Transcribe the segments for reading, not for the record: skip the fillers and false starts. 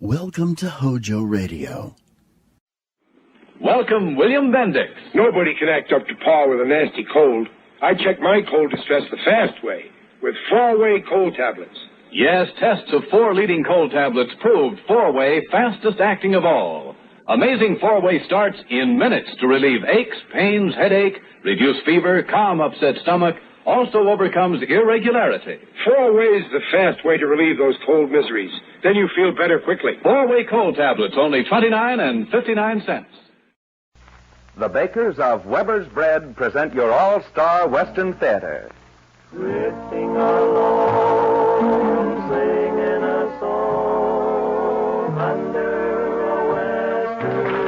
Welcome to HOJO Radio. Welcome, William Bendix. Nobody can act up to par with a nasty cold. I check my cold distress the fast way, with 4-way cold tablets. Yes, tests of 4 leading cold tablets proved 4-way fastest acting of all. Amazing 4-way starts in minutes to relieve aches, pains, headache, reduce fever, calm upset stomach, also overcomes irregularity. 4-way is the fast way to relieve those cold miseries. Then you feel better quickly. 4-way cold tablets, only 29 and 59 cents. The bakers of Weber's Bread present your all-star Western Theater. Drifting along, singing a song under a western.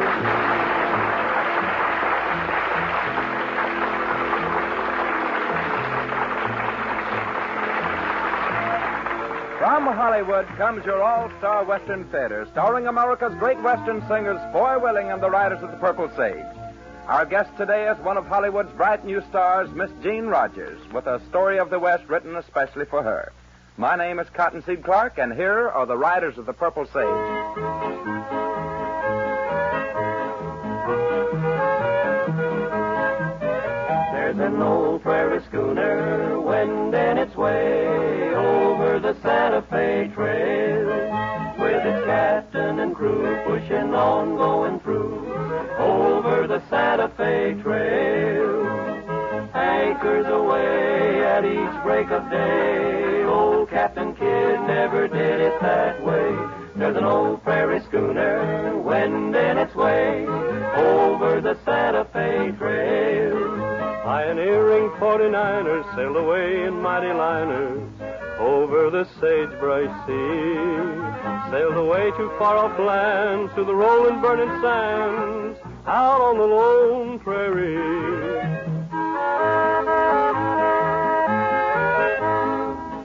From Hollywood comes your all-star Western Theater, starring America's great Western singers, Foy Willing and the Riders of the Purple Sage. Our guest today is one of Hollywood's bright new stars, Miss Jean Rogers, with a story of the West written especially for her. My name is Cottonseed Clark, and here are the Riders of the Purple Sage. There's an old prairie schooner wending its way over the Santa Fe Trail, with its captain and crew pushing on, going through over the Santa Fe Trail. Anchors away at each break of day. Old Captain Kidd never did it that way. There's an old prairie schooner wending its way over the Santa Fe Trail. Pioneering 49ers sailed away in mighty liners over the sagebrush sea. Sailed away to far-off lands, to the rolling, burning sands, out on the lone prairie.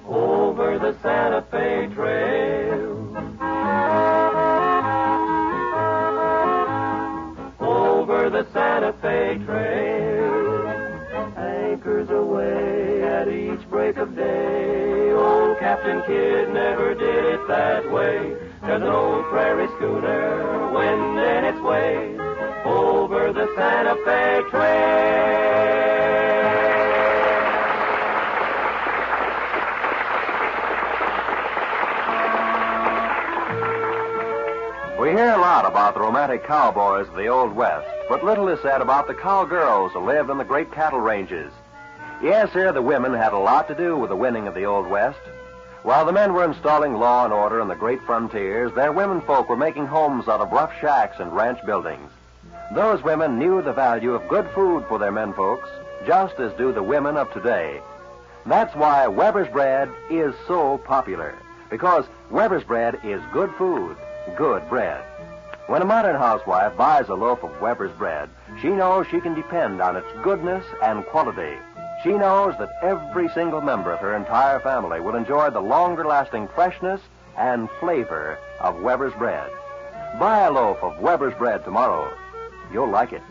Over the Santa Fe Trail. Over the Santa Fe Trail. Anchors away at each break of day. Old Captain Kidd never did it that way. There's an old prairie schooner wending its way over the Santa Fe Trail. We hear a lot about the romantic cowboys of the Old West, but little is said about the cowgirls who lived on the great cattle ranges. Yes, sir, the women had a lot to do with the winning of the Old West. While the men were installing law and order on the great frontiers, their women folk were making homes out of rough shacks and ranch buildings. Those women knew the value of good food for their men folks, just as do the women of today. That's why Weber's Bread is so popular, because Weber's Bread is good food, good bread. When a modern housewife buys a loaf of Weber's Bread, she knows she can depend on its goodness and quality. She knows that every single member of her entire family will enjoy the longer-lasting freshness and flavor of Weber's Bread. Buy a loaf of Weber's Bread tomorrow. You'll like it.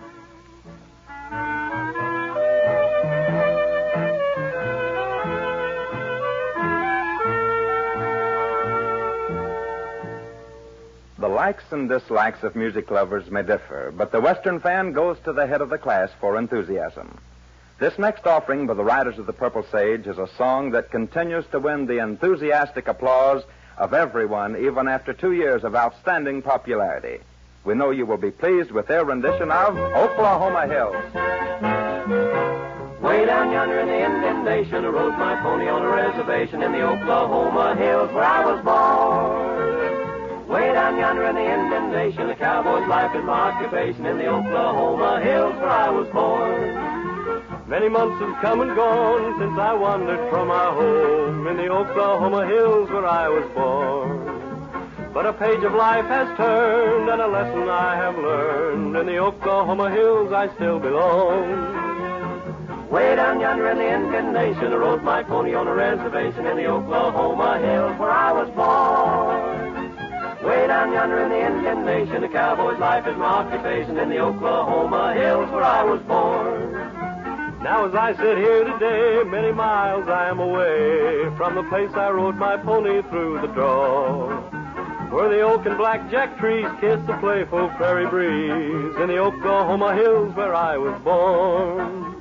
The likes and dislikes of music lovers may differ, but the Western fan goes to the head of the class for enthusiasm. This next offering by the Riders of the Purple Sage is a song that continues to win the enthusiastic applause of everyone, even after 2 years of outstanding popularity. We know you will be pleased with their rendition of Oklahoma Hills. Way down yonder in the Indian Nation, I rode my pony on a reservation in the Oklahoma Hills where I was born. Way down yonder in the Indian Nation, a cowboy's life is my occupation in the Oklahoma Hills where I was born. Many months have come and gone since I wandered from my home in the Oklahoma Hills where I was born. But a page of life has turned and a lesson I have learned. In the Oklahoma Hills I still belong. Way down yonder in the Indian Nation, I rode my pony on a reservation in the Oklahoma Hills where I was born. Way down yonder in the Indian Nation, a cowboy's life is my occupation in the Oklahoma Hills where I was born. Now as I sit here today, many miles I am away from the place I rode my pony through the draw. where the oak and blackjack trees kiss the playful prairie breeze, in the Oklahoma hills where I was born.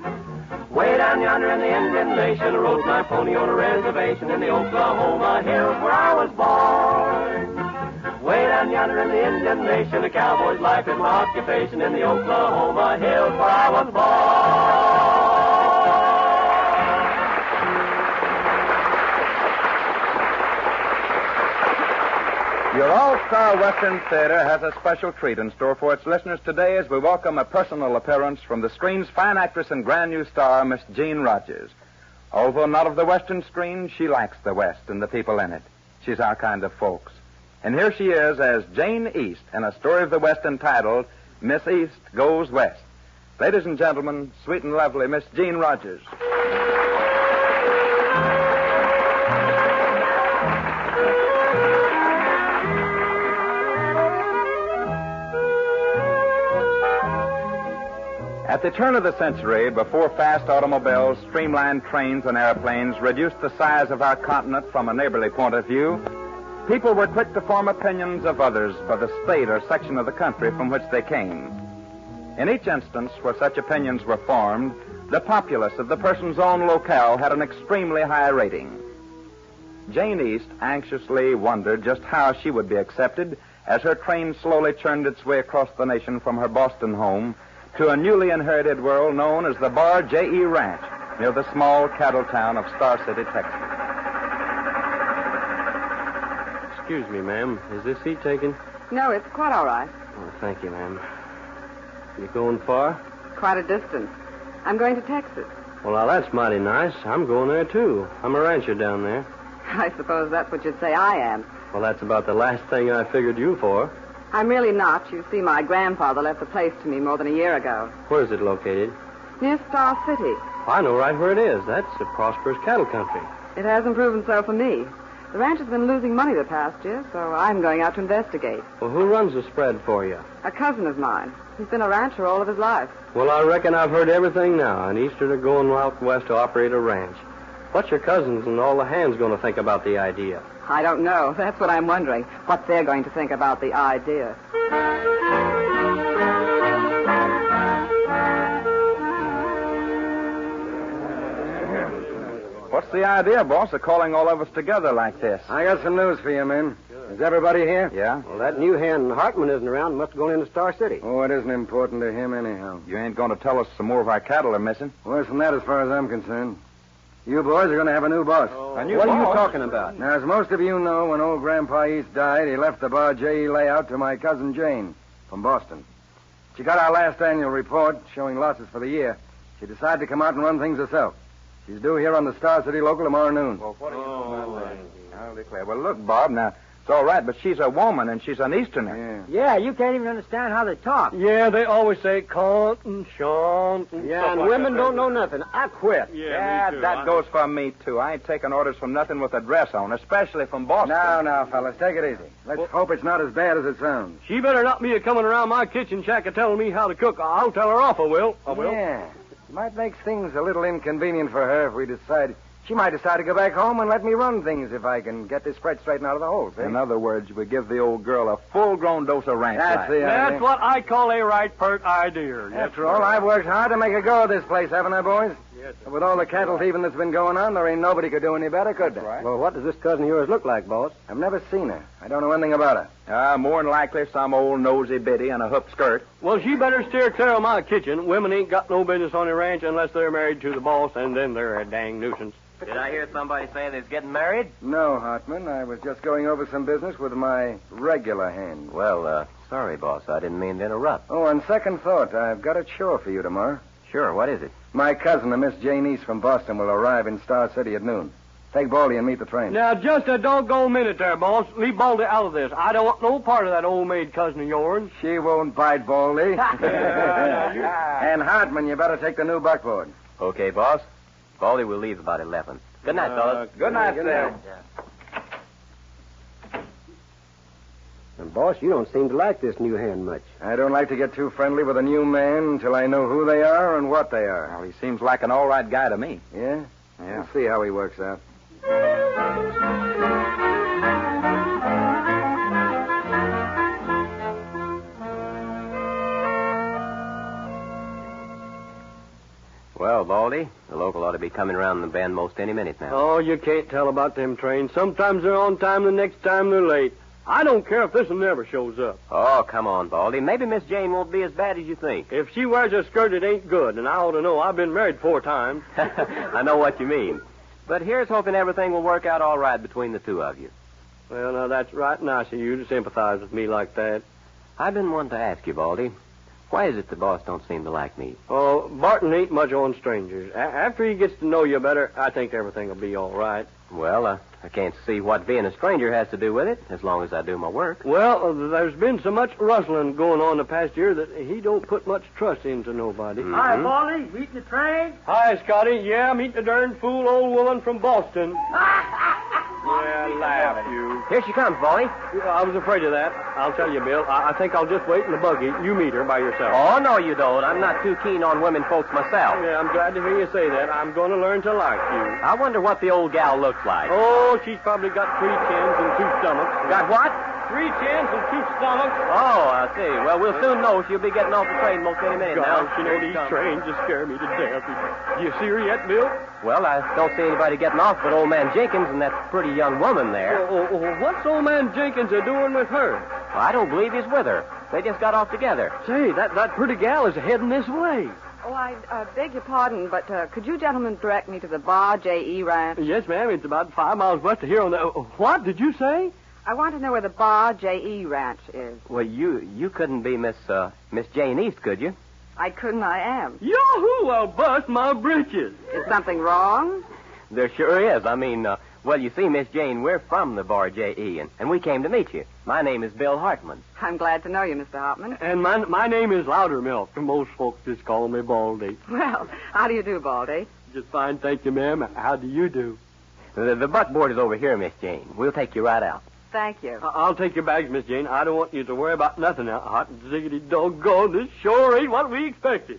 Way down yonder in the Indian Nation, I rode my pony on a reservation in the Oklahoma hills where I was born. Way down yonder in the Indian Nation, a cowboy's life is my occupation in the Oklahoma hills where I was born. Your All-Star Western Theater has a special treat in store for its listeners today as we welcome a personal appearance from the screen's fine actress and grand new star, Miss Jean Rogers. Although not of the Western screen, she likes the West and the people in it. She's our kind of folks. And here she is as Jane East in a story of the West entitled Miss East Goes West. Ladies and gentlemen, sweet and lovely Miss Jean Rogers. At the turn of the century, before fast automobiles, streamlined trains, and airplanes reduced the size of our continent from a neighborly point of view, people were quick to form opinions of others by the state or section of the country from which they came. In each instance where such opinions were formed, the populace of the person's own locale had an extremely high rating. Jane East anxiously wondered just how she would be accepted as her train slowly churned its way across the nation from her Boston home to a newly inherited world known as the Bar J.E. Ranch near the small cattle town of Star City, Texas. Excuse me, ma'am. Is this seat taken? No, it's quite all right. Oh, thank you, ma'am. You going far? Quite a distance. I'm going to Texas. Well, now, that's mighty nice. I'm going there, too. I'm a rancher down there. I suppose that's what you'd say I am. Well, that's about the last thing I figured you for. I'm really not. You see, my grandfather left the place to me more than a year ago. Where's it located? Near Star City. I know right where it is. That's a prosperous cattle country. It hasn't proven so for me. The ranch has been losing money the past year, so I'm going out to investigate. Well, who runs the spread for you? A cousin of mine. He's been a rancher all of his life. Well, I reckon I've heard everything now. An Easterner going out west to operate a ranch. What's your cousins and all the hands going to think about the idea? I don't know. That's what I'm wondering. What they're going to think about the idea. What's the idea, boss, of calling all of us together like this? I got some news for you, men. Is everybody here? Yeah? Well, that new hand Hartman isn't around. Must have gone into Star City. Oh, it isn't important to him anyhow. You ain't going to tell us some more of our cattle are missing? Worse than that as far as I'm concerned. You boys are going to have a new boss. A new What boss? are you talking about? Now, as most of you know, when old Grandpa East died, he left the Bar J.E. layout to my cousin Jane from Boston. She got our last annual report showing losses for the year. She decided to come out and run things herself. She's due here on the Star City local tomorrow noon. Well, what do you know about that? I'll declare. Well, look, Bob, now, it's all right, but she's a woman and she's an Easterner. Yeah. Yeah, you can't even understand how they talk. Yeah, they always say cont and shant and Yeah, stuff and like women that. don't know nothing. I quit. Yeah, me too. that goes for me, too. I ain't taking orders from nothing with a dress on, especially from Boston. Now, fellas, take it easy. Let's hope it's not as bad as it sounds. She better not be coming around my kitchen shack and telling me how to cook. I'll tell her off, I will. Yeah. It might make things a little inconvenient for her if we decide... She might decide to go back home and let me run things if I can get this spread straightened out of the hole, see? In other words, we give the old girl a full-grown dose of ranch That's life. the idea. That's what I call a right pert idea. After all, I've worked hard to make a go of this place, haven't I, boys? Yes, sir. With all the cattle thieving that's been going on, there ain't nobody could do any better, could there? right. Well, what does this cousin of yours look like, boss? I've never seen her. I don't know anything about her. More than likely some old nosy biddy in a hoop skirt. Well, she better steer clear of my kitchen. Women ain't got no business on the ranch unless they're married to the boss, and then they're a dang nuisance. Did I hear somebody say they's getting married? No, Hartman. I was just going over some business with my regular hand. Well, sorry, boss. I didn't mean to interrupt. Oh, on second thought, I've got a chore for you tomorrow. Sure, what is it? My cousin, a Miss Jane East from Boston, will arrive in Star City at noon. Take Baldy and meet the train. Now, just a doggone minute there, boss. Leave Baldy out of this. I don't want no part of that old maid cousin of yours. She won't bite, Baldy. And Hartman, you better take the new buckboard. Okay, boss. Baldy will leave about 11. Good night, fellas. Good night, sir. And, boss, you don't seem to like this new hand much. I don't like to get too friendly with a new man until I know who they are and what they are. Well, he seems like an all right guy to me. Yeah? Yeah. We'll see how he works out. Baldy. The local ought to be coming around the bend most any minute now. Oh, you can't tell about them trains. Sometimes they're on time, the next time they're late. I don't care if this one never shows up. Oh, come on, Baldy. Maybe Miss Jane won't be as bad as you think. If she wears a skirt, it ain't good, and I ought to know. I've been married 4 times. I know what you mean. But here's hoping everything will work out all right between the two of you. Well, now, that's right nice of you to sympathize with me like that. I've been wanting to ask you, Baldy. Why is it the boss don't seem to like me? Oh, Barton ain't much on strangers. After he gets to know you better, I think everything will be all right. Well, I can't see what being a stranger has to do with it, as long as I do my work. Well, there's been so much rustling going on the past year that he don't put much trust into nobody. Mm-hmm. Hi, Baldy. Meeting the train? Hi, Scotty. Yeah, meeting a darn fool old woman from Boston. Yeah, laugh, you. Here she comes, Baldy. I was afraid of that. I'll tell you, Bill. I think I'll just wait in the buggy. You meet her by yourself. Oh, no, you don't. I'm not too keen on women folks myself. Yeah, I'm glad to hear you say that. I'm going to learn to like you. I wonder what the old gal looks like. Oh, she's probably got 3 chins and 2 stomachs. Got what? 3 chins and 2 stomachs. Oh, I see. Well, we'll soon know. She'll be getting off the train most any minute now. Gosh, you know, these trains just scare me to death. Do you see her yet, Bill? Well, I don't see anybody getting off but old man Jenkins and that pretty young woman there. What's old man Jenkins doing with her? Well, I don't believe he's with her. They just got off together. Say, that pretty gal is heading this way. Oh, I beg your pardon, but could you gentlemen direct me to the Bar J.E. Ranch? Yes, ma'am. It's about 5 miles west of here on the... What did you say? I want to know where the Bar J.E. Ranch is. Well, you couldn't be Miss Jane East, could you? I couldn't, I am. Yoo-hoo, I'll bust my britches. Is something wrong? There sure is. I mean, well, you see, Miss Jane, we're from the Bar J.E., and we came to meet you. My name is Bill Hartman. I'm glad to know you, Mr. Hartman. And my name is Loudermilk. Most folks just call me Baldy. Well, how do you do, Baldy? Just fine, thank you, ma'am. How do you do? The buckboard is over here, Miss Jane. We'll take you right out. Thank you. I'll take your bags, Miss Jane. I don't want you to worry about nothing now. Hot and ziggity doggone, this sure ain't what we expected.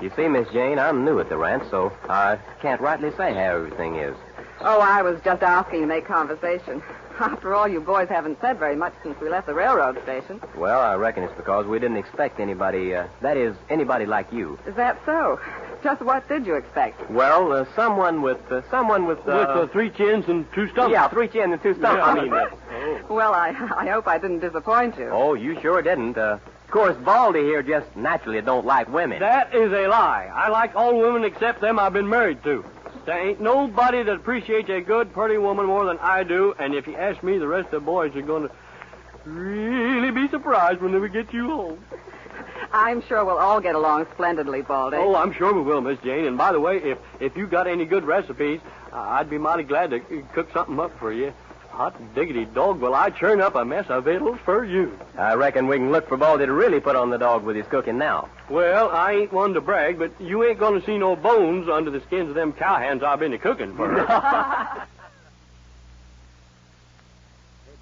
You see, Miss Jane, I'm new at the ranch, so I can't rightly say how everything is. Oh, I was just asking to make conversation. After all, you boys haven't said very much since we left the railroad station. Well, I reckon it's because we didn't expect anybody, that is, anybody like you. Is that so? Just what did you expect? Well, someone with... With 3 chins and 2 stomachs. Yeah, 3 chins and 2 stomachs. Yeah, Well, I hope I didn't disappoint you. Oh, you sure didn't. Of course, Baldy here just naturally don't like women. That is a lie. I like all women except them I've been married to. There ain't nobody that appreciates a good, pretty woman more than I do, and if you ask me, the rest of the boys are going to really be surprised when we get you home. I'm sure we'll all get along splendidly, Baldy. Oh, I'm sure we will, Miss Jane. And by the way, if you got any good recipes, I'd be mighty glad to cook something up for you. Hot diggity dog, will I churn up a mess of victuals for you. I reckon we can look for Baldy to really put on the dog with his cooking now. Well, I ain't one to brag, but you ain't going to see no bones under the skins of them cowhands I've been cooking for. Hey,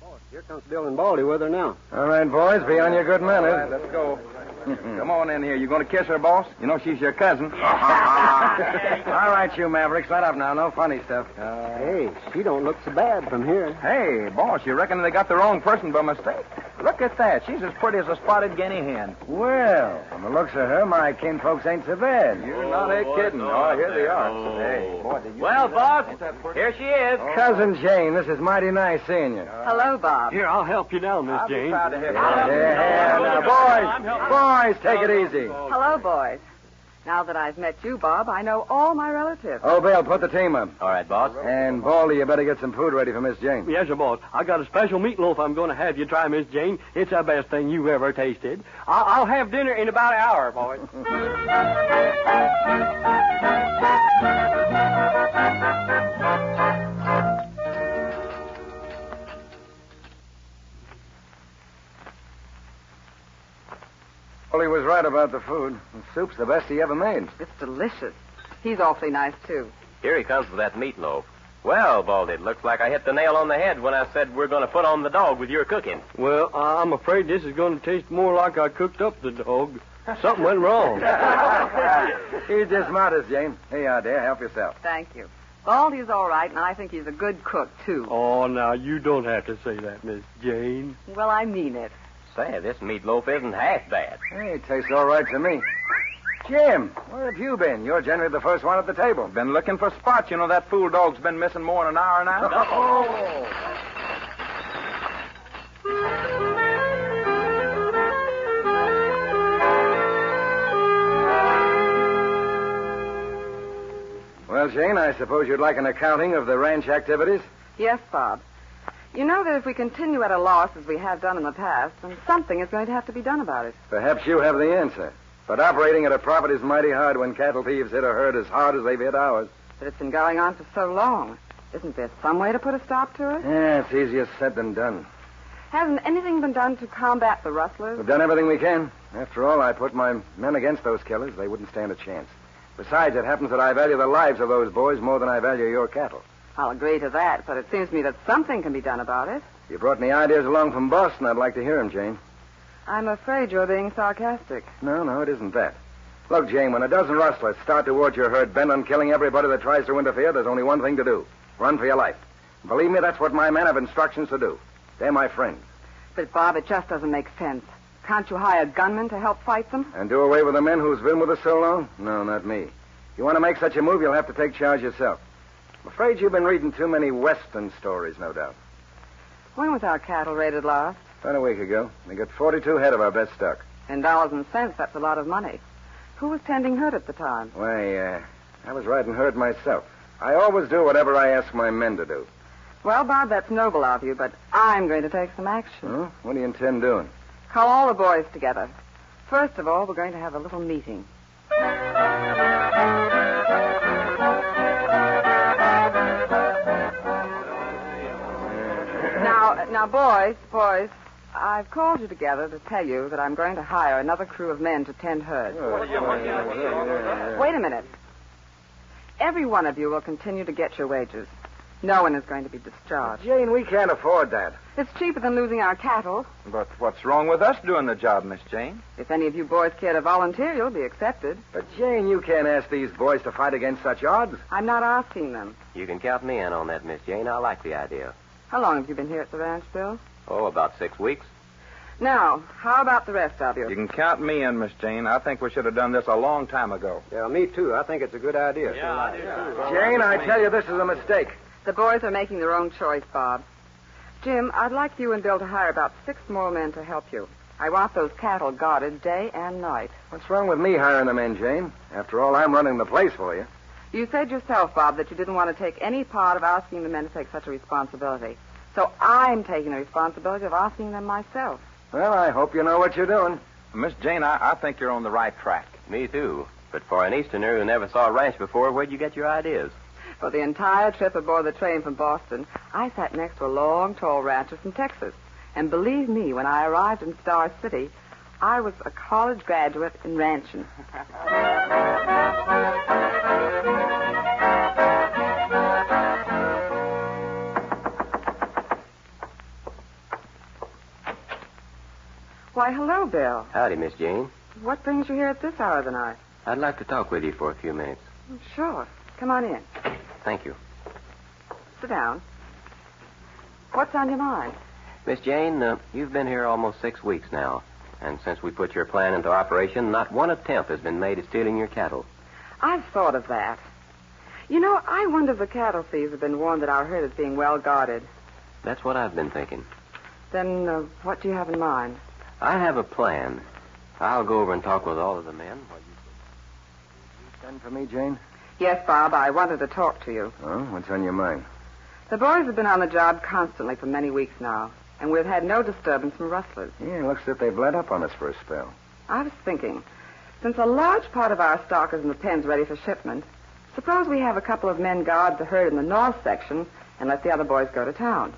boss, Here comes Bill and Baldy with her now. All right, boys, be on your good manners. All right, let's go. Come on in here. You going to kiss her, boss? You know she's your cousin. All right, you Mavericks, let up now. No funny stuff. Hey, she don't look so bad from here. Hey, boss, you reckon they got the wrong person by mistake? Look at that. She's as pretty as a spotted guinea hen. Well, from the looks of her, my kinfolks ain't so bad. You're not kidding. Oh, here they are. Hey, boy, did you... Well, boss, here she is. Cousin Jane, this is mighty nice seeing you. Hello, Bob. Here, I'll help you now, Miss Jane. Proud to have Now, boys, take it easy. Hello, boys. Now that I've met you, Bob, I know all my relatives. Oh, Bill, put the team up. All right, boss. And, Baldy, you better get some food ready for Miss Jane. Yes, sir, boss. I got a special meatloaf I'm going to have you try, Miss Jane. It's the best thing you've ever tasted. I'll have dinner in about an hour, boys. Baldy was right about the food. The soup's the best he ever made. It's delicious. He's awfully nice, too. Here he comes with that meatloaf. Well, Baldy, it looks like I hit the nail on the head when I said we're going to put on the dog with your cooking. Well, I'm afraid this is going to taste more like I cooked up the dog. Something went wrong. He's just modest, Jane. Here you are, dear. Help yourself. Thank you. Baldy's all right, and I think he's a good cook, too. Oh, now, you don't have to say that, Miss Jane. Well, I mean it. Say, this meatloaf isn't half bad. Hey, it tastes all right to me. Jim, where have you been? You're generally the first one at the table. Been looking for spots. You know, that fool dog's been missing more than an hour now. Oh! Well, Jane, I suppose you'd like an accounting of the ranch activities? Yes, Bob. You know that if we continue at a loss as we have done in the past, then something is going to have to be done about it. Perhaps you have the answer. But operating at a profit is mighty hard when cattle thieves hit a herd as hard as they've hit ours. But it's been going on for so long. Isn't there some way to put a stop to it? Yeah, it's easier said than done. Hasn't anything been done to combat the rustlers? We've done everything we can. After all, I put my men against those killers. They wouldn't stand a chance. Besides, it happens that I value the lives of those boys more than I value your cattle. I'll agree to that, but it seems to me that something can be done about it. If you brought any ideas along from Boston, I'd like to hear them, Jane. I'm afraid you're being sarcastic. No, it isn't that. Look, Jane, when a dozen rustlers start towards your herd bent on killing everybody that tries to interfere, there's only one thing to do. Run for your life. Believe me, that's what my men have instructions to do. They're my friends. But, Bob, it just doesn't make sense. Can't you hire gunmen to help fight them? And do away with the men who's been with us so long? No, not me. If you want to make such a move, you'll have to take charge yourself. I'm afraid you've been reading too many Western stories, no doubt. When was our cattle raided last? About a week ago. They got 42 head of our best stock. In dollars and cents, that's a lot of money. Who was tending herd at the time? Why, I was riding herd myself. I always do whatever I ask my men to do. Well, Bob, that's noble of you, but I'm going to take some action. Huh? What do you intend doing? Call all the boys together. First of all, we're going to have a little meeting. Now, boys, I've called you together to tell you that I'm going to hire another crew of men to tend herds. Wait a minute. Every one of you will continue to get your wages. No one is going to be discharged. Jane, we can't afford that. It's cheaper than losing our cattle. But what's wrong with us doing the job, Miss Jane? If any of you boys care to volunteer, you'll be accepted. But, Jane, you can't ask these boys to fight against such odds. I'm not asking them. You can count me in on that, Miss Jane. I like the idea. How long have you been here at the ranch, Bill? Oh, about 6 weeks. Now, how about the rest of you? You can count me in, Miss Jane. I think we should have done this a long time ago. Yeah, me too. I think it's a good idea. Yeah, I do too. Jane, I tell you, this is a mistake. The boys are making their own choice, Bob. Jim, I'd like you and Bill to hire about 6 more men to help you. I want those cattle guarded day and night. What's wrong with me hiring the men, Jane? After all, I'm running the place for you. You said yourself, Bob, that you didn't want to take any part of asking the men to take such a responsibility. So I'm taking the responsibility of asking them myself. Well, I hope you know what you're doing. Miss Jane, I think you're on the right track. Me too. But for an Easterner who never saw a ranch before, where'd you get your ideas? For the entire trip aboard the train from Boston, I sat next to a long, tall rancher from Texas. And believe me, when I arrived in Star City, I was a college graduate in ranching. Why, hello, Bill. Howdy, Miss Jane. What brings you here at this hour of the night? I'd like to talk with you for a few minutes. Sure. Come on in. Thank you. Sit down. What's on your mind? Miss Jane, you've been here almost 6 weeks now. And since we put your plan into operation, not one attempt has been made at stealing your cattle. I've thought of that. You know, I wonder if the cattle thieves have been warned that our herd is being well guarded. That's what I've been thinking. Then what do you have in mind? I have a plan. I'll go over and talk with all of the men. You send for me, Jane? Yes, Bob, I wanted to talk to you. Oh, what's on your mind? The boys have been on the job constantly for many weeks now, and we've had no disturbance from rustlers. Yeah, it looks as if they've let up on us for a spell. I was thinking, since a large part of our stock is in the pens ready for shipment, suppose we have a couple of men guard the herd in the north section and let the other boys go to town.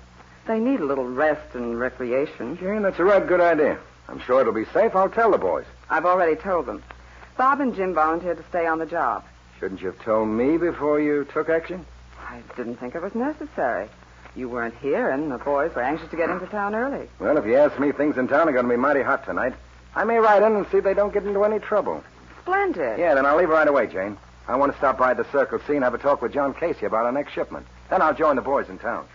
They need a little rest and recreation. Jane, that's a right good idea. I'm sure it'll be safe. I'll tell the boys. I've already told them. Bob and Jim volunteered to stay on the job. Shouldn't you have told me before you took action? I didn't think it was necessary. You weren't here, and the boys were anxious to get into town early. Well, if you ask me, things in town are going to be mighty hot tonight. I may ride in and see if they don't get into any trouble. Splendid. Yeah, then I'll leave right away, Jane. I want to stop by the Circle C and have a talk with John Casey about our next shipment. Then I'll join the boys in town.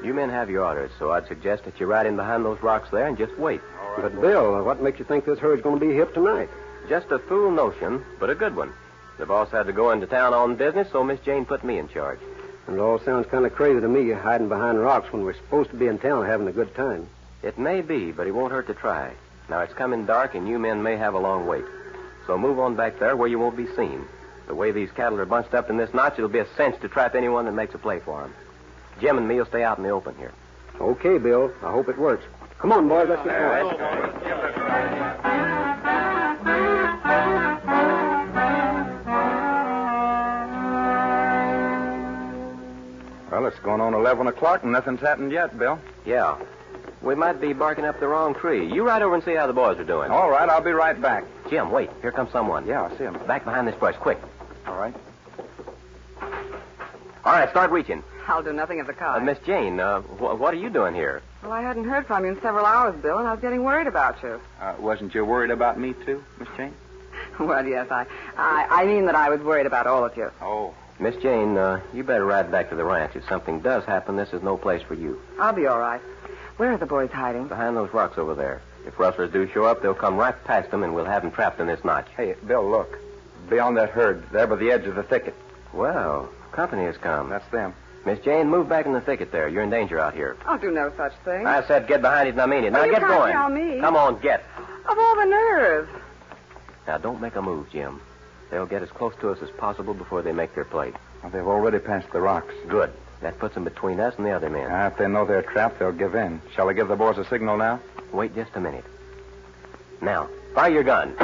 You men have your orders, so I'd suggest that you ride in behind those rocks there and just wait. But, Bill, what makes you think this herd's going to be hip tonight? Just a fool notion, but a good one. The boss had to go into town on business, so Miss Jane put me in charge. And it all sounds kind of crazy to me, hiding behind rocks when we're supposed to be in town having a good time. It may be, but it won't hurt to try. Now, it's coming dark, and you men may have a long wait. So move on back there where you won't be seen. The way these cattle are bunched up in this notch, it'll be a cinch to trap anyone that makes a play for them. Jim and me will stay out in the open here. Okay, Bill. I hope it works. Come on, boys. Let's get going. Well, it's going on 11 o'clock and nothing's happened yet, Bill. Yeah. We might be barking up the wrong tree. You ride over and see how the boys are doing. All right, I'll be right back. Jim, wait. Here comes someone. Yeah, I see him. Back behind this brush, quick. All right. All right, start reaching. I'll do nothing of the kind. Miss Jane, what are you doing here? Well, I hadn't heard from you in several hours, Bill, and I was getting worried about you. Wasn't you worried about me, too, Miss Jane? Well, yes, I mean that I was worried about all of you. Oh. Miss Jane, you better ride back to the ranch. If something does happen, this is no place for you. I'll be all right. Where are the boys hiding? Behind those rocks over there. If rustlers do show up, they'll come right past them, and we'll have them trapped in this notch. Hey, Bill, look. Beyond that herd, there by the edge of the thicket. Well, company has come. That's them. Miss Jane, move back in the thicket there. You're in danger out here. I'll do no such thing. I said get behind it, and I mean it. Now Well, you get can't going. tell me. Come on, get. Of all the nerve. Now, don't make a move, Jim. They'll get as close to us as possible before they make their play. Well, they've already passed the rocks. Good. That puts them between us and the other men. If they know they're trapped, they'll give in. Shall I give the boys a signal now? Wait just a minute. Now, fire your gun. Okay,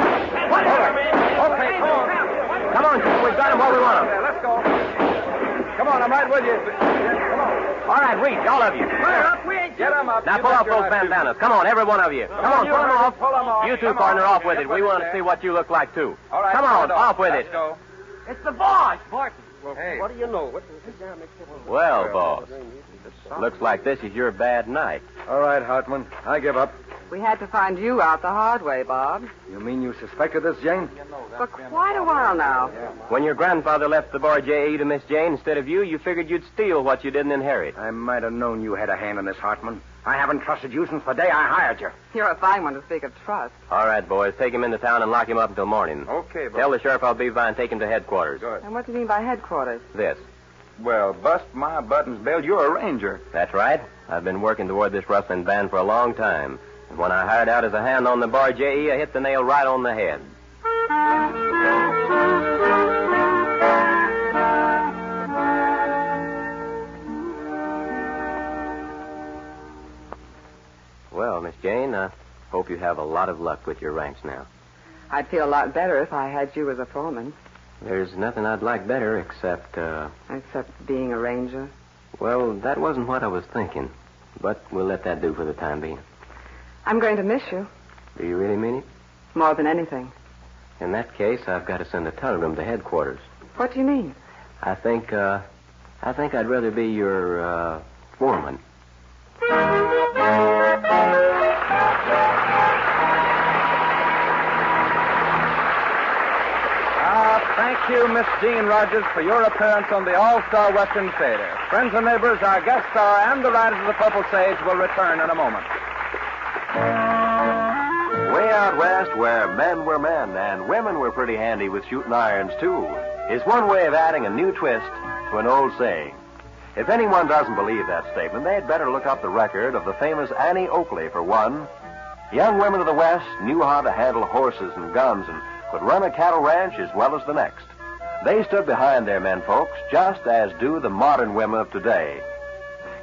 come on. Come on, Jim. We've got them where we want them. Let's go. Come on, I'm right with you. Come on. All right, reach, all of you. Get them up. Now, pull off those bandanas. Come on, every one of you. Come on, pull them off. Pull them off. You two, partner, off with it. We want to see what you look like, too. All right. Come on, off with it. Let's go. It's the boss, Barton. Well, Hey. what do you know? Well, boss, looks like this is your bad night. All right, Hartman. I give up. We had to find you out the hard way, Bob. You mean you suspected this, Jane? For quite a while now. When your grandfather left the bar J.E. to Miss Jane instead of you figured you'd steal what you didn't inherit. I might have known you had a hand in this, Hartman. I haven't trusted you since the day I hired you. You're a fine one to speak of trust. All right, boys, take him into town and lock him up until morning. Okay, boss. Tell the sheriff I'll be by and take him to headquarters. Good. And what do you mean by headquarters? This. Well, bust my buttons, Bill. You're a ranger. That's right. I've been working toward this rustling band for a long time. And when I hired out as a hand on the bar J.E., I hit the nail right on the head. Well, Miss Jane, I hope you have a lot of luck with your ranch now. I'd feel a lot better if I had you as a foreman. There's nothing I'd like better except, Except being a ranger. well, that wasn't what I was thinking. But we'll let that do for the time being. I'm going to miss you. Do you really mean it? More than anything. In that case, I've got to send a telegram to headquarters. What do you mean? I think I'd rather be your, foreman. Thank you, Miss Jean Rogers, for your appearance on the All-Star Western Theater. Friends and neighbors, our guest star and the Riders of the Purple Sage will return in a moment. Way out west, where men were men and women were pretty handy with shooting irons, too, is one way of adding a new twist to an old saying. If anyone doesn't believe that statement, they'd better look up the record of the famous Annie Oakley, for one. Young women of the West knew how to handle horses and guns and could run a cattle ranch as well as the next. They stood behind their men folks, just as do the modern women of today.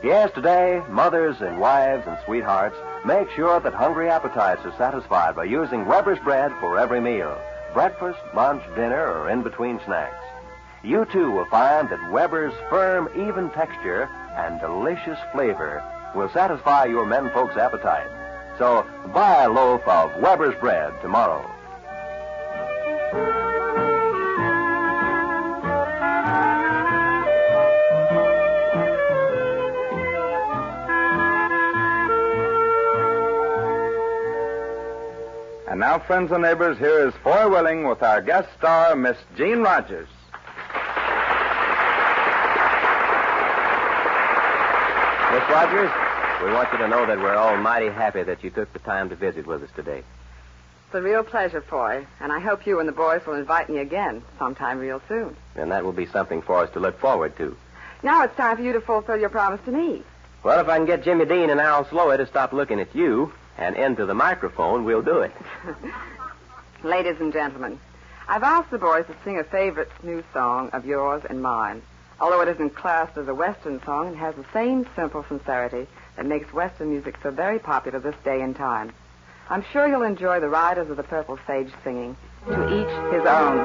Yes, today, mothers and wives and sweethearts make sure that hungry appetites are satisfied by using Weber's bread for every meal, breakfast, lunch, dinner, or in-between snacks. You, too, will find that Weber's firm, even texture and delicious flavor will satisfy your men folks' appetite. So buy a loaf of Weber's bread tomorrow. now, friends and neighbors, here is Foy Willing with our guest star, Miss Jean Rogers. Miss Rogers, we want you to know that we're all mighty happy that you took the time to visit with us today. It's a real pleasure, Foy, and I hope you and the boys will invite me again sometime real soon. And that will be something for us to look forward to. Now it's time for you to fulfill your promise to me. Well, if I can get Jimmy Dean and Al Slowy to stop looking at you and into the microphone, we'll do it. Ladies and gentlemen, I've asked the boys to sing a favorite new song of yours and mine. Although it isn't classed as a Western song, it has the same simple sincerity that makes Western music so very popular this day and time. I'm sure you'll enjoy the Riders of the Purple Sage singing, To Each His Own.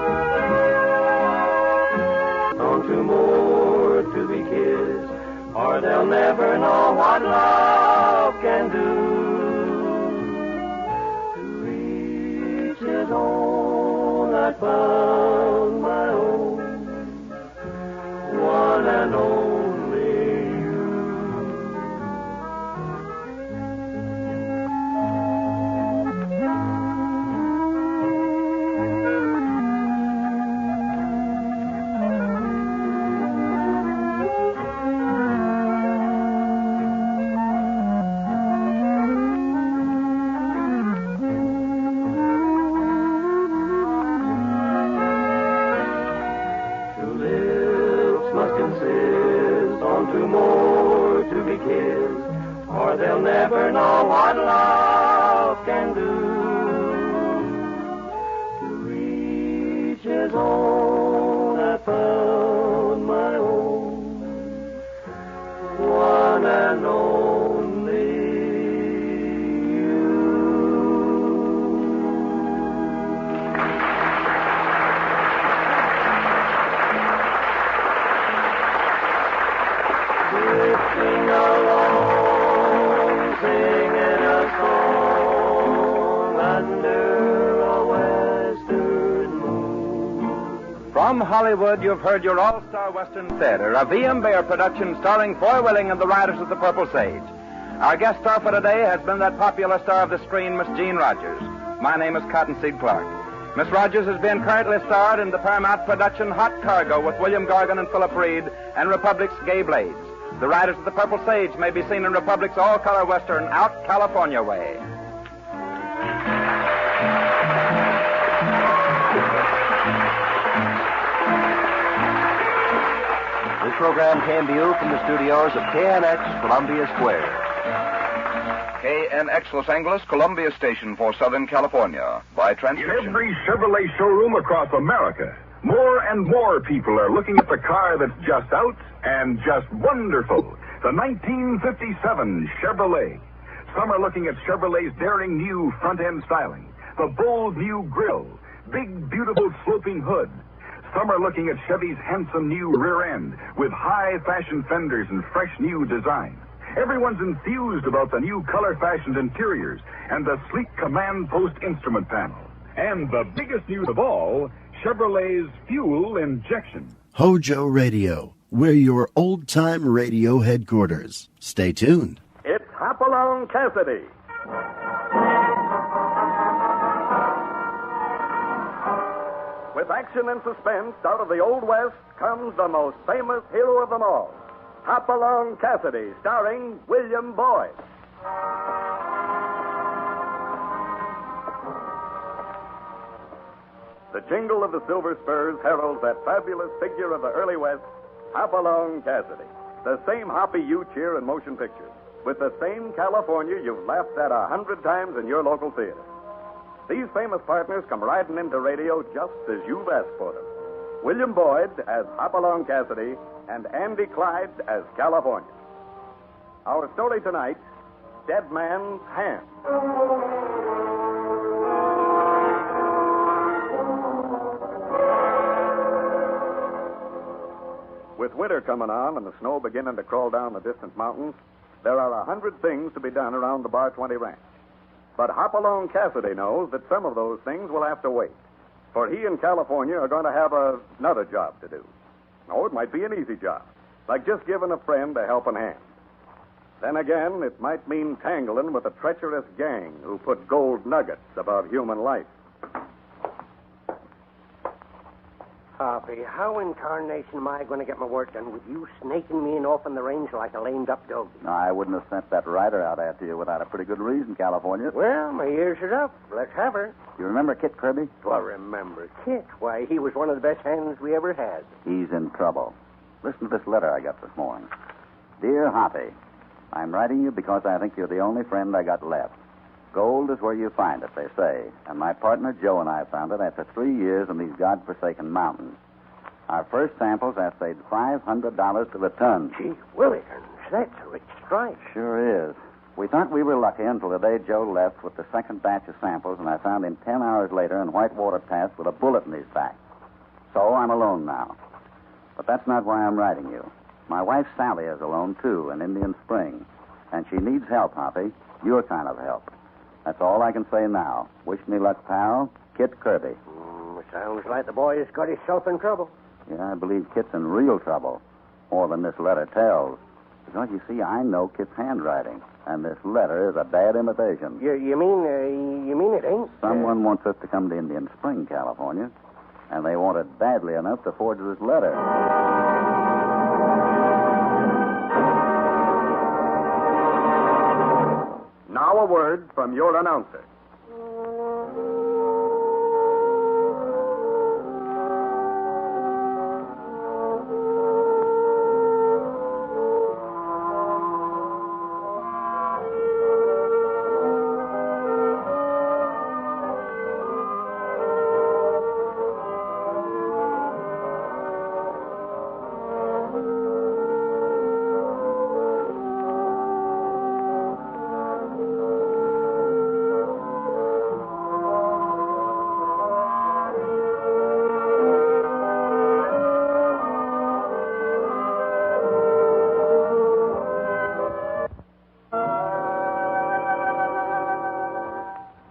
On to more to be kissed, or they'll never know what love can do. To each his own, I found my own, one and only you. They'll never know what love can do. To each his own, I found my own, one and only you. Drifting along, singing a song under a western moon. From Hollywood, you've heard your all-star Western theater, a V.M. Bear production starring Foy Willing and the Riders of the Purple Sage. Our guest star for today has been that popular star of the screen, Miss Jean Rogers. My name is Cottonseed Clark. Miss Rogers has been currently starred in the Paramount production Hot Cargo with William Gargan and Philip Reed and Republic's Gay Blades. The Riders of the Purple Sage may be seen in Republic's all-color Western, Out California Way. This program came to you from the studios of KNX, Columbia Square. KNX Los Angeles, Columbia Station for Southern California. By transcription. In every Chevrolet showroom across America, more and more people are looking at the car that's just out and just wonderful. The 1957 Chevrolet. Some are looking at Chevrolet's daring new front-end styling, the bold new grille, big, beautiful sloping hood. Some are looking at Chevy's handsome new rear end with high-fashion fenders and fresh new design. Everyone's enthused about the new color-fashioned interiors and the sleek command post instrument panel. And the biggest news of all, Chevrolet's fuel injection. HOJO Radio, we're your old-time radio headquarters. Stay tuned. It's Hopalong Cassidy. With action and suspense out of the Old West comes the most famous hero of them all, Hopalong Cassidy, starring William Boyd. The jingle of the silver spurs heralds that fabulous figure of the early West, Hopalong Cassidy. The same hoppy you cheer in motion pictures, with the same California you've laughed at 100 times in your local theater. These famous partners come riding into radio just as you've asked for them. William Boyd as Hopalong Cassidy and Andy Clyde as California. Our story tonight, Dead Man's Hand. With winter coming on and the snow beginning to crawl down the distant mountains, there are 100 things to be done around the Bar 20 ranch. But Hopalong Cassidy knows that some of those things will have to wait, for he and California are going to have another job to do. Oh, it might be an easy job, like just giving a friend a helping hand. Then again, it might mean tangling with a treacherous gang who put gold nuggets above human life. Hoppy, how in tarnation am I going to get my work done with you snaking me in off in the range like a lamed-up dog? No, I wouldn't have sent that rider out after you without a pretty good reason, California. Well, my ears are up. Let's have her. You remember Kit Kirby? Well, remember Kit. Why, he was one of the best hands we ever had. He's in trouble. Listen to this letter I got this morning. Dear Hoppy, I'm writing you because I think you're the only friend I got left. Gold is where you find it, they say. And my partner Joe and I found it after 3 years in these godforsaken mountains. Our first samples assayed $500 to the ton. Gee, Willikins, that's a rich strike. Sure is. We thought we were lucky until the day Joe left with the second batch of samples, and I found him 10 hours later in Whitewater Pass with a bullet in his back. So I'm alone now. But that's not why I'm writing you. My wife Sally is alone, too, in Indian Spring. And she needs help, Hoppy. Your kind of help. That's all I can say now. Wish me luck, pal. Kit Kirby. Sounds like the boy has got himself in trouble. Yeah, I believe Kit's in real trouble. More than this letter tells. Because, you see, I know Kit's handwriting. And this letter is a bad imitation. You mean it ain't? Someone wants us to come to Indian Spring, California. And they want it badly enough to forge this letter. Now a word from your announcer.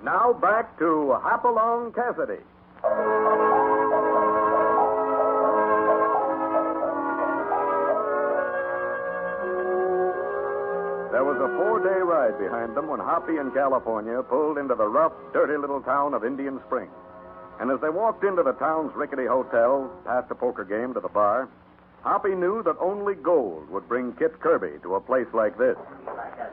Now back to Hopalong Cassidy. There was a 4-day ride behind them when Hoppy and California pulled into the rough, dirty little town of Indian Spring. And as they walked into the town's rickety hotel, past a poker game to the bar, Hoppy knew that only gold would bring Kit Kirby to a place like this.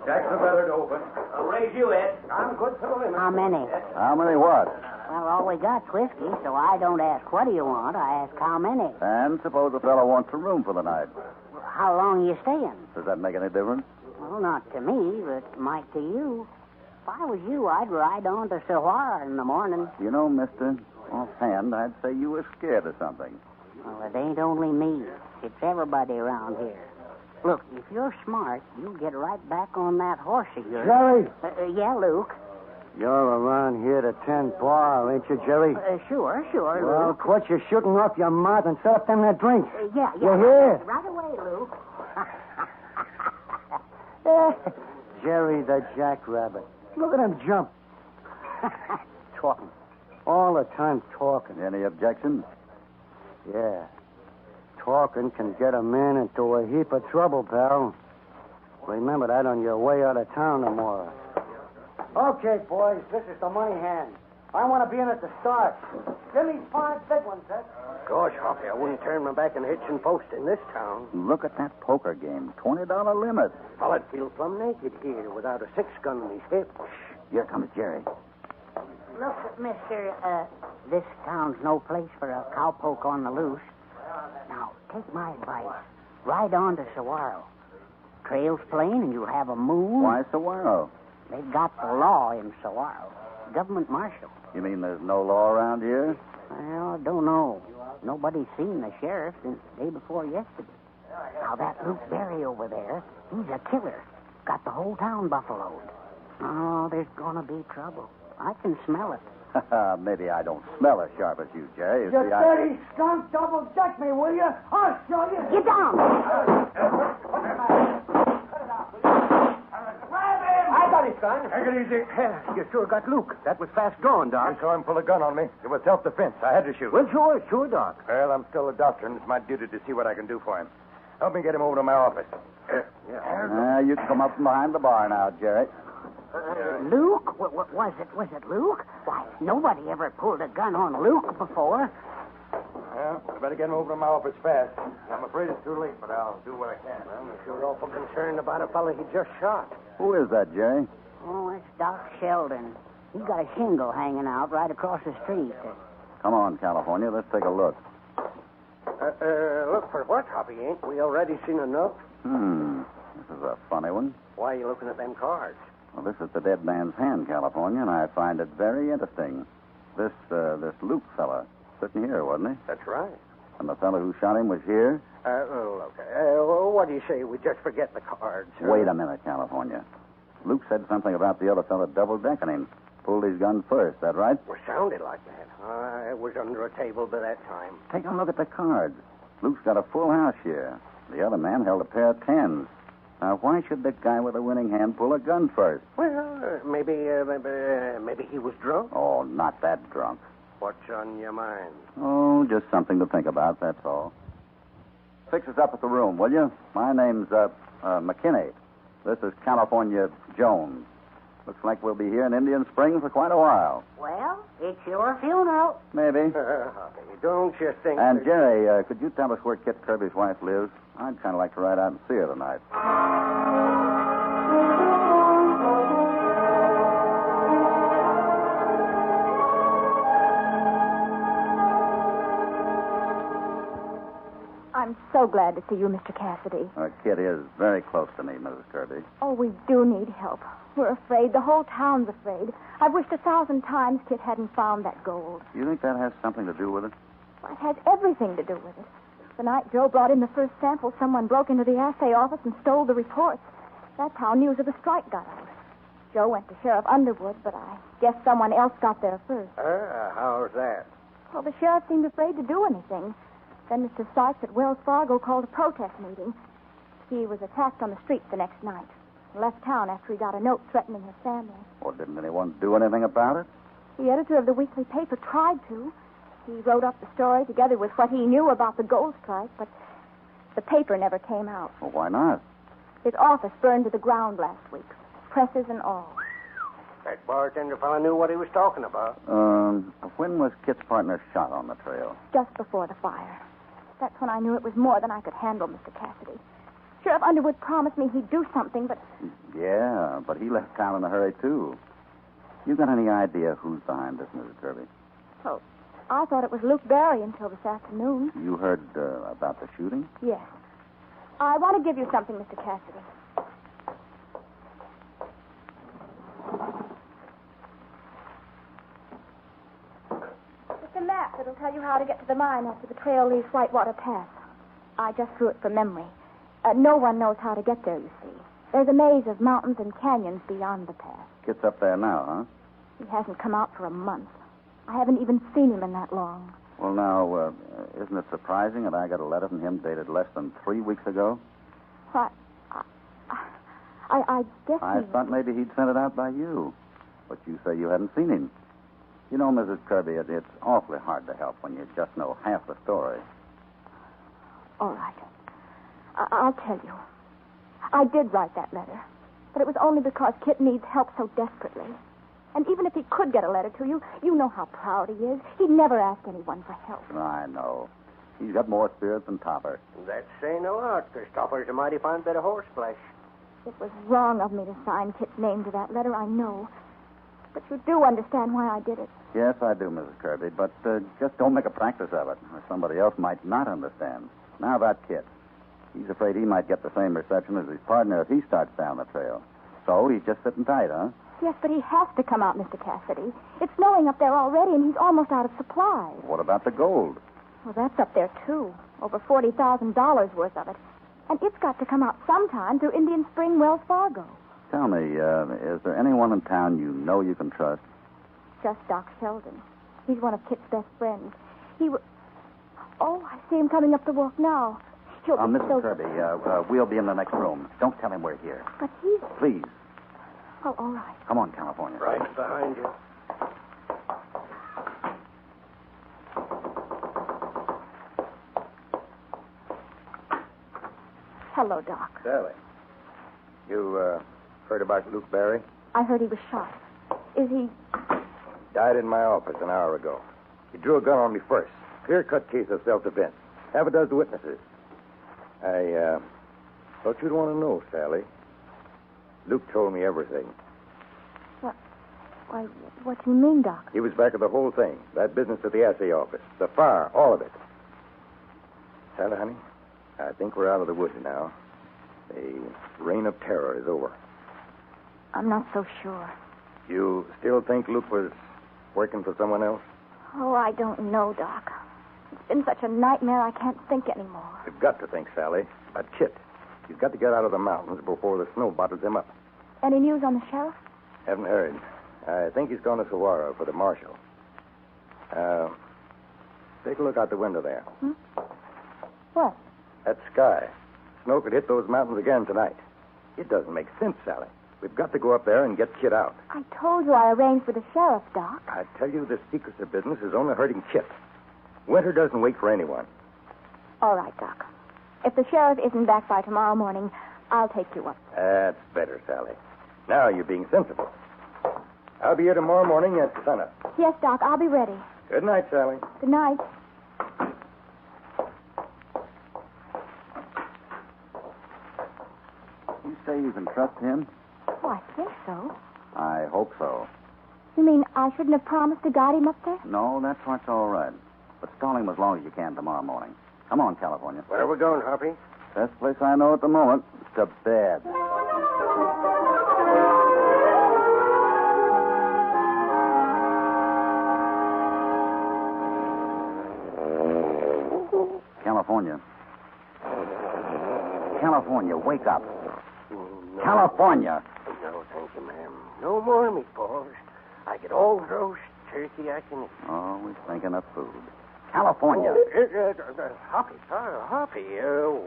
Jack's the better to open. I'll raise you, Ed. I'm good for the limit. How many? How many what? Well, all we got's whiskey, so I don't ask what do you want. I ask how many. And suppose a fellow wants a room for the night. How long you staying? Does that make any difference? Well, not to me, but might to you. If I was you, I'd ride on to Sahara in the morning. You know, mister, offhand, I'd say you were scared of something. Well, it ain't only me. It's everybody around here. Look, if you're smart, you'll get right back on that horse of yours. Jerry? Yeah, Luke. You're around here to tend bar, ain't you, Jerry? Sure, Well, Luke. quit your shooting off your mouth and set up them there drinks. Yeah. You hear? Right away, Luke. Jerry the jackrabbit. Look at him jump. Talking. All the time talking. Any objections? Yeah. Talking can get a man into a heap of trouble, pal. Remember that on your way out of town tomorrow. Okay, boys, this is the money hand. I want to be in at the start. Give me 5 big ones, Ed. Gosh, Hoppy, I wouldn't turn my back on hitching post in this town. Look at that poker game. $20 limit. Well, I'd feel plumb naked here without a 6-gun in his hip. Here comes Jerry. Look, mister, this town's no place for a cowpoke on the loose. Now, take my advice. Ride on to Saguaro. Trail's plain and you'll have a moon. Why Saguaro? They've got the law in Saguaro. Government marshal. You mean there's no law around here? Well, I don't know. Nobody's seen the sheriff since the day before yesterday. Now, that Luke Berry over there, he's a killer. Got the whole town buffaloed. Oh, there's gonna be trouble. I can smell it. Maybe I don't smell as sharp as you, Jerry. You dirty skunk, double-check me, will you? I'll show you. Get down! I got his gun. Take it easy. You sure got Luke. That was fast going, Doc. I saw him pull a gun on me. It was self-defense. I had to shoot. Well, sure, Doc. Well, I'm still a doctor, and it's my duty to see what I can do for him. Help me get him over to my office. You can come up from behind the bar now, Jerry. Luke? Was it Luke? Why, nobody ever pulled a gun on Luke before. Well, I better get him over to my office fast. I'm afraid it's too late, but I'll do what I can. I'm sure awful concerned about a fellow he just shot. Who is that, Jerry? Oh, it's Doc Sheldon. He's got a shingle hanging out right across the street. Come on, California. Let's take a look. Look for what, Hoppy? Ain't we already seen enough? This is a funny one. Why are you looking at them cards? Well, this is the dead man's hand, California, and I find it very interesting. This Luke fella sitting here, wasn't he? That's right. And the fellow who shot him was here? Look, what do you say we just forget the cards? Wait a minute, California. Luke said something about the other fellow double-decking him. Pulled his gun first, that right? Well, sounded like that. I was under a table by that time. Take a look at the cards. Luke's got a full house here. The other man held a pair of tens. Now, why should the guy with the winning hand pull a gun first? Well, maybe he was drunk. Oh, not that drunk. What's on your mind? Oh, just something to think about, that's all. Fix us up at the room, will you? My name's McKinney. This is California Jones. Looks like we'll be here in Indian Springs for quite a while. Well, it's your funeral. Maybe. Don't you think... And, Jerry, could you tell us where Kit Kirby's wife lives? I'd kind of like to ride out and see her tonight. I'm so glad to see you, Mr. Cassidy. Kit is very close to me, Mrs. Kirby. Oh, we do need help. We're afraid. The whole town's afraid. I've wished 1,000 times Kit hadn't found that gold. You think that has something to do with it? Well, it has everything to do with it. The night Joe brought in the first sample, someone broke into the assay office and stole the reports. That's how news of the strike got out. Joe went to Sheriff Underwood, but I guess someone else got there first. How's that? Well, the sheriff seemed afraid to do anything. Then Mr. Sykes at Wells Fargo called a protest meeting. He was attacked on the street the next night. He left town after he got a note threatening his family. Well, didn't anyone do anything about it? The editor of the weekly paper tried to. He wrote up the story together with what he knew about the gold strike, but the paper never came out. Well, why not? His office burned to the ground last week, presses and all. That bartender fellow knew what he was talking about. When was Kit's partner shot on the trail? Just before the fire. That's when I knew it was more than I could handle, Mr. Cassidy. Sheriff Underwood promised me he'd do something, but... Yeah, but he left town in a hurry, too. You got any idea who's behind this, Mrs. Kirby? Oh, I thought it was Luke Barry until this afternoon. You heard about the shooting? Yes. I want to give you something, Mr. Cassidy. It's a map that'll tell you how to get to the mine after the trail leaves Whitewater Pass. I just drew it from memory. No one knows how to get there, you see. There's a maze of mountains and canyons beyond the pass. Kit's up there now, huh? He hasn't come out for a month. I haven't even seen him in that long. Well, now, isn't it surprising that I got a letter from him dated less than 3 weeks ago? What? I guess I thought maybe he'd sent it out by you. But you say you hadn't seen him. You know, Mrs. Kirby, it's awfully hard to help when you just know half the story. All right. I'll tell you. I did write that letter. But it was only because Kit needs help so desperately. And even if he could get a letter to you, you know how proud he is. He'd never ask anyone for help. I know. He's got more spirit than Topper. That's saying a lot, because Topper's a mighty fine bit of horseflesh. It was wrong of me to sign Kit's name to that letter, I know. But you do understand why I did it. Yes, I do, Mrs. Kirby, but just don't make a practice of it, or somebody else might not understand. Now about Kit. He's afraid he might get the same reception as his partner if he starts down the trail. So he's just sitting tight, huh? Yes, but he has to come out, Mr. Cassidy. It's snowing up there already, and he's almost out of supplies. What about the gold? Well, that's up there, too. Over $40,000 worth of it. And it's got to come out sometime through Indian Spring, Wells Fargo. Tell me, is there anyone in town you know you can trust? Just Doc Sheldon. He's one of Kit's best friends. Oh, I see him coming up the walk now. He'll be Mrs. Kirby, we'll be in the next room. Don't tell him we're here. But he's... Please. Oh, all right. Come on, California. Right behind you. Hello, Doc. Sally, you heard about Luke Barry? I heard he was shot. Is he... Died in my office an hour ago. He drew a gun on me first. Clear-cut case of self-defense. Half a dozen witnesses. I thought you'd want to know, Sally. Luke told me everything. Why, what do you mean, Doc? He was back of the whole thing. That business at the assay office. The fire, all of it. Sally, honey, I think we're out of the woods now. The reign of terror is over. I'm not so sure. You still think Luke was working for someone else? Oh, I don't know, Doc. It's been such a nightmare I can't think anymore. You've got to think, Sally. About Kit. He's got to get out of the mountains before the snow bottles him up. Any news on the sheriff? Haven't heard. I think he's gone to Saguaro for the marshal. Take a look out the window there. What? That sky. Snow could hit those mountains again tonight. It doesn't make sense, Sally. We've got to go up there and get Kit out. I told you I arranged for the sheriff, Doc. I tell you, this secrecy business is only hurting Kit. Winter doesn't wait for anyone. All right, Doc. If the sheriff isn't back by tomorrow morning, I'll take you up. That's better, Sally. Now you're being sensible. I'll be here tomorrow morning at sunup. Yes, Doc, I'll be ready. Good night, Sally. Good night. You say you can trust him? Oh, I think so. I hope so. You mean I shouldn't have promised to guide him up there? No, that's what's all right. But stall him as long as you can tomorrow morning. Come on, California. Where are we going, Hoppy? Best place I know at the moment. To bed. California. California, wake up. No. California. No, thank you, ma'am. No more meatballs. I get all the roast turkey I can eat. Always thinking of food. California. Hoppy, Hoppy,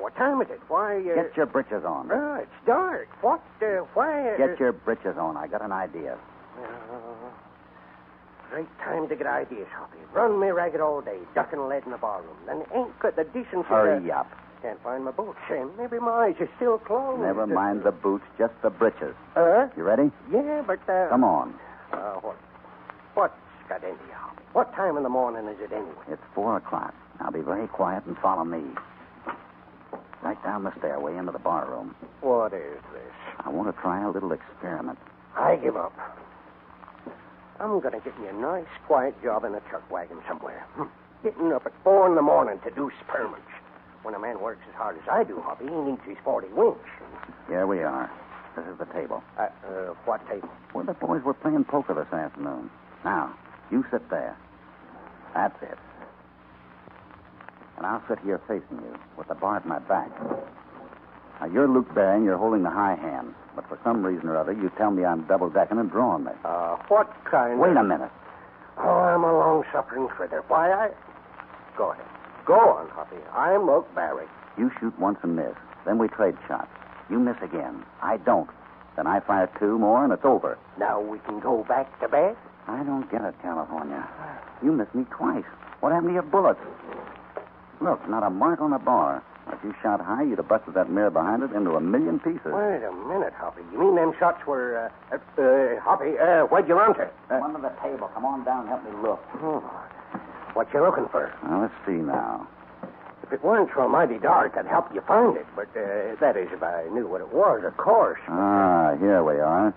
what time is it? Why, Get your britches on. It's dark. What, why... Get your britches on. I got an idea. Great time to get ideas, Hoppy. Run me ragged all day, ducking lead in the barroom. Then ain't got the decency Hurry up. Can't find my boots, and maybe my eyes are still closed. Never mind the boots, just the britches. You ready? Yeah, but, Come on. What's got into you, Hoppy? What time in the morning is it anyway? It's 4 o'clock. Now be very quiet and follow me. Right down the stairway into the barroom. What is this? I want to try a little experiment. I give up. I'm going to get me a nice, quiet job in a truck wagon somewhere. Getting up at 4 in the morning to do spearments. When a man works as hard as I do, Hoppy, he needs his 40 winch. Here we are. This is the table. What table? Well, the boys were playing poker this afternoon. Now, you sit there. That's it. And I'll sit here facing you with the bar at my back. Now, you're Luke Barry and you're holding the high hand. But for some reason or other, you tell me I'm double-decking and drawing me. What kind Wait a minute. Oh, I'm a long-suffering critter. Why, Go ahead. Go on, Hoppy. I'm Luke Barry. You shoot once and miss. Then we trade shots. You miss again. I don't. Then I fire 2 more and it's over. Now we can go back to bed? I don't get it, California. You missed me twice. What happened to your bullets? Look, not a mark on the bar. If you shot high, you'd have busted that mirror behind it into 1,000,000 pieces. Wait a minute, Hoppy. You mean them shots were, Hoppy, where'd you run to? Under the table. Come on down and help me look. What you looking for? Well, let's see now. If it weren't so mighty dark, I'd help you find it. But, that is, if I knew what it was, of course. Ah, here we are.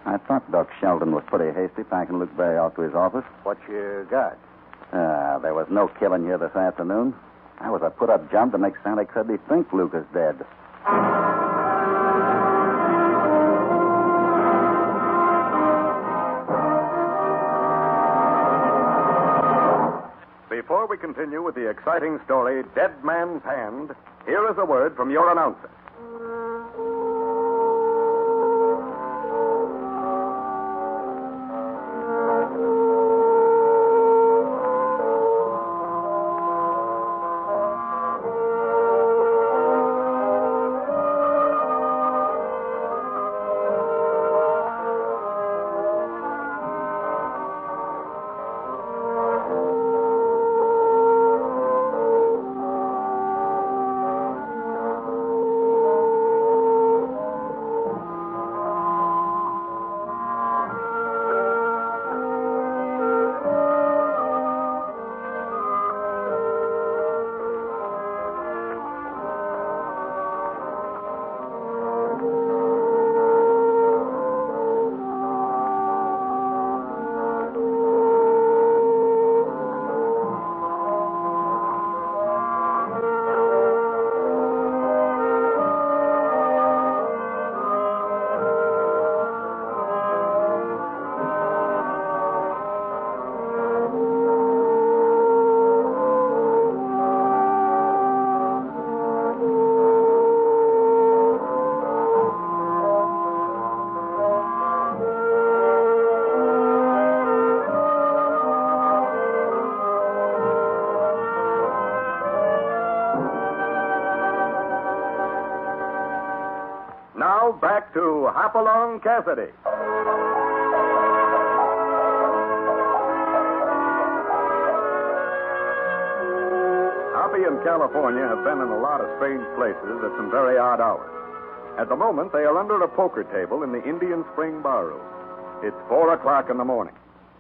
I thought Doc Sheldon was pretty hasty packing Luke Barry off to his office. What you got? There was no killing here this afternoon. That was a put-up jump to make Sally Kirby think Luke is dead. Before we continue with the exciting story, Dead Man Panned, here is a word from your announcer. Now, back to Hopalong Cassidy. Hoppy and California have been in a lot of strange places at some very odd hours. At the moment, they are under a poker table in the Indian Spring Barroom. It's 4 o'clock in the morning,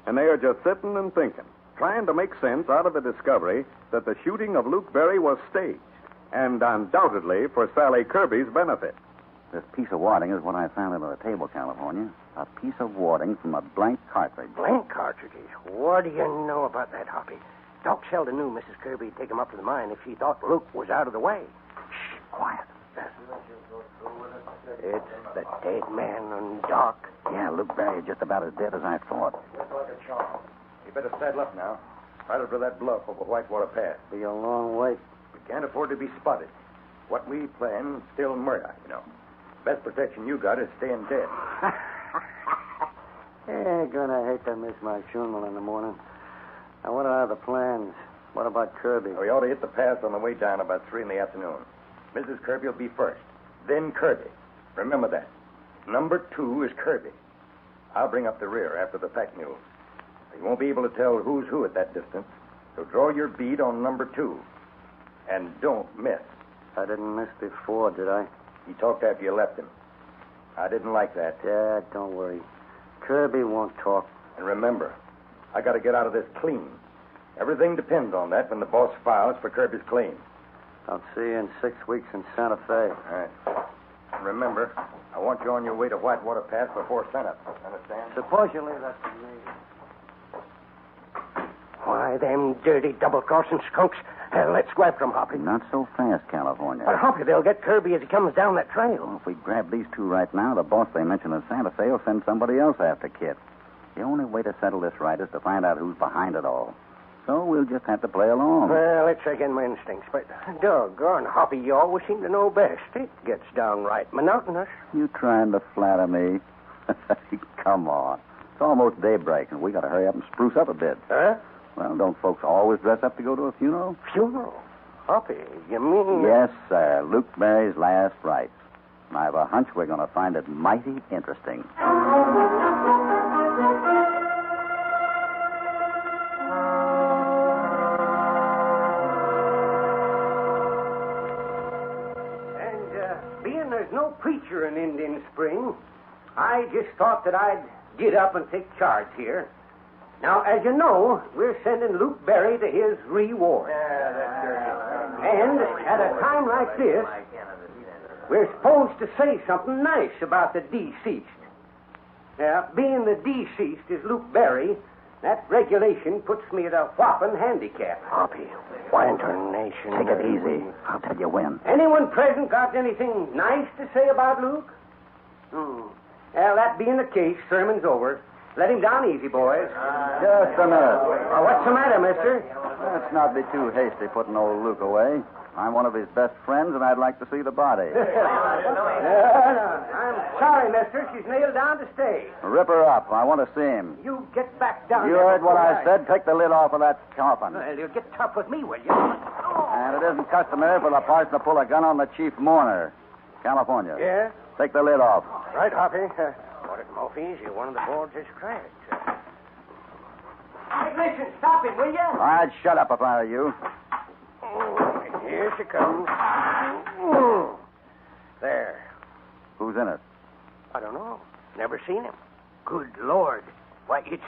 and they are just sitting and thinking, trying to make sense out of the discovery that the shooting of Luke Berry was staged, and undoubtedly for Sally Kirby's benefit. This piece of wadding is what I found under the table, California. A piece of wadding from a blank cartridge. Blank cartridges? What do you know about that, Hoppy? Doc Sheldon knew Mrs. Kirby'd take him up to the mine if she thought Luke was out of the way. Shh, quiet. It's the dead man and Doc. Yeah, Luke Berry is just about as dead as I thought. You better saddle up now. Right over that bluff over Whitewater Pass. Be a long way. We can't afford to be spotted. What we plan, still murder, you know. Best protection you got is staying dead. Gonna hate to miss my funeral in the morning. Now, what are the plans? What about Kirby? We ought to hit the pass on the way down about 3 in the afternoon. Mrs. Kirby will be first, then Kirby. Remember that. Number 2 is Kirby. I'll bring up the rear after the pack mules. You won't be able to tell who's who at that distance, so draw your bead on number 2. And don't miss. I didn't miss before, did I? He talked after you left him. I didn't like that. Yeah, don't worry. Kirby won't talk. And remember, I got to get out of this clean. Everything depends on that when the boss files for Kirby's claim. I'll see you in 6 weeks in Santa Fe. All right. And remember, I want you on your way to Whitewater Pass before sunup. Understand? Suppose you leave that to me. Why, them dirty double-crossing skunks. Let's go after them, Hoppy. Not so fast, California. But, Hoppy, they'll get Kirby as he comes down that trail. Well, if we grab these two right now, the boss they mentioned in Santa Fe will send somebody else after Kit. The only way to settle this right is to find out who's behind it all. So we'll just have to play along. Well, let's check in my instincts. But, doggone, Hoppy, you always seem to know best. It gets downright monotonous. You trying to flatter me? Come on. It's almost daybreak, and we got to hurry up and spruce up a bit. Huh? Well, don't folks always dress up to go to a funeral? Funeral? Hoppy, you mean... Yes, sir. Luke Berry's last rites. And I have a hunch we're going to find it mighty interesting. Being there's no preacher in Indian Spring, I just thought that I'd get up and take charge here. Now, as you know, we're sending Luke Berry to his reward. And at a time like this, we're supposed to say something nice about the deceased. Being the deceased is Luke Berry, that regulation puts me at a whopping handicap. Hoppy, Nation. take it easy. I'll tell you when. Anyone present got anything nice to say about Luke? Well, that being the case, sermon's over. Let him down easy, boys. Just a minute. What's the matter, mister? Let's not be too hasty putting old Luke away. I'm one of his best friends, and I'd like to see the body. I'm sorry, mister. She's nailed down to stay. Rip her up. I want to see him. You get back down You there heard what before I said. Take the lid off of that coffin. Well, you'll get tough with me, will you? And it isn't customary for the parson to pull a gun on the chief mourner. California. Yeah? Take the lid off. Right, Hoppy. Put it most easy. One of the boards is cracked. Hey, listen, stop it, will you? I'd shut up if I were you. Here she comes. There. Who's in it? I don't know. Never seen him. Good Lord. Why, it's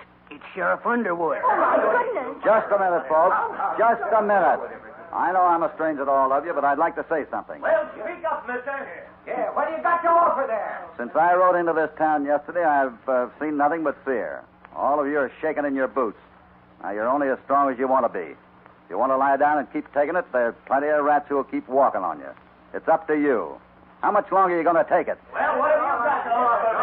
Sheriff Underwood. Oh, my goodness. Just a minute, folks. Just a minute. I know I'm a stranger to all of you, but I'd like to say something. Well, speak up, mister. Yeah, what do you got to offer there? Since I rode into this town yesterday, I've seen nothing but fear. All of you are shaking in your boots. Now, you're only as strong as you want to be. If you want to lie down and keep taking it, there's plenty of rats who will keep walking on you. It's up to you. How much longer are you going to take it? Well, what have you got to offer?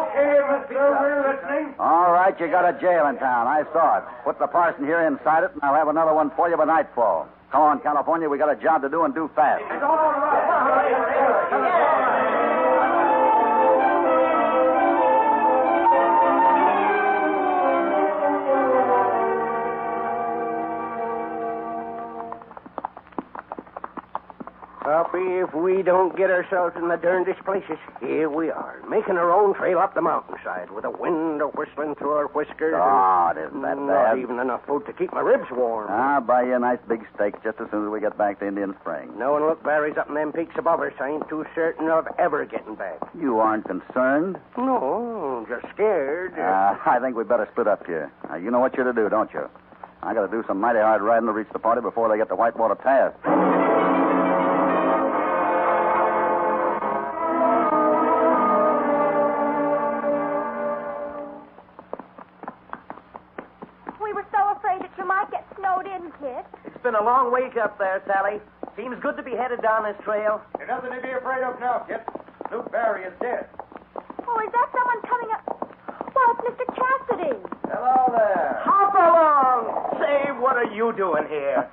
Okay, mister, we're listening. All right, you got a jail in town. I saw it. Put the parson here inside it, and I'll have another one for you by nightfall. Come on, California. We got a job to do and do fast. It's all right. Hoppy, if we don't get ourselves in the darndest places, here we are, making our own trail up the mountainside with the wind whistling through our whiskers. Oh, it isn't that Not bad. even enough food to keep my ribs warm. I'll buy you a nice big steak just as soon as we get back to Indian Springs. Knowing look Barry's up in them peaks above us, I ain't too certain of ever getting back. You aren't concerned? No, just scared. I think we better split up here. You know what you're to do, don't you? I got to do some mighty hard riding to reach the party before they get to Whitewater Pass. We were so afraid that you might get snowed in, Kit. It's been a long week up there, Sally. Seems good to be headed down this trail. There's nothing to be afraid of now, Kit. Luke Barry is dead. Oh, is that someone coming up? Well, it's Mr. Cassidy. Hello there. Hopalong! Say, what are you doing here?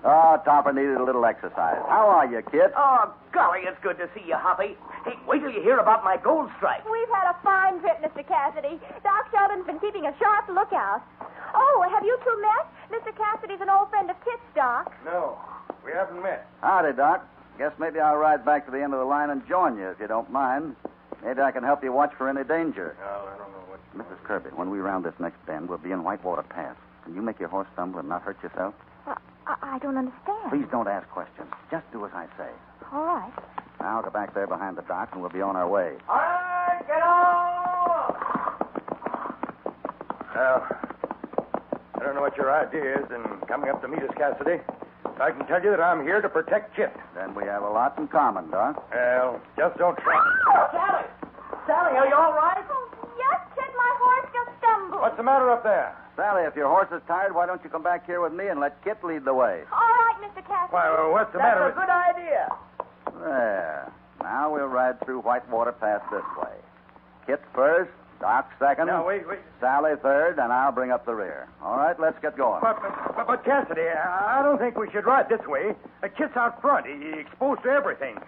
Oh, Topper needed a little exercise. How are you, kid? Oh, golly, it's good to see you, Hoppy. Hey, wait till you hear about my gold strike. We've had a fine trip, Mr. Cassidy. Doc Sheldon's been keeping a sharp lookout. Oh, have you two met? Mr. Cassidy's an old friend of Kit's, Doc. No, we haven't met. Howdy, Doc. Guess maybe I'll ride back to the end of the line and join you, if you don't mind. Maybe I can help you watch for any danger. No, I don't know what... Mrs. Kirby, when we round this next bend, we'll be in Whitewater Pass. Can you make your horse stumble and not hurt yourself? I don't understand. Please don't ask questions. Just do as I say. All right. Now I'll go back there behind the dock, and we'll be on our way. All right, get on! Well, I don't know what your idea is in coming up to meet us, Cassidy. I can tell you that I'm here to protect Kit. Then we have a lot in common, Doc. Well, just don't try. Sally! Sally, are you all right? Oh, yes, Kit, my horse just stumbled. What's the matter up there? Sally, if your horse is tired, why don't you come back here with me and let Kit lead the way? All right, Mr. Cassidy. Why, what's the That's matter a with... good idea. There. Now we'll ride through Whitewater Pass this way. Kit first, Doc second. Now, wait. Sally third, and I'll bring up the rear. All right, let's get going. But Cassidy, I don't think we should ride this way. Kit's out front. He's exposed to everything.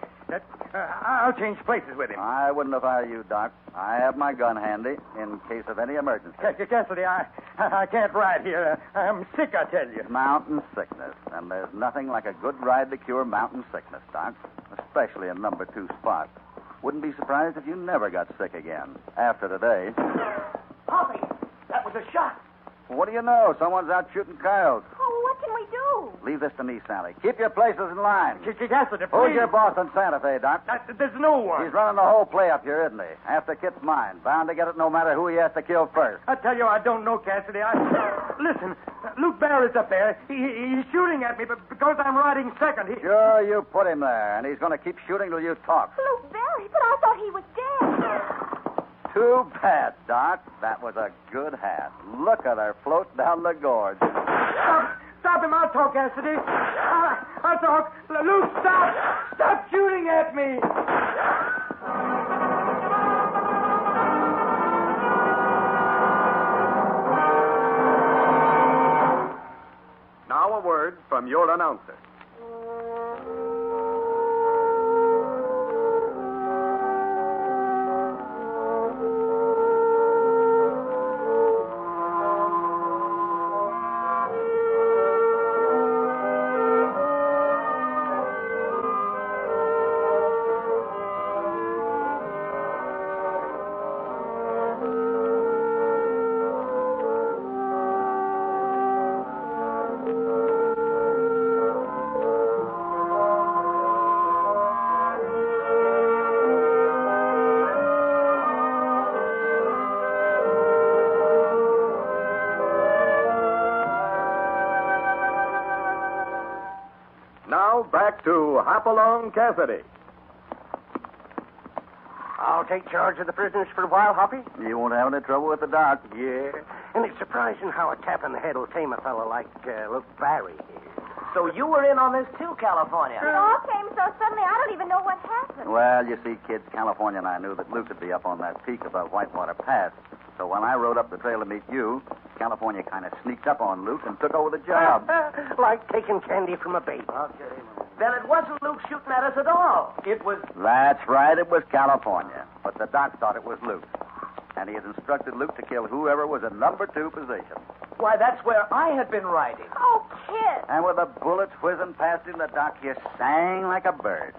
I'll change places with him. I wouldn't if I were you, Doc. I have my gun handy in case of any emergency. Cassidy, I can't ride here. I'm sick, I tell you. Mountain sickness. And there's nothing like a good ride to cure mountain sickness, Doc. Especially in number 2 spot. Wouldn't be surprised if you never got sick again. After today. Hoppy, that was a shot. What do you know? Someone's out shooting coyotes. Oh, what can we do? Leave this to me, Sally. Keep your places in line. Cassidy, please. Who's your boss in Santa Fe, Doc? There's no one. He's running the whole play up here, isn't he? After Kit's mine. Bound to get it no matter who he has to kill first. I tell you, I don't know, Cassidy. Listen, Luke Barrett's up there. He's shooting at me because I'm riding second. Sure, you put him there, and he's going to keep shooting till you talk. Luke Barry, but I thought he was dead. Too bad, Doc. That was a good hat. Look at her float down the gorge. Stop him. I'll talk, Cassidy. I'll talk. Luke, stop. Stop shooting at me. Now a word from your announcer. Now back to Hopalong Cassidy. I'll take charge of the prisoners for a while, Hoppy. You won't have any trouble with the doc. Yeah. And it's surprising how a tap in the head will tame a fellow like Luke Barry here. So you were in on this too, California. It all came so suddenly, I don't even know what happened. Well, you see, kids, California and I knew that Luke would be up on that peak above Whitewater Pass. So when I rode up the trail to meet you, California kind of sneaked up on Luke and took over the job. Like taking candy from a baby. Then it wasn't Luke shooting at us at all. It was... That's right, it was California. But the doc thought it was Luke. And he had instructed Luke to kill whoever was in number 2 position. Why, that's where I had been riding. Oh, Kit. And with the bullets whizzing past him, the doc, you sang like a bird.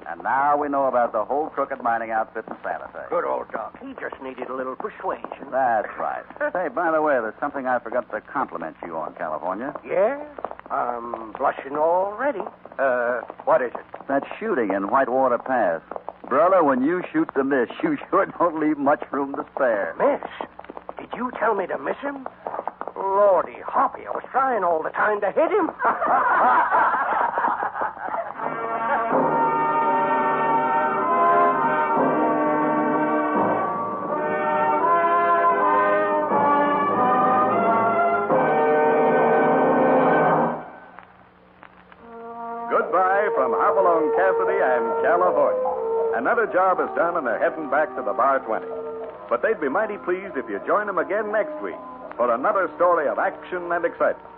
And now we know about the whole crooked mining outfit in Santa Fe. Good old Doc. He just needed a little persuasion. That's right. Say, by the way, there's something I forgot to compliment you on, California. Yeah? I'm blushing already. What is it? That shooting in Whitewater Pass. Brother, when you shoot to miss, you sure don't leave much room to spare. Miss? Did you tell me to miss him? Lordy, Hoppy, I was trying all the time to hit him. Goodbye from Hopalong Cassidy and California. Another job is done and they're heading back to the Bar 20. But they'd be mighty pleased if you join them again next week for another story of action and excitement.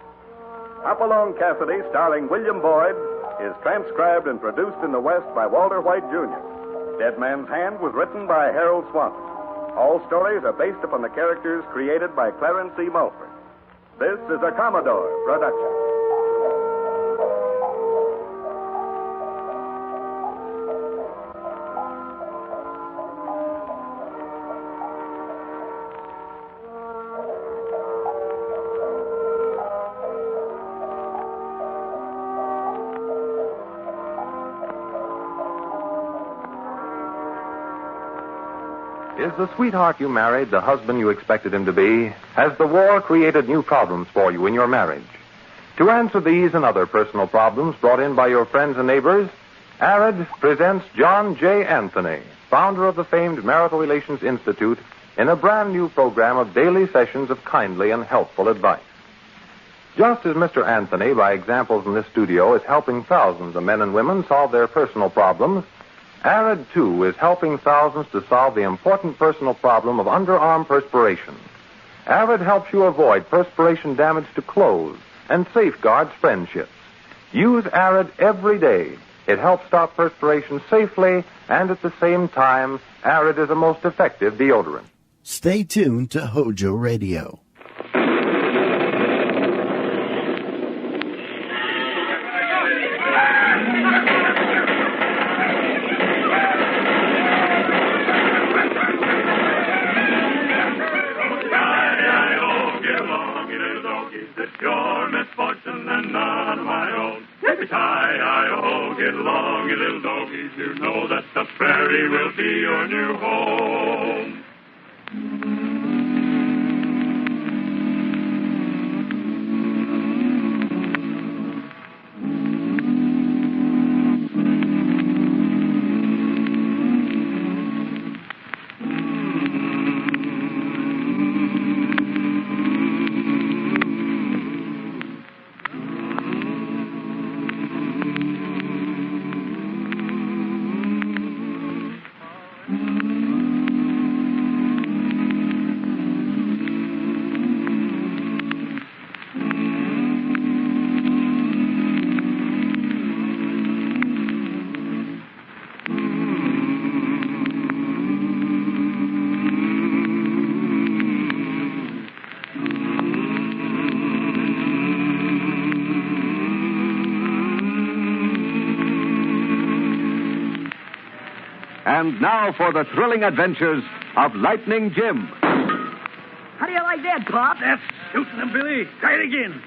Hopalong Cassidy, starring William Boyd, is transcribed and produced in the West by Walter White, Jr. Dead Man's Hand was written by Harold Swanson. All stories are based upon the characters created by Clarence E. Mulford. This is a Commodore production. Is the sweetheart you married the husband you expected him to be? Has the war created new problems for you in your marriage? To answer these and other personal problems brought in by your friends and neighbors, ARID presents John J. Anthony, founder of the famed Marital Relations Institute, in a brand new program of daily sessions of kindly and helpful advice. Just as Mr. Anthony, by examples in this studio, is helping thousands of men and women solve their personal problems, ARID, too, is helping thousands to solve the important personal problem of underarm perspiration. ARID helps you avoid perspiration damage to clothes and safeguards friendships. Use ARID every day. It helps stop perspiration safely, and at the same time, ARID is a most effective deodorant. Stay tuned to HOJO Radio. Your misfortune and none of my own. Hi-hi-oh, get along, you little doggies. You know that the prairie will be your new home. And now for the thrilling adventures of Lightning Jim. How do you like that, Pop? That's shooting them, Billy. Try it again.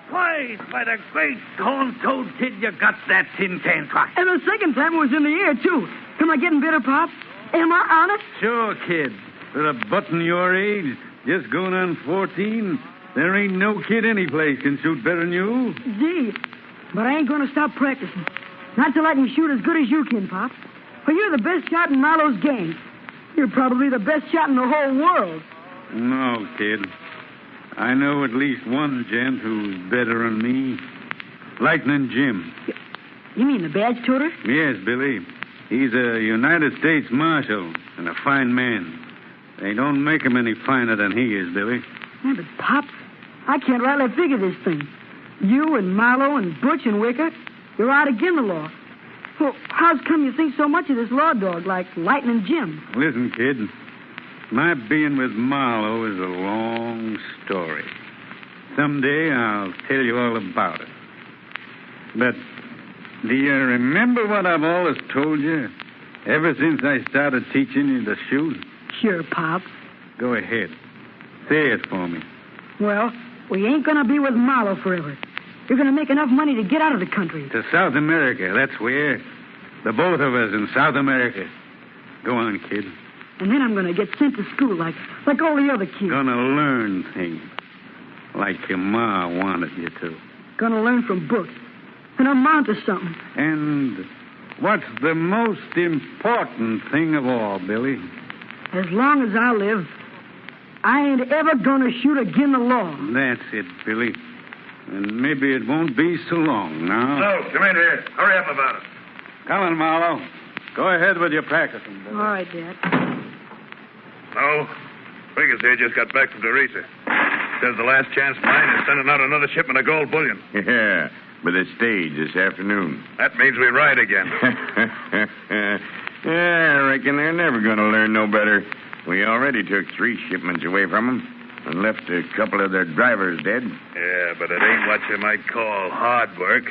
Twice, by the great horn-toad kid, you got that tin can twice. And the second time it was in the air, too. Am I getting better, Pop? Am I honest? Sure, kid. For a button your age, just going on 14, there ain't no kid anyplace can shoot better than you. Gee, but I ain't going to stop practicing. Not till I can shoot as good as you can, Pop. For you're the best shot in Marlowe's gang. You're probably the best shot in the whole world. No, kid. I know at least one gent who's better than me. Lightning Jim. You mean the badge toter? Yes, Billy. He's a United States Marshal and a fine man. They don't make him any finer than he is, Billy. Yeah, but, Pop, I can't rightly figure this thing. You and Marlowe and Butch and Wicker, you're out again the law. Well, how's come you think so much of this law dog like Lightning Jim? Listen, kid. My being with Marlowe is a long story. Someday I'll tell you all about it. But do you remember what I've always told you ever since I started teaching you to shoot? Sure, Pop. Go ahead. Say it for me. Well, we ain't going to be with Marlowe forever. You're going to make enough money to get out of the country. To South America, that's where. The both of us in South America. Go on, kid. And then I'm going to get sent to school like all the other kids. Gonna learn things. Like your ma wanted you to. Going to learn from books. And amount to something. And what's the most important thing of all, Billy? As long as I live, I ain't ever going to shoot again the law. That's it, Billy. And maybe it won't be so long now. No, come in here. Hurry up about it. Come on, Marlowe. Go ahead with your practicing, Billy. All right, Dad. No. Wiggins here just got back from Teresa. Says the last chance mine is sending out another shipment of gold bullion. Yeah, but the stage this afternoon. That means we ride again. Yeah, I reckon they're never going to learn no better. We already took 3 shipments away from them and left a couple of their drivers dead. Yeah, but it ain't what you might call hard work.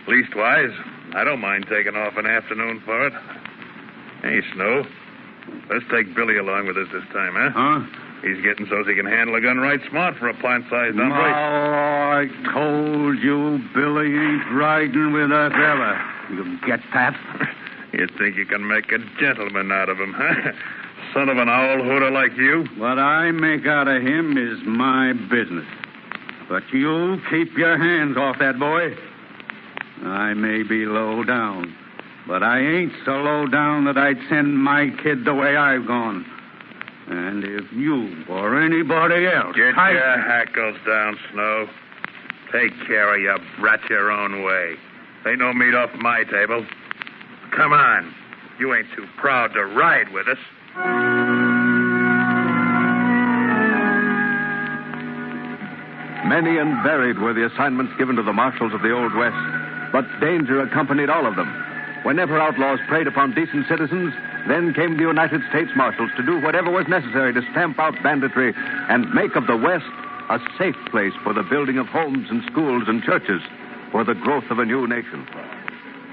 Leastwise, I don't mind taking off an afternoon for it. Hey, Snow, let's take Billy along with us this time, huh? Huh? He's getting so he can handle a gun right smart for a plant-sized Oh, hombre. I told you Billy ain't riding with us ever. You get that? You think you can make a gentleman out of him, huh? Son of an owl hooter like you? What I make out of him is my business. But you keep your hands off that boy. I may be low down, but I ain't so low down that I'd send my kid the way I've gone. And if you or anybody else... Get your hackles down, Snow. Take care of your brat your own way. Ain't no meat off my table. Come on. You ain't too proud to ride with us. Many and varied were the assignments given to the marshals of the Old West, but danger accompanied all of them. Whenever outlaws preyed upon decent citizens, then came the United States Marshals to do whatever was necessary to stamp out banditry and make of the West a safe place for the building of homes and schools and churches, for the growth of a new nation.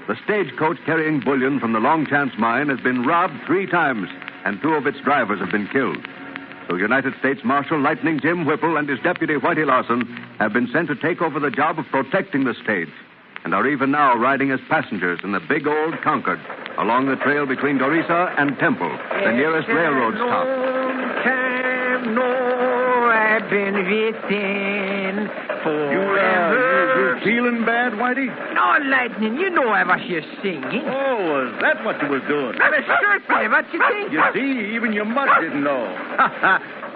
The stagecoach carrying bullion from the Long Chance mine has been robbed 3 times, and 2 of its drivers have been killed. So United States Marshal Lightning Jim Whipple and his deputy Whitey Lawson have been sent to take over the job of protecting the stage, and are even now riding as passengers in the big old Concord along the trail between Dorisa and Temple, the nearest railroad stop. I've been waiting forever. You feeling bad, Whitey? No, Lightning, you know I was just singing. Oh, is that what you was doing? I was certainly. What you think? You see, even your mutt didn't know.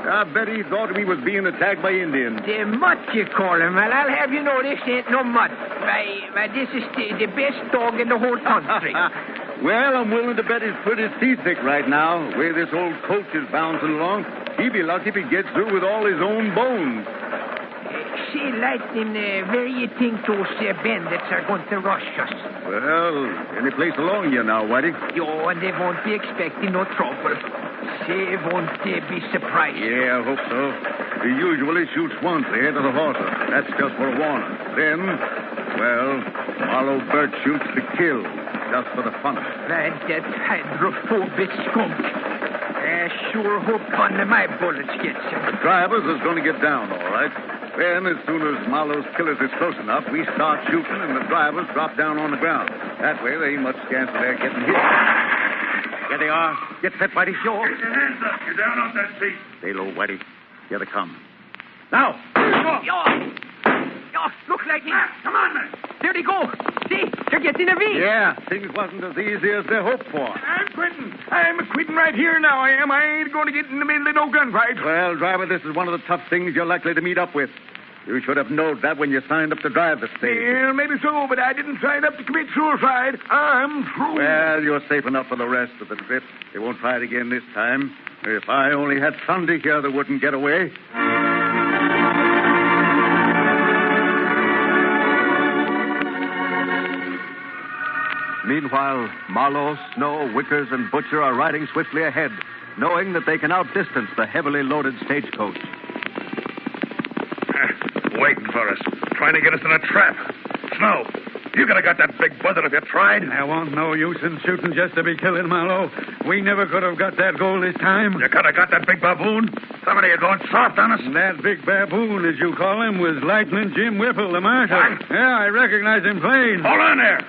I bet he thought we was being attacked by Indians. The mutt, you call him. Well, I'll have you know this ain't no mutt. Why, this is the best dog in the whole country. Well, I'm willing to bet he's pretty seasick right now, where this old coach is bouncing along. He'd be lucky if he gets through with all his own bones. Say, Lightning, where you think those bandits are going to rush us? Well, any place along here now, Whitey. Yo, and they won't be expecting no trouble. Say, won't they be surprised? Yeah, I hope so. He usually shoots once ahead of the horses. That's just for a warning. Then, well, Marlowe Burt shoots to kill, just for the fun of it. That hydrophobic skunk. I sure hope one of my bullets gets him. The drivers is going to get down, all right. Then, as soon as Marlowe's killers is close enough, we start shooting, and the drivers drop down on the ground. That way, there ain't much chance of their getting hit. Here they are. Get set, Whitey. Sure. Get your hands up. You're down off that seat. Stay low, Whitey. Here they come. Now! Yo, look, Lightning. Come on, man. There they go. See, they're getting a V. Yeah, things wasn't as easy as they hoped for. I'm quitting. I'm quitting right here now, I am. I ain't going to get in the middle of no gunfight. Well, driver, this is one of the tough things you're likely to meet up with. You should have known that when you signed up to drive the stage. Well, maybe so, but I didn't sign up to commit suicide. I'm through. Well, you're safe enough for the rest of the trip. They won't try it again this time. If I only had Sunday here, they wouldn't get away. Meanwhile, Marlowe, Snow, Wickers, and Butcher are riding swiftly ahead, knowing that they can outdistance the heavily loaded stagecoach. Waiting for us. Trying to get us in a trap. Snow, you could have got that big buzzard if you tried. There won't no use in shooting just to be killing, Marlowe. We never could have got that gold this time. You could have got that big baboon. Somebody are going soft on us. That big baboon, as you call him, was Lightning Jim Whipple, the marshal. What? Yeah, I recognize him plain. Hold on there.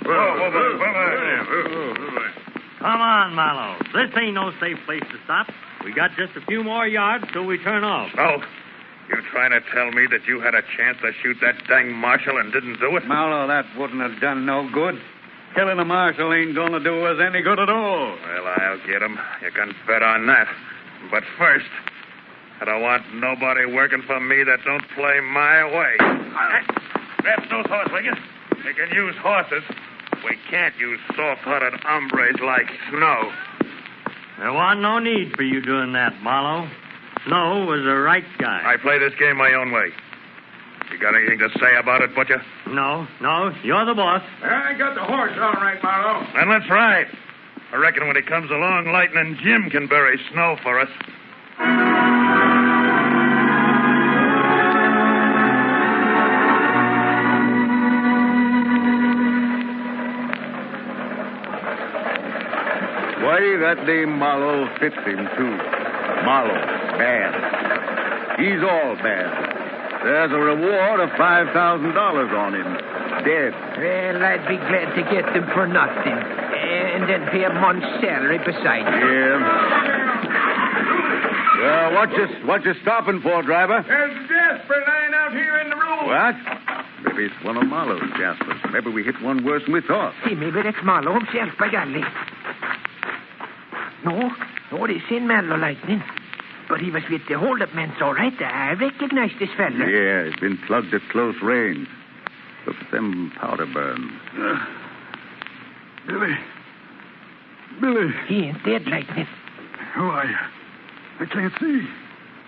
Come on, Marlowe. This ain't no safe place to stop. We got just a few more yards till we turn off. Oh, you trying to tell me that you had a chance to shoot that dang marshal and didn't do it? Marlowe, that wouldn't have done no good. Killing a marshal ain't going to do us any good at all. Well, I'll get him. You can bet on that. But first, I don't want nobody working for me that don't play my way. Grab Snow's horse, will you? You can use horses. We can't use soft-hearted hombres like Snow. There wasn't no need for you doing that, Marlowe. Snow was the right guy. I play this game my own way. You got anything to say about it, Butcher? No, you're the boss. I got the horse all right, Marlowe. Then let's ride. I reckon when he comes along, Lightning Jim can bury Snow for us. Why, that name Marlowe fits him, too. Marlowe, bad. He's all bad. There's a reward of $5,000 on him. Dead. Well, I'd be glad to get them for nothing. And then pay a month's salary besides. Yeah. What you stopping for, driver? There's a Jasper lying out here in the road. What? Maybe it's one of Marlowe's Jaspers. Maybe we hit one worse than we thought. See, maybe that's Marlowe himself, by golly. No, this ain't Marlowe Lightning. But he was with the hold-up men, all right. I recognize this fella. Yeah, he's been plugged at close range. Look at them powder burns. Billy. He ain't dead, Lightning. Who are you? I can't see.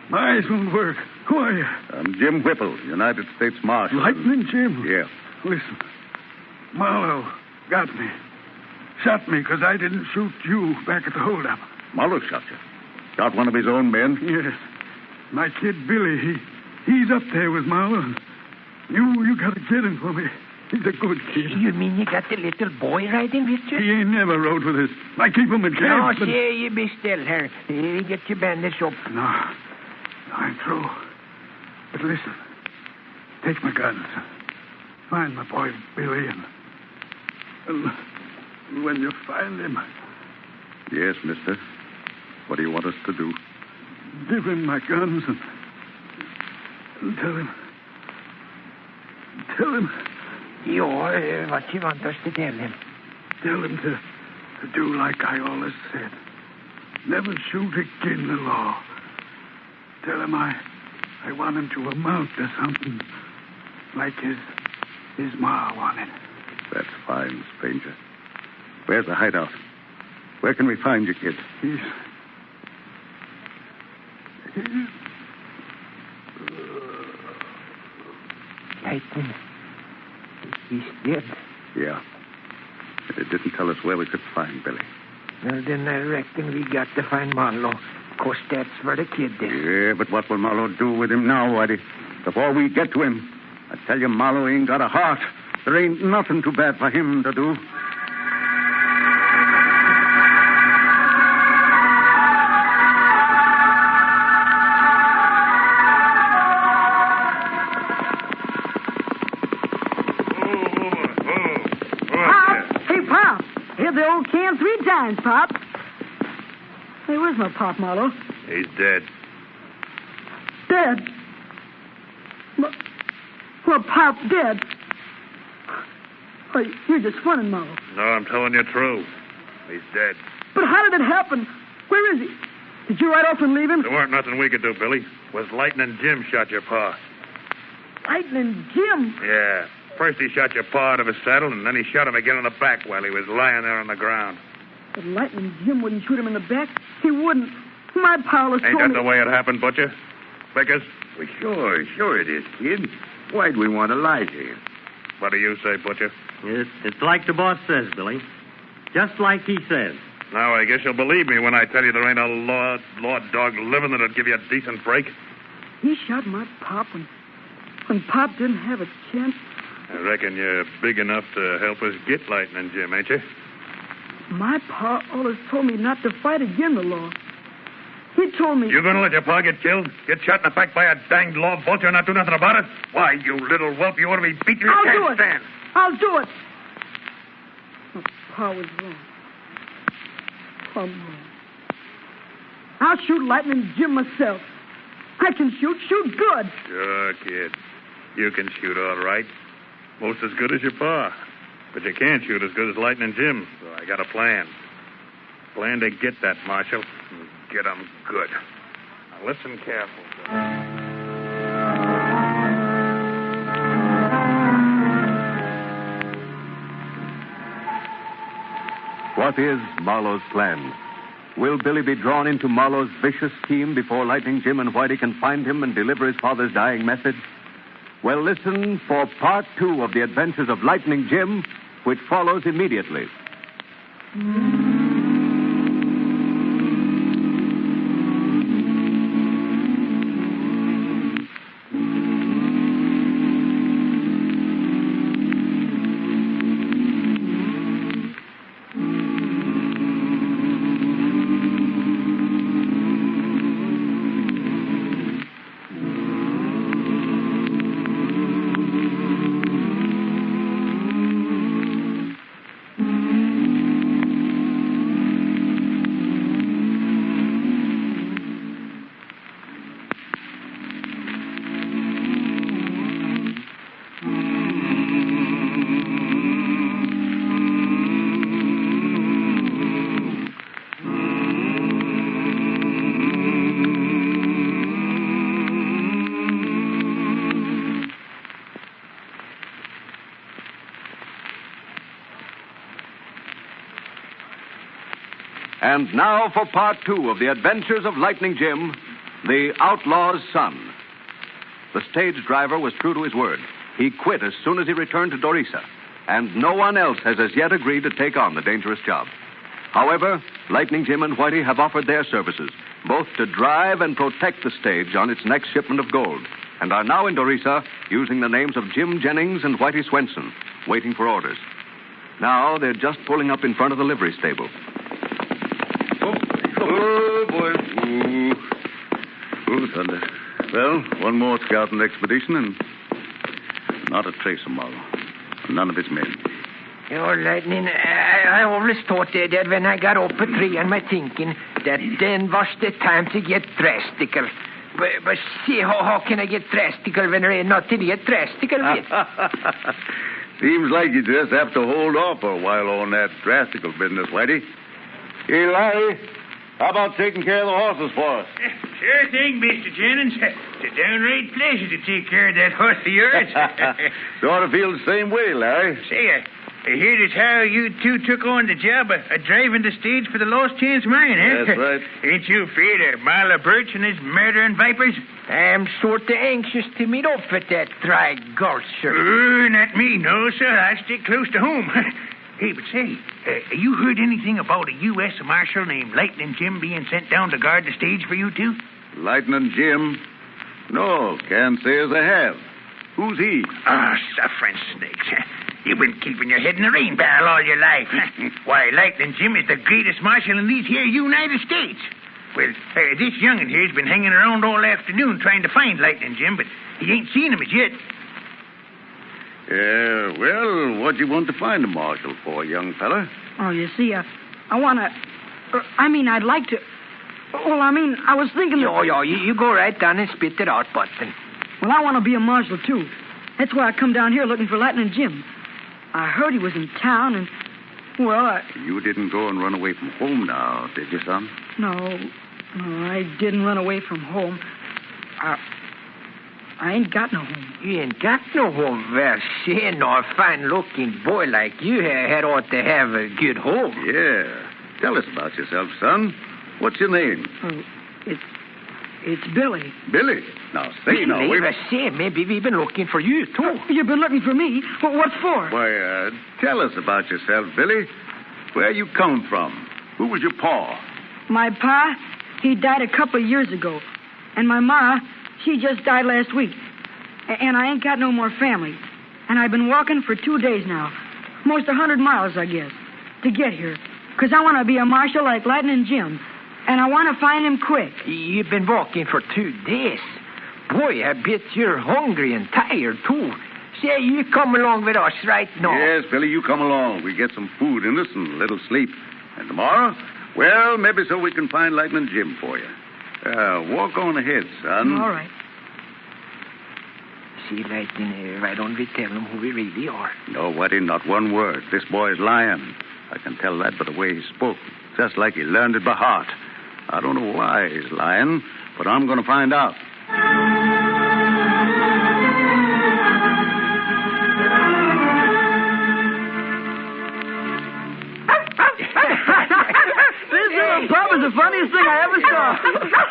My eyes won't work. Who are you? I'm Jim Whipple, United States Marshal. Lightning Jim? Yeah. Listen, Marlowe got me. Shot me because I didn't shoot you back at the hold-up. Marlowe shot you? Shot one of his own men? Yes. My kid Billy, he's up there with Marlowe. You got to get him for me. He's a good kid. You mean you got the little boy riding with you? He ain't never rode with us. I keep him in camp. No, say you be still, Harry. Get your bandage up. No, I'm through. But listen, take my guns. Find my boy Billy, and when you find him... Yes, mister. What do you want us to do? Give him my guns and tell him... What you want us to tell him? Tell him to do like I always said. Never shoot again the law. Tell him I want him to amount to something like his ma wanted. That's fine, stranger. Where's the hideout? Where can we find you, kid? He's Lightning. He's dead. Yeah. They didn't tell us where we could find Billy. Well, then I reckon we got to find Marlowe. Of course, that's where the kid is. Yeah, but what will Marlowe do with him now, Whitey? Before we get to him, I tell you, Marlowe ain't got a heart. There ain't nothing too bad for him to do. Can 3 times, Pop. Hey, where's my Pop, Marlowe? He's dead. Dead? Well, Pop dead. Oh, you're just funning, Marlowe. No, I'm telling you true. He's dead. But how did it happen? Where is he? Did you ride off and leave him? There weren't nothing we could do, Billy. Was Lightning Jim shot your pa. Lightning Jim? Yeah. First he shot your pa out of his saddle, and then he shot him again in the back while he was lying there on the ground. But Lightning Jim wouldn't shoot him in the back. He wouldn't. My pal has Ain't told that me... the way it happened, Butcher? Vickers? Well, sure it is, kid. Why'd we want to lie to you? What do you say, Butcher? It's like the boss says, Billy. just like he says. Now, I guess you'll believe me when I tell you there ain't a law dog living that'll give you a decent break. He shot my pop when Pop didn't have a chance. I reckon you're big enough to help us get Lightning Jim, ain't you? My pa always told me not to fight against the law. He told me... You gonna let your pa get killed? Get shot in the back by a danged law vulture and not do nothing about it? Why, you little whelp, you ought to be beaten. You can't stand. I'll do it. My pa was wrong. I'm wrong. I'll shoot Lightning Jim myself. I can shoot good. Sure, kid. You can shoot all right. Most as good as your pa. But you can't shoot as good as Lightning Jim. So I got a plan. Plan to get that marshal and get him good. Now listen careful. What is Marlowe's plan? Will Billy be drawn into Marlowe's vicious scheme before Lightning Jim and Whitey can find him and deliver his father's dying message? Well, listen for part 2 of the adventures of Lightning Jim, which follows immediately. And now for part 2 of the adventures of Lightning Jim, the outlaw's son. The stage driver was true to his word. He quit as soon as he returned to Dorisa, and no one else has as yet agreed to take on the dangerous job. However, Lightning Jim and Whitey have offered their services, both to drive and protect the stage on its next shipment of gold, and are now in Dorisa using the names of Jim Jennings and Whitey Swenson, waiting for orders. Now they're just pulling up in front of the livery stable. Oh, boy. Ooh, thunder. Well, one more scouting expedition and not a trace of Marlowe. None of his men. Lightning, I always thought that when I got up at 3 on my thinking, that then was the time to get drastical. But see, how can I get drastical when there ain't nothing to get drastical with? Seems like you just have to hold off for a while on that drastical business, Whitey. Hey, Larry, how about taking care of the horses for us? Sure thing, Mr. Jennings. It's a downright pleasure to take care of that horse of yours. Sort of feel the same way, Larry. Say, I heard as how you two took on the job of driving the stage for the Lost Chance Mine, eh? That's right. Ain't you afraid of Marla Birch and his murdering vipers? I'm sort of anxious to meet up with that dry gulch, sir. Not me, no, sir. I stick close to home. Hey, but say, you heard anything about a U.S. Marshal named Lightning Jim being sent down to guard the stage for you two? Lightning Jim? No, can't say as I have. Who's he? Ah, suffering snakes. You've been keeping your head in the rain barrel all your life. Why, Lightning Jim is the greatest marshal in these here United States. Well, this young'un here's been hanging around all afternoon trying to find Lightning Jim, but he ain't seen him as yet. Well, what do you want to find a marshal for, young fella? Oh, you see, I want to... I'd like to... Well, I was thinking... You go right down and spit it out, Button. Well, I want to be a marshal, too. That's why I come down here looking for Lightning Jim. I heard he was in town, and... Well, You didn't go and run away from home now, did you, son? No, I didn't run away from home. I ain't got no home. You ain't got no home? Well, say, no, a fine-looking boy like you had ought to have a good home. Yeah. Tell us about yourself, son. What's your name? Oh, it's Billy. Billy? Now, say now. Say, maybe we've been looking for you, too. You've been looking for me? Well, what for? Why, tell us about yourself, Billy. Where you coming from? Who was your pa? My pa, he died a couple of years ago. And my ma, she just died last week. And I ain't got no more family. And I've been walking for 2 days now. Most 100 miles, I guess, to get here. 'Cause I want to be a marshal like Lightning Jim. And I want to find him quick. You've been walking for 2 days. Boy, I bet you're hungry and tired, too. Say, you come along with us right now. Yes, Billy, you come along. We get some food in us and a little sleep. And tomorrow, well, maybe so we can find Lightning Jim for you. Walk on ahead, son. All right. See, Lightning, why don't we tell him who we really are? No, Whitey, not one word. This boy's lying. I can tell that by the way he spoke. Just like he learned it by heart. I don't know why he's lying, but I'm going to find out. This little pup is the funniest thing I ever saw.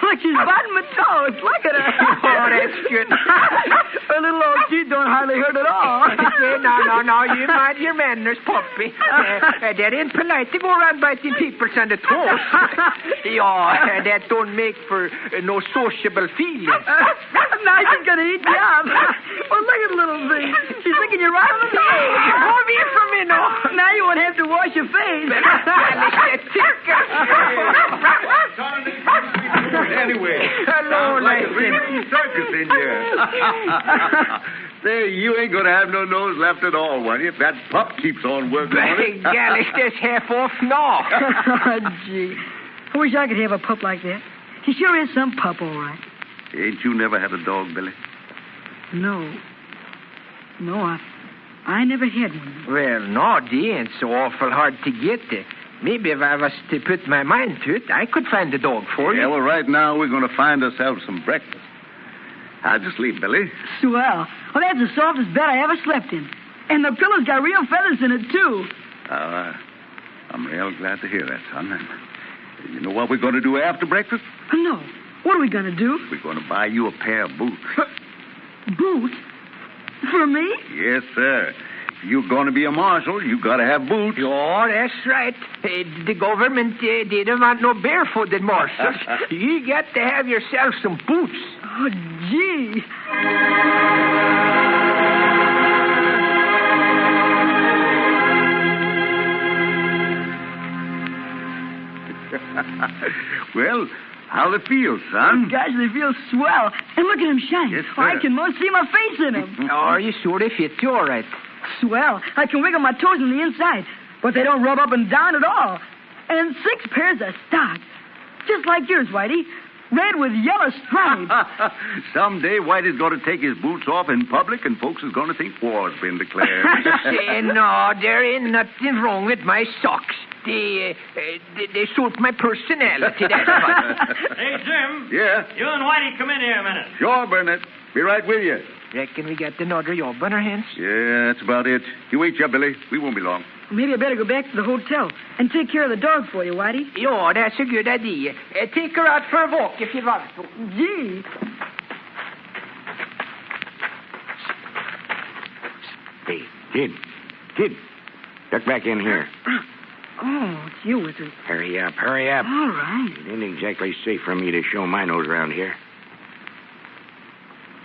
Look, she's biting my toes. Look at her. Oh, that's good. Her little old teeth don't hardly hurt at all. No. You mind your manners, puppy. That ain't polite to go around biting people on the toes. Yeah, that don't make for no sociable feelings. Now she's going to eat you up. Well, look at the little thing. She's thinking you're right on the nose. Hold me from me now. Now you won't have to wash your face. Anyway, hello, like a real circus in here. Say, you ain't gonna have no nose left at all, one, if that pup keeps on working on it. Gallus, that's half off now. Oh, gee. I wish I could have a pup like that. He sure is some pup, all right. Ain't you never had a dog, Billy? No, I never had one. Well, no, they ain't so awful hard to get. Maybe if I was to put my mind to it, I could find a dog for you. Yeah, well, right now we're going to find ourselves some breakfast. How'd you sleep, Billy? Swell. Well, that's the softest bed I ever slept in. And the pillow's got real feathers in it, too. I'm real glad to hear that, son. And you know what we're going to do after breakfast? No. What are we going to do? We're going to buy you a pair of boots. Boots? For me? Yes, sir. If you're going to be a marshal, you got to have boots. Oh, that's right. The government, they don't want no barefooted marshals. You got to have yourself some boots. Oh, gee. Well, how'll it feel, son? Gosh, they feel swell. And look at him shine. Yes, I sir. can most see my face in them. Oh, are you sure they fit you all right? Swell. I can wiggle my toes on the inside, but they don't rub up and down at all. And 6 pairs of stock. Just like yours, Whitey. Red with yellow stripes. Someday Whitey's going to take his boots off in public and folks is going to think war's been declared. Say, no, there ain't nothing wrong with my socks. They suit my personality, that's what. Hey, Jim. Yeah? You and Whitey come in here a minute. Sure, Burnett. Be right with you. Reckon we got another job on our hands? Yeah, that's about it. You wait, ya, Billy. We won't be long. Maybe I better go back to the hotel and take care of the dog for you, Whitey. Yeah, that's a good idea. Take her out for a walk if you want to. Gee. Hey, Kid. Duck back in here. Oh, it's you, is it? Hurry up. All right. It ain't exactly safe for me to show my nose around here.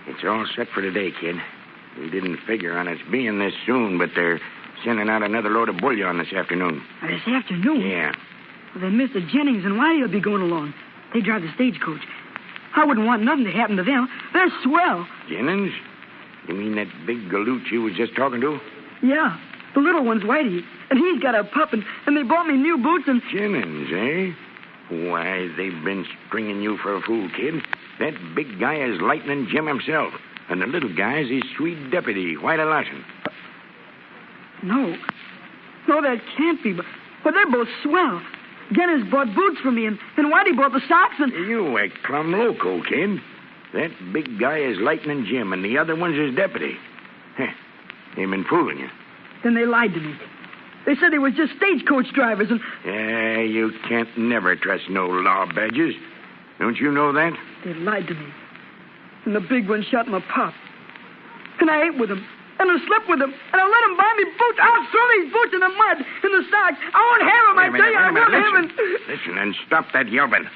It's all set for today, kid. We didn't figure on its being this soon, but they're sending out another load of bullion this afternoon. This afternoon? Yeah. Well, then Mr. Jennings and Whitey will be going along. They drive the stagecoach. I wouldn't want nothing to happen to them. They're swell. Jennings? You mean that big galoot you was just talking to? Yeah. The little one's Whitey. And he's got a pup, and they bought me new boots and... Jennings, eh? Why, they've been stringing you for a fool, kid. That big guy is Lightning Jim himself. And the little guy's his sweet deputy, Whitey Larson. No, that can't be. But they're both swell. Jennings bought boots for me, and Whitey bought the socks, and... You act plumb loco, kid. That big guy is Lightning Jim, and the other one's his deputy. They've been fooling you. Then they lied to me. They said they was just stagecoach drivers, and... Yeah, you can't never trust no law badges. Don't you know that? They lied to me. And the big one shot my pop. And I ate with them. and I'll slip with him, and I'll let him buy me boots. I'll throw these boots in the mud, in the socks. I won't have them, I tell you. I won't have them. Listen and stop that yelping.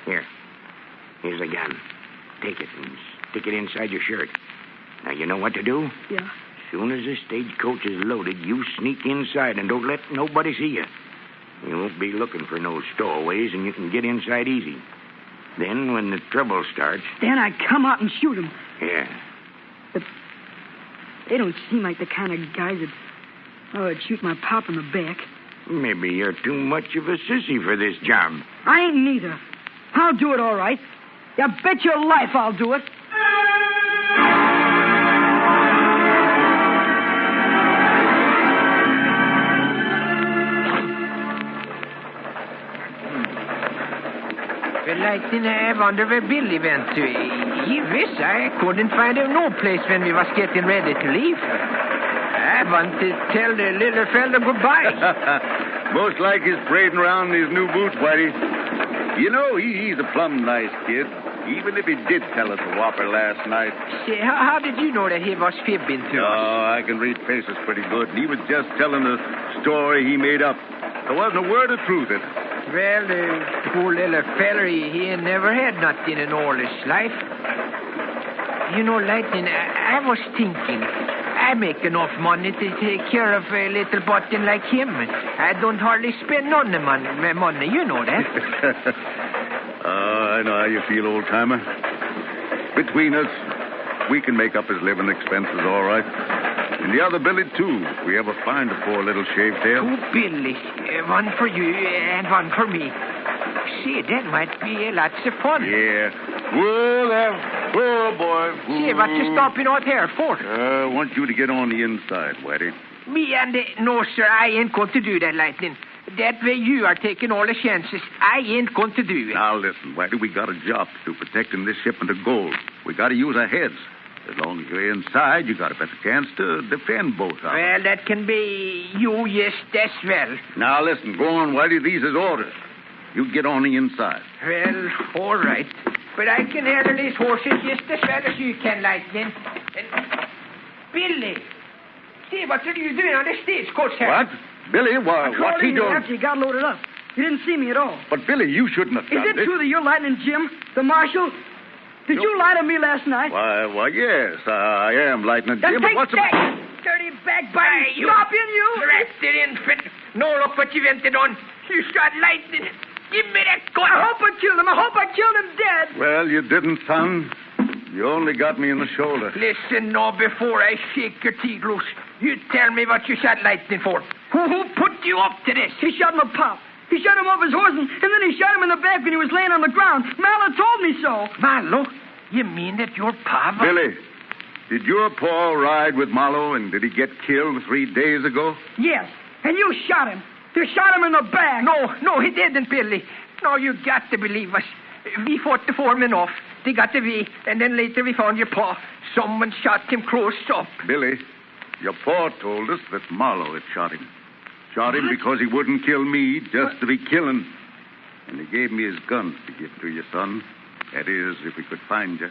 Here's a gun. Take it and stick it inside your shirt. Now, you know what to do? Yeah. As soon as the stagecoach is loaded, you sneak inside and don't let nobody see you. You won't be looking for no stowaways, and you can get inside easy. Then, when the trouble starts... Then I come out and shoot him. Yeah. But they don't seem like the kind of guys that would shoot my pop in the back. Maybe you're too much of a sissy for this job. I ain't neither. I'll do it all right. You bet your life I'll do it. Well, I wonder where Billy went to. He wished I couldn't find him no place when we was getting ready to leave. I want to tell the little fella goodbye. Most like he's parading around in his new boots, Whitey. You know, he's a plumb nice kid, even if he did tell us a whopper last night. Say, how did you know that he was fibbing to us? Oh, I can read faces pretty good. He was just telling a story he made up. There wasn't a word of truth in it. Well, poor little feller, he ain't never had nothing in all his life. You know, Lightning, I was thinking, I make enough money to take care of a little button like him. I don't hardly spend none of my money, you know that. I know how you feel, old-timer. Between us, we can make up his living expenses all right. And the other Billy, too, if we ever find a poor little shaved tail. 2 Billys, one for you and one for me. See, that might be lots of fun. Yeah. Whoa there. Whoa, boy. Whoa. See, what you stopping out here for? I want you to get on the inside, Whitey. Me and... no, sir, I ain't going to do that, Lightning. That way you are taking all the chances. I ain't going to do it. Now, listen, Whitey, we got a job to do protecting this shipment of gold. We got to use our heads. As long as you're inside, you got a better chance to defend both of them. Well, that can be you, yes, as well. Now, listen, go on, Whitey. These is orders. You get on the inside. Well, all right. But I can handle these horses just as well as you can, Lightning. Billy, see, what are you doing on the stagecoach here? What? Billy, what's he doing? After you got loaded up. You didn't see me at all. But, Billy, you shouldn't have done this. Is it this. true that you're Lightning Jim, the marshal? Did you lie to me last night? Why, yes, I am Lightning Jim. Take What's that, the... dirty backbiting, stopping you. Drafted infant. No, look what you invented on. You shot Lightning. Give me that gun. I hope I killed him. I hope I killed him dead. Well, you didn't, son. You only got me in the shoulder. Listen, now, before I shake your teeth loose, you tell me what you shot Lightning for. Who put you up to this? He shot my pop. He shot him off his horse, and then he shot him in the back when he was laying on the ground. Mallow told me so. Mallow? You mean that your papa... Billy, did your pa ride with Mallow, and did he get killed 3 days ago? Yes, and you shot him. You shot him in the back. No, he didn't, Billy. No, you got to believe us. We fought the 4 men off. They got away, and then later we found your pa. Someone shot him close up. Billy, your pa told us that Mallow had shot him. Shot him because he wouldn't kill me, just to be killing. And he gave me his guns to give to you, son. That is, if we could find you.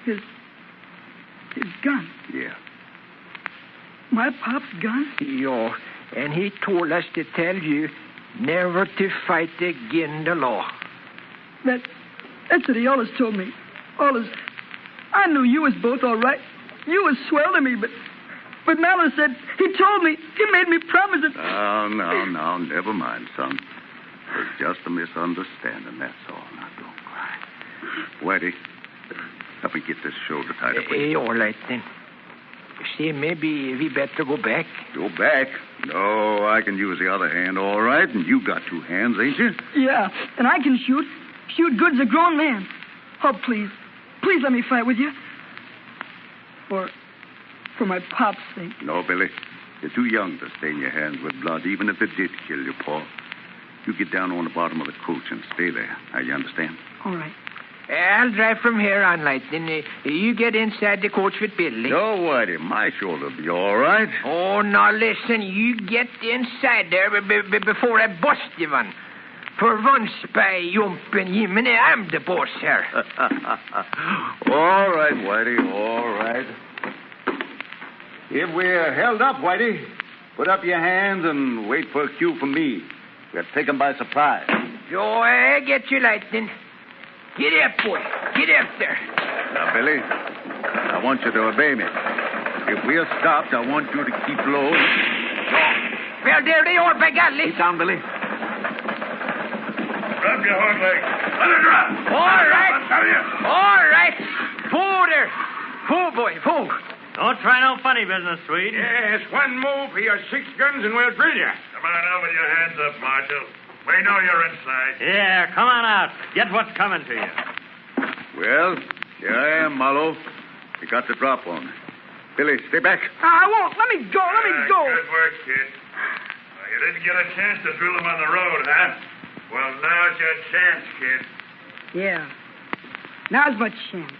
His gun? Yeah. My pop's gun? Yeah, and he told us to tell you never to fight against the law. That's what he always told me. Always. I knew you was both all right. You was swell to me, but Mallow said, he told me, he made me promise it. No, never mind, son. It was just a misunderstanding, that's all. Now, don't cry. Whitey, help me get this shoulder tied up. All right, then. See, maybe we better go back. Go back? No, I can use the other hand, all right, and you got 2 hands, ain't you? Yeah, and I can shoot. Shoot good as a grown man. Oh, please. Please let me fight with you. For my pop's sake. No, Billy. You're too young to stain your hands with blood, even if it did kill your pa. You get down on the bottom of the coach and stay there. Now, you understand? All right. I'll drive from here on, Lightning. You get inside the coach with Billy. No, Whitey. My shoulder'll be all right. Oh, now, listen. You get inside there before I bust you one. For once, by jumping Jiminy, I'm the boss here. All right, Whitey, all right. If we're held up, Whitey, put up your hands and wait for a cue from me. We'll take 'em by surprise. Go get your lightning. Get up, boy. Get up there. Now, Billy, I want you to obey me. If we're stopped, I want you to keep low. Well, there they are, by golly. Keep down, Billy. Drop your horn leg. Let her drop. All right. I'll tell you. All right. Pull there. Pull, boy. Pull. Don't try no funny business, Swede. Yes, one move for your 6 guns and we'll drill you. Come on out with your hands up, Marshal. We know you're inside. Yeah, come on out. Get what's coming to you. Well, here I am, Marlowe. You got the drop on. Billy, stay back. I won't. Let me go. Let me go. Good work, kid. You didn't get a chance to drill him on the road, huh? Well, now's your chance, kid. Yeah. Now's my chance.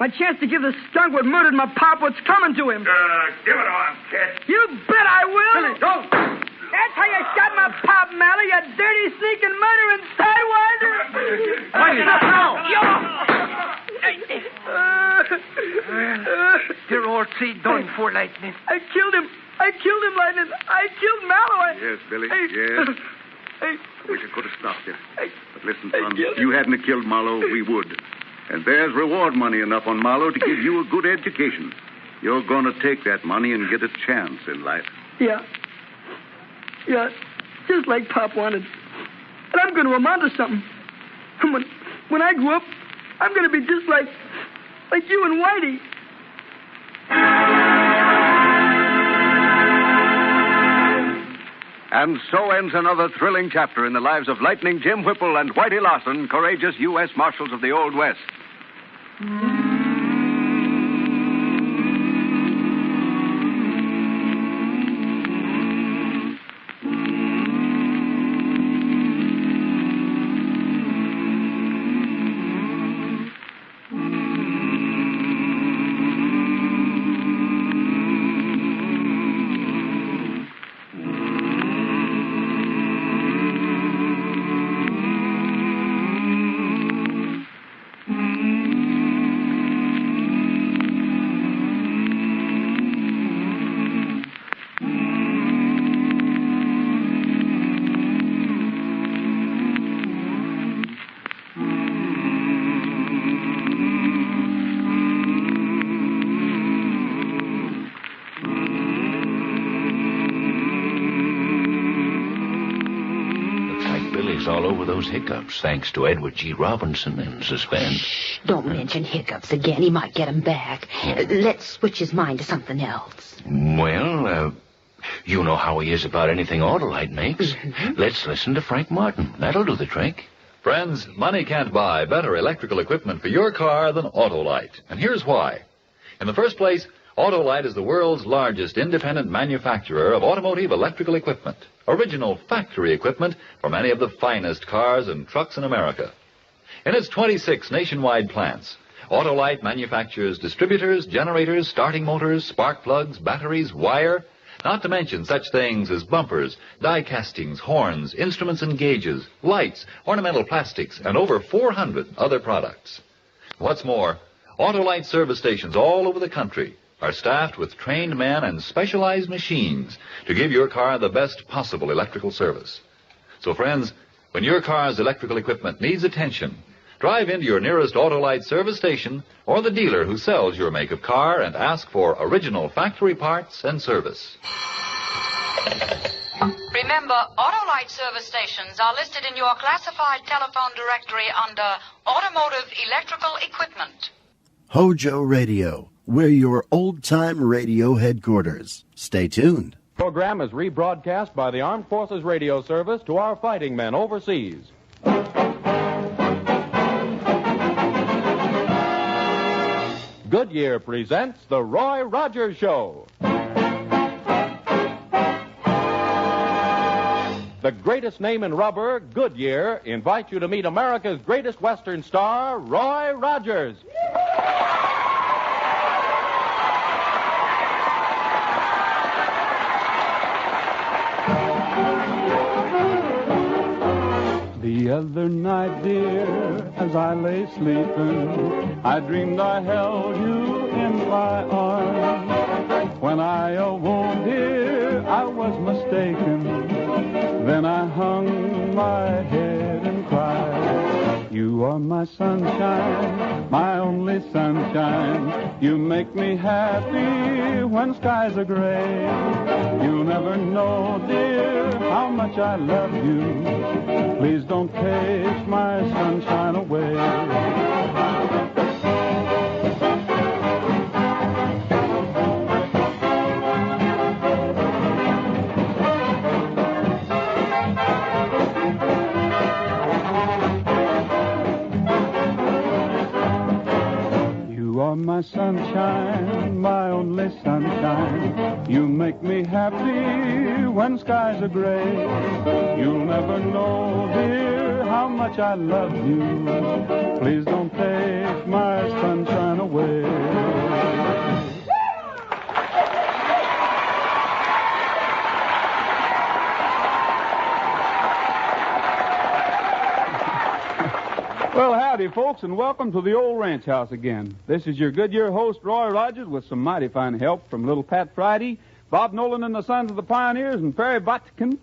My chance to give the skunk what murdered my pop what's coming to him. Give it on, kid. You bet I will. Billy, don't. That's how you shot my pop, Mally, you dirty, sneaking, murdering sidewinder. Wait, stop now. They're all 3 done for, Lightning. I killed him, Lightning. I killed Mallow. Yes, Billy, yes. I wish I could have stopped you. But listen, son, if you hadn't killed Marlowe, we would. And there's reward money enough on Marlowe to give you a good education. You're going to take that money and get a chance in life. Yeah. Yeah, just like Pop wanted. And I'm going to amount to something. When I grow up, I'm going to be just like you and Whitey. And so ends another thrilling chapter in the lives of Lightning Jim Whipple and Whitey Lawson, courageous U.S. Marshals of the Old West. All over those hiccups, thanks to Edward G. Robinson and suspense. Shh, don't mention hiccups again. He might get them back. Let's switch his mind to something else. Well, you know how he is about anything Autolite makes. Mm-hmm. Let's listen to Frank Martin. That'll do the trick. Friends, money can't buy better electrical equipment for your car than Autolite. And here's why. In the first place, Autolite is the world's largest independent manufacturer of automotive electrical equipment. Original factory equipment for many of the finest cars and trucks in America. In its 26 nationwide plants, Autolite manufactures distributors, generators, starting motors, spark plugs, batteries, wire, not to mention such things as bumpers, die castings, horns, instruments and gauges, lights, ornamental plastics, and over 400 other products. What's more, Autolite service stations all over the country are staffed with trained men and specialized machines to give your car the best possible electrical service. So, friends, when your car's electrical equipment needs attention, drive into your nearest Autolite service station or the dealer who sells your make of car and ask for original factory parts and service. Remember, Autolite service stations are listed in your classified telephone directory under Automotive Electrical Equipment. HOJO Radio. We're your old-time radio headquarters. Stay tuned. Program is rebroadcast by the Armed Forces Radio Service to our fighting men overseas. Goodyear presents The Roy Rogers Show. The greatest name in rubber, Goodyear, invites you to meet America's greatest Western star, Roy Rogers. The other night, dear, as I lay sleeping, I dreamed I held you in my arms. When I awoke, dear, I was mistaken. Then I hung my head and cried. You are my sunshine, my only sunshine. You make me happy when skies are gray. You'll never know, dear, how much I love you. Please don't take my sunshine away. My sunshine, my only sunshine. You make me happy when skies are gray. You'll never know, dear, how much I love you. Please don't take my sunshine away. Well, howdy, folks, and welcome to the old ranch house again. This is your Goodyear host, Roy Rogers, with some mighty fine help from Little Pat Friday, Bob Nolan and the Sons of the Pioneers, and Perry Botkin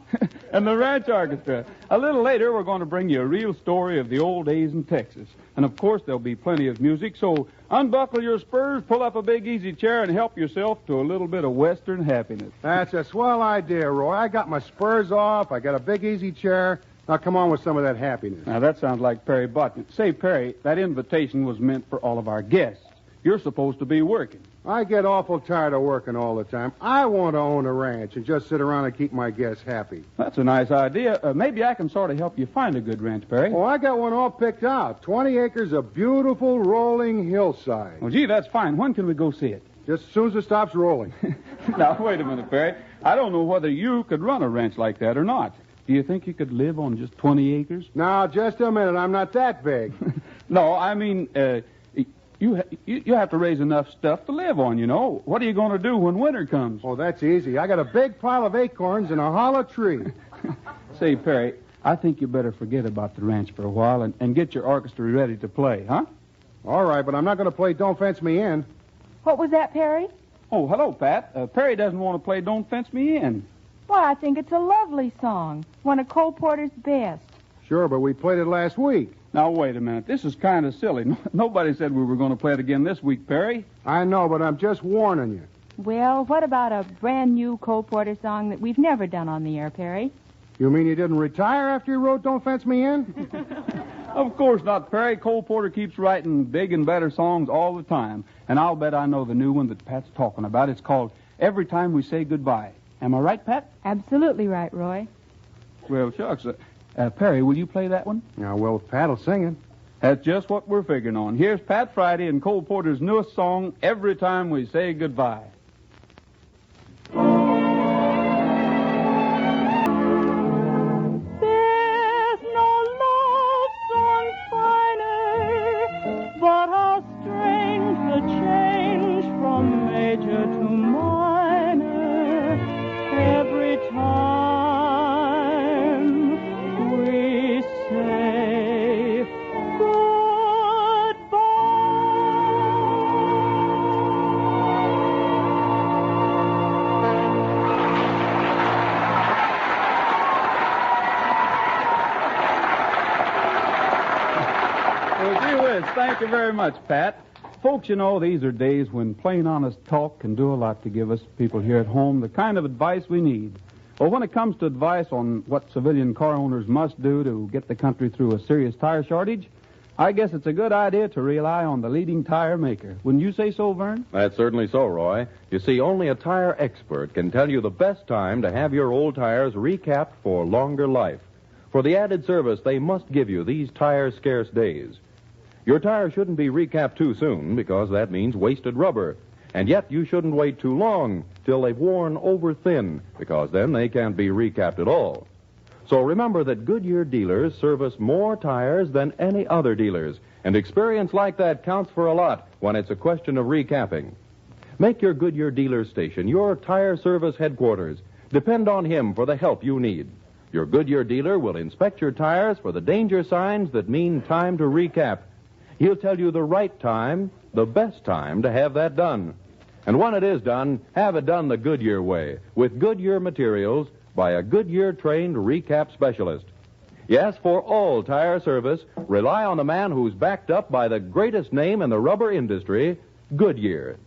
and the Ranch Orchestra. A little later, we're going to bring you a real story of the old days in Texas. And, of course, there'll be plenty of music, so unbuckle your spurs, pull up a big easy chair, and help yourself to a little bit of Western happiness. That's a swell idea, Roy. I got my spurs off, I got a big easy chair. Now, come on with some of that happiness. Now, that sounds like Perry Botkin. Say, Perry, that invitation was meant for all of our guests. You're supposed to be working. I get awful tired of working all the time. I want to own a ranch and just sit around and keep my guests happy. That's a nice idea. Maybe I can sort of help you find a good ranch, Perry. Oh, I got one all picked out. 20 acres of beautiful rolling hillside. Well, gee, that's fine. When can we go see it? Just as soon as it stops rolling. Now, wait a minute, Perry. I don't know whether you could run a ranch like that or not. Do you think you could live on just 20 acres? Now, just a minute. I'm not that big. No, I mean, you have to raise enough stuff to live on, you know. What are you going to do when winter comes? Oh, that's easy. I got a big pile of acorns in a hollow tree. Say, Perry, I think you better forget about the ranch for a while and get your orchestra ready to play, huh? All right, but I'm not going to play Don't Fence Me In. What was that, Perry? Oh, hello, Pat. Perry doesn't want to play Don't Fence Me In. Why, I think it's a lovely song. One of Cole Porter's best. Sure, but we played it last week. Now, wait a minute. This is kind of silly. Nobody said we were going to play it again this week, Perry. I know, but I'm just warning you. Well, what about a brand new Cole Porter song that we've never done on the air, Perry? You mean you didn't retire after you wrote Don't Fence Me In? Of course not, Perry. Cole Porter keeps writing big and better songs all the time. And I'll bet I know the new one that Pat's talking about. It's called Every Time We Say Goodbye. Am I right, Pat? Absolutely right, Roy. Well, shucks. Perry, will you play that one? Yeah, well, Pat'll sing it. That's just what we're figuring on. Here's Pat Friday and Cole Porter's newest song, Every Time We Say Goodbye. There's no love song finer, but how strange the change from major to minor. Every time we say goodbye. Well, gee whiz, thank you very much, Pat. Folks, you know, these are days when plain, honest talk can do a lot to give us people here at home the kind of advice we need. Well, when it comes to advice on what civilian car owners must do to get the country through a serious tire shortage, I guess it's a good idea to rely on the leading tire maker. Wouldn't you say so, Vern? That's certainly so, Roy. You see, only a tire expert can tell you the best time to have your old tires recapped for longer life. For the added service they must give you these tire-scarce days. Your tires shouldn't be recapped too soon because that means wasted rubber. And yet you shouldn't wait too long till they've worn over thin because then they can't be recapped at all. So remember that Goodyear dealers service more tires than any other dealers. And experience like that counts for a lot when it's a question of recapping. Make your Goodyear dealer station your tire service headquarters. Depend on him for the help you need. Your Goodyear dealer will inspect your tires for the danger signs that mean time to recap. He'll tell you the right time, the best time to have that done. And when it is done, have it done the Goodyear way, with Goodyear materials by a Goodyear-trained recap specialist. Yes, for all tire service, rely on the man who's backed up by the greatest name in the rubber industry, Goodyear.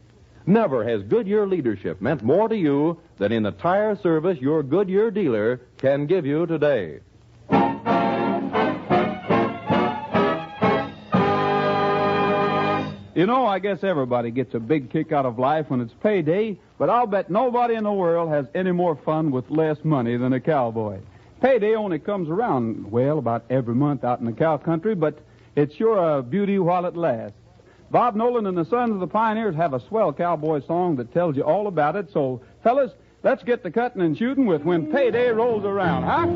Never has Goodyear leadership meant more to you than in the tire service your Goodyear dealer can give you today. You know, I guess everybody gets a big kick out of life when it's payday, but I'll bet nobody in the world has any more fun with less money than a cowboy. Payday only comes around, well, about every month out in the cow country, but it's sure a beauty while it lasts. Bob Nolan and the Sons of the Pioneers have a swell cowboy song that tells you all about it, so, fellas, let's get to cutting and shooting with When Payday Rolls Around, huh?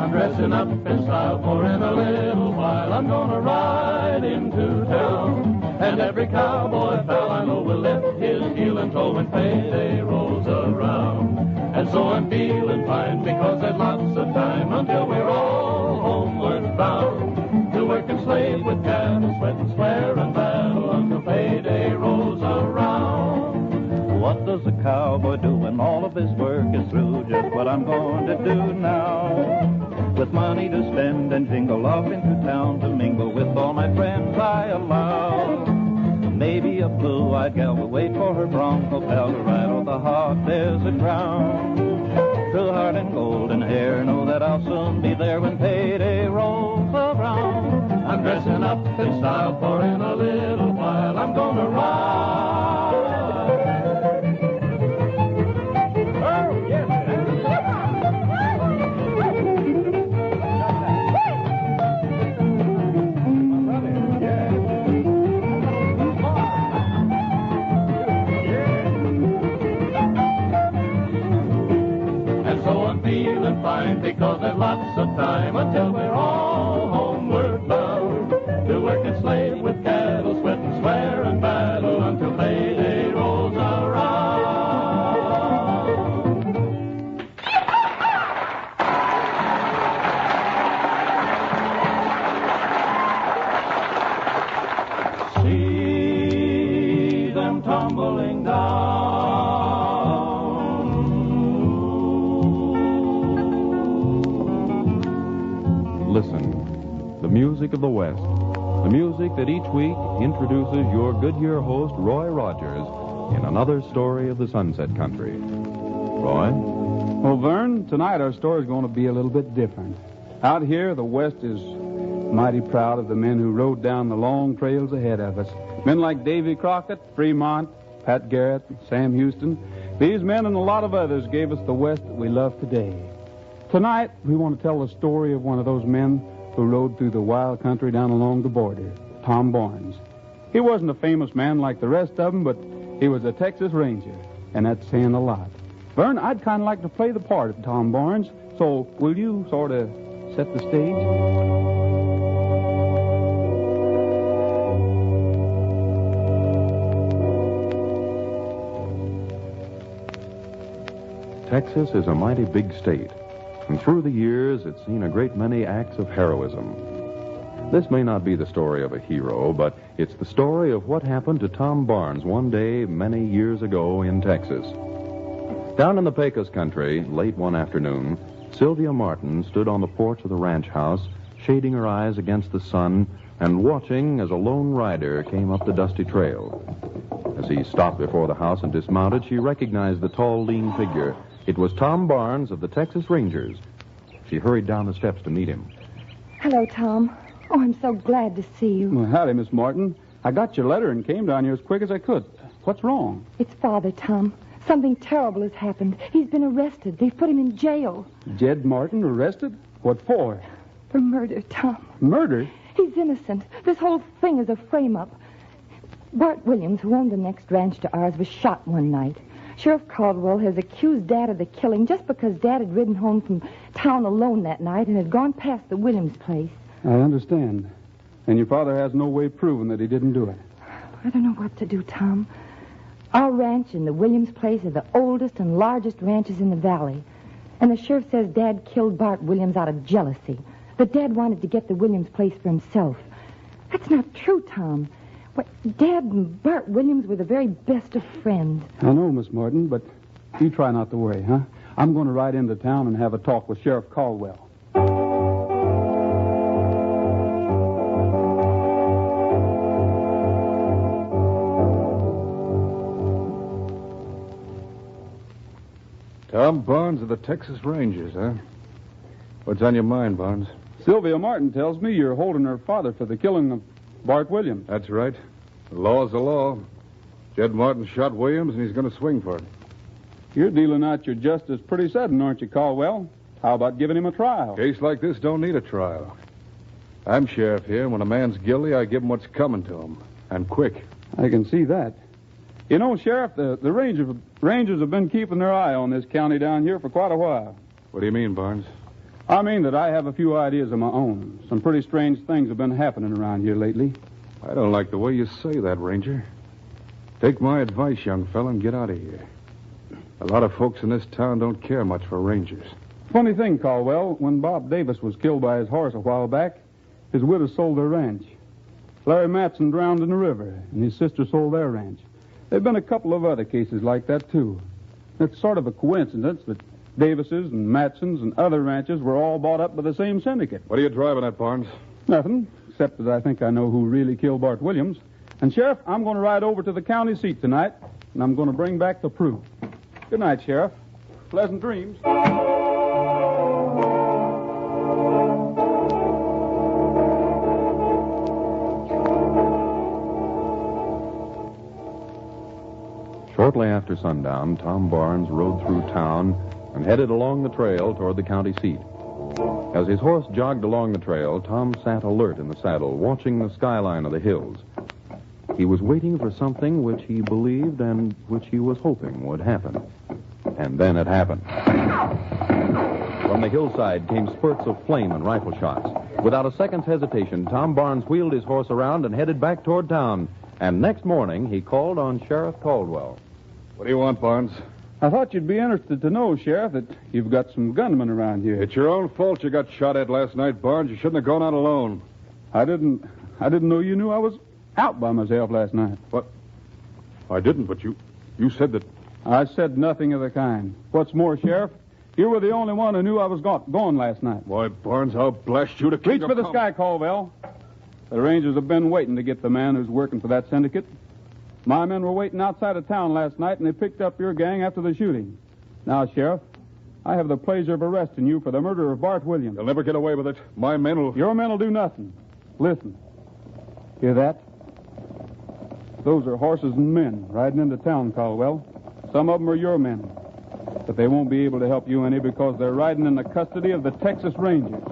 I'm dressing up in style, for in a little while I'm gonna ride into town. And every cowboy pal I know will lift his heel and toe when payday rolls around. And so I'm feeling fine because there's lots of time until we're all homeward bound. To work and slave with cattle, sweat and swear and battle until payday rolls around. What does a cowboy do when all of his work is through? Just what I'm going to do now. With money to spend and jingle off into town to mingle with all my friends I allow. Maybe a blue-eyed gal will wait for her bronco pal to ride on the hot desert ground. True heart and golden hair, know that I'll soon be there when payday rolls around. I'm dressing up in style, for in a little while I'm gonna ride. Oh, yes, feeling fine because there's lots of time until we're all homeward bound. To work and slave with cattle, sweat and swear and battle until payday rolls around. See them tumbling down. Listen, the music of the West, the music that each week introduces your Goodyear host, Roy Rogers, in another story of the Sunset Country. Roy? Well, Vern, tonight our story is going to be a little bit different. Out here, the West is mighty proud of the men who rode down the long trails ahead of us. Men like Davy Crockett, Fremont, Pat Garrett, Sam Houston. These men and a lot of others gave us the West that we love today. Tonight, we want to tell the story of one of those men who rode through the wild country down along the border, Tom Barnes. He wasn't a famous man like the rest of them, but he was a Texas Ranger, and that's saying a lot. Vern, I'd kind of like to play the part of Tom Barnes, so will you sort of set the stage? Texas is a mighty big state, and through the years it's seen a great many acts of heroism. This may not be the story of a hero, but it's the story of what happened to Tom Barnes one day many years ago in Texas. Down in the Pecos country, late one afternoon, Sylvia Martin stood on the porch of the ranch house, shading her eyes against the sun and watching as a lone rider came up the dusty trail. As he stopped before the house and dismounted, she recognized the tall, lean figure. It was Tom Barnes of the Texas Rangers. She hurried down the steps to meet him. Hello, Tom. Oh, I'm so glad to see you. Well, howdy, Miss Martin. I got your letter and came down here as quick as I could. What's wrong? It's Father, Tom. Something terrible has happened. He's been arrested. They've put him in jail. Jed Martin arrested? What for? For murder, Tom. Murder? He's innocent. This whole thing is a frame-up. Bart Williams, who owned the next ranch to ours, was shot one night. Sheriff Caldwell has accused Dad of the killing just because Dad had ridden home from town alone that night and had gone past the Williams place. I understand. And your father has no way proving that he didn't do it. I don't know what to do, Tom. Our ranch and the Williams place are the oldest and largest ranches in the valley. And the sheriff says Dad killed Bart Williams out of jealousy. That Dad wanted to get the Williams place for himself. That's not true, Tom. What, Dad and Bart Williams were the very best of friends. I know, Miss Martin, but you try not to worry, huh? I'm going to ride into town and have a talk with Sheriff Caldwell. Tom Barnes of the Texas Rangers, huh? What's on your mind, Barnes? Sylvia Martin tells me you're holding her father for the killing of Bart Williams. That's right. The law's the law. Jed Martin shot Williams, and he's going to swing for it. You're dealing out your justice pretty sudden, aren't you, Caldwell? How about giving him a trial? Case like this don't need a trial. I'm sheriff here, and when a man's guilty, I give him what's coming to him. And quick. I can see that. You know, Sheriff, the Rangers have been keeping their eye on this county down here for quite a while. What do you mean, Barnes? I mean that I have a few ideas of my own. Some pretty strange things have been happening around here lately. I don't like the way you say that, Ranger. Take my advice, young fella, and get out of here. A lot of folks in this town don't care much for Rangers. Funny thing, Caldwell, when Bob Davis was killed by his horse a while back, his widow sold their ranch. Larry Matson drowned in the river, and his sister sold their ranch. There have been a couple of other cases like that, too. It's sort of a coincidence that Davises and Matsons and other ranches were all bought up by the same syndicate. What are you driving at, Barnes? Nothing, except that I think I know who really killed Bart Williams. And, Sheriff, I'm going to ride over to the county seat tonight, and I'm going to bring back the proof. Good night, Sheriff. Pleasant dreams. Shortly after sundown, Tom Barnes rode through town and headed along the trail toward the county seat. As his horse jogged along the trail, Tom sat alert in the saddle, watching the skyline of the hills. He was waiting for something which he believed and which he was hoping would happen. And then it happened. From the hillside came spurts of flame and rifle shots. Without a second's hesitation, Tom Barnes wheeled his horse around and headed back toward town. And next morning, he called on Sheriff Caldwell. What do you want, Barnes? I thought you'd be interested to know, Sheriff, that you've got some gunmen around here. It's your own fault you got shot at last night, Barnes. You shouldn't have gone out alone. I didn't know you knew I was out by myself last night. What? I didn't, but you said that... I said nothing of the kind. What's more, Sheriff, you were the only one who knew I was gone last night. Why, Barnes, I'll blast you to... Reach for the sky, Caldwell. The Rangers have been waiting to get the man who's working for that syndicate. My men were waiting outside of town last night, and they picked up your gang after the shooting. Now, Sheriff, I have the pleasure of arresting you for the murder of Bart Williams. You'll never get away with it. My men will... Your men will do nothing. Listen. Hear that? Those are horses and men riding into town, Caldwell. Some of them are your men. But they won't be able to help you any because they're riding in the custody of the Texas Rangers.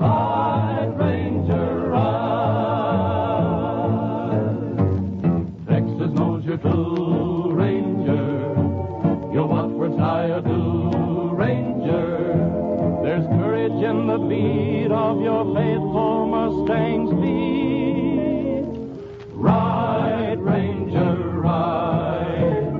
Ride, Ranger, ride. Texas knows you're true, Ranger. You'll watch words I do, Ranger. There's courage in the beat of your faithful Mustang's beat. Ride, Ranger, ride.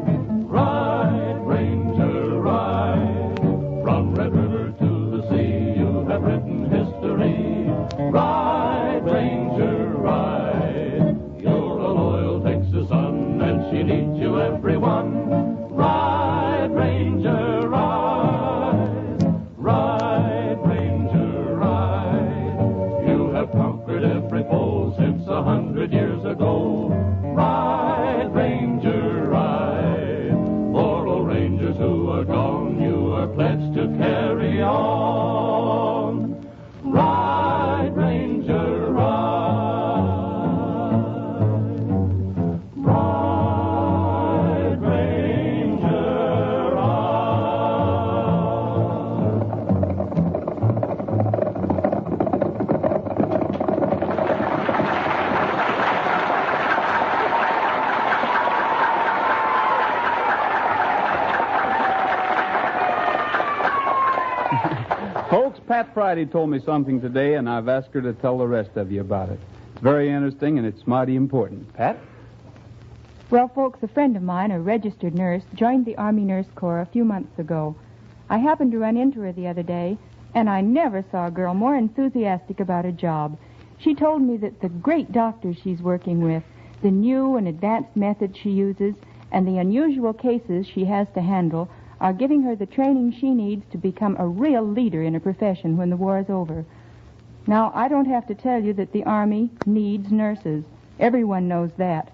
Ride, Ranger, ride. From Red River to the sea, you have written history. Ride, Ranger, ride. You're a loyal Texas son, and she needs you, everyone. Ride, Ranger, ride. Ride, Ranger, ride. You have conquered every foe since 100 years ago. Ride, Ranger, ride. For all Rangers who are gone, you are pledged to carry on. Ride, Ranger, ride. Ride, Ranger, Folks, Pat Friday told me something today, and I've asked her to tell the rest of you about it. It's very interesting, and it's mighty important. Pat? Well, folks, a friend of mine, a registered nurse, joined the Army Nurse Corps a few months ago. I happened to run into her the other day, And I never saw a girl more enthusiastic about a job. She told me that the great doctors she's working with, the new and advanced methods she uses, and the unusual cases she has to handle are giving her the training she needs to become a real leader in her profession when the war is over. Now, I don't have to tell you that the Army needs nurses. Everyone knows that.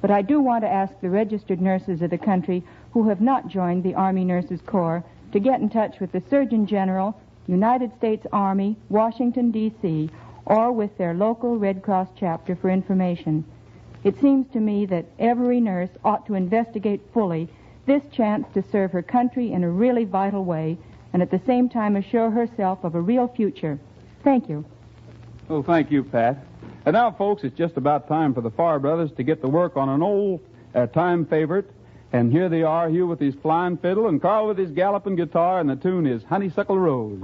But I do want to ask the registered nurses of the country who have not joined the Army Nurses Corps to get in touch with the Surgeon General, United States Army, Washington, D.C., or with their local Red Cross chapter for information. It seems to me that every nurse ought to investigate fully this chance to serve her country in a really vital way and at the same time assure herself of a real future. Thank you. Well, thank you, Pat. And now, folks, it's just about time for the Farr brothers to get to work on an old time favorite. And here they are, Hugh with his flying fiddle and Carl with his galloping guitar, and the tune is Honeysuckle Rose.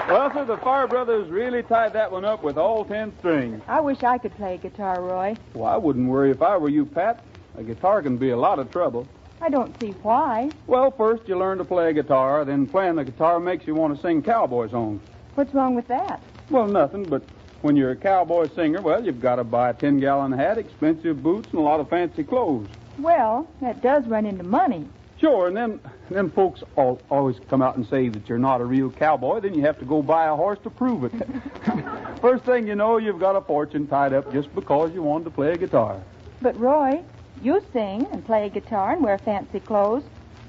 Well, sir, the Farr brothers really tied that one up with all 10 strings. I wish I could play guitar, Roy. Well, I wouldn't worry if I were you, Pat. A guitar can be a lot of trouble. I don't see why. Well, first you learn to play a guitar, then playing the guitar makes you want to sing cowboy songs. What's wrong with that? Well, nothing, but when you're a cowboy singer, well, you've got to buy a 10-gallon hat, expensive boots, and a lot of fancy clothes. Well, that does run into money. Sure, and then folks always come out and say that you're not a real cowboy. Then you have to go buy a horse to prove it. First thing you know, you've got a fortune tied up just because you wanted to play a guitar. But, Roy, you sing and play a guitar and wear fancy clothes,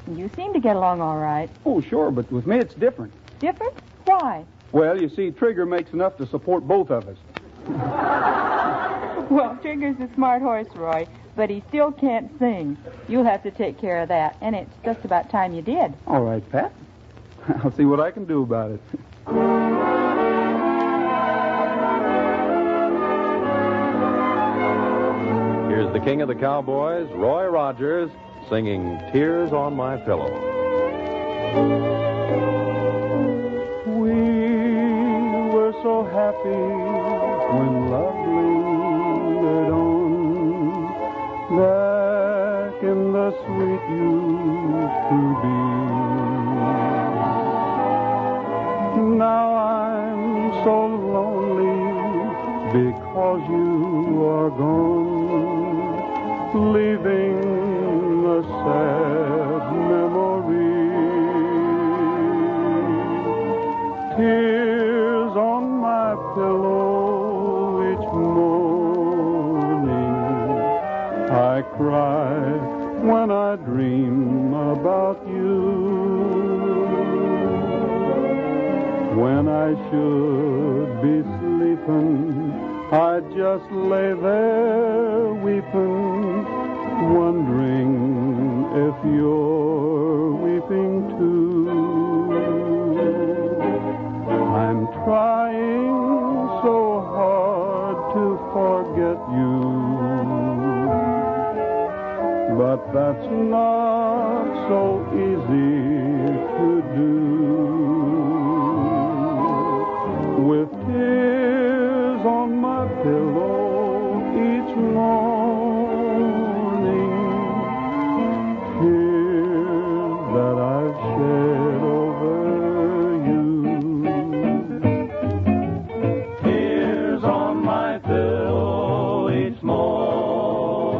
and you seem to get along all right. Oh, sure, but with me it's different. Different? Why? Well, you see, Trigger makes enough to support both of us. Well, Trigger's a smart horse, Roy, but he still can't sing. You'll have to take care of that, and it's just about time you did. All right, Pat. I'll see what I can do about it. Here's the king of the cowboys, Roy Rogers, singing Tears on My Pillow. We were so happy when love lingered on, back in the sweet used to be. Now I'm so lonely because you are gone, leaving a sad memory. Tears on my pillow each morning, I cry when I dream about you. When I should be sleeping, I just lay there weeping, wondering if you're weeping too. I'm trying so hard to forget you, but that's not so easy to do. With tears on my pillow each morning, tears that I've shed over you. Tears on my pillow each morning,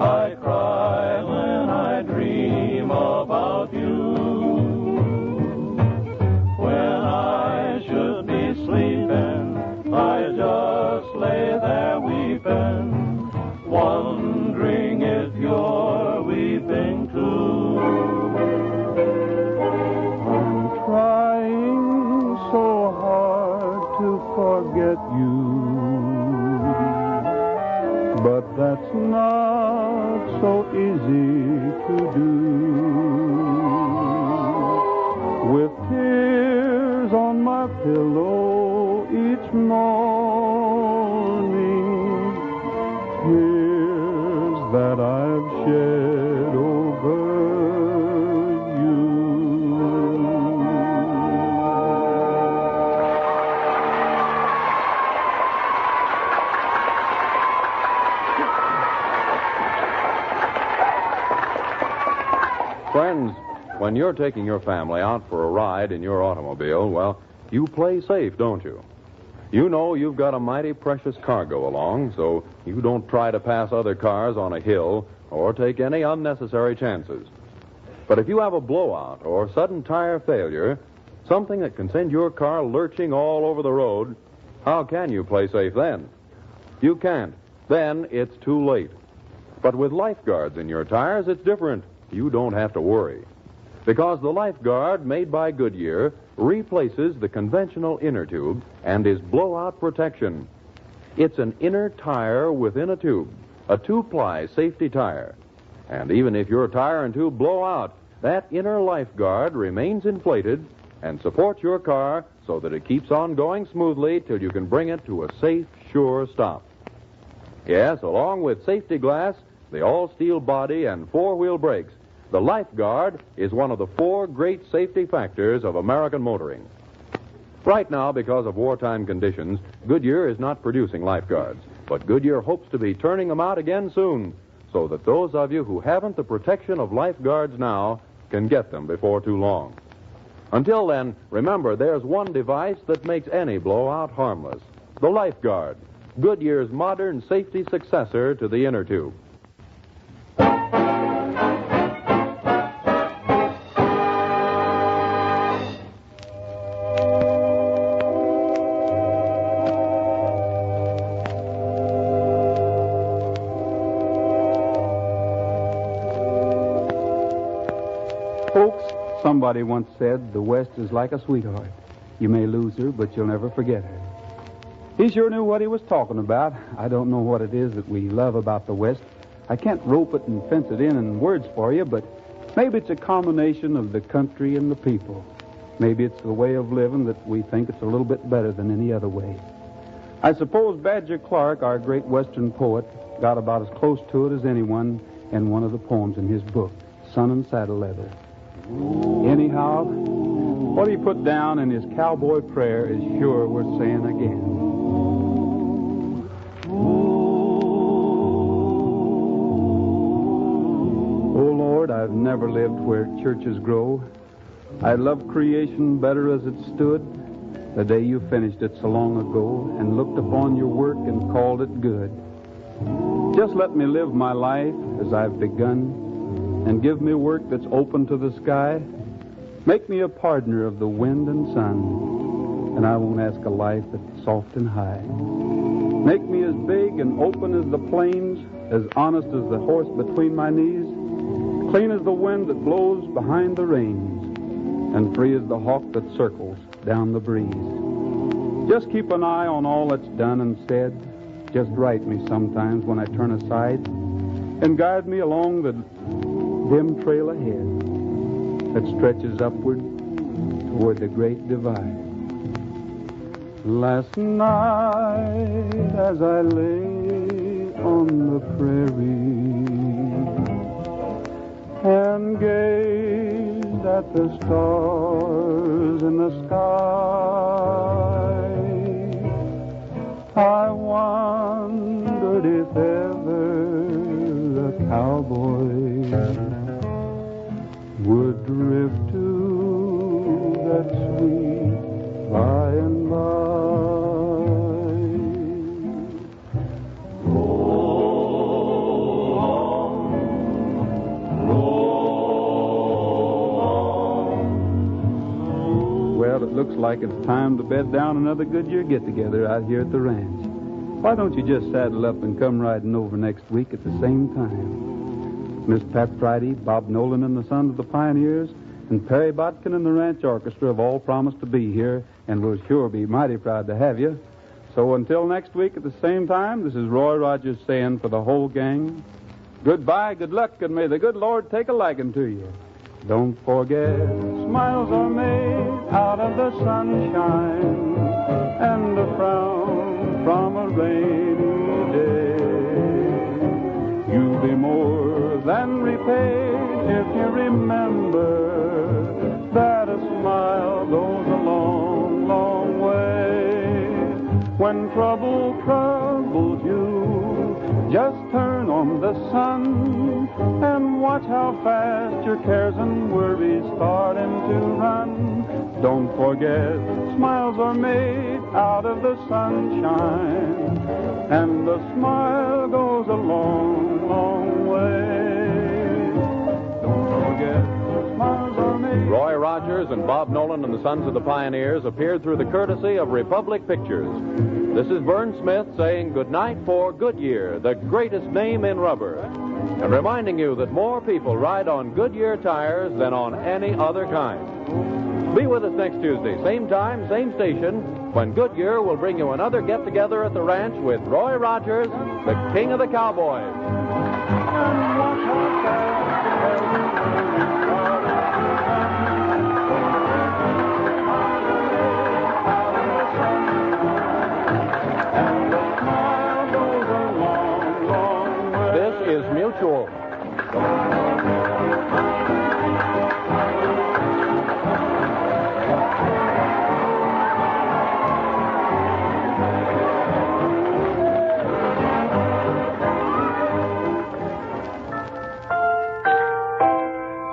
I cry when I dream about you. When I should be sleeping, I just lay there weeping, wondering if you're weeping too. I'm trying so hard to forget you, but that's not so easy to do. With tears on my pillow each morning, tears that I've shed over you. Friends, when you're taking your family out for a ride in your automobile, well, you play safe, don't you? You know you've got a mighty precious cargo along, so you don't try to pass other cars on a hill or take any unnecessary chances. But if you have a blowout or sudden tire failure, something that can send your car lurching all over the road, how can you play safe then? You can't. Then it's too late. But with lifeguards in your tires, it's different. You don't have to worry. Because the lifeguard made by Goodyear replaces the conventional inner tube and is blowout protection. It's an inner tire within a tube, a two-ply safety tire. And even if your tire and tube blow out, that inner lifeguard remains inflated and supports your car so that it keeps on going smoothly till you can bring it to a safe, sure stop. Yes, along with safety glass, the all-steel body, and four-wheel brakes, the lifeguard is one of the four great safety factors of American motoring. Right now, because of wartime conditions, Goodyear is not producing lifeguards, but Goodyear hopes to be turning them out again soon, so that those of you who haven't the protection of lifeguards now can get them before too long. Until then, remember, there's one device that makes any blowout harmless: the lifeguard, Goodyear's modern safety successor to the inner tube. Somebody once said the West is like a sweetheart. You may lose her, but you'll never forget her. He sure knew what he was talking about. I don't know what it is that we love about the West. I can't rope it and fence it in words for you, but maybe it's a combination of the country and the people. Maybe it's the way of living that we think it's a little bit better than any other way. I suppose Badger Clark, our great Western poet, got about as close to it as anyone in one of the poems in his book, Sun and Saddle Leather. Anyhow, what he put down in his cowboy prayer is sure worth saying again. Oh, Lord, I've never lived where churches grow. I love creation better as it stood the day you finished it so long ago and looked upon your work and called it good. Just let me live my life as I've begun, and give me work that's open to the sky. Make me a partner of the wind and sun, and I won't ask a life that's soft and high. Make me as big and open as the plains, as honest as the horse between my knees, clean as the wind that blows behind the rains, and free as the hawk that circles down the breeze. Just keep an eye on all that's done and said. Just write me sometimes when I turn aside, and guide me along the dim trail ahead that stretches upward toward the great divide. Last night as I lay on the prairie and gazed at the stars in the sky, I wondered if ever a cowboy would drift to that sweet by and by. Well, it looks like it's time to bed down another Goodyear get-together out here at the ranch. Why don't you just saddle up and come riding over next week at the same time? Miss Pat Friday, Bob Nolan and the Sons of the Pioneers, and Perry Botkin and the Ranch Orchestra have all promised to be here, and we'll sure be mighty proud to have you. So until next week at the same time, this is Roy Rogers saying for the whole gang, goodbye, good luck, and may the good Lord take a liking to you. Don't forget, smiles are made out of the sunshine and a frown from a rainy day. You'll be more than repaid if you remember that a smile goes a long, long way. When trouble troubles you, just turn on the sun and watch how fast your cares and worries starting to run. Don't forget, smiles are made out of the sunshine, and the smile goes a long, long way. Don't forget, smiles are made. Roy Rogers and Bob Nolan and the Sons of the Pioneers appeared through the courtesy of Republic Pictures. This is Vern Smith saying goodnight for Goodyear, the greatest name in rubber, and reminding you that more people ride on Goodyear tires than on any other kind. Be with us next Tuesday, same time, same station, when Goodyear will bring you another get-together at the ranch with Roy Rogers, the king of the cowboys. Is mutual.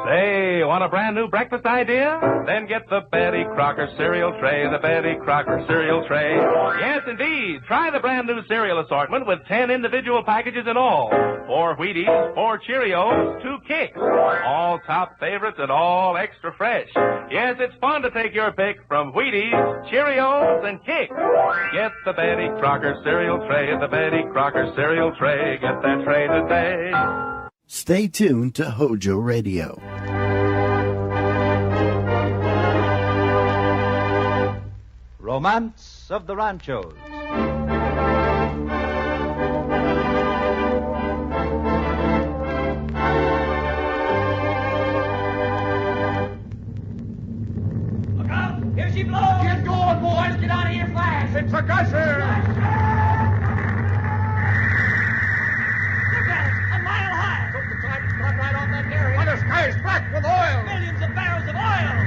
Say, want a brand new breakfast idea? Then get the Betty Crocker cereal tray, the Betty Crocker cereal tray. Yes, indeed. Try the brand new cereal assortment with 10 individual packages in all. 4 Wheaties, 4 Cheerios, 2 Kicks. All top favorites and all extra fresh. Yes, it's fun to take your pick from Wheaties, Cheerios, and Kicks. Get the Betty Crocker cereal tray, the Betty Crocker cereal tray. Get that tray today. Stay tuned to HOJO Radio. Romance of the Ranchos. Look out! Here she blows! Get going, boys! Get out of here fast! It's a gusher! Look at it! A mile high! Took the tide and caught right on that area. What a sky's black with oil! Millions of barrels of oil!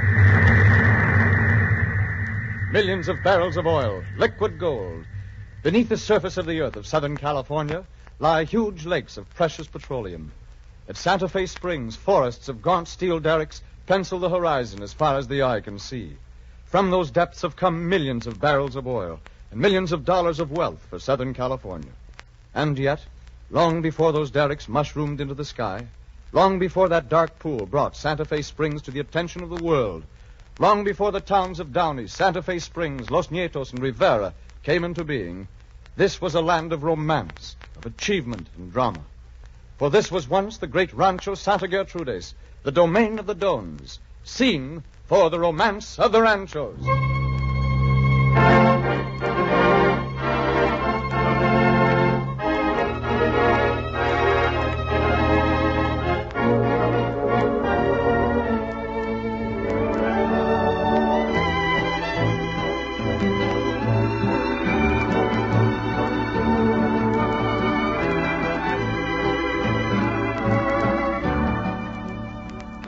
Millions of barrels of oil, liquid gold. Beneath the surface of the earth of Southern California lie huge lakes of precious petroleum. At Santa Fe Springs, forests of gaunt steel derricks pencil the horizon as far as the eye can see. From those depths have come millions of barrels of oil and millions of dollars of wealth for Southern California. And yet, long before those derricks mushroomed into the sky, long before that dark pool brought Santa Fe Springs to the attention of the world, long before the towns of Downey, Santa Fe Springs, Los Nietos, and Rivera came into being, this was a land of romance, of achievement and drama. For this was once the great Rancho Santa Gertrudez, the domain of the Dones, scene for the romance of the Ranchos.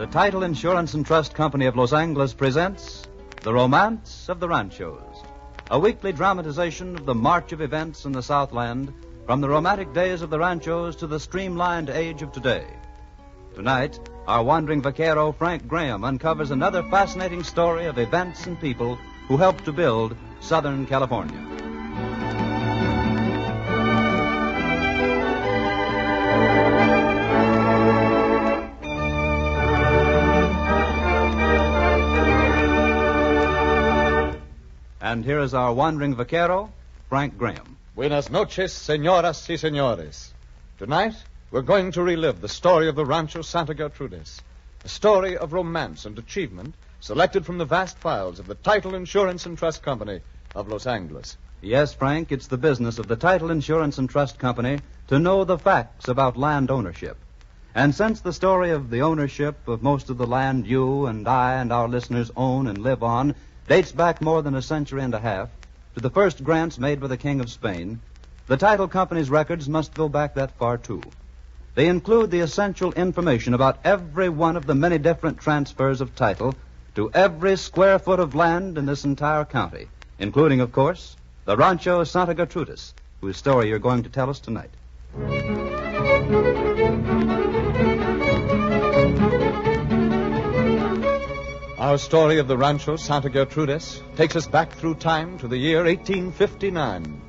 the Title Insurance and Trust Company of Los Angeles presents The Romance of the Ranchos, a weekly dramatization of the march of events in the Southland from the romantic days of the Ranchos to the streamlined age of today. Tonight, our wandering vaquero Frank Graham uncovers another fascinating story of events and people who helped to build Southern California. And here is our wandering vaquero, Frank Graham. Buenas noches, señoras y señores. Tonight, we're going to relive the story of the Rancho Santa Gertrudis, a story of romance and achievement selected from the vast files of the Title Insurance and Trust Company of Los Angeles. Yes, Frank, it's the business of the Title Insurance and Trust Company to know the facts about land ownership. And since the story of the ownership of most of the land you and I and our listeners own and live on dates back more than a century and a half to the first grants made by the King of Spain, the title company's records must go back that far, too. They include the essential information about every one of the many different transfers of title to every square foot of land in this entire county, including, of course, the Rancho Santa Gertrudis, whose story you're going to tell us tonight. Our story of the Rancho Santa Gertrudis takes us back through time to the year 1859.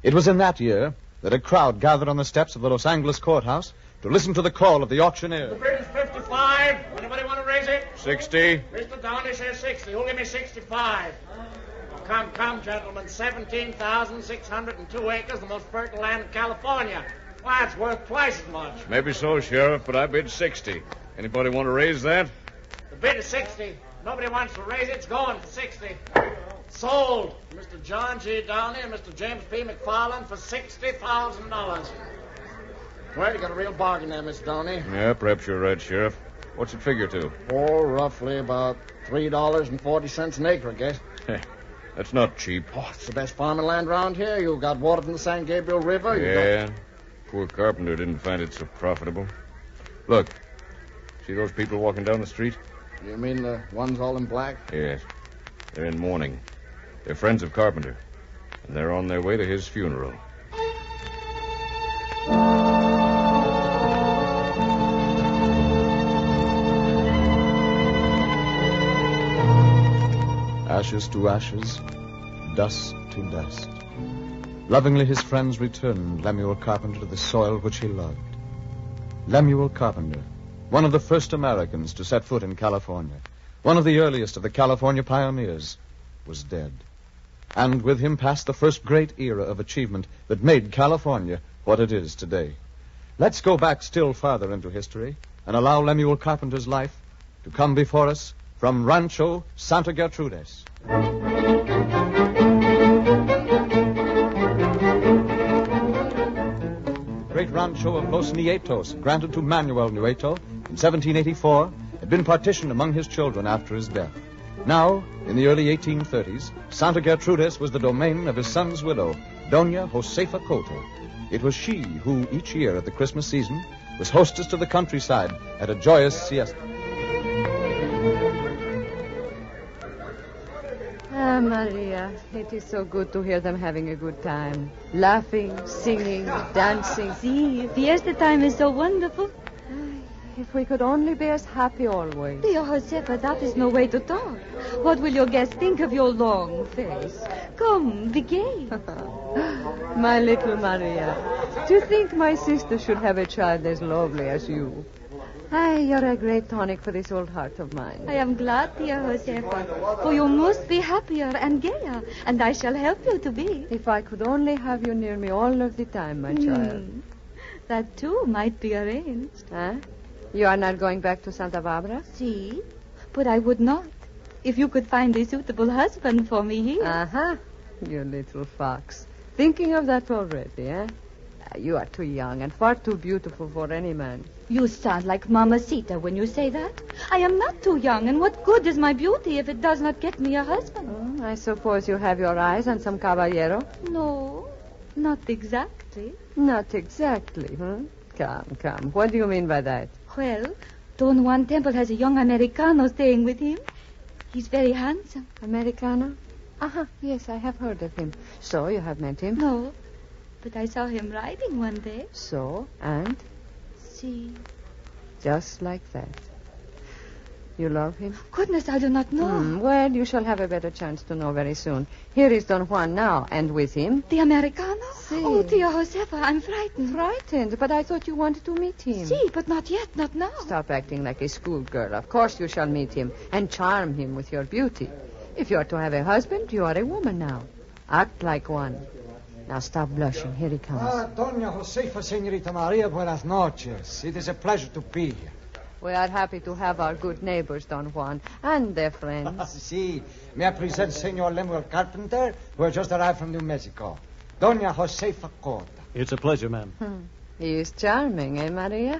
It was in that year that a crowd gathered on the steps of the Los Angeles courthouse to listen to the call of the auctioneer. The bid is 55. Anybody want to raise it? 60. Mr. Downey says 60. Who'll give me 65? Oh, come, gentlemen. 17,602 acres, the most fertile land in California. Why, it's worth twice as much. Maybe so, Sheriff, but I bid 60. Anybody want to raise that? The bid is 60. Nobody wants to raise it. It's going for 60. Sold. Mr. John G. Downey and Mr. James P. McFarland for $60,000. Well, you got a real bargain there, Miss Downey. Yeah, perhaps you're right, Sheriff. What's it figure to? Oh, roughly about $3.40 an acre, I guess. That's not cheap. Oh, it's the best farming land around here. You got water from the San Gabriel River. Yeah. Poor Carpenter didn't find it so profitable. Look, see those people walking down the street? You mean the ones all in black? Yes. They're in mourning. They're friends of Carpenter. And they're on their way to his funeral. Ashes to ashes, dust to dust. Lovingly his friends returned Lemuel Carpenter to the soil which he loved. Lemuel Carpenter, one of the first Americans to set foot in California, one of the earliest of the California pioneers, was dead. And with him passed the first great era of achievement that made California what it is today. Let's go back still farther into history and allow Lemuel Carpenter's life to come before us from Rancho Santa Gertrudis. Great rancho of Los Nietos, granted to Manuel Nieto in 1784, had been partitioned among his children after his death. Now, in the early 1830s, Santa Gertrudis was the domain of his son's widow, Doña Josefa Coto. It was she who, each year at the Christmas season, was hostess to the countryside at a joyous siesta. Ah, Maria, it is so good to hear them having a good time. Laughing, singing, dancing. See, fiesta time is so wonderful. If we could only be as happy always. Dear Josefa, that is no way to talk. What will your guests think of your long face? Come, be gay. My little Maria, do you think my sister should have a child as lovely as you? Ay, you're a great tonic for this old heart of mine. I am glad, dear Josefa, for you must be happier and gayer, and I shall help you to be. If I could only have you near me all of the time, my child. That, too, might be arranged. Huh? You are not going back to Santa Barbara? See, but I would not, if you could find a suitable husband for me here. Uh-huh, you little fox. Thinking of that already, eh? You are too young and far too beautiful for any man. You sound like Mamacita when you say that. I am not too young, and what good is my beauty if it does not get me a husband? I suppose you have your eyes on some caballero? No, not exactly. Not exactly, huh? Come. What do you mean by that? Well, Don Juan Temple has a young Americano staying with him. He's very handsome. Americano? Yes, I have heard of him. So, you have met him? No, but I saw him riding one day. So, and? See. Just like that. You love him? Goodness, I do not know. Well, you shall have a better chance to know very soon. Here is Don Juan now, and with him... The Americano? Si. Oh, Tia Josefa, I'm frightened. Frightened? But I thought you wanted to meet him. Si, but not yet, not now. Stop acting like a schoolgirl. Of course you shall meet him and charm him with your beauty. If you are to have a husband, you are a woman now. Act like one. Now stop blushing. Here he comes. Doña Josefa, Señorita Maria, buenas noches. It is a pleasure to be here. We are happy to have our good neighbors, Don Juan, and their friends. Si. May I present Senor Lemuel Carpenter, who has just arrived from New Mexico. Doña Josefa Cota. It's a pleasure, ma'am. He is charming, eh, Maria?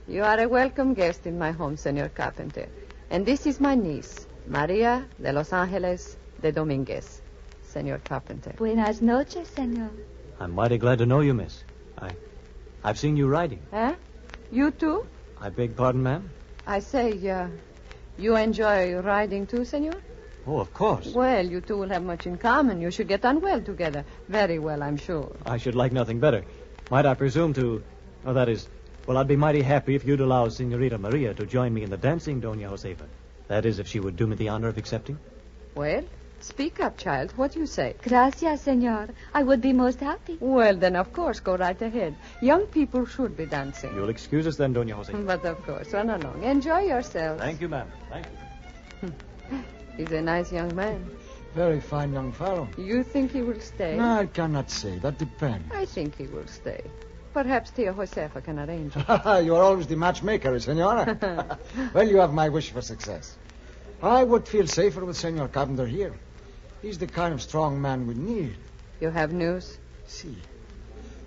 You are a welcome guest in my home, Senor Carpenter. And this is my niece, Maria de Los Angeles de Dominguez. Senor Carpenter. Buenas noches, senor. I'm mighty glad to know you, miss. I've seen you riding. Eh? You too? I beg pardon, ma'am? I say, you enjoy riding too, senor? Oh, of course. Well, you two will have much in common. You should get on well together. Very well, I'm sure. I should like nothing better. Might I presume to... Oh, that is... Well, I'd be mighty happy if you'd allow Senorita Maria to join me in the dancing, Doña Josefa. That is, if she would do me the honor of accepting. Well, speak up, child. What do you say? Gracias, senor. I would be most happy. Well, then, of course, go right ahead. Young people should be dancing. You'll excuse us then, Doña Josefa. But, of course, run along. Enjoy yourselves. Thank you, ma'am. Thank you. He's a nice young man. Very fine young fellow. You think he will stay? No, I cannot say. That depends. I think he will stay. Perhaps Tia Josefa can arrange it. You are always the matchmaker, senora. Well, you have my wish for success. I would feel safer with Senor Carpenter here. He's the kind of strong man we need. You have news? Si.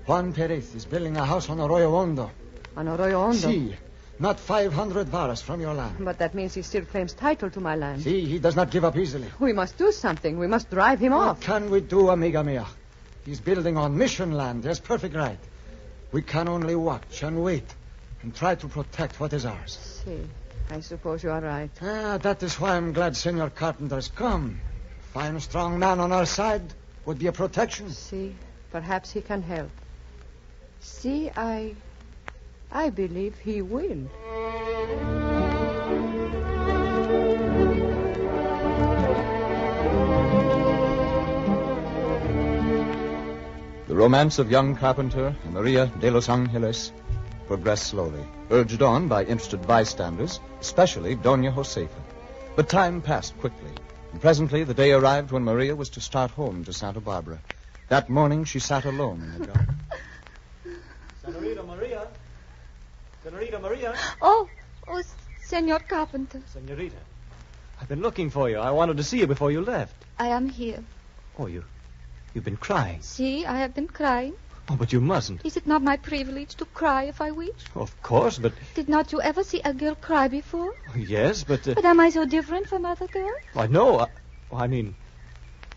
Juan Perez is building a house on Arroyo Hondo. On Arroyo Hondo? Si. Not 500 varas from your land. But that means he still claims title to my land. Si, he does not give up easily. We must do something. We must drive him off. What can we do, amiga mia? He's building on mission land. He has perfect right. We can only watch and wait and try to protect what is ours. Si. I suppose you are right. That is why I'm glad Senor Carpenter's come. Fine, strong man on our side would be a protection. See, perhaps he can help. See, I believe he will. The romance of young Carpenter and Maria de Los Angeles progressed slowly, urged on by interested bystanders, especially Doña Josefa. But time passed quickly, and presently the day arrived when Maria was to start home to Santa Barbara. That morning she sat alone in the garden. Senorita Maria. Senorita Maria. Oh, Senor Carpenter. Senorita, I've been looking for you. I wanted to see you before you left. I am here. Oh, you've been crying. See, I have been crying. Oh, but you mustn't. Is it not my privilege to cry if I wish? Of course, but... Did not you ever see a girl cry before? Yes, but... But am I so different from other girls? I know. I mean...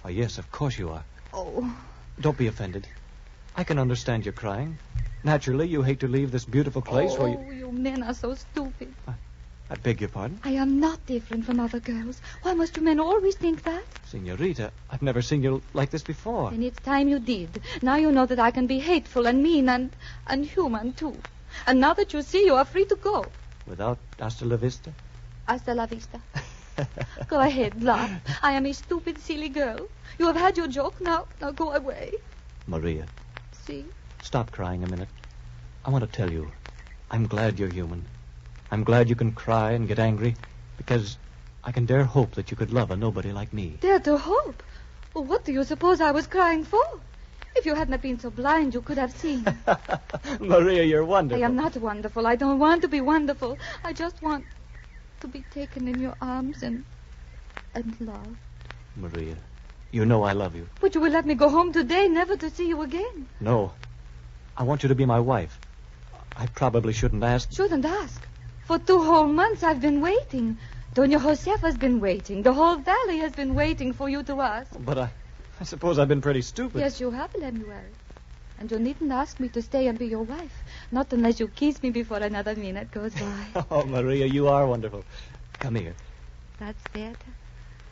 Oh, yes, of course you are. Oh. Don't be offended. I can understand your crying. Naturally, you hate to leave this beautiful place where you... Oh, you men are so stupid. I beg your pardon? I am not different from other girls. Why must you men always think that? Senorita, I've never seen you like this before. And it's time you did. Now you know that I can be hateful and mean and human, too. And now that you see, you are free to go. Without hasta la vista? Hasta la vista. Go ahead, laugh. I am a stupid, silly girl. You have had your joke. Now go away. Maria. See? Stop crying a minute. I want to tell you, I'm glad you're human. I'm glad you can cry and get angry, because I can dare hope that you could love a nobody like me. Dare to hope? Well, what do you suppose I was crying for? If you hadn't been so blind, you could have seen. Maria, you're wonderful. I am not wonderful. I don't want to be wonderful. I just want to be taken in your arms and loved. Maria, you know I love you. But you will let me go home today, never to see you again. No. I want you to be my wife. I probably shouldn't ask. Shouldn't ask? For 2 whole months I've been waiting. Doña Josefa's been waiting. The whole valley has been waiting for you to ask. But I suppose I've been pretty stupid. Yes, you have, Lemuel. And you needn't ask me to stay and be your wife. Not unless you kiss me before another minute goes by. Oh, Maria, you are wonderful. Come here. That's better.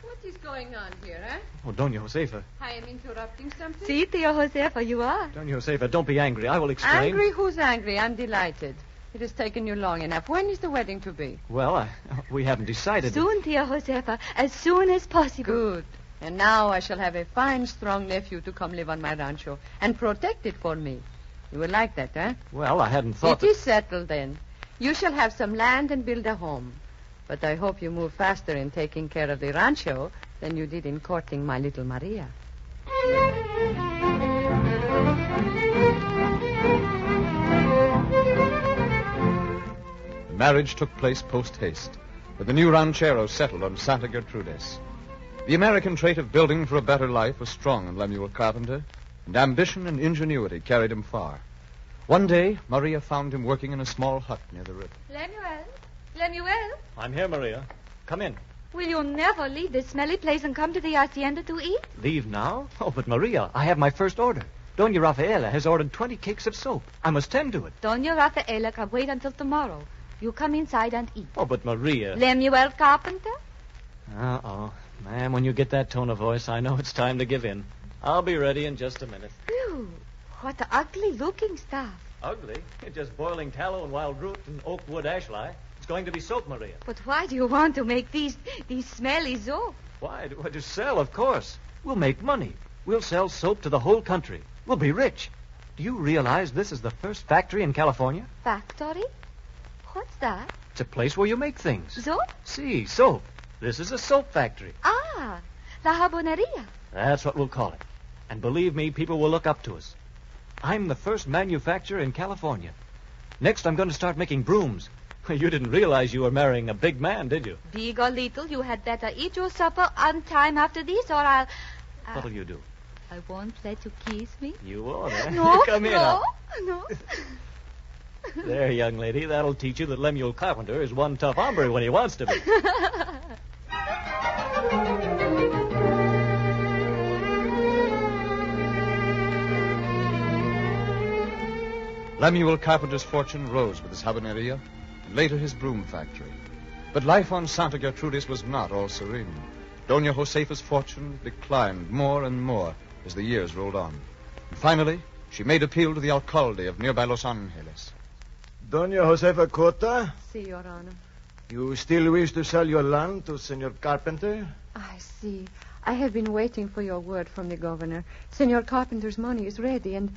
What is going on here, eh? Oh, Doña Josefa. I am interrupting something? See, Tia Josefa, you are. Doña Josefa, don't be angry. I will explain. Angry? Who's angry? I'm delighted. It has taken you long enough. When is the wedding to be? Well, we haven't decided. Soon, Tia Josefa. As soon as possible. Good. And now I shall have a fine, strong nephew to come live on my rancho and protect it for me. You will like that, eh? Well, I hadn't thought It is settled, then. You shall have some land and build a home. But I hope you move faster in taking care of the rancho than you did in courting my little Maria. The marriage took place post-haste, with the new ranchero settled on Santa Gertrudis. The American trait of building for a better life was strong in Lemuel Carpenter, and ambition and ingenuity carried him far. One day, Maria found him working in a small hut near the river. Lemuel? I'm here, Maria. Come in. Will you never leave this smelly place and come to the hacienda to eat? Leave now? Oh, but Maria, I have my first order. Doña Rafaela has ordered 20 cakes of soap. I must tend to it. Doña Rafaela can wait until tomorrow. You come inside and eat. Oh, but Maria... Lemuel Carpenter? Uh-oh. Ma'am, when you get that tone of voice, I know it's time to give in. I'll be ready in just a minute. Phew, what ugly-looking stuff. Ugly? It's just boiling tallow and wild root and oak wood ashlie. It's going to be soap, Maria. But why do you want to make these smelly soap? Why? To sell, of course. We'll make money. We'll sell soap to the whole country. We'll be rich. Do you realize this is the first factory in California? Factory? What's that? It's a place where you make things. Soap? See, soap. This is a soap factory. Ah, La Jaboneria. That's what we'll call it. And believe me, people will look up to us. I'm the first manufacturer in California. Next, I'm going to start making brooms. You didn't realize you were marrying a big man, did you? Big or little, you had better eat your supper on time after this, or I'll... What'll you do? I won't let you kiss me. You won't, eh? No, Come here no, now. no. There, young lady, that'll teach you that Lemuel Carpenter is one tough hombre when he wants to be. Lemuel Carpenter's fortune rose with his habaneria, and later his broom factory. But life on Santa Gertrudis was not all serene. Doña Josefa's fortune declined more and more as the years rolled on. And finally, she made appeal to the alcalde of nearby Los Angeles. Doña Josefa Cota, Si, Your Honor. you still wish to sell your land to Senor Carpenter? I see. I have been waiting for your word from the governor. Senor Carpenter's money is ready, and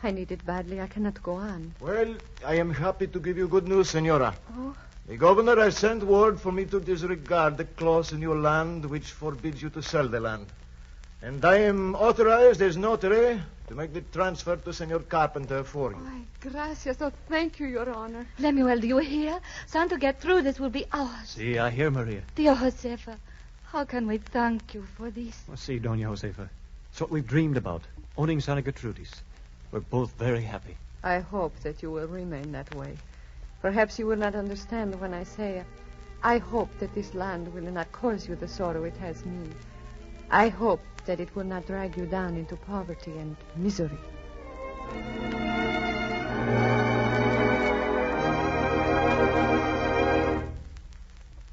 I need it badly. I cannot go on. Well, I am happy to give you good news, Senora. Oh? The governor has sent word for me to disregard the clause in your land which forbids you to sell the land. And I am authorized as notary to make the transfer to Senor Carpenter for you. Ay, gracias. Oh, thank you, Your Honor. Lemuel, do you hear? Santa Gertrudis will be ours. See, I hear, Maria. Dear Josefa, how can we thank you for this? Well, see, Doña Josefa, it's what we've dreamed about, owning Santa Gertrudis. We're both very happy. I hope that you will remain that way. Perhaps you will not understand when I say, I hope that this land will not cause you the sorrow it has me. I hope that it will not drag you down into poverty and misery.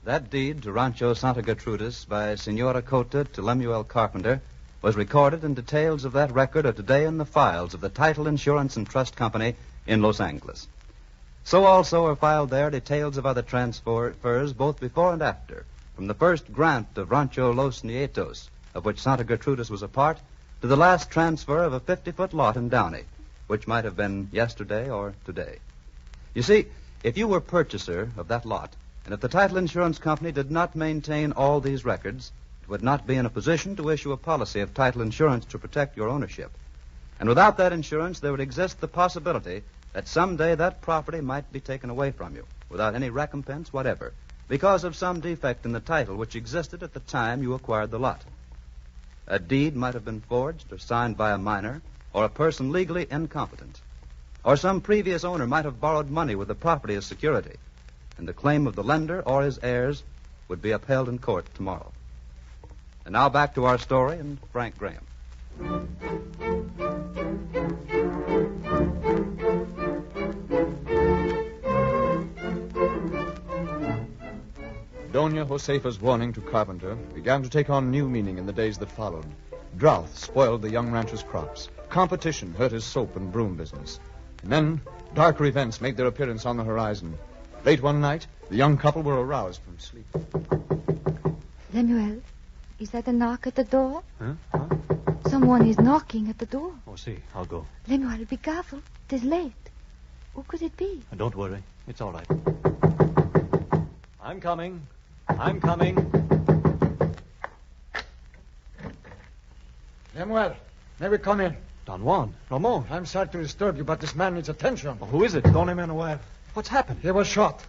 That deed to Rancho Santa Gertrudis by Senora Cota to Lemuel Carpenter was recorded, and details of that record are today in the files of the Title Insurance and Trust Company in Los Angeles. So also are filed there details of other transfers both before and after, from the first grant of Rancho Los Nietos, of which Santa Gertrudis was a part, to the last transfer of a 50-foot lot in Downey, which might have been yesterday or today. You see, if you were purchaser of that lot, and if the Title Insurance Company did not maintain all these records, it would not be in a position to issue a policy of title insurance to protect your ownership. And without that insurance, there would exist the possibility that someday that property might be taken away from you without any recompense whatever, because of some defect in the title which existed at the time you acquired the lot. A deed might have been forged or signed by a minor or a person legally incompetent. Or some previous owner might have borrowed money with the property as security, and the claim of the lender or his heirs would be upheld in court tomorrow. And now back to our story and Frank Graham. Doña Josefa's warning to Carpenter began to take on new meaning in the days that followed. Drought spoiled the young rancher's crops. Competition hurt his soap and broom business. And then, darker events made their appearance on the horizon. Late one night, the young couple were aroused from sleep. Lemuel, is that a knock at the door? Huh? Someone is knocking at the door. Oh, see. I'll go. Lemuel, be careful. It is late. Who could it be? Don't worry. It's all right. I'm coming. I'm coming. Lemuel, may we come in? Don Juan, Ramon. I'm sorry to disturb you, but this man needs attention. Who is it? Don Emanuel. What's happened? He was shot.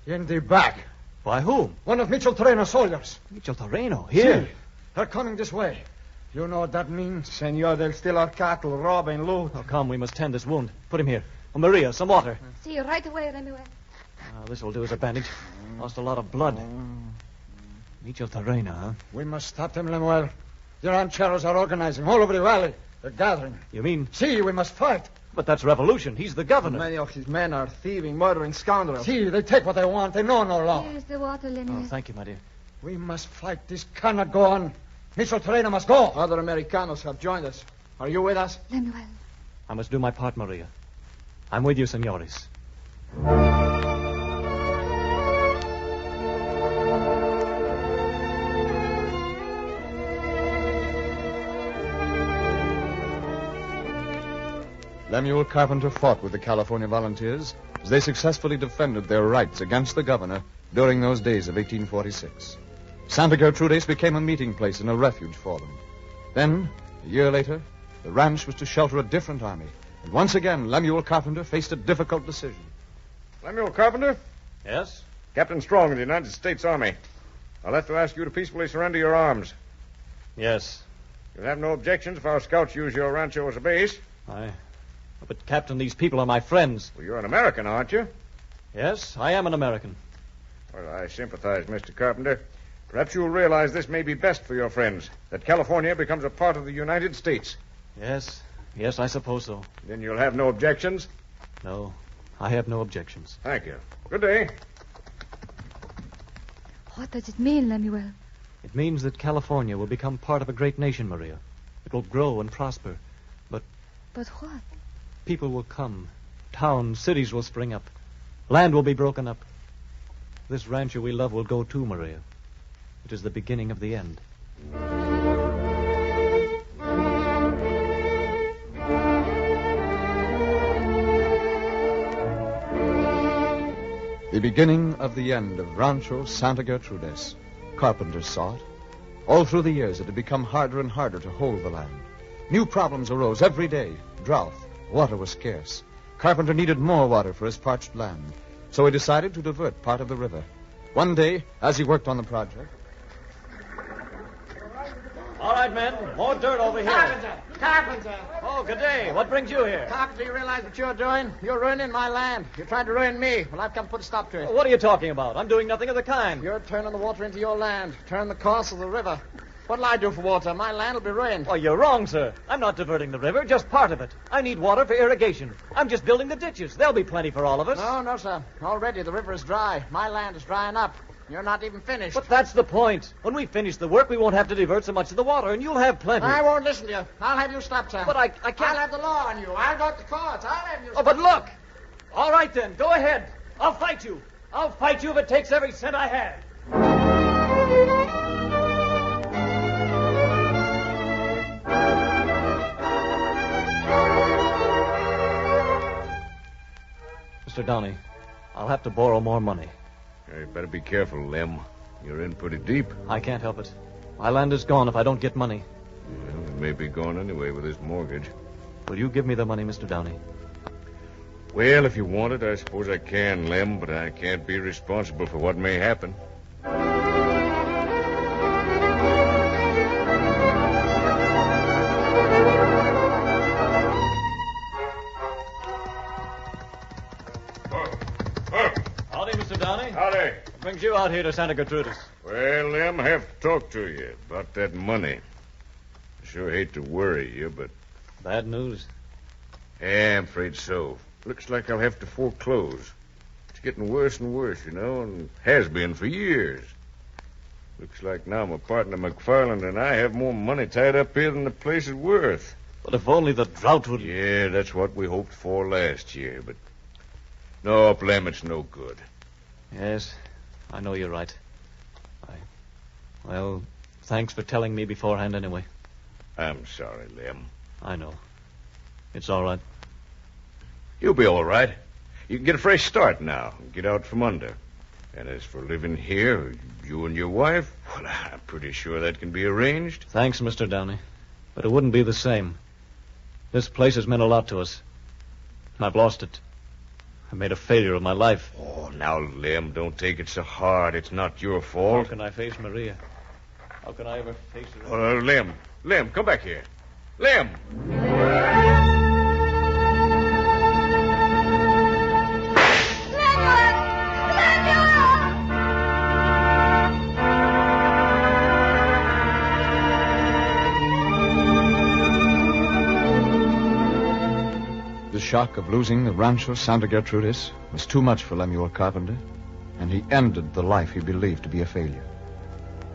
In the back. By whom? One of Mitchell Terreno's soldiers. Mitchell Terreno? Here? See, they're coming this way. You know what that means? Senor, they'll steal our cattle, rob and loot. Oh, come, we must tend this wound. Put him here. Oh, Maria, some water. See you right away, Lemuel. This will do as a bandage. Lost a lot of blood. Mitchell Terreno, huh? We must stop them, Lemuel. The rancheros are organizing all over the valley. They're gathering. You mean? See, we must fight. But that's revolution. He's the governor. Many of his men are thieving, murdering scoundrels. See, they take what they want. They know no law. Here's the water, Lemuel. Oh, thank you, my dear. We must fight. This cannot go on. Mitchell Terreno must go. Other Americanos have joined us. Are you with us? Lemuel. I must do my part, Maria. I'm with you, senores. Lemuel Carpenter fought with the California Volunteers as they successfully defended their rights against the governor during those days of 1846. Santa Gertrudis became a meeting place and a refuge for them. Then, a year later, the ranch was to shelter a different army. And once again, Lemuel Carpenter faced a difficult decision. Lemuel Carpenter? Yes? Captain Strong of the United States Army. I'll have to ask you to peacefully surrender your arms. Yes. You'll have no objections if our scouts use your rancho as a base? But, Captain, these people are my friends. Well, you're an American, aren't you? Yes, I am an American. Well, I sympathize, Mr. Carpenter. Perhaps you'll realize this may be best for your friends, that California becomes a part of the United States. Yes, I suppose so. Then you'll have no objections? No, I have no objections. Thank you. Good day. What does it mean, Lemuel? It means that California will become part of a great nation, Maria. It will grow and prosper. But what? People will come. Towns, cities will spring up. Land will be broken up. This rancher we love will go too, Maria. It is the beginning of the end. The beginning of the end of Rancho Santa Gertrudis. Carpenters saw it. All through the years, it had become harder and harder to hold the land. New problems arose every day. Drought. Water was scarce. Carpenter needed more water for his parched land, so he decided to divert part of the river. One day, as he worked on the project... All right, men. More dirt over here. Carpenter! Oh, good day. What brings you here? Carpenter, you realize what you're doing? You're ruining my land. You're trying to ruin me. Well, I've come to put a stop to it. What are you talking about? I'm doing nothing of the kind. You're turning the water into your land. Turn the course of the river. What'll I do for water? My land will be ruined. Oh, you're wrong, sir. I'm not diverting the river, just part of it. I need water for irrigation. I'm just building the ditches. There'll be plenty for all of us. No, sir. Already the river is dry. My land is drying up. You're not even finished. But that's the point. When we finish the work, we won't have to divert so much of the water, and you'll have plenty. I won't listen to you. I'll have you stop, sir. But I can't... I'll have the law on you. I'll go to court. I'll have you... Oh, but look! All right, then. Go ahead. I'll fight you. I'll fight you if it takes every cent I have. Mr. Downey, I'll have to borrow more money. You better be careful, Lem. You're in pretty deep. I can't help it. My land is gone if I don't get money. Well, it may be gone anyway with this mortgage. Will you give me the money, Mr. Downey? Well, if you want it, I suppose I can, Lem, but I can't be responsible for what may happen. Howdy, Mr. Downey. Howdy. What brings you out here to Santa Gertrudis? Well, Lem, I have to talk to you about that money. I sure hate to worry you, but... Bad news? Yeah, I'm afraid so. Looks like I'll have to foreclose. It's getting worse and worse, you know, and has been for years. Looks like now my partner McFarland and I have more money tied up here than the place is worth. But if only the drought would... Yeah, that's what we hoped for last year, but... No, Lem, it's no good. Yes, I know you're right. Well, thanks for telling me beforehand anyway. I'm sorry, Lem. I know. It's all right. You'll be all right. You can get a fresh start now and get out from under. And as for living here, you and your wife, well, I'm pretty sure that can be arranged. Thanks, Mr. Downey. But it wouldn't be the same. This place has meant a lot to us. I've lost it. I made a failure of my life. Oh, now, Lem, don't take it so hard. It's not your fault. How can I face Maria? How can I ever face her? Lem, come back here. Lem! The shock of losing the Rancho Santa Gertrudis was too much for Lemuel Carpenter, and he ended the life he believed to be a failure.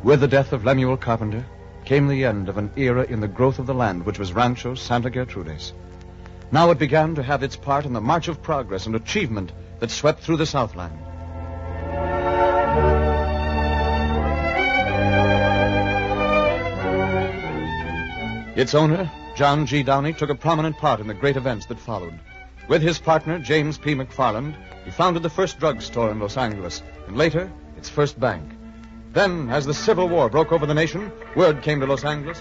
With the death of Lemuel Carpenter came the end of an era in the growth of the land which was Rancho Santa Gertrudis. Now it began to have its part in the march of progress and achievement that swept through the Southland. Its owner, John G. Downey, took a prominent part in the great events that followed. With his partner, James P. McFarland, he founded the first drugstore in Los Angeles, and later, its first bank. Then, as the Civil War broke over the nation, word came to Los Angeles.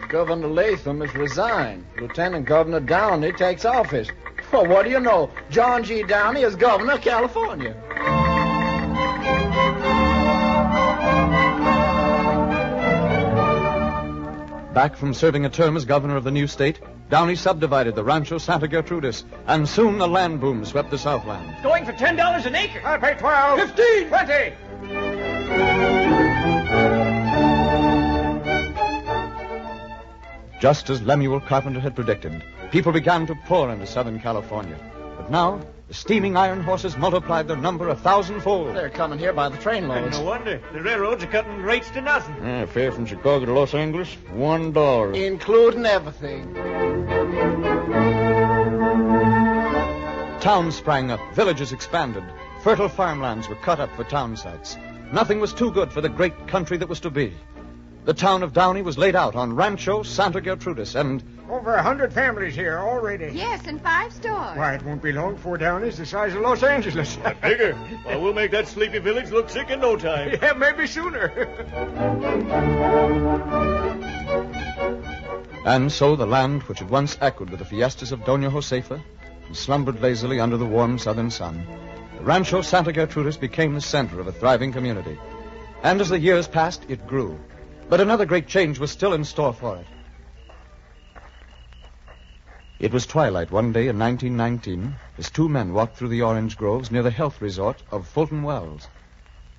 Governor Latham has resigned. Lieutenant Governor Downey takes office. Well, what do you know? John G. Downey is governor of California. Back from serving a term as governor of the new state, Downey subdivided the Rancho Santa Gertrudis, and soon a land boom swept the Southland. Going for $10 an acre. I pay 12. 15. 20. Just as Lemuel Carpenter had predicted, people began to pour into Southern California. But now, the steaming iron horses multiplied their number 1,000-fold. They're coming here by the trainloads. No wonder. The railroads are cutting rates to nothing. Fare from Chicago to Los Angeles, $1. Including everything. Towns sprang up, villages expanded, fertile farmlands were cut up for town sites. Nothing was too good for the great country that was to be. The town of Downey was laid out on Rancho Santa Gertrudis, and... Over 100 families here already. Yes, and 5 stores. Why, it won't be long before Downey's the size of Los Angeles. Bigger. Well, we'll make that sleepy village look sick in no time. Yeah, maybe sooner. And so the land, which had once echoed with the fiestas of Doña Josefa and slumbered lazily under the warm southern sun, the Rancho Santa Gertrudis became the center of a thriving community. And as the years passed, it grew. But another great change was still in store for it. It was twilight one day in 1919 as 2 men walked through the orange groves near the health resort of Fulton Wells.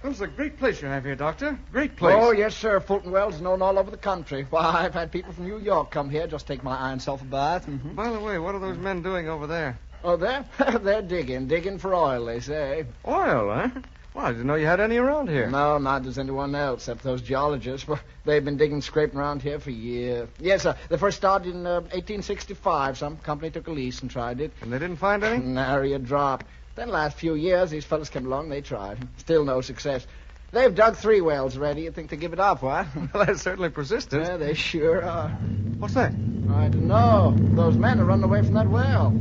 Well, it's a great place you have here, Doctor. Great place. Oh, yes, sir. Fulton Wells is known all over the country. Why, I've had people from New York come here just take my iron sulfur bath. Mm-hmm. By the way, what are those men doing over there? Oh, they're digging for oil, they say. Oil, huh? Well, I didn't know you had any around here. No, not does anyone else, except those geologists. Well, they've been digging, scraping around here for years. Yes, sir. They first started in 1865. Some company took a lease and tried it. And they didn't find any? Nary a drop. Then the last few years, these fellas came along, they tried. Still no success. They've dug 3 wells already. You'd think they'd give it up, what? Well, that's certainly persistent. Yeah, they sure are. What's that? I don't know. Those men are running away from that well.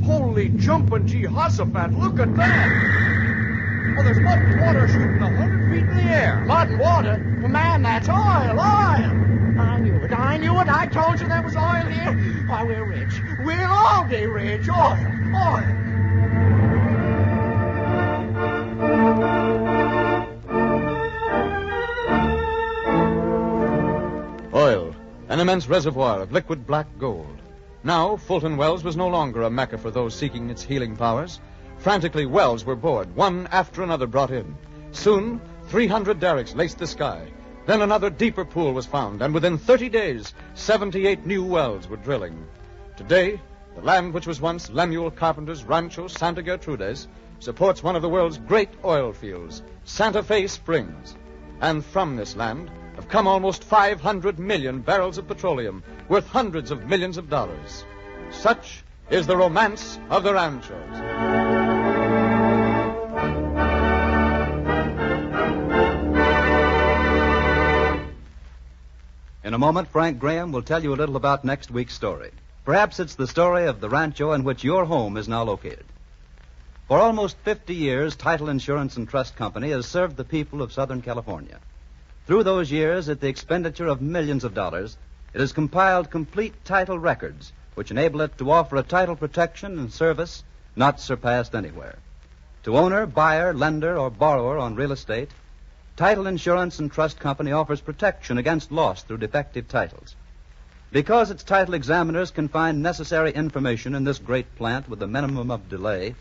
Holy jumping Jehoshaphat, look at that! Oh, there's mud and water shooting 100 feet in the air. Mud and water? Well, man, that's oil. I knew it. I told you there was oil here. Why, we're rich. We'll all be rich. Oil. Oil, an immense reservoir of liquid black gold. Now, Fulton Wells was no longer a mecca for those seeking its healing powers. Frantically, wells were bored, one after another brought in. Soon, 300 derricks laced the sky. Then another deeper pool was found, and within 30 days, 78 new wells were drilling. Today, the land which was once Lemuel Carpenter's Rancho Santa Gertrudis supports one of the world's great oil fields, Santa Fe Springs. And from this land have come almost 500 million barrels of petroleum, worth hundreds of millions of dollars. Such is the romance of the Ranchos. In a moment, Frank Graham will tell you a little about next week's story. Perhaps it's the story of the rancho in which your home is now located. For almost 50 years, Title Insurance and Trust Company has served the people of Southern California. Through those years, at the expenditure of millions of dollars, it has compiled complete title records which enable it to offer a title protection and service not surpassed anywhere. To owner, buyer, lender, or borrower on real estate, Title Insurance and Trust Company offers protection against loss through defective titles. Because its title examiners can find necessary information in this great plant with a minimum of delay,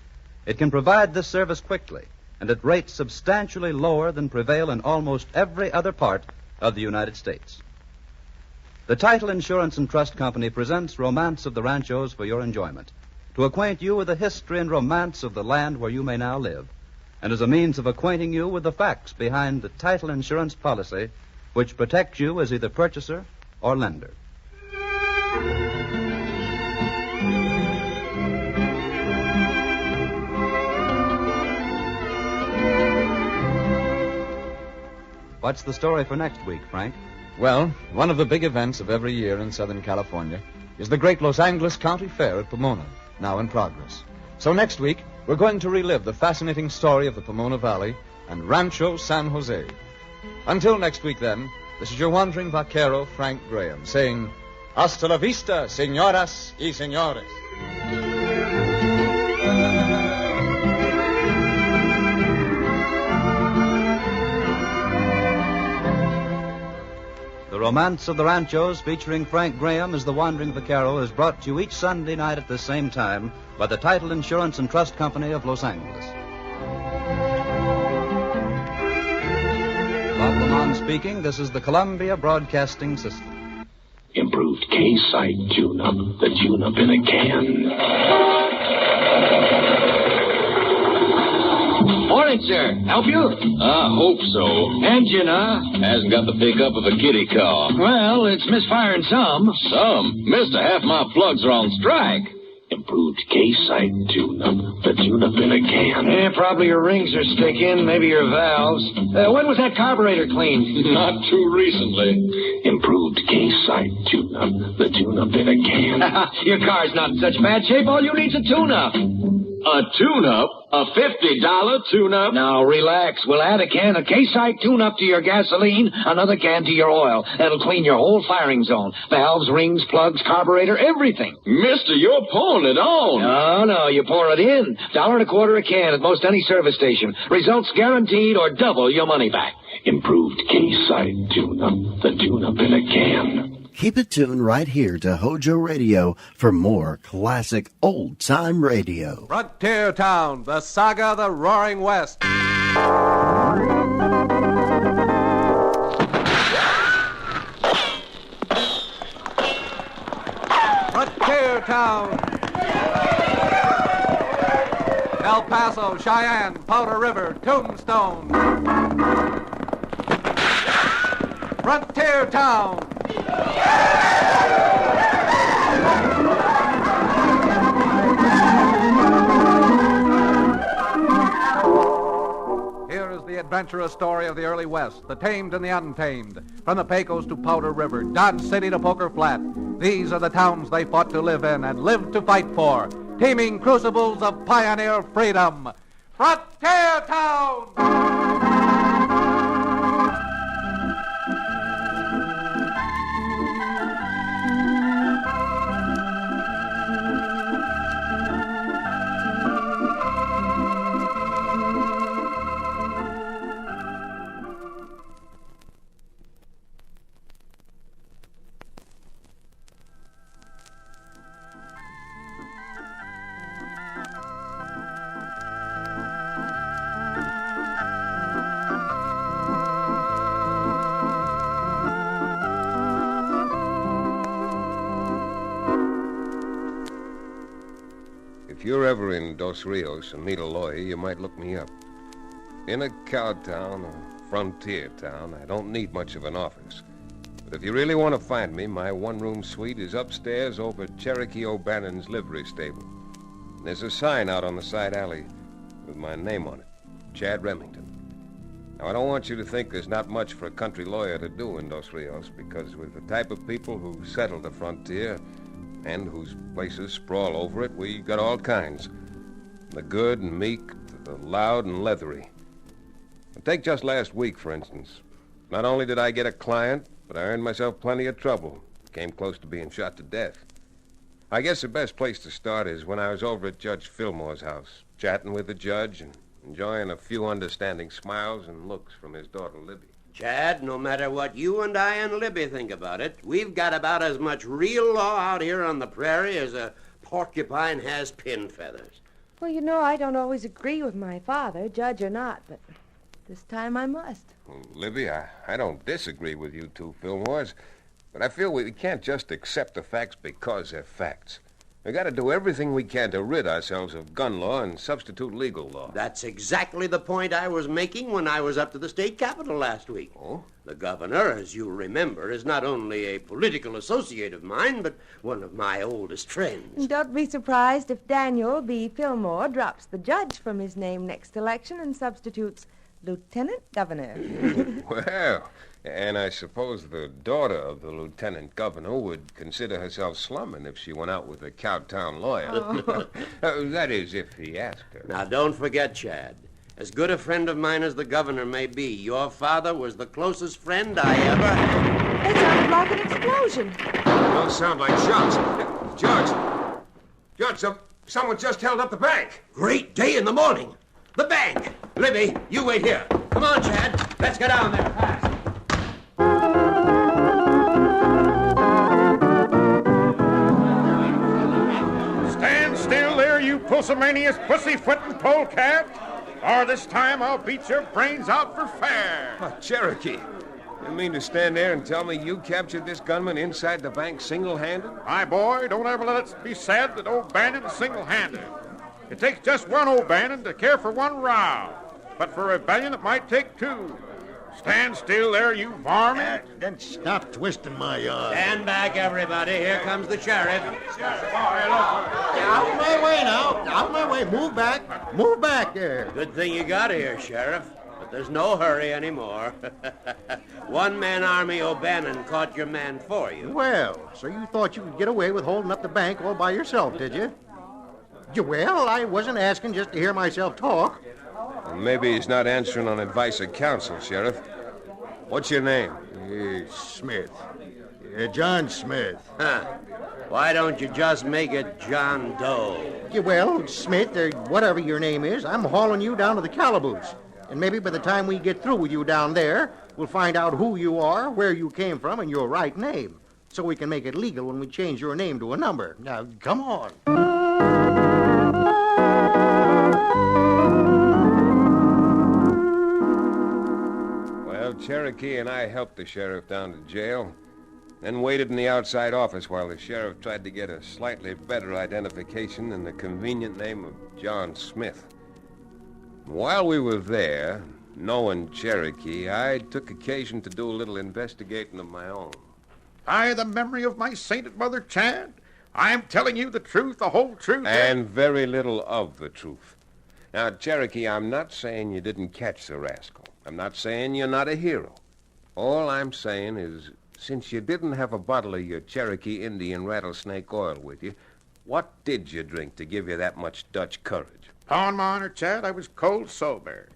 it can provide this service quickly and at rates substantially lower than prevail in almost every other part of the United States. The Title Insurance and Trust Company presents Romance of the Ranchos for your enjoyment, to acquaint you with the history and romance of the land where you may now live, and as a means of acquainting you with the facts behind the title insurance policy which protects you as either purchaser or lender. What's the story for next week, Frank? Well, one of the big events of every year in Southern California is the great Los Angeles County Fair at Pomona, now in progress. So next week, we're going to relive the fascinating story of the Pomona Valley and Rancho San Jose. Until next week, then, this is your wandering vaquero, Frank Graham, saying, Hasta la vista, señoras y señores. The Romance of the Ranchos, featuring Frank Graham as the Wandering Vaquero, is brought to you each Sunday night at the same time by the Title Insurance and Trust Company of Los Angeles. Bob Lamont speaking. This is the Columbia Broadcasting System. Improved K-Site tune-up. The tune-up in a can. Morning, sir. Help you? I hope so. Engine, huh? Hasn't got the pickup of a kitty car. Well, it's misfiring some. Some? Mister, half my plugs are on strike. Improved K-Site tune-up. The tune-up in a can. Yeah, probably your rings are sticking, maybe your valves. When was that carburetor cleaned? Not too recently. Improved K-Site tune-up. The tune-up in a can. Your car's not in such bad shape. All you need's a tune-up. A tune-up? A $50 tune-up? Now, relax. We'll add a can of K-Site tune-up to your gasoline, another can to your oil. That'll clean your whole firing zone. Valves, rings, plugs, carburetor, everything. Mister, you're pouring it on. No, you pour it in. $1.25 a can at most any service station. Results guaranteed or double your money back. Improved K-Site tune-up. The tune-up in a can. Keep it tuned right here to HOJO Radio for more classic old-time radio. Frontier Town, the saga of the Roaring West. Frontier Town. El Paso, Cheyenne, Powder River, Tombstone. Frontier Town. Here is the adventurous story of the early West, the tamed and the untamed. From the Pecos to Powder River, Dodge City to Poker Flat, these are the towns they fought to live in and lived to fight for. Teeming crucibles of pioneer freedom. Frontier Town! If you're ever in Dos Rios and need a lawyer, you might look me up. In a cow town, a frontier town, I don't need much of an office. But if you really want to find me, my one-room suite is upstairs over Cherokee O'Bannon's livery stable. And there's a sign out on the side alley with my name on it, Chad Remington. Now, I don't want you to think there's not much for a country lawyer to do in Dos Rios, because with the type of people who settle the frontier and whose places sprawl over it, we got all kinds. The good and meek to the loud and leathery. Take just last week, for instance. Not only did I get a client, but I earned myself plenty of trouble. Came close to being shot to death. I guess the best place to start is when I was over at Judge Fillmore's house, chatting with the judge and enjoying a few understanding smiles and looks from his daughter, Libby. Chad, no matter what you and I and Libby think about it, we've got about as much real law out here on the prairie as a porcupine has pin feathers. Well, you know, I don't always agree with my father, judge or not, but this time I must. Well, Libby, I don't disagree with you two Fillmores, but I feel we can't just accept the facts because they're facts. We got to do everything we can to rid ourselves of gun law and substitute legal law. That's exactly the point I was making when I was up to the state capitol last week. Oh? The governor, as you remember, is not only a political associate of mine, but one of my oldest friends. Don't be surprised if Daniel B. Fillmore drops the judge from his name next election and substitutes Lieutenant Governor. Well, and I suppose the daughter of the lieutenant governor would consider herself slumming if she went out with a Cowtown lawyer. Oh. That is, if he asked her. Now, don't forget, Chad. As good a friend of mine as the governor may be, your father was the closest friend I ever... It sounded like an explosion. Those sound like shots. Judge, someone just held up the bank. Great day in the morning. The bank. Libby, you wait here. Come on, Chad. Let's get down there fast. Stand still there, you pusillanimous pussyfooting polecat, or this time I'll beat your brains out for fair. Cherokee, you mean to stand there and tell me you captured this gunman inside the bank single-handed? My boy, don't ever let it be said that O'Bannon is single-handed. It takes just one O'Bannon to care for one row, but for a rebellion it might take two. Stand still there, you varmint. Then stop twisting my arm. Stand back, everybody. Here comes the sheriff. Out of my way now. Out of my way. Move back. Move back there. Good thing you got here, Sheriff. But there's no hurry anymore. One-man army O'Bannon caught your man for you. Well, so you thought you could get away with holding up the bank all by yourself, did you? Well, I wasn't asking just to hear myself talk. Well, maybe he's not answering on advice of counsel, Sheriff. What's your name? Smith. John Smith. Huh. Why don't you just make it John Doe? Well, Smith, whatever your name is, I'm hauling you down to the calaboose. And maybe by the time we get through with you down there, we'll find out who you are, where you came from, and your right name. So we can make it legal when we change your name to a number. Now, come on. Well, Cherokee and I helped the sheriff down to jail, then waited in the outside office while the sheriff tried to get a slightly better identification than the convenient name of John Smith. While we were there, knowing Cherokee, I took occasion to do a little investigating of my own. By the memory of my sainted mother, Chad, I am telling you the truth, the whole truth. And very little of the truth. Now, Cherokee, I'm not saying you didn't catch the rascal. I'm not saying you're not a hero. All I'm saying is, since you didn't have a bottle of your Cherokee Indian rattlesnake oil with you, what did you drink to give you that much Dutch courage? Upon my honor, Chad, I was cold sober.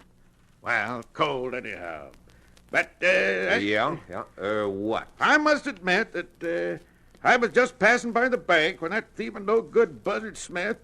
Well, cold anyhow. But, what? I must admit that, I was just passing by the bank when that thieving no-good Buzzard Smith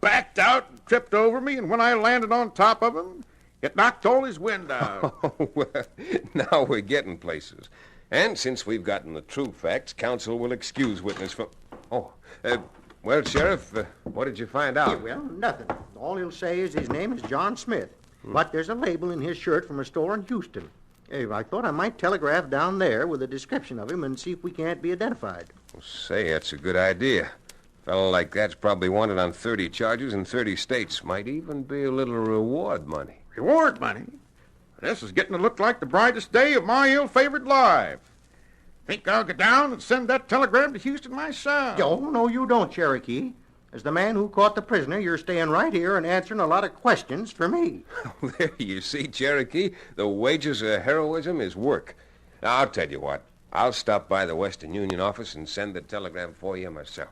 backed out and tripped over me, and when I landed on top of him, it knocked all his wind out. Oh, well, now we're getting places. And since we've gotten the true facts, counsel will excuse witness from... Well, Sheriff, what did you find out? Well, nothing. All he'll say is his name is John Smith. But there's a label in his shirt from a store in Houston. I thought I might telegraph down there with a description of him and see if we can't be identified. Well, say, that's a good idea. A fellow like that's probably wanted on 30 charges in 30 states. Might even be a little reward money. Reward money? This is getting to look like the brightest day of my ill-favored life. Think I'll go down and send that telegram to Houston myself. Oh, no, you don't, Cherokee. As the man who caught the prisoner, you're staying right here and answering a lot of questions for me. There you see, Cherokee. The wages of heroism is work. Now, I'll tell you what. I'll stop by the Western Union office and send the telegram for you myself.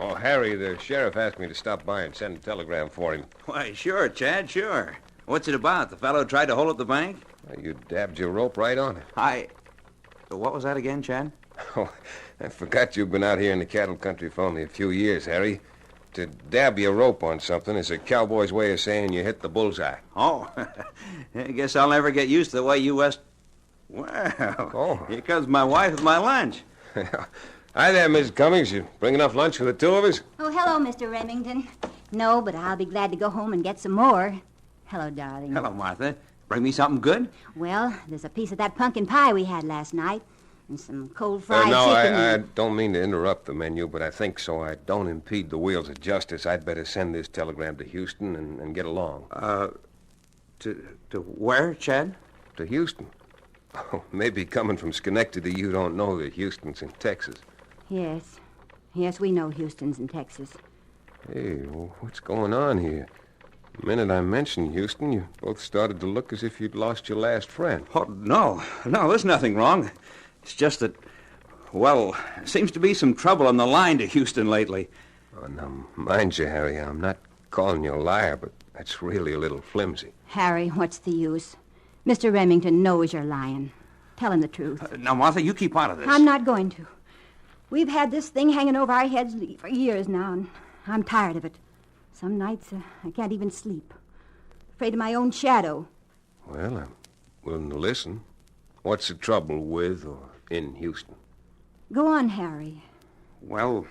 Oh, Harry, the sheriff asked me to stop by and send a telegram for him. Why, sure, Chad, sure. What's it about? The fellow tried to hold up the bank? Well, you dabbed your rope right on it. What was that again, Chad? Oh, I forgot you've been out here in the cattle country for only a few years, Harry. To dab your rope on something is a cowboy's way of saying you hit the bullseye. Oh, I guess I'll never get used to the way you Well, here comes my wife with my lunch. Hi there, Miss Cummings. You bring enough lunch for the two of us? Oh, hello, Mr. Remington. No, but I'll be glad to go home and get some more. Hello, darling. Hello, Martha. Bring me something good? Well, there's a piece of that pumpkin pie we had last night and some cold fried chicken. I don't mean to interrupt the menu, but I think so I don't impede the wheels of justice. I'd better send this telegram to Houston and get along. To where, Chad? To Houston. Oh, maybe coming from Schenectady, you don't know that Houston's in Texas. Yes. Yes, we know Houston's in Texas. Hey, what's going on here? The minute I mentioned Houston, you both started to look as if you'd lost your last friend. Oh, no, there's nothing wrong. It's just that, well, seems to be some trouble on the line to Houston lately. Oh, now, mind you, Harry, I'm not calling you a liar, but that's really a little flimsy. Harry, what's the use? Mr. Remington knows you're lying. Tell him the truth. Now, Martha, you keep out of this. I'm not going to. We've had this thing hanging over our heads for years now, and I'm tired of it. Some nights I can't even sleep. Afraid of my own shadow. Well, I'm willing to listen. What's the trouble with or in Houston? Go on, Harry. Well,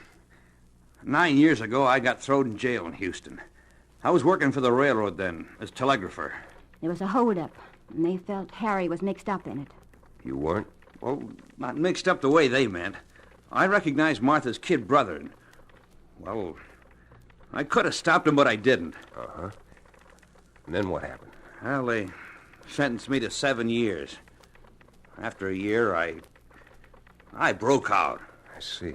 9 years ago, I got thrown in jail in Houston. I was working for the railroad then, as telegrapher. There was a holdup, and they felt Harry was mixed up in it. You weren't? Well, not mixed up the way they meant. I recognized Martha's kid brother, and, well, I could have stopped him, but I didn't. Uh-huh. And then what happened? Well, they sentenced me to 7 years. After a year, I broke out. I see.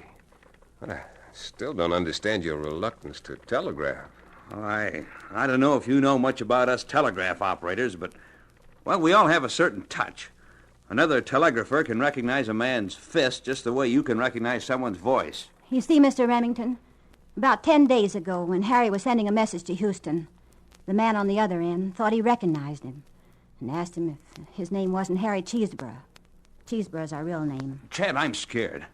But I still don't understand your reluctance to telegraph. I don't know if you know much about us telegraph operators, but, well, we all have a certain touch. Another telegrapher can recognize a man's fist just the way you can recognize someone's voice. You see, Mr. Remington, about 10 days ago, when Harry was sending a message to Houston, the man on the other end thought he recognized him and asked him if his name wasn't Harry Cheeseborough. Cheeseborough's our real name. Chad, I'm scared.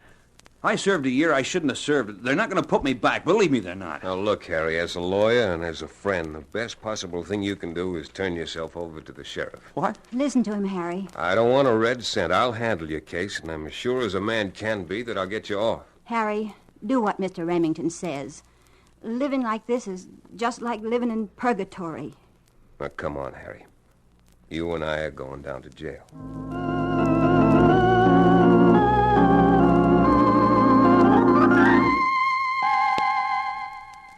I served a year I shouldn't have served. They're not going to put me back. Believe me, they're not. Now, look, Harry, as a lawyer and as a friend, the best possible thing you can do is turn yourself over to the sheriff. What? Listen to him, Harry. I don't want a red cent. I'll handle your case, and I'm as sure as a man can be that I'll get you off. Harry, do what Mr. Remington says. Living like this is just like living in purgatory. Now, come on, Harry. You and I are going down to jail.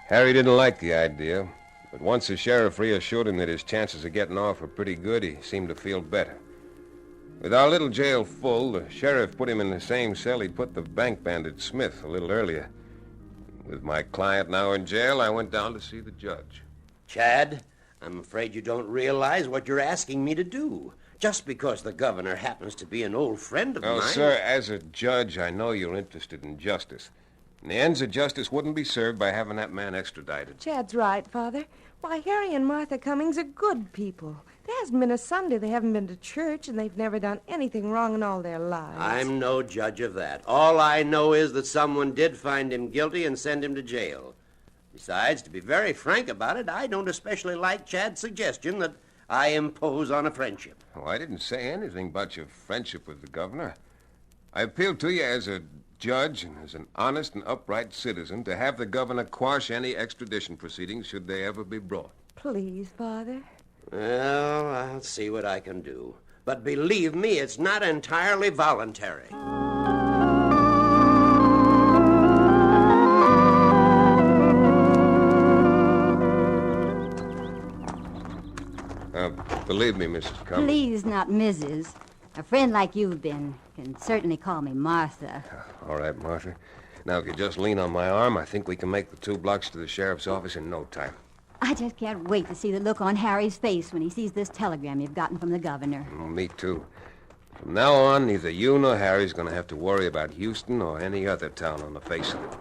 Harry didn't like the idea, but once the sheriff reassured him that his chances of getting off were pretty good, he seemed to feel better. With our little jail full, the sheriff put him in the same cell he'd put the bank bandit Smith a little earlier. With my client now in jail, I went down to see the judge. Chad, I'm afraid you don't realize what you're asking me to do. Just because the governor happens to be an old friend of mine. Oh, sir, as a judge, I know you're interested in justice. And the ends of justice wouldn't be served by having that man extradited. Chad's right, Father. Why, Harry and Martha Cummings are good people. There hasn't been a Sunday they haven't been to church, and they've never done anything wrong in all their lives. I'm no judge of that. All I know is that someone did find him guilty and send him to jail. Besides, to be very frank about it, I don't especially like Chad's suggestion that I impose on a friendship. Oh, I didn't say anything about your friendship with the governor. I appealed to you as a judge and as an honest and upright citizen to have the governor quash any extradition proceedings should they ever be brought. Please, Father. Well, I'll see what I can do. But believe me, it's not entirely voluntary. Believe me, Mrs. Cummings. Please, not Mrs. A friend like you've been can certainly call me Martha. All right, Martha. Now, if you just lean on my arm, I think we can make the 2 blocks to the sheriff's office in no time. I just can't wait to see the look on Harry's face when he sees this telegram you've gotten from the governor. Well, me too. From now on, neither you nor Harry's going to have to worry about Houston or any other town on the face of it.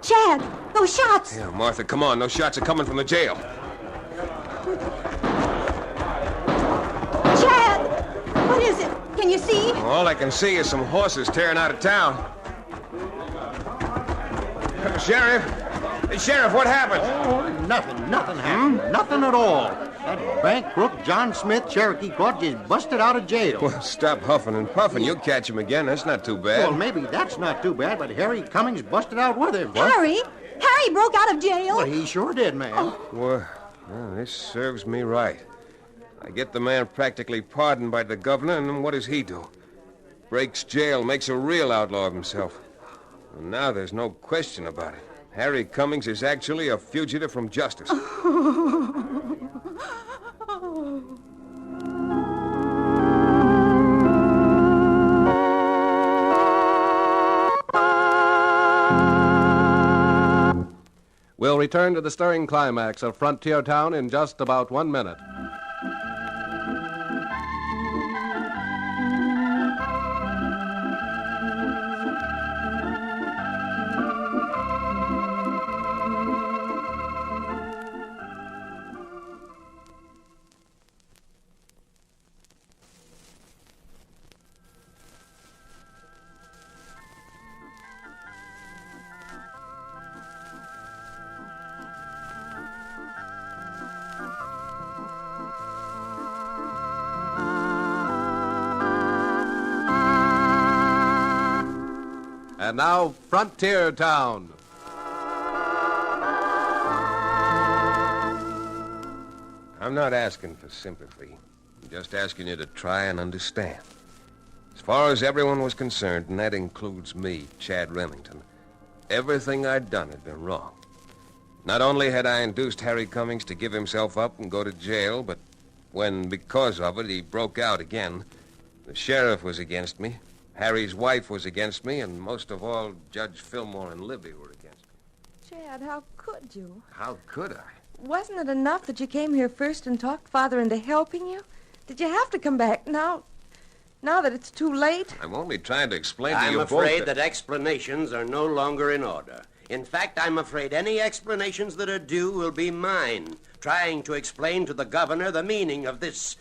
Chad, those shots! Yeah, Martha, come on. Those shots are coming from the jail. Chad! What is it? Can you see? All I can see is some horses tearing out of town. Sheriff! Hey, Sheriff, what happened? Oh, nothing happened. Nothing at all. That bank crook John Smith Cherokee caught just busted out of jail. Well, stop huffing and puffing. You'll catch him again. That's not too bad. Well, maybe that's not too bad, but Harry Cummings busted out with him. What? Harry? Harry broke out of jail? Well, he sure did, ma'am. Well, this serves me right. I get the man practically pardoned by the governor, and then what does he do? Breaks jail, makes a real outlaw of himself. And now there's no question about it. Harry Cummings is actually a fugitive from justice. We'll return to the stirring climax of Frontier Town in just about 1 minute. And now, Frontier Town. I'm not asking for sympathy. I'm just asking you to try and understand. As far as everyone was concerned, and that includes me, Chad Remington, everything I'd done had been wrong. Not only had I induced Harry Cummings to give himself up and go to jail, but when, because of it, he broke out again, the sheriff was against me, Harry's wife was against me, and most of all, Judge Fillmore and Libby were against me. Chad, how could you? How could I? Wasn't it enough that you came here first and talked Father into helping you? Did you have to come back now that it's too late? I'm only trying to explain to I'm you both afraid that explanations are no longer in order. In fact, I'm afraid any explanations that are due will be mine, trying to explain to the governor the meaning of this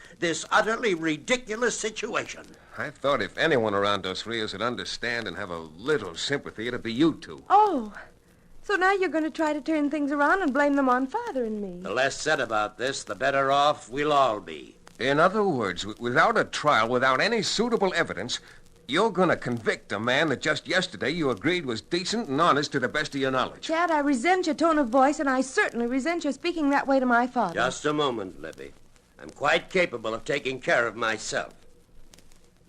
utterly ridiculous situation. I thought if anyone around us Rios would understand and have a little sympathy, it'd be you two. Oh, so now you're going to try to turn things around and blame them on Father and me. The less said about this, the better off we'll all be. In other words, without a trial, without any suitable evidence, you're going to convict a man that just yesterday you agreed was decent and honest to the best of your knowledge. Chad, I resent your tone of voice, and I certainly resent your speaking that way to my father. Just a moment, Libby. I'm quite capable of taking care of myself.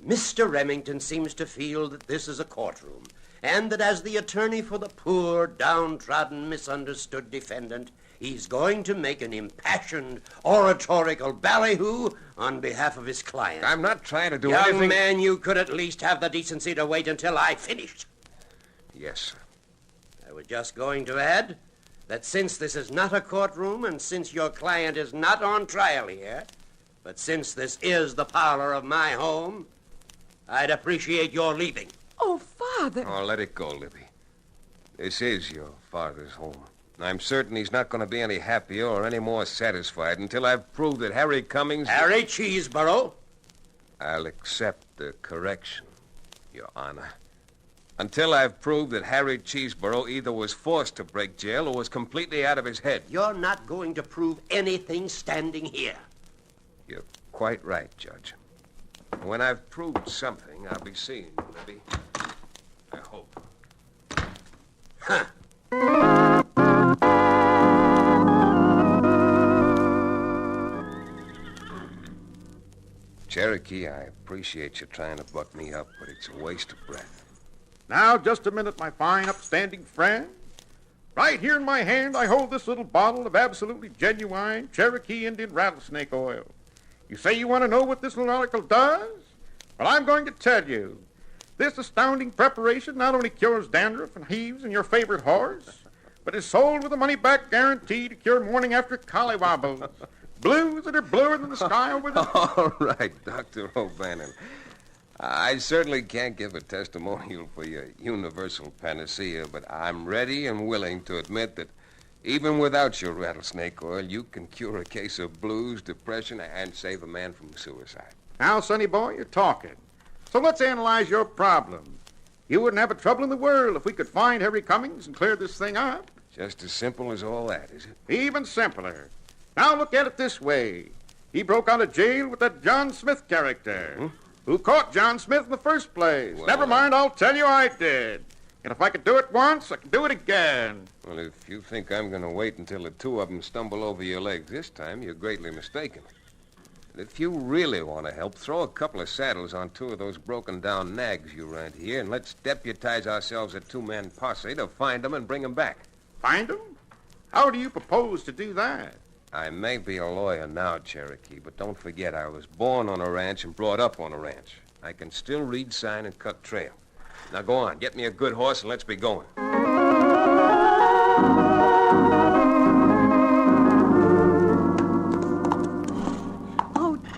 Mr. Remington seems to feel that this is a courtroom, and that as the attorney for the poor, downtrodden, misunderstood defendant, he's going to make an impassioned, oratorical ballyhoo on behalf of his client. I'm not trying to do Young anything... man, you could at least have the decency to wait until I finished. Yes, sir. I was just going to add that since this is not a courtroom and since your client is not on trial here, but since this is the parlor of my home, I'd appreciate your leaving. Oh, Father. Oh, let it go, Libby. This is your father's home. I'm certain he's not going to be any happier or any more satisfied until I've proved that Harry Cummings... Harry Cheeseborough? I'll accept the correction, Your Honor. Until I've proved that Harry Cheeseborough either was forced to break jail or was completely out of his head. You're not going to prove anything standing here. You're quite right, Judge. When I've proved something, I'll be seeing you, Libby. I hope. Huh. Cherokee, I appreciate you trying to buck me up, but it's a waste of breath. Now, just a minute, my fine, upstanding friend. Right here in my hand, I hold this little bottle of absolutely genuine Cherokee Indian rattlesnake oil. You say you want to know what this little article does? Well, I'm going to tell you. This astounding preparation not only cures dandruff and heaves in your favorite horse, but is sold with a money-back guarantee to cure morning after collywobbles. Blues that are bluer than the sky over the... All right, Dr. O'Bannon. I certainly can't give a testimonial for your universal panacea, but I'm ready and willing to admit that even without your rattlesnake oil, you can cure a case of blues, depression, and save a man from suicide. Now, sonny boy, you're talking. So let's analyze your problem. You wouldn't have a trouble in the world if we could find Harry Cummings and clear this thing up. Just as simple as all that, is it? Even simpler. Now look at it this way. He broke out of jail with that John Smith character. Who caught John Smith in the first place? Well, Never mind, I'll tell you I did. And if I could do it once, I can do it again. Well, if you think I'm going to wait until the two of them stumble over your legs this time, you're greatly mistaken. If you really want to help, throw a couple of saddles on two of those broken-down nags you rent here, and let's deputize ourselves a two-man posse to find them and bring them back. Find them? How do you propose to do that? I may be a lawyer now, Cherokee, but don't forget I was born on a ranch and brought up on a ranch. I can still read, sign, and cut trail. Now go on, get me a good horse and let's be going.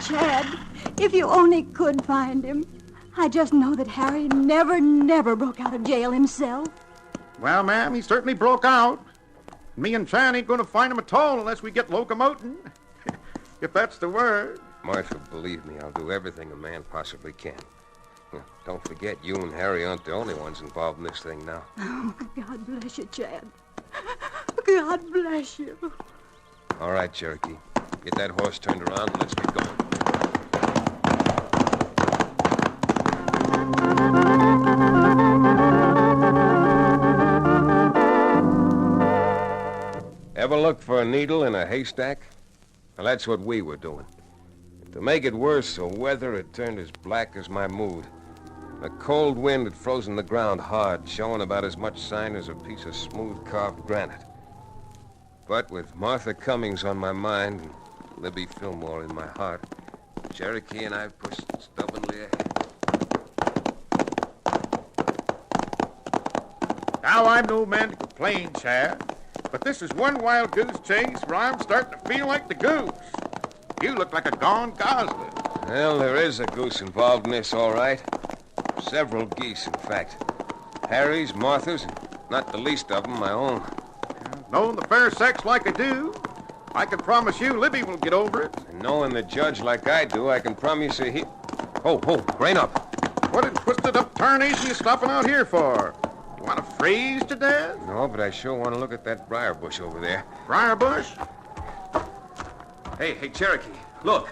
Chad, if you only could find him. I just know that Harry never broke out of jail himself. Well, ma'am, he certainly broke out. Me and Chan ain't going to find him at all unless we get locomoting. If that's the word. Martha, believe me, I'll do everything a man possibly can. Don't forget, you and Harry aren't the only ones involved in this thing now. Oh, God bless you, Chad. God bless you. All right, Cherokee. Get that horse turned around and let's get going. Ever look for a needle in a haystack? Well, that's what we were doing. To make it worse, the weather had turned as black as my mood. A cold wind had frozen the ground hard, showing about as much sign as a piece of smooth-carved granite. But with Martha Cummings on my mind and Libby Fillmore in my heart, Cherokee and I pushed stubbornly ahead. Now, I'm no man to complain, Chad, but this is one wild goose chase where I'm starting to feel like the goose. You look like a gone gosling. Well, there is a goose involved in this, all right. Several geese, in fact. Harry's, Martha's, and not the least of them my own. Knowing the fair sex like I do, I can promise you Libby will get over it. And knowing the judge like I do, I can promise you he... Oh, rein up. What in twisted-up tarnation you stopping out here for? You want to freeze to death? No, but I sure want to look at that briar bush over there. Briar bush? Hey, Cherokee, look.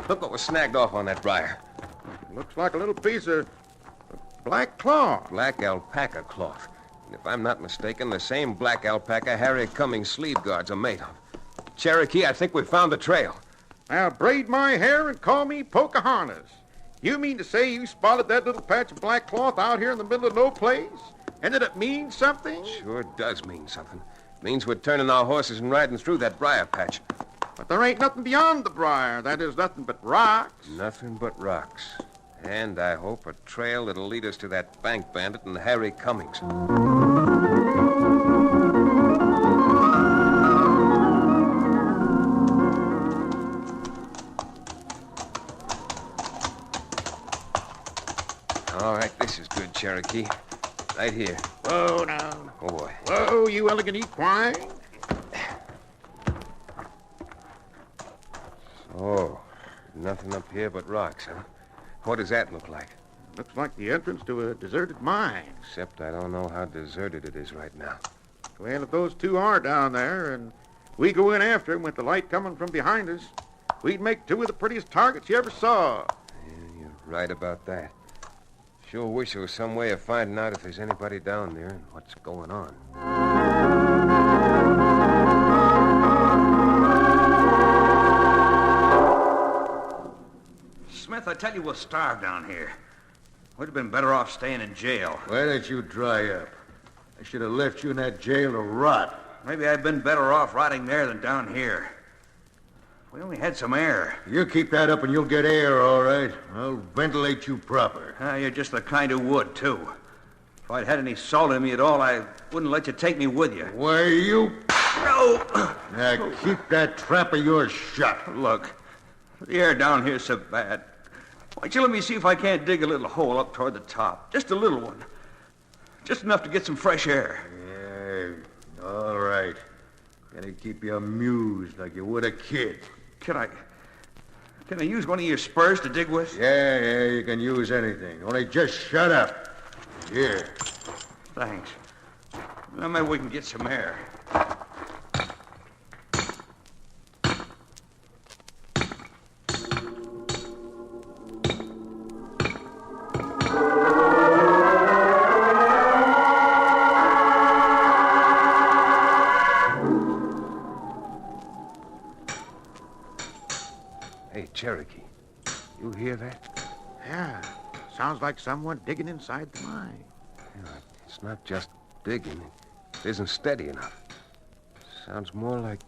Look what was snagged off on that briar. Looks like a little piece of black cloth. Black alpaca cloth. And if I'm not mistaken, the same black alpaca Harry Cummings' sleeve guards are made of. Cherokee, I think we've found the trail. Now, braid my hair and call me Pocahontas. You mean to say you spotted that little patch of black cloth out here in the middle of no place? And that it means something? Sure does mean something. It means we're turning our horses and riding through that briar patch. But there ain't nothing beyond the briar. That is nothing but rocks. Nothing but rocks. And, I hope, a trail that'll lead us to that bank bandit and Harry Cummings. All right, this is good, Cherokee. Right here. Whoa, now. Oh, boy. Whoa, you elegant equine. Oh, nothing up here but rocks, huh? What does that look like? Looks like the entrance to a deserted mine. Except I don't know how deserted it is right now. Well, if those two are down there and we go in after them with the light coming from behind us, we'd make two of the prettiest targets you ever saw. Yeah, you're right about that. Sure wish there was some way of finding out if there's anybody down there and what's going on. Smith, I tell you, we'll starve down here. We'd have been better off staying in jail. Why don't you dry up? I should have left you in that jail to rot. Maybe I've been better off rotting there than down here. We only had some air. You keep that up and you'll get air, all right. I'll ventilate you proper. You're just the kind who would, too. If I'd had any salt in me at all, I wouldn't let you take me with you. Why, you... No! Now, keep that trap of yours shut. Look, the air down here's so bad. Why don't you let me see if I can't dig a little hole up toward the top? Just a little one. Just enough to get some fresh air. Yeah, all right. Gotta keep you amused like you would a kid. Can I use one of your spurs to dig with? Yeah, you can use anything. Only just shut up. Here. Thanks. Well, maybe we can get some air. Hey, Cherokee, you hear that? Yeah, sounds like someone digging inside the mine. Yeah, it's not just digging. It isn't steady enough. Sounds more like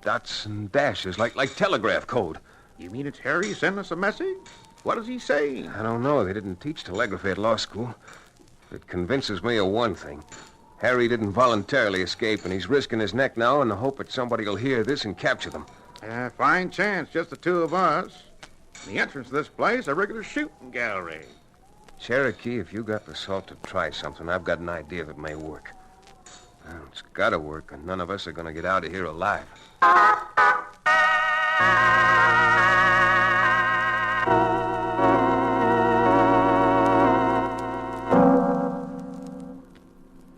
dots and dashes, like telegraph code. You mean it's Harry sending us a message? What does he say? I don't know. They didn't teach telegraphy at law school. It convinces me of one thing. Harry didn't voluntarily escape, and he's risking his neck now in the hope that somebody will hear this and capture them. Fine chance, just the two of us. The entrance to this place, a regular shooting gallery. Cherokee, if you got the salt to try something, I've got an idea that may work. Well, it's got to work, and none of us are going to get out of here alive.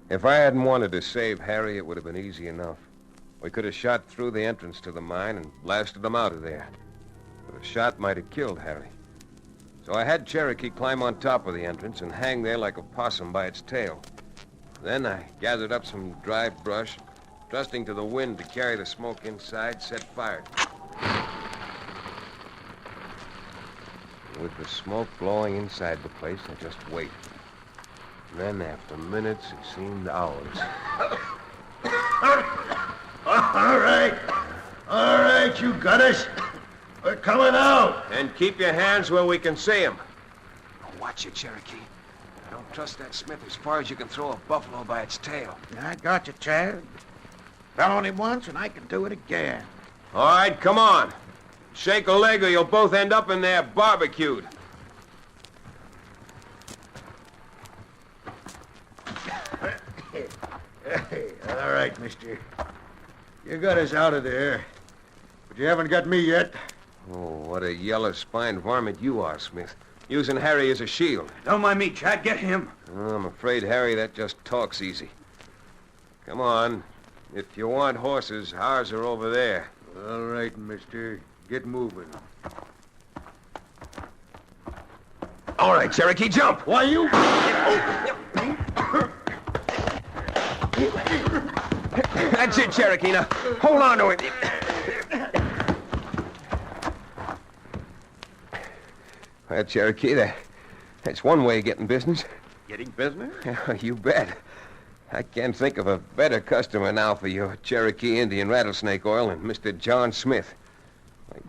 If I hadn't wanted to save Harry, it would have been easy enough. We could have shot through the entrance to the mine and blasted him out of there. But a shot might have killed Harry. So I had Cherokee climb on top of the entrance and hang there like a possum by its tail. Then I gathered up some dry brush, trusting to the wind to carry the smoke inside, set fire. With the smoke blowing inside the place, I just waited. And then, after minutes, it seemed hours. All right, you got us. We're coming out. And keep your hands where we can see them. Watch it, Cherokee. I don't trust that Smith as far as you can throw a buffalo by its tail. I got you, Chad. Fell on him once, and I can do it again. All right, come on. Shake a leg or you'll both end up in there barbecued. All right, mister. You got us out of there, but you haven't got me yet. Oh, what a yellow-spined varmint you are, Smith. Using Harry as a shield. Don't mind me, Chad. Get him. Oh, I'm afraid, Harry, that just talks easy. Come on. If you want horses, ours are over there. All right, mister. Get moving. All right, Cherokee, jump. Why, you... That's it, Cherokee. Now, hold on to it. Well, Cherokee, that's one way of getting business. Getting business? Yeah, you bet. I can't think of a better customer now for your Cherokee Indian rattlesnake oil than Mr. John Smith.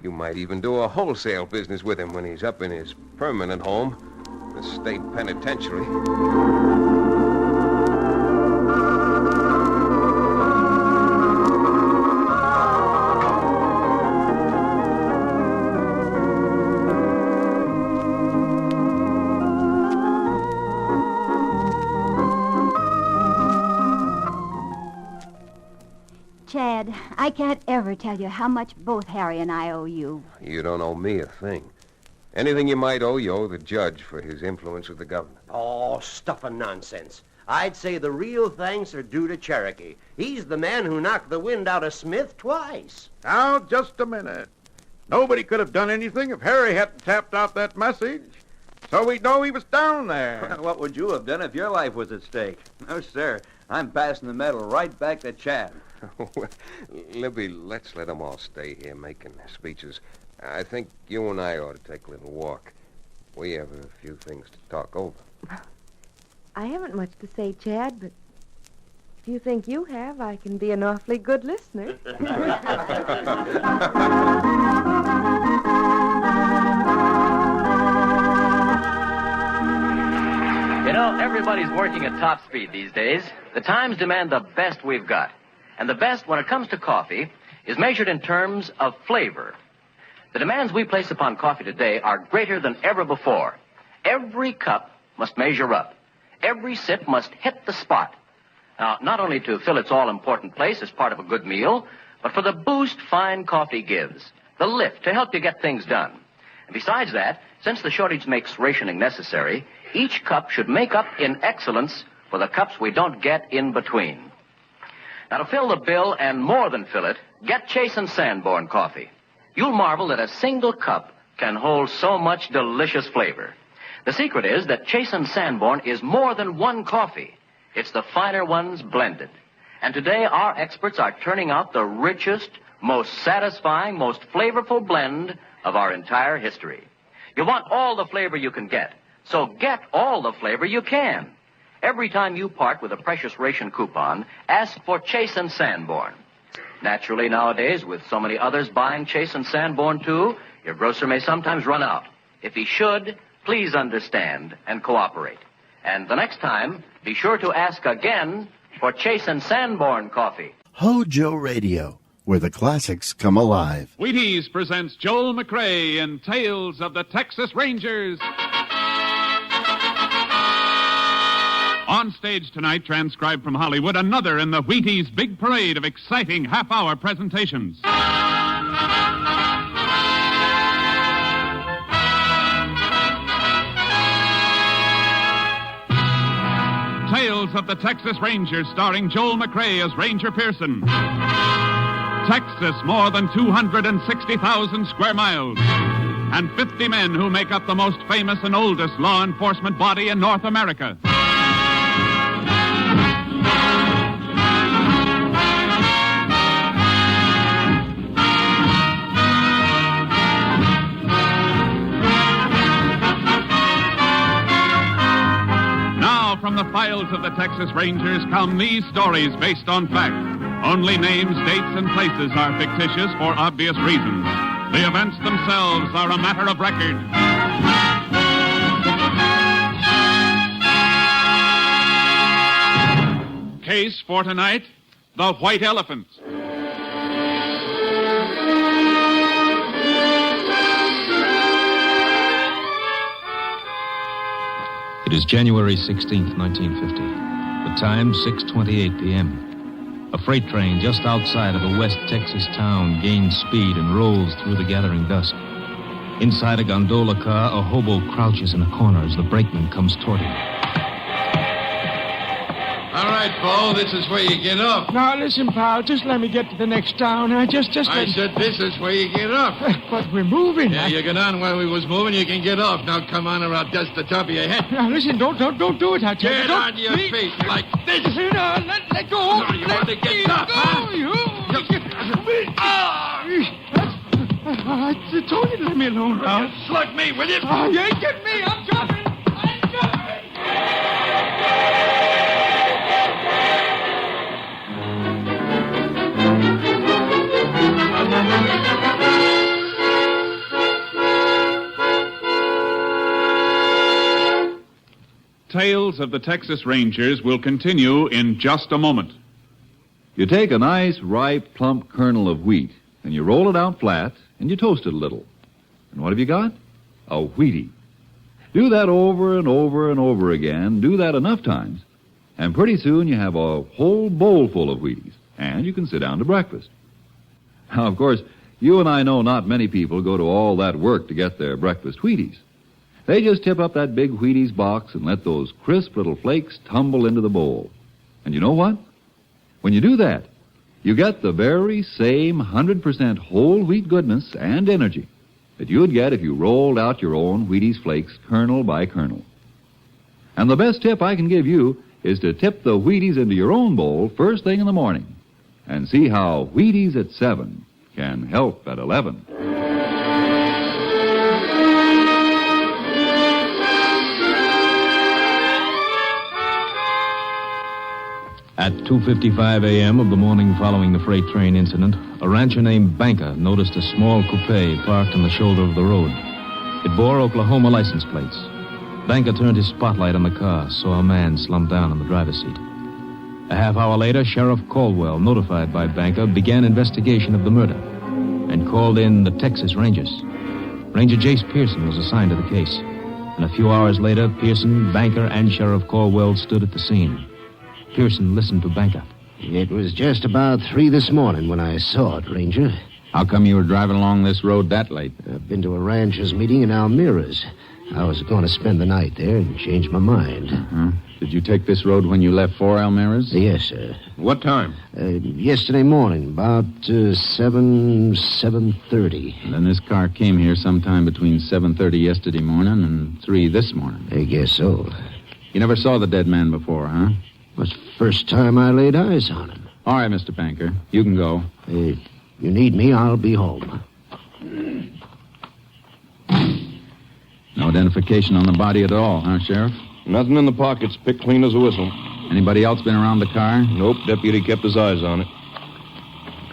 You might even do a wholesale business with him when he's up in his permanent home, the state penitentiary. Chad, I can't ever tell you how much both Harry and I owe you. You don't owe me a thing. Anything you might owe, you owe the judge for his influence with the governor. Oh, stuff and nonsense. I'd say the real thanks are due to Cherokee. He's the man who knocked the wind out of Smith twice. Now, just a minute. Nobody could have done anything if Harry hadn't tapped out that message. So we'd know he was down there. What would you have done if your life was at stake? No, sir. I'm passing the medal right back to Chad. Libby, let's let them all stay here making their speeches. I think you and I ought to take a little walk. We have a few things to talk over. I haven't much to say, Chad, but If you think you have, I can be an awfully good listener. You know, everybody's working at top speed these days. The times demand the best we've got. And the best, when it comes to coffee, is measured in terms of flavor. The demands we place upon coffee today are greater than ever before. Every cup must measure up. Every sip must hit the spot. Now, not only to fill its all-important place as part of a good meal, but for the boost fine coffee gives, the lift to help you get things done. And besides that, since the shortage makes rationing necessary, each cup should make up in excellence for the cups we don't get in between. Now, to fill the bill and more than fill it, get Chase and Sanborn coffee. You'll marvel that a single cup can hold so much delicious flavor. The secret is that Chase and Sanborn is more than one coffee. It's the finer ones blended. And today, our experts are turning out the richest, most satisfying, most flavorful blend of our entire history. You want all the flavor you can get, so get all the flavor you can. Every time you part with a precious ration coupon, ask for Chase and Sanborn. Naturally, nowadays, with so many others buying Chase and Sanborn, too, your grocer may sometimes run out. If he should, please understand and cooperate. And the next time, be sure to ask again for Chase and Sanborn coffee. HOJO Radio, where the classics come alive. Wheaties presents Joel McRae in Tales of the Texas Rangers. On stage tonight, transcribed from Hollywood, another in the Wheaties big parade of exciting half-hour presentations. Tales of the Texas Rangers, starring Joel McRae as Ranger Pearson. Texas, more than 260,000 square miles, and 50 men who make up the most famous and oldest law enforcement body in North America. From the files of the Texas Rangers come these stories based on fact. Only names, dates, and places are fictitious for obvious reasons. The events themselves are a matter of record. Case for tonight, the White Elephant. It is January 16th, 1950. The time, 6:28 p.m. A freight train just outside of a West Texas town gains speed and rolls through the gathering dusk. Inside a gondola car, a hobo crouches in a corner as the brakeman comes toward him. All right, Bo, this is where you get off. Now, listen, pal, just let me get to the next town. I said this is where you get off. But we're moving. Yeah, you get on where we was moving, you can get off. Now, come on, or I'll dust the top of your head. Now, listen, don't do it, I tell you. Get on your feet like this. No, let go. No, you want to get tough, huh? I told you to let me alone now. Slug me, will you? You ain't getting me. I'm coming. Tales of the Texas Rangers will continue in just a moment. You take a nice, ripe, plump kernel of wheat, and you roll it out flat, and you toast it a little. And what have you got? A Wheatie. Do that over and over and over again. Do that enough times, and pretty soon you have a whole bowl full of Wheaties, and you can sit down to breakfast. Now, of course, you and I know not many people go to all that work to get their breakfast Wheaties. They just tip up that big Wheaties box and let those crisp little flakes tumble into the bowl. And you know what? When you do that, you get the very same 100% whole wheat goodness and energy that you'd get if you rolled out your own Wheaties flakes kernel by kernel. And the best tip I can give you is to tip the Wheaties into your own bowl first thing in the morning and see how Wheaties at 7 can help at 11. At 2:55 a.m. of the morning following the freight train incident, a rancher named Banker noticed a small coupe parked on the shoulder of the road. It bore Oklahoma license plates. Banker turned his spotlight on the car, saw a man slumped down in the driver's seat. A half hour later, Sheriff Caldwell, notified by Banker, began investigation of the murder and called in the Texas Rangers. Ranger Jace Pearson was assigned to the case. And a few hours later, Pearson, Banker, and Sheriff Caldwell stood at the scene. Pearson listened to Banker. It was just about 3 this morning when I saw it, Ranger. How come you were driving along this road that late? I've been to a Ranchos meeting in Almira's. I was going to spend the night there and changed my mind. Uh-huh. Did you take this road when you left for Almira's? Yes, sir. What time? Yesterday morning, about 7:30. And then this car came here sometime between 7:30 yesterday morning and 3 this morning. I guess so. You never saw the dead man before, huh? It was the first time I laid eyes on him. All right, Mr. Banker. You can go. You need me, I'll be home. No identification on the body at all, huh, Sheriff? Nothing in the pockets, picked clean as a whistle. Anybody else been around the car? Nope, deputy kept his eyes on it.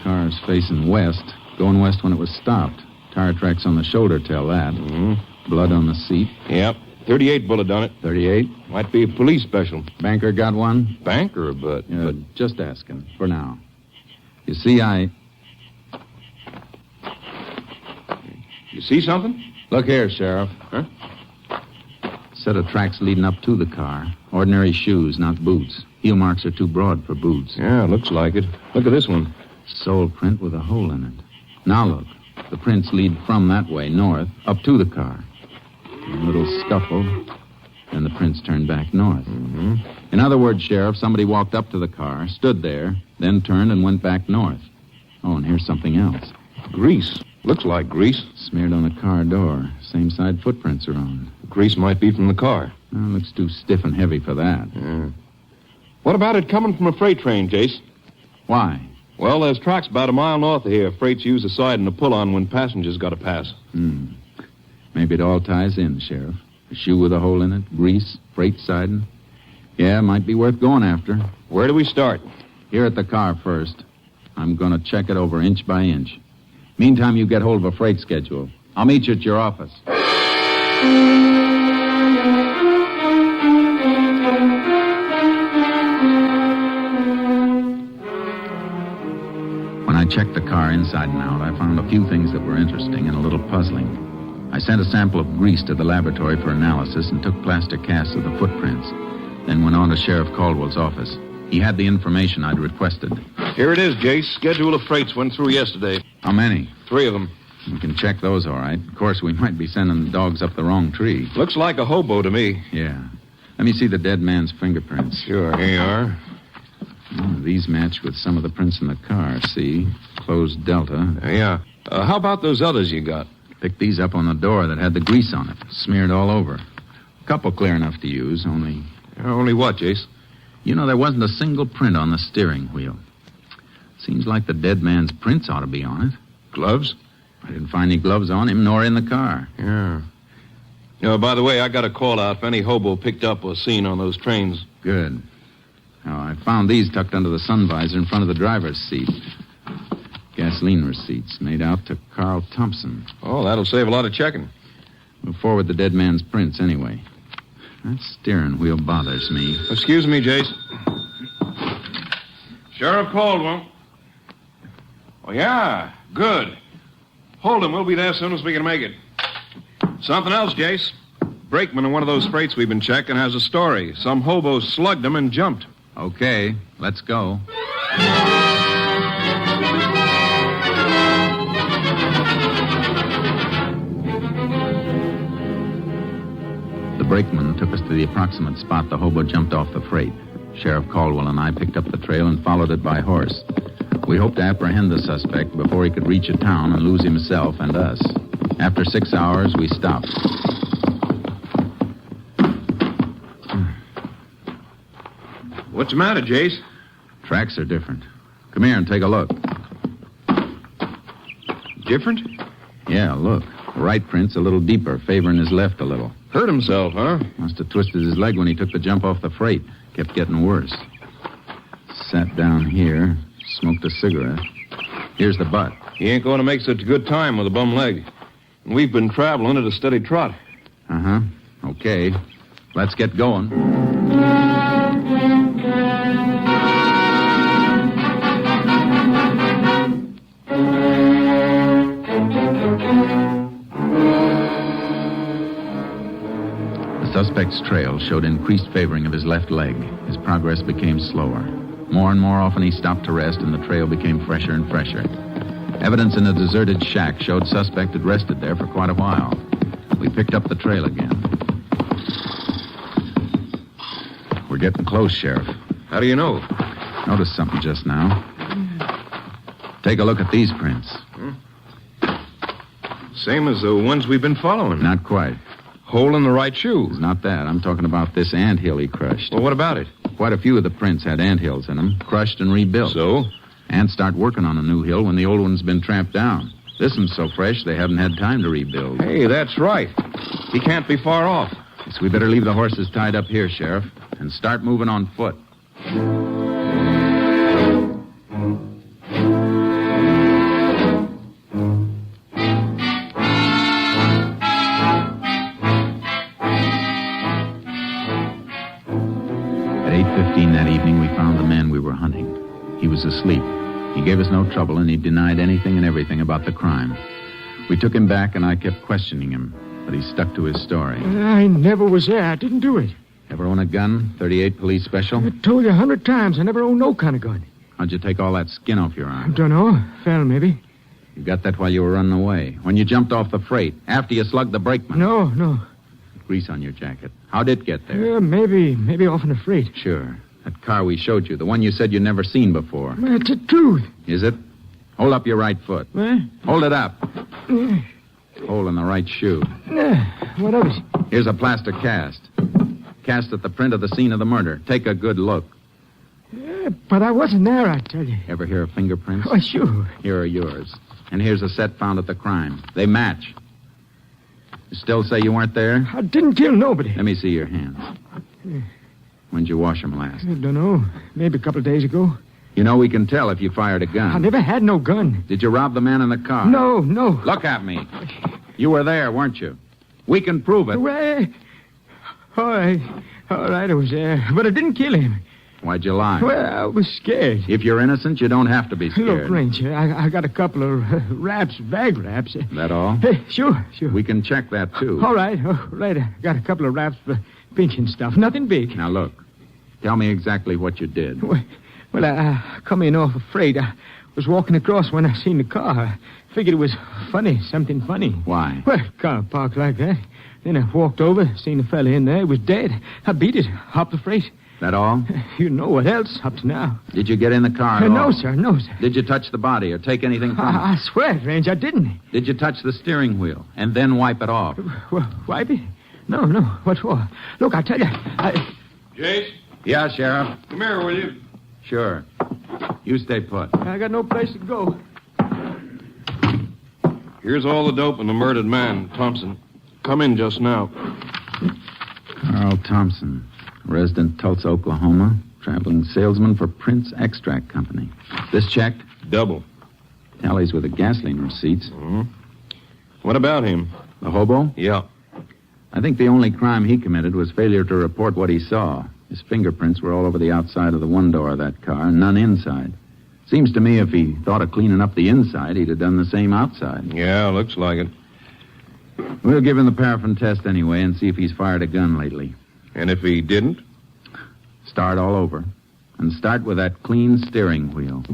Car's facing west, going west when it was stopped. Tire tracks on the shoulder tell that. Mm-hmm. Blood on the seat. Yep, 38 bullet done it. 38? Might be a police special. Banker got one? Banker, but... Just asking, for now. You see, You see something? Look here, Sheriff. Huh? Set of tracks leading up to the car. Ordinary shoes, not boots. Heel marks are too broad for boots. Yeah, looks like it. Look at this one. Sole print with a hole in it. Now look. The prints lead from that way, north, up to the car. A little scuffle, and the prints turn back north. Mm-hmm. In other words, Sheriff, somebody walked up to the car, stood there, then turned and went back north. Oh, and here's something else. Grease. Looks like grease. Smeared on the car door. Same side footprints are on. Grease might be from the car. Looks too stiff and heavy for that. Yeah. What about it coming from a freight train, Jace? Why? Well, there's tracks about a mile north of here. Freights use the siding to pull on when passengers got to pass. Maybe it all ties in, Sheriff. A shoe with a hole in it, grease, freight siding. Yeah, might be worth going after. Where do we start? Here at the car first. I'm going to check it over inch by inch. Meantime, you get hold of a freight schedule. I'll meet you at your office. When I checked the car inside and out, I found a few things that were interesting and a little puzzling. I sent a sample of grease to the laboratory for analysis and took plaster casts of the footprints. Then went on to Sheriff Caldwell's office. He had the information I'd requested. Here it is, Jace. Schedule of freights went through yesterday. How many? 3 of them. We can check those, all right. Of course, we might be sending the dogs up the wrong tree. Looks like a hobo to me. Yeah. Let me see the dead man's fingerprints. Sure, here you are. These match with some of the prints in the car, see? Closed delta. Yeah. How about those others you got? Picked these up on the door that had the grease on it, smeared all over. A couple clear enough to use, only... Only what, Jace? You know, there wasn't a single print on the steering wheel. Seems like the dead man's prints ought to be on it. Gloves? I didn't find any gloves on him, nor in the car. Yeah. By the way, I got a call out if any hobo picked up or seen on those trains. Good. Now, I found these tucked under the sun visor in front of the driver's seat. Gasoline receipts made out to Carl Thompson. Oh, that'll save a lot of checking. We'll forward the dead man's prints anyway. That steering wheel bothers me. Excuse me, Jace. Sheriff Caldwell. Oh, yeah. Good. Hold him. We'll be there as soon as we can make it. Something else, Jace. Brakeman in one of those freights we've been checking has a story. Some hobo slugged him and jumped. Okay, let's go. The brakeman took us to the approximate spot the hobo jumped off the freight. Sheriff Caldwell and I picked up the trail and followed it by horse. We hoped to apprehend the suspect before he could reach a town and lose himself and us. After 6 hours, we stopped. What's the matter, Jace? Tracks are different. Come here and take a look. Different? Yeah, look. The right print's a little deeper, favoring his left a little. Hurt himself, huh? Must have twisted his leg when he took the jump off the freight. Kept getting worse. Sat down here, smoked a cigarette. Here's the butt. He ain't going to make such a good time with a bum leg. And we've been traveling at a steady trot. Uh-huh. Okay. Let's get going. The suspect's trail showed increased favoring of his left leg. His progress became slower. More and more often he stopped to rest, and the trail became fresher and fresher. Evidence in a deserted shack showed suspect had rested there for quite a while. We picked up the trail again. We're getting close, Sheriff. How do you know? Noticed something just now. Take a look at these prints. Same as the ones we've been following. Not quite. Hole in the right shoe. It's not that. I'm talking about this anthill he crushed. Well, what about it? Quite a few of the prints had anthills in them, crushed and rebuilt. So? Ants start working on a new hill when the old one's been tramped down. This one's so fresh they haven't had time to rebuild. Hey, that's right. He can't be far off. So we better leave the horses tied up here, Sheriff, and start moving on foot. At 8:15 that evening, we found the man we were hunting. He was asleep. He gave us no trouble, and he denied anything and everything about the crime. We took him back, and I kept questioning him, but he stuck to his story. I never was there. I didn't do it. Ever own a gun? 38 police special? I told you 100 times I never owned no kind of gun. How'd you take all that skin off your arm? Dunno. Fell, maybe. You got that while you were running away. When you jumped off the freight. After you slugged the brakeman. No. Grease on your jacket. How'd it get there? Maybe off in the freight. Sure. That car we showed you. The one you said you'd never seen before. It's the truth. Is it? Hold up your right foot. What? Hold it up. Hole in the right shoe. What of it? Here's a plaster cast. Cast at the print of the scene of the murder. Take a good look. But I wasn't there, I tell you. Ever hear of fingerprints? Oh, sure. Here are yours. And here's a set found at the crime. They match. You still say you weren't there? I didn't kill nobody. Let me see your hands. When'd you wash them last? I don't know. Maybe a couple of days ago. You know we can tell if you fired a gun. I never had no gun. Did you rob the man in the car? No. Look at me. You were there, weren't you? We can prove it. Well, all right, I was there. But I didn't kill him. Why'd you lie? Well, I was scared. If you're innocent, you don't have to be scared. Look, Ranger, I got a couple of bag wraps. That all? Hey, sure. We can check that, too. All right. I got a couple of wraps for pinching stuff. Nothing big. Now, look. Tell me exactly what you did. Well, I come in off a freight. I was walking across when I seen the car. I figured it was funny, something funny. Why? Well, car parked like that. Then I walked over, seen the fella in there. He was dead. I beat it, hopped the freight. That all? You know what else up to now. Did you get in the car at all? No, sir. Did you touch the body or take anything from it? I swear it, Range, I didn't. Did you touch the steering wheel and then wipe it off? Wipe it? No. What for? Look, I tell you, Jace? Yeah, Sheriff? Come here, will you? Sure. You stay put. I got no place to go. Here's all the dope in the murdered man, Thompson. Come in just now. Carl Thompson, resident Tulsa, Oklahoma, traveling salesman for Prince Extract Company. This checked? Double. Tallies with the gasoline receipts. Mm-hmm. What about him? The hobo? Yeah. I think the only crime he committed was failure to report what he saw. His fingerprints were all over the outside of the one door of that car, and none inside. Seems to me if he thought of cleaning up the inside, he'd have done the same outside. Yeah, looks like it. We'll give him the paraffin test anyway and see if he's fired a gun lately. And if he didn't? Start all over. And start with that clean steering wheel.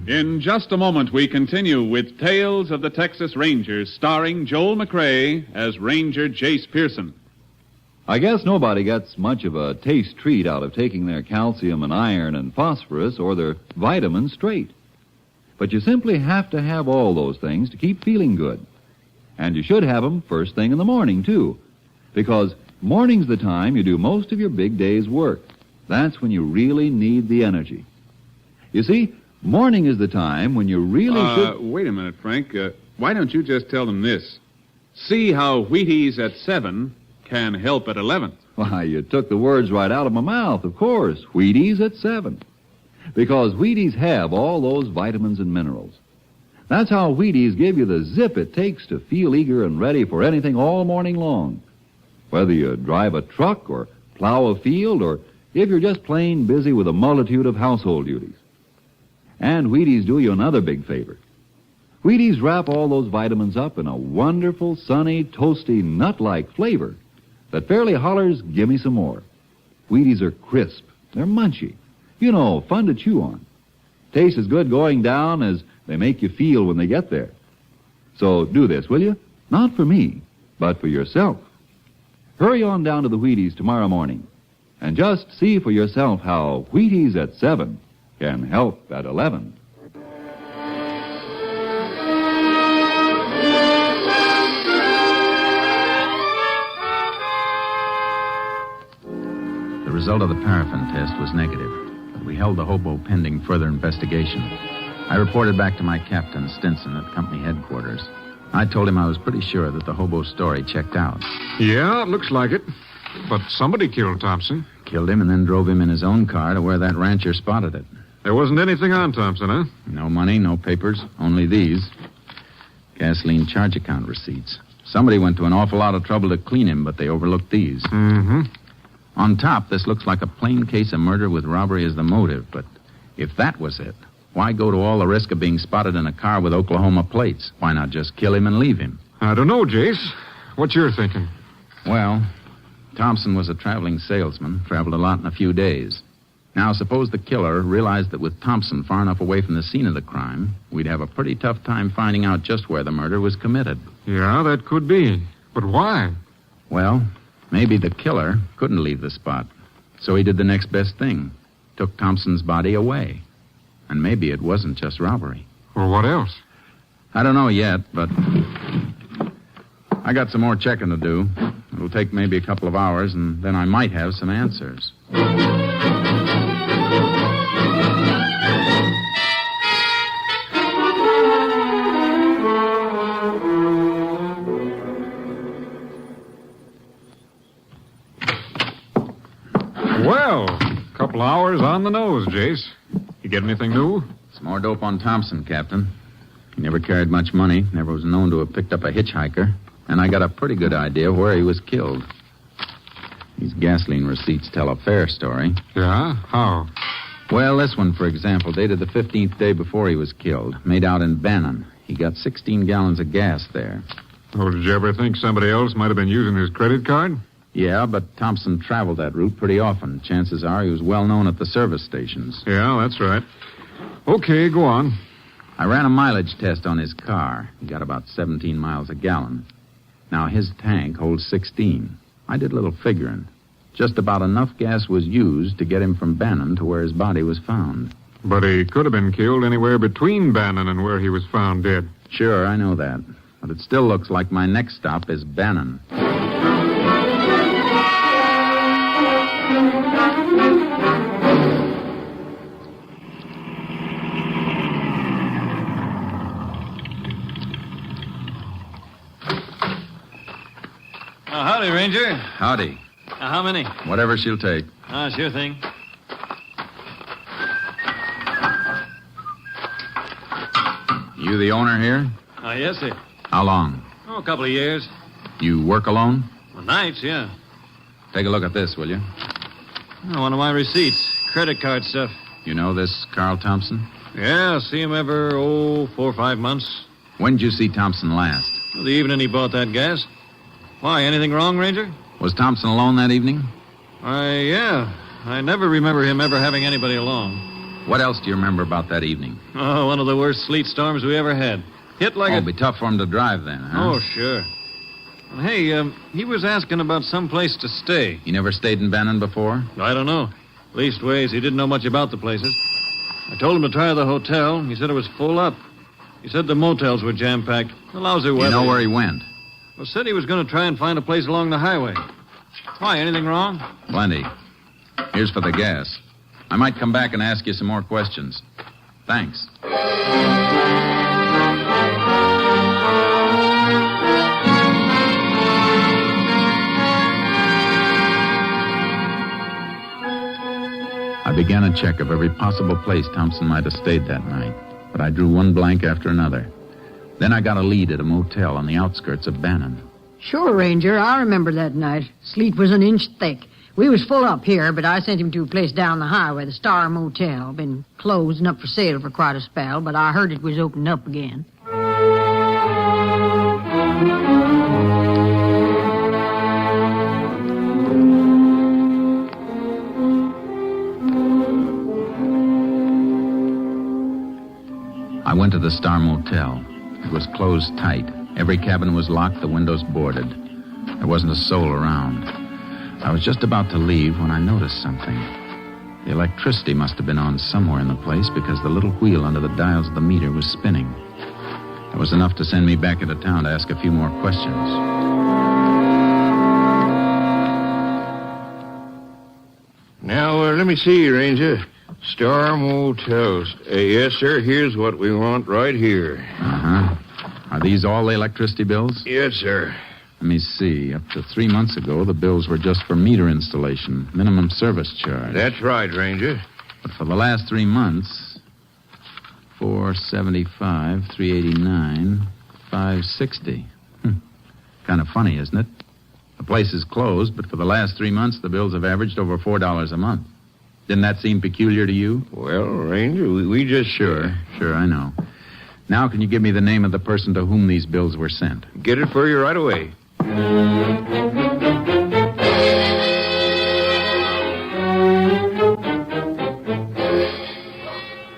In just a moment, we continue with Tales of the Texas Rangers, starring Joel McRae as Ranger Jace Pearson. I guess nobody gets much of a taste treat out of taking their calcium and iron and phosphorus or their vitamins straight. But you simply have to have all those things to keep feeling good. And you should have them first thing in the morning, too. Because morning's the time you do most of your big day's work. That's when you really need the energy. You see, Morning is the time when you really should... Wait a minute, Frank. Why don't you just tell them this? See how Wheaties at 7 can help at 11. Why, you took the words right out of my mouth, of course. Wheaties at 7. Because Wheaties have all those vitamins and minerals. That's how Wheaties give you the zip it takes to feel eager and ready for anything all morning long. Whether you drive a truck or plow a field or if you're just plain busy with a multitude of household duties. And Wheaties do you another big favor. Wheaties wrap all those vitamins up in a wonderful, sunny, toasty, nut-like flavor that fairly hollers, give me some more. Wheaties are crisp. They're munchy. You know, fun to chew on. Taste as good going down as they make you feel when they get there. So do this, will you? Not for me, but for yourself. Hurry on down to the Wheaties tomorrow morning and just see for yourself how Wheaties at 7 can help at 11. The result of the paraffin test was negative, but we held the hobo pending further investigation. I reported back to my captain, Stinson, at company headquarters. I told him I was pretty sure that the hobo's story checked out. Yeah, it looks like it. But somebody killed Thompson. Killed him and then drove him in his own car to where that rancher spotted it. There wasn't anything on Thompson, huh? No money, no papers, only these. Gasoline charge account receipts. Somebody went to an awful lot of trouble to clean him, but they overlooked these. Mm-hmm. On top, this looks like a plain case of murder with robbery as the motive, but if that was it, why go to all the risk of being spotted in a car with Oklahoma plates? Why not just kill him and leave him? I don't know, Jace. What's your thinking? Well, Thompson was a traveling salesman, traveled a lot in a few days. Now, suppose the killer realized that with Thompson far enough away from the scene of the crime, we'd have a pretty tough time finding out just where the murder was committed. Yeah, that could be. But why? Well, maybe the killer couldn't leave the spot. So he did the next best thing. Took Thompson's body away. And maybe it wasn't just robbery. Well, what else? I don't know yet, but I got some more checking to do. It'll take maybe a couple of hours, and then I might have some answers. Well, a couple hours on the nose, Jace. You get anything new? Some more dope on Thompson, Captain. He never carried much money, never was known to have picked up a hitchhiker, and I got a pretty good idea where he was killed. These gasoline receipts tell a fair story. Yeah? How? Well, this one, for example, dated the 15th day before he was killed, made out in Bannon. He got 16 gallons of gas there. Oh, did you ever think somebody else might have been using his credit card? Yeah, but Thompson traveled that route pretty often. Chances are he was well known at the service stations. Yeah, that's right. Okay, go on. I ran a mileage test on his car. He got about 17 miles a gallon. Now, his tank holds 16. I did a little figuring. Just about enough gas was used to get him from Bannon to where his body was found. But he could have been killed anywhere between Bannon and where he was found dead. Sure, I know that. But it still looks like my next stop is Bannon. Howdy, Ranger. Howdy. How many? Whatever she'll take. Sure thing. You the owner here? Yes, sir. How long? A couple of years. You work alone? Well, nights, yeah. Take a look at this, will you? One of my receipts. Credit card stuff. You know this Carl Thompson? Yeah, see him every, 4 or 5 months. When did you see Thompson last? The evening he bought that gas. Why, anything wrong, Ranger? Was Thompson alone that evening? Yeah. I never remember him ever having anybody along. What else do you remember about that evening? Oh, one of the worst sleet storms we ever had. Hit like it'd be tough for him to drive then, huh? Oh, sure. Well, hey, he was asking about some place to stay. He never stayed in Bannon before? I don't know. Leastways, he didn't know much about the places. I told him to try the hotel. He said it was full up. He said the motels were jam-packed. The lousy weather. You know where he went? Well, said he was going to try and find a place along the highway. Why, anything wrong? Plenty. Here's for the gas. I might come back and ask you some more questions. Thanks. I began a check of every possible place Thompson might have stayed that night, but I drew one blank after another. Then I got a lead at a motel on the outskirts of Bannon. Sure, Ranger. I remember that night. Sleet was an inch thick. We was full up here, but I sent him to a place down the highway, the Star Motel. Been closed and up for sale for quite a spell, but I heard it was opened up again. I went to the Star Motel. It was closed tight. Every cabin was locked, the windows boarded. There wasn't a soul around. I was just about to leave when I noticed something. The electricity must have been on somewhere in the place because the little wheel under the dials of the meter was spinning. It was enough to send me back into town to ask a few more questions. Now, let me see, Ranger. Star Motels. Yes, sir. Here's what we want right here. Uh-huh. Are these all the electricity bills? Yes, sir. Let me see. Up to 3 months ago, the bills were just for meter installation, minimum service charge. That's right, Ranger. But for the last 3 months, $475, $389, $560. Kind of funny, isn't it? The place is closed, but for the last 3 months, the bills have averaged over $4 a month. Didn't that seem peculiar to you? Well, Ranger, we just... Sure, I know. Now, can you give me the name of the person to whom these bills were sent? Get it for you right away.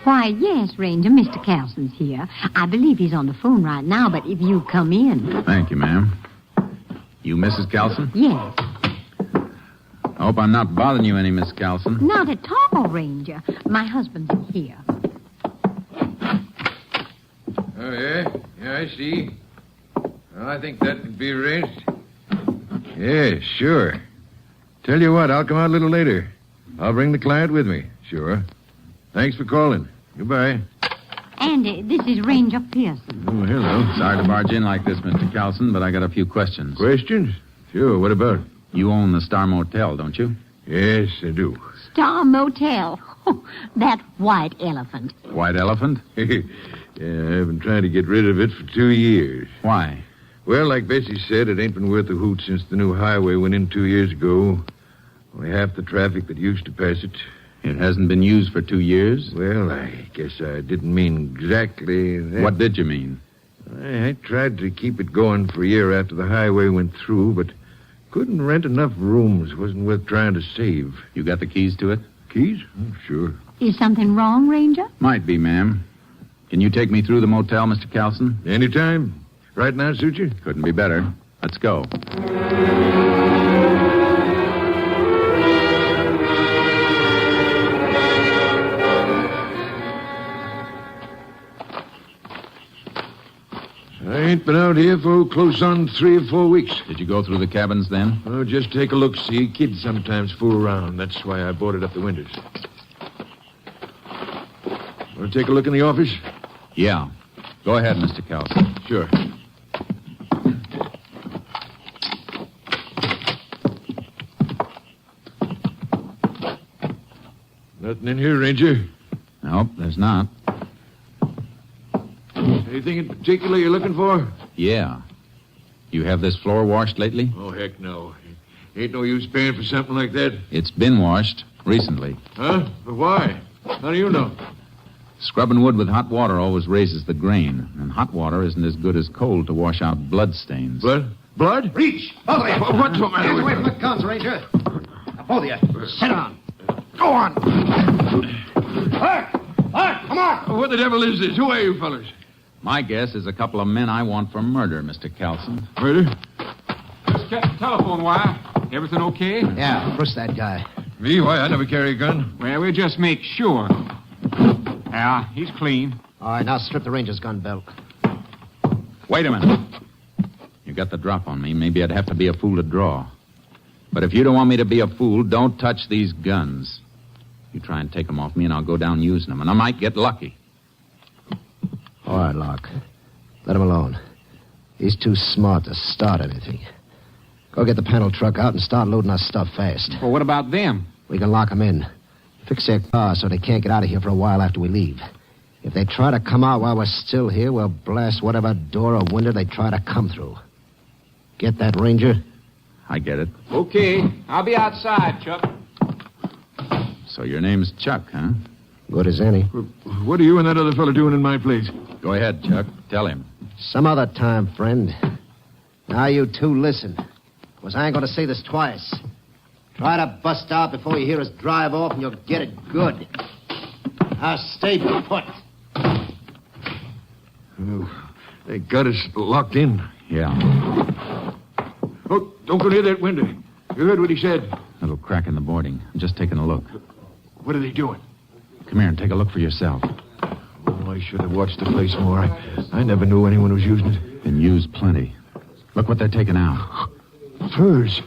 Why, yes, Ranger, Mr. Carlson's here. I believe he's on the phone right now, but if you come in... Thank you, ma'am. You Mrs. Carlson? Yes. I hope I'm not bothering you any, Miss Carlson. Not at all, Ranger. My husband's here. Oh, yeah? Yeah, I see. Well, I think that could be arranged. Yeah, sure. Tell you what, I'll come out a little later. I'll bring the client with me. Sure. Thanks for calling. Goodbye. And this is Ranger Pearson. Oh, hello. Sorry to barge in like this, Mr. Carlson, but I got a few questions. Questions? Sure, what about? You own the Star Motel, don't you? Yes, I do. Star Motel. That white elephant. White elephant? Yeah, I've been trying to get rid of it for 2 years. Why? Well, like Bessie said, it ain't been worth a hoot since the new highway went in 2 years ago. Only half the traffic that used to pass it. It hasn't been used for 2 years? Well, I guess I didn't mean exactly that. What did you mean? I tried to keep it going for a year after the highway went through, but couldn't rent enough rooms. Wasn't worth trying to save. You got the keys to it? Keys? Oh, sure. Is something wrong, Ranger? Might be, ma'am. Can you take me through the motel, Mr. Carlson? Anytime. Right now, suit you? Couldn't be better. Let's go. I ain't been out here for close on 3 or 4 weeks. Did you go through the cabins then? Oh, just take a look. See, kids sometimes fool around. That's why I boarded up the windows. Want to take a look in the office? Yeah. Go ahead, Mr. Carlson. Sure. Nothing in here, Ranger. Nope, there's not. Anything in particular you're looking for? Yeah. You have this floor washed lately? Oh, heck no. Ain't no use paying for something like that. It's been washed recently. Huh? But why? How do you know? Scrubbing wood with hot water always raises the grain, and hot water isn't as good as cold to wash out blood stains. Blood? Blood? Reach! Both of you! What's the matter Hands with away you? from the guns, Ranger. Now, both of you, sit down. Go on. Come on! What the devil is this? Who are you fellas? My guess is a couple of men I want for murder, Mr. Carlson. Murder? Just kept the telephone wire. Everything okay? Yeah, push that guy. Me? Why, I never carry a gun. Well, we'll just make sure. Yeah, he's clean. All right, now strip the Ranger's gun belt. Wait a minute. You got the drop on me. Maybe I'd have to be a fool to draw. But if you don't want me to be a fool, don't touch these guns. You try and take them off me, and I'll go down using them, and I might get lucky. right, Locke. Let him alone. He's too smart to start anything. Go get the panel truck out and start loading our stuff fast. Well, what about them? We can lock them in. Fix their car so they can't get out of here for a while after we leave. If they try to come out while we're still here, we'll blast whatever door or window they try to come through. Get that, Ranger? I get it. Okay. I'll be outside, Chuck. So your name's Chuck, huh? Good as any. What are you and that other fellow doing in my place? Go ahead, Chuck. Tell him. Some other time, friend. Now you two listen. Because I ain't going to say this twice. Try to bust out before you hear us drive off, and you'll get it good. Now stay put. Oh, they got us locked in. Yeah. Oh, don't go near that window. You heard what he said. Little crack in the boarding. I'm just taking a look. What are they doing? Come here and take a look for yourself. Oh, I should have watched the place more. I never knew anyone was using it. Been used plenty. Look what they're taking out. Furs.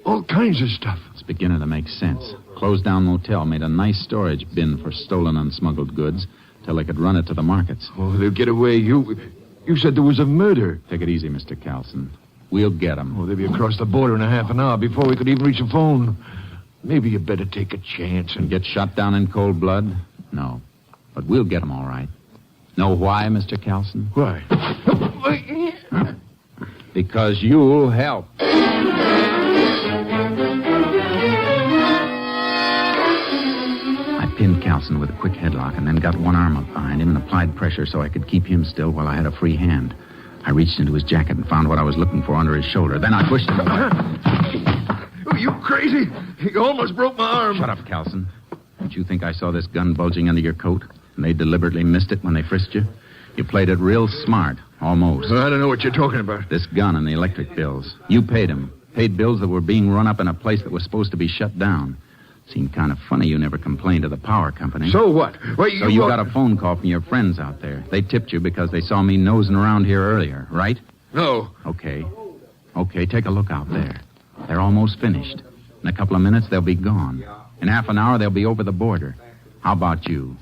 All kinds of stuff. It's beginning to make sense. Closed down motel made a nice storage bin for stolen and smuggled goods till they could run it to the markets. Oh, they'll get away. You said there was a murder. Take it easy, Mr. Carlson. We'll get them. Oh, they'll be across the border in a half an hour before we could even reach a phone. Maybe you better take a chance and get shot down in cold blood? No. But we'll get them all right. Know why, Mr. Carlson? Why? Because you'll help. I pinned Carlson with a quick headlock and then got one arm up behind him and applied pressure so I could keep him still while I had a free hand. I reached into his jacket and found what I was looking for under his shoulder. Then I pushed him away. Oh, you crazy? You almost broke my arm. Shut up, Carlson. Did you think I saw this gun bulging under your coat and they deliberately missed it when they frisked you? You played it real smart, almost. I don't know what you're talking about. This gun and the electric bills. You paid them. Paid bills that were being run up in a place that was supposed to be shut down. Seemed kind of funny you never complained to the power company. So what? Well, So you got a phone call from your friends out there. They tipped you because they saw me nosing around here earlier, right? No. Okay. Okay, take a look out there. They're almost finished. In a couple of minutes, they'll be gone. In half an hour, they'll be over the border. How about you?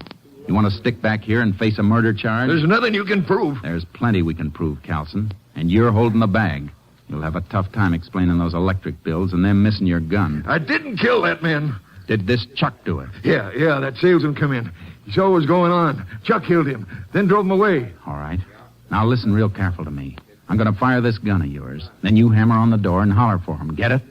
You want to stick back here and face a murder charge? There's nothing you can prove. There's plenty we can prove, Carlson. And you're holding the bag. You'll have a tough time explaining those electric bills and them missing your gun. I didn't kill that man. Did this Chuck do it? Yeah, that salesman come in. He saw what was going on. Chuck killed him, then drove him away. All right. Now listen real careful to me. I'm going to fire this gun of yours. Then you hammer on the door and holler for him. Get it?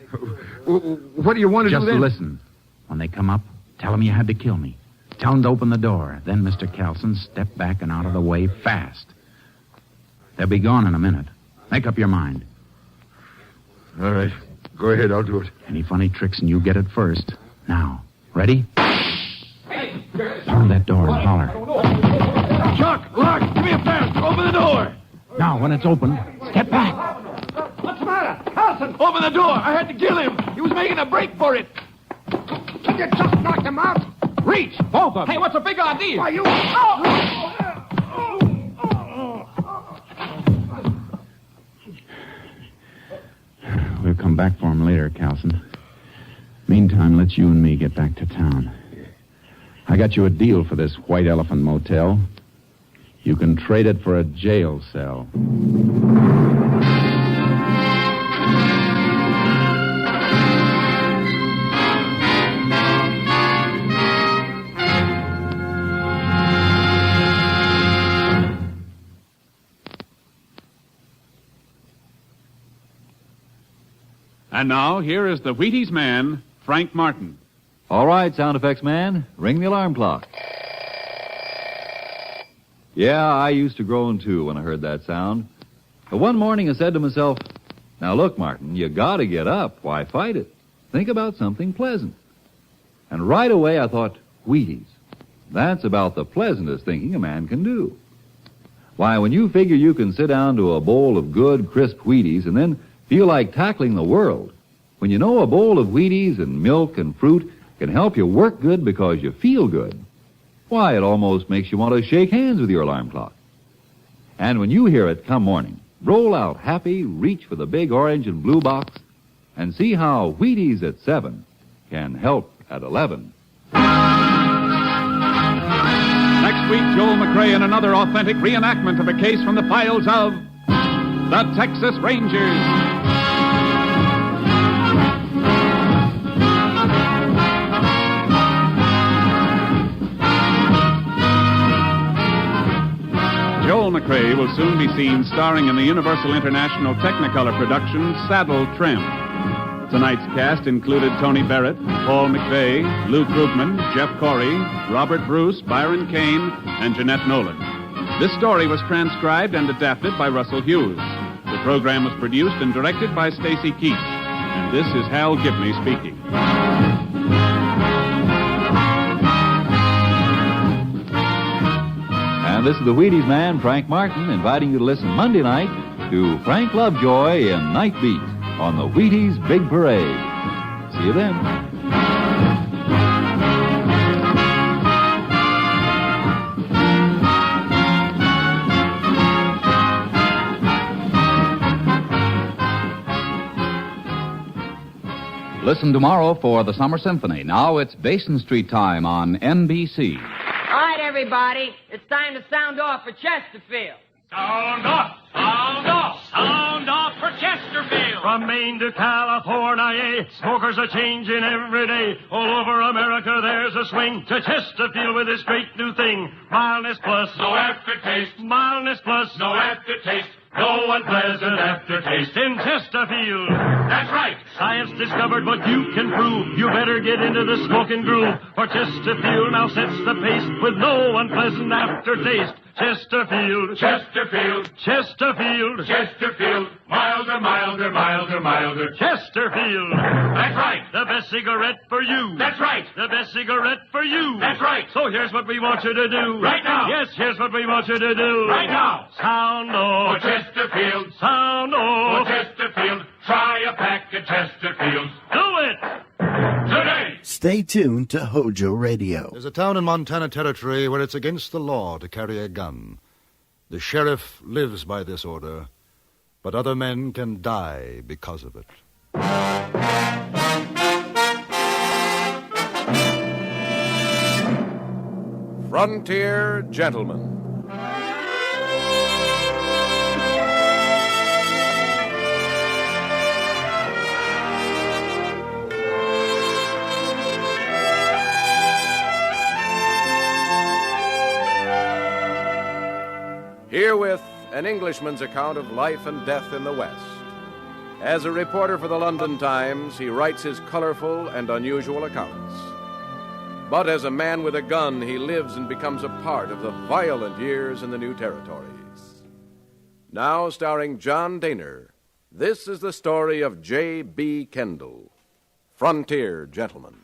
What do you want to do then? Just listen. When they come up, tell them you had to kill me. Tell them to open the door. Then, Mr. Carlson, step back and out of the way fast. They'll be gone in a minute. Make up your mind. All right. Go ahead, I'll do it. Any funny tricks and you get it first. Now, ready? Pound that door and holler. Chuck, Locke, give me a fast. Open the door. Now, when it's open, step back. What's the matter? Carlson, open the door. I had to kill him. He was making a break for it. Did you just knock him out? Reach, both of them. Hey, what's the big idea? Why, you... We'll come back for him later, Carlson. Meantime, let's you and me get back to town. I got you a deal for this White Elephant Motel. You can trade it for a jail cell. And now, here is the Wheaties man, Frank Martin. All right, sound effects man, ring the alarm clock. Yeah, I used to groan too when I heard that sound. But one morning I said to myself, now look, Martin, you gotta get up. Why fight it? Think about something pleasant. And right away I thought, Wheaties. That's about the pleasantest thinking a man can do. Why, when you figure you can sit down to a bowl of good, crisp Wheaties and then feel like tackling the world, when you know a bowl of Wheaties and milk and fruit can help you work good because you feel good, why, it almost makes you want to shake hands with your alarm clock. And when you hear it come morning, roll out happy, reach for the big orange and blue box, and see how Wheaties at 7 can help at 11. Next week, Joel McCrea McCrae in another authentic reenactment of a case from the files of the Texas Rangers. Joel McCrae will soon be seen starring in the Universal International Technicolor production Saddle Tramp. Tonight's cast included Tony Barrett, Paul McVeigh, Lou Krugman, Jeff Corey, Robert Bruce, Byron Kane, and Jeanette Nolan. This story was transcribed and adapted by Russell Hughes. The program was produced and directed by Stacy Keach. And this is Hal Gibney speaking. And this is the Wheaties man, Frank Martin, inviting you to listen Monday night to Frank Lovejoy in Night Beat on the Wheaties Big Parade. See you then. Listen tomorrow for the Summer Symphony. Now it's Basin Street time on NBC. All right, everybody. It's time to sound off for Chesterfield. Sound off! Sound off! Sound off for Chesterfield! From Maine to California, smokers are changing every day. All over America, there's a swing to Chesterfield with this great new thing. Mildness plus. No aftertaste. Mildness plus. No aftertaste. No unpleasant aftertaste in Chesterfield. That's right. Science discovered what you can prove. You better get into the smoking groove. For Chesterfield now sets the pace with no unpleasant aftertaste. Chesterfield. Chesterfield. Chesterfield. Chesterfield. Milder, milder, milder, milder. Chesterfield. That's right. The best cigarette for you. That's right. The best cigarette for you. That's right. So here's what we want you to do. Right now. Yes, here's what we want you to do. Right now. Sound off. For Chesterfield. Sound off. For Chesterfield. Try a pack of Chesterfield. Do it. Today. Stay tuned to HOJO Radio. There's a town in Montana Territory where it's against the law to carry a gun. The sheriff lives by this order, but other men can die because of it. Frontier Gentlemen. Herewith, an Englishman's account of life and death in the West. As a reporter for the London Times, he writes his colorful and unusual accounts. But as a man with a gun, he lives and becomes a part of the violent years in the new territories. Now starring John Dehner, this is the story of J.B. Kendall, Frontier Gentleman.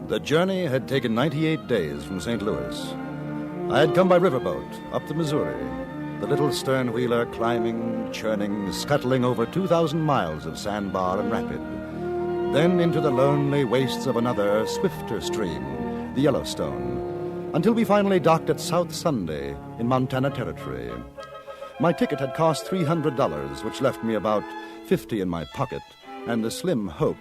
The journey had taken 98 days from St. Louis. I had come by riverboat up the Missouri, the little stern-wheeler climbing, churning, scuttling over 2,000 miles of sandbar and rapid. Then into the lonely wastes of another, swifter stream, the Yellowstone, until we finally docked at South Sunday in Montana Territory. My ticket had cost $300, which left me about $50 in my pocket, and the slim hope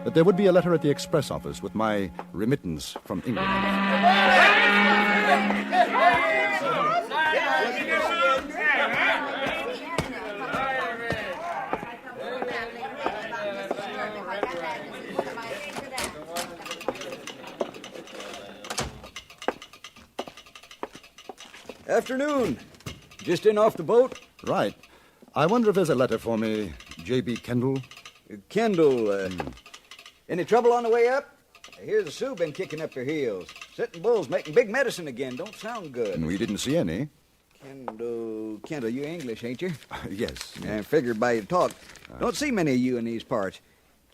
that there would be a letter at the express office with my remittance from England. Afternoon. Just in off the boat? Right. I wonder if there's a letter for me, J.B. Kendall. Kendall, any trouble on the way up? I hear the Sioux been kicking up their heels. Sitting bulls making big medicine again. Don't sound good. We didn't see any. Kendall, you English, ain't you? Yes. I figured by your talk. Don't see many of you in these parts.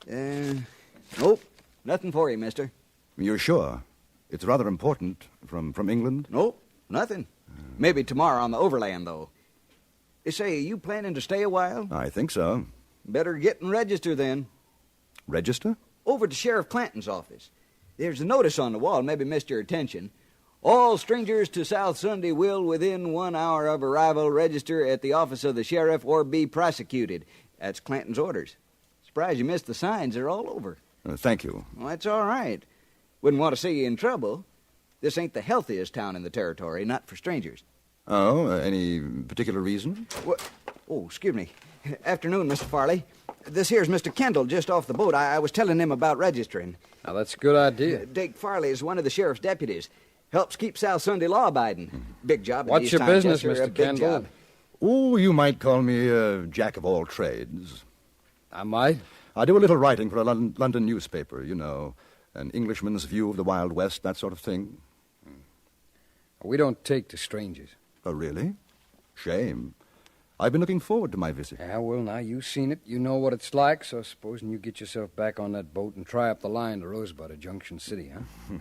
Nope. Nothing for you, mister. You're sure? It's rather important. From England? Nope. Nothing. Maybe tomorrow on the overland, though. Say, you planning to stay a while? I think so. Better get and register then. Register? Over to Sheriff Clanton's office. There's a notice on the wall, maybe missed your attention. All strangers to South Sunday will, within 1 hour of arrival, register at the office of the sheriff or be prosecuted. That's Clanton's orders. Surprised you missed the signs. They're all over. Thank you. Well, that's all right. Wouldn't want to see you in trouble. This ain't the healthiest town in the territory, not for strangers. Oh, any particular reason? What? Oh, excuse me. Afternoon, Mr. Farley. This here's Mr. Kendall, just off the boat. I was telling him about registering. Now, that's a good idea. Dake Farley is one of the sheriff's deputies. Helps keep South Sunday law-abiding. Big job. What's your business, Mr. Big Kendall? job. Oh, you might call me a jack of all trades. I might? I do a little writing for a London newspaper, you know. An Englishman's view of the Wild West, that sort of thing. We don't take to strangers. Oh, really? Shame. I've been looking forward to my visit. Yeah, well, now, you've seen it. You know what it's like, so supposing you get yourself back on that boat and try up the line to Rosebud or Junction City, huh?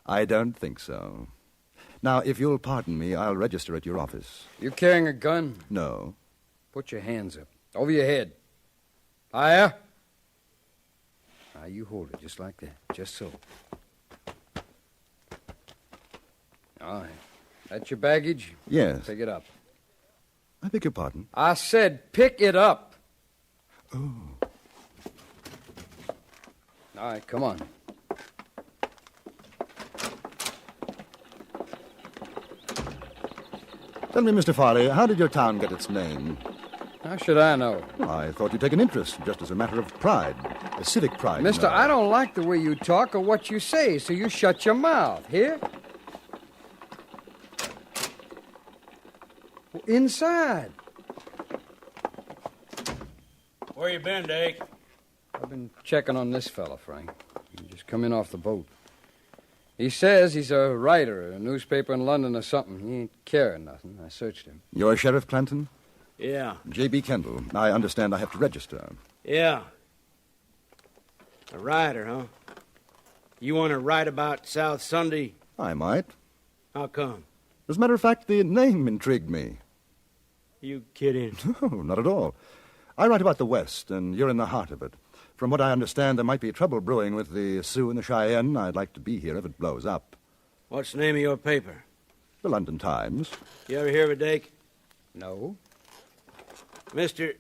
I don't think so. Now, if you'll pardon me, I'll register at your office. You carrying a gun? No. Put your hands up. Over your head. Higher. Now, you hold it just like that. Just so. All right. That's your baggage? Yes. Pick it up. I beg your pardon? I said pick it up. Oh. All right, come on. Tell me, Mr. Farley, how did your town get its name? How should I know? I thought you'd take an interest, just as a matter of pride. A civic pride. Mister, I don't like the way you talk or what you say, so you shut your mouth. Here? Inside. Where you been, Dake? I've been checking on this fella, Frank. He just come in off the boat. He says he's a writer, a newspaper in London or something. He ain't carrying nothing. I searched him. You're Sheriff Clanton? Yeah. J.B. Kendall. I understand I have to register. Yeah. A writer, huh? You want to write about South Sunday? I might. How come? As a matter of fact, the name intrigued me. You kidding? No, not at all. I write about the West, and you're in the heart of it. From what I understand, there might be trouble brewing with the Sioux and the Cheyenne. I'd like to be here if it blows up. What's the name of your paper? The London Times. You ever hear of it, Dake? No. Mister,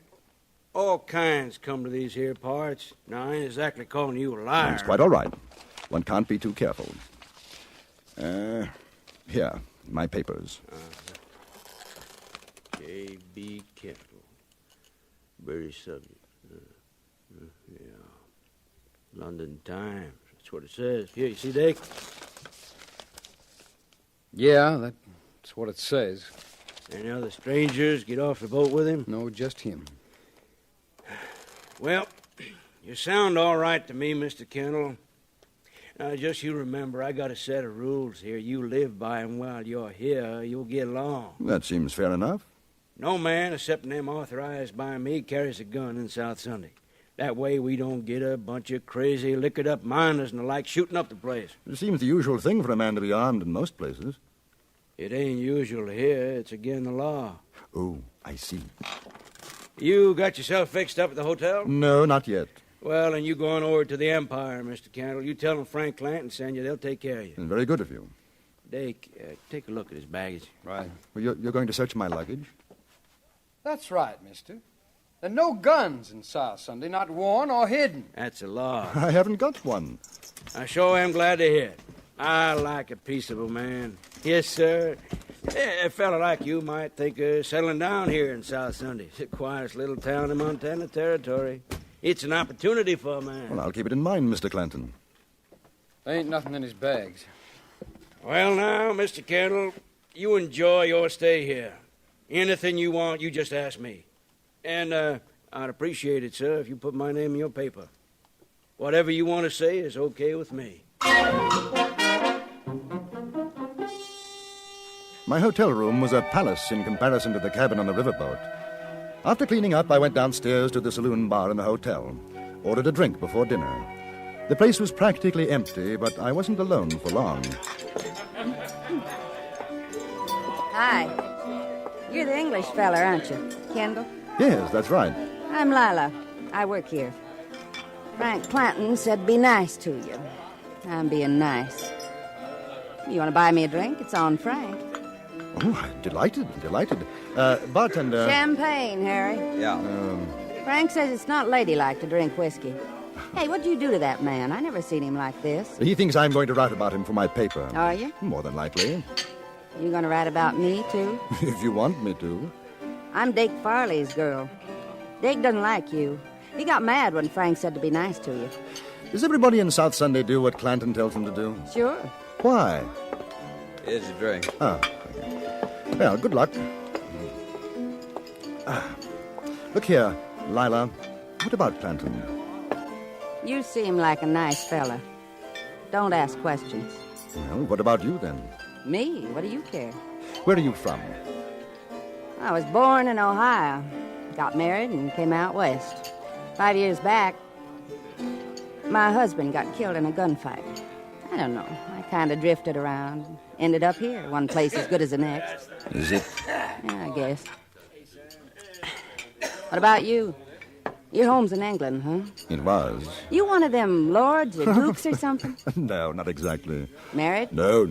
all kinds come to these here parts. Now, I ain't exactly calling you a liar. It's quite all right. One can't be too careful. Here, my papers. J.B. Kendall. British subject. Yeah. London Times. That's what it says. Here, you see, Dake? Yeah, that's what it says. Any other strangers get off the boat with him? No, just him. Well, you sound all right to me, Mr. Kendall. Now, just you remember, I got a set of rules here. You live by them while you're here. You'll get along. That seems fair enough. No man, except them authorized by me, carries a gun in South Sunday. That way we don't get a bunch of crazy, liquored-up miners and the like shooting up the place. It seems the usual thing for a man to be armed in most places. It ain't usual here. It's again the law. Oh, I see. You got yourself fixed up at the hotel? No, not yet. Well, then you go on over to the Empire, Mr. Kendall. You tell them Frank Clanton send you. They'll take care of you. Very good of you. Dake, take a look at his baggage. Right. Well, you're going to search my luggage? That's right, mister. There are no guns in South Sunday, not worn or hidden. That's a law. I haven't got one. I sure am glad to hear it. I like a peaceable man. Yes, sir. A fella like you might think of settling down here in South Sunday. It's the quietest little town in Montana Territory. It's an opportunity for a man. Well, I'll keep it in mind, Mr. Clanton. There ain't nothing in his bags. Well, now, Mr. Kendall, you enjoy your stay here. Anything you want, you just ask me. And I'd appreciate it, sir, if you put my name in your paper. Whatever you want to say is okay with me. My hotel room was a palace in comparison to the cabin on the riverboat. After cleaning up, I went downstairs to the saloon bar in the hotel, ordered a drink before dinner. The place was practically empty, but I wasn't alone for long. Hi. You're the English fella, aren't you? Kendall? Yes, that's right. I'm Lila. I work here. Frank Clanton said be nice to you. I'm being nice. You want to buy me a drink? It's on Frank. Oh, delighted. Bartender. Champagne, Harry. Yeah. Frank says it's not ladylike to drink whiskey. Hey, what'd you do to that man? I never seen him like this. He thinks I'm going to write about him for my paper. Are you? More than likely. You going to write about me, too? If you want me to. I'm Dake Farley's girl. Dake doesn't like you. He got mad when Frank said to be nice to you. Does everybody in South Sunday do what Clanton tells them to do? Sure. Why? Here's a drink. Ah. Well, good luck. Look here, Lila. What about Clanton? You seem like a nice fella. Don't ask questions. Well, what about you, then? Me? What do you care? Where are you from? I was born in Ohio. Got married and came out west. 5 years back, my husband got killed in a gunfight. I don't know. I kind of drifted around. Ended up here, one place as good as the next. Is it? Yeah, I guess. What about you? Your home's in England, huh? It was. You one of them lords or dukes or something? No, not exactly. Married? No.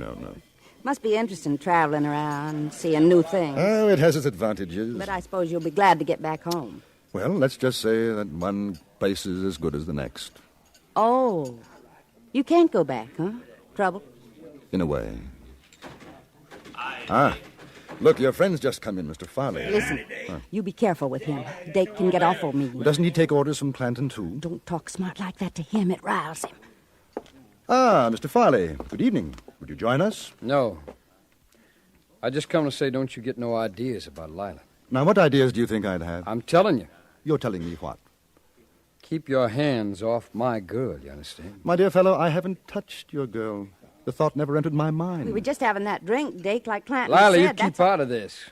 Must be interesting traveling around, seeing new things. Oh, it has its advantages. But I suppose you'll be glad to get back home. Well, let's just say that one place is as good as the next. Oh. You can't go back, huh? Trouble? In a way. Ah. Look, your friend's just come in, Mr. Farley. Listen, you be careful with him. Dake can get awful mean. Doesn't he take orders from Clanton, too? Don't talk smart like that to him. It riles him. Ah, Mr. Farley. Good evening. Would you join us? No. I just come to say don't you get no ideas about Lila. Now, what ideas do you think I'd have? I'm telling you. You're telling me what? Keep your hands off my girl, you understand? My dear fellow, I haven't touched your girl. The thought never entered my mind. We were just having that drink, Dake, like Clanton Lila, said. you keep out of this.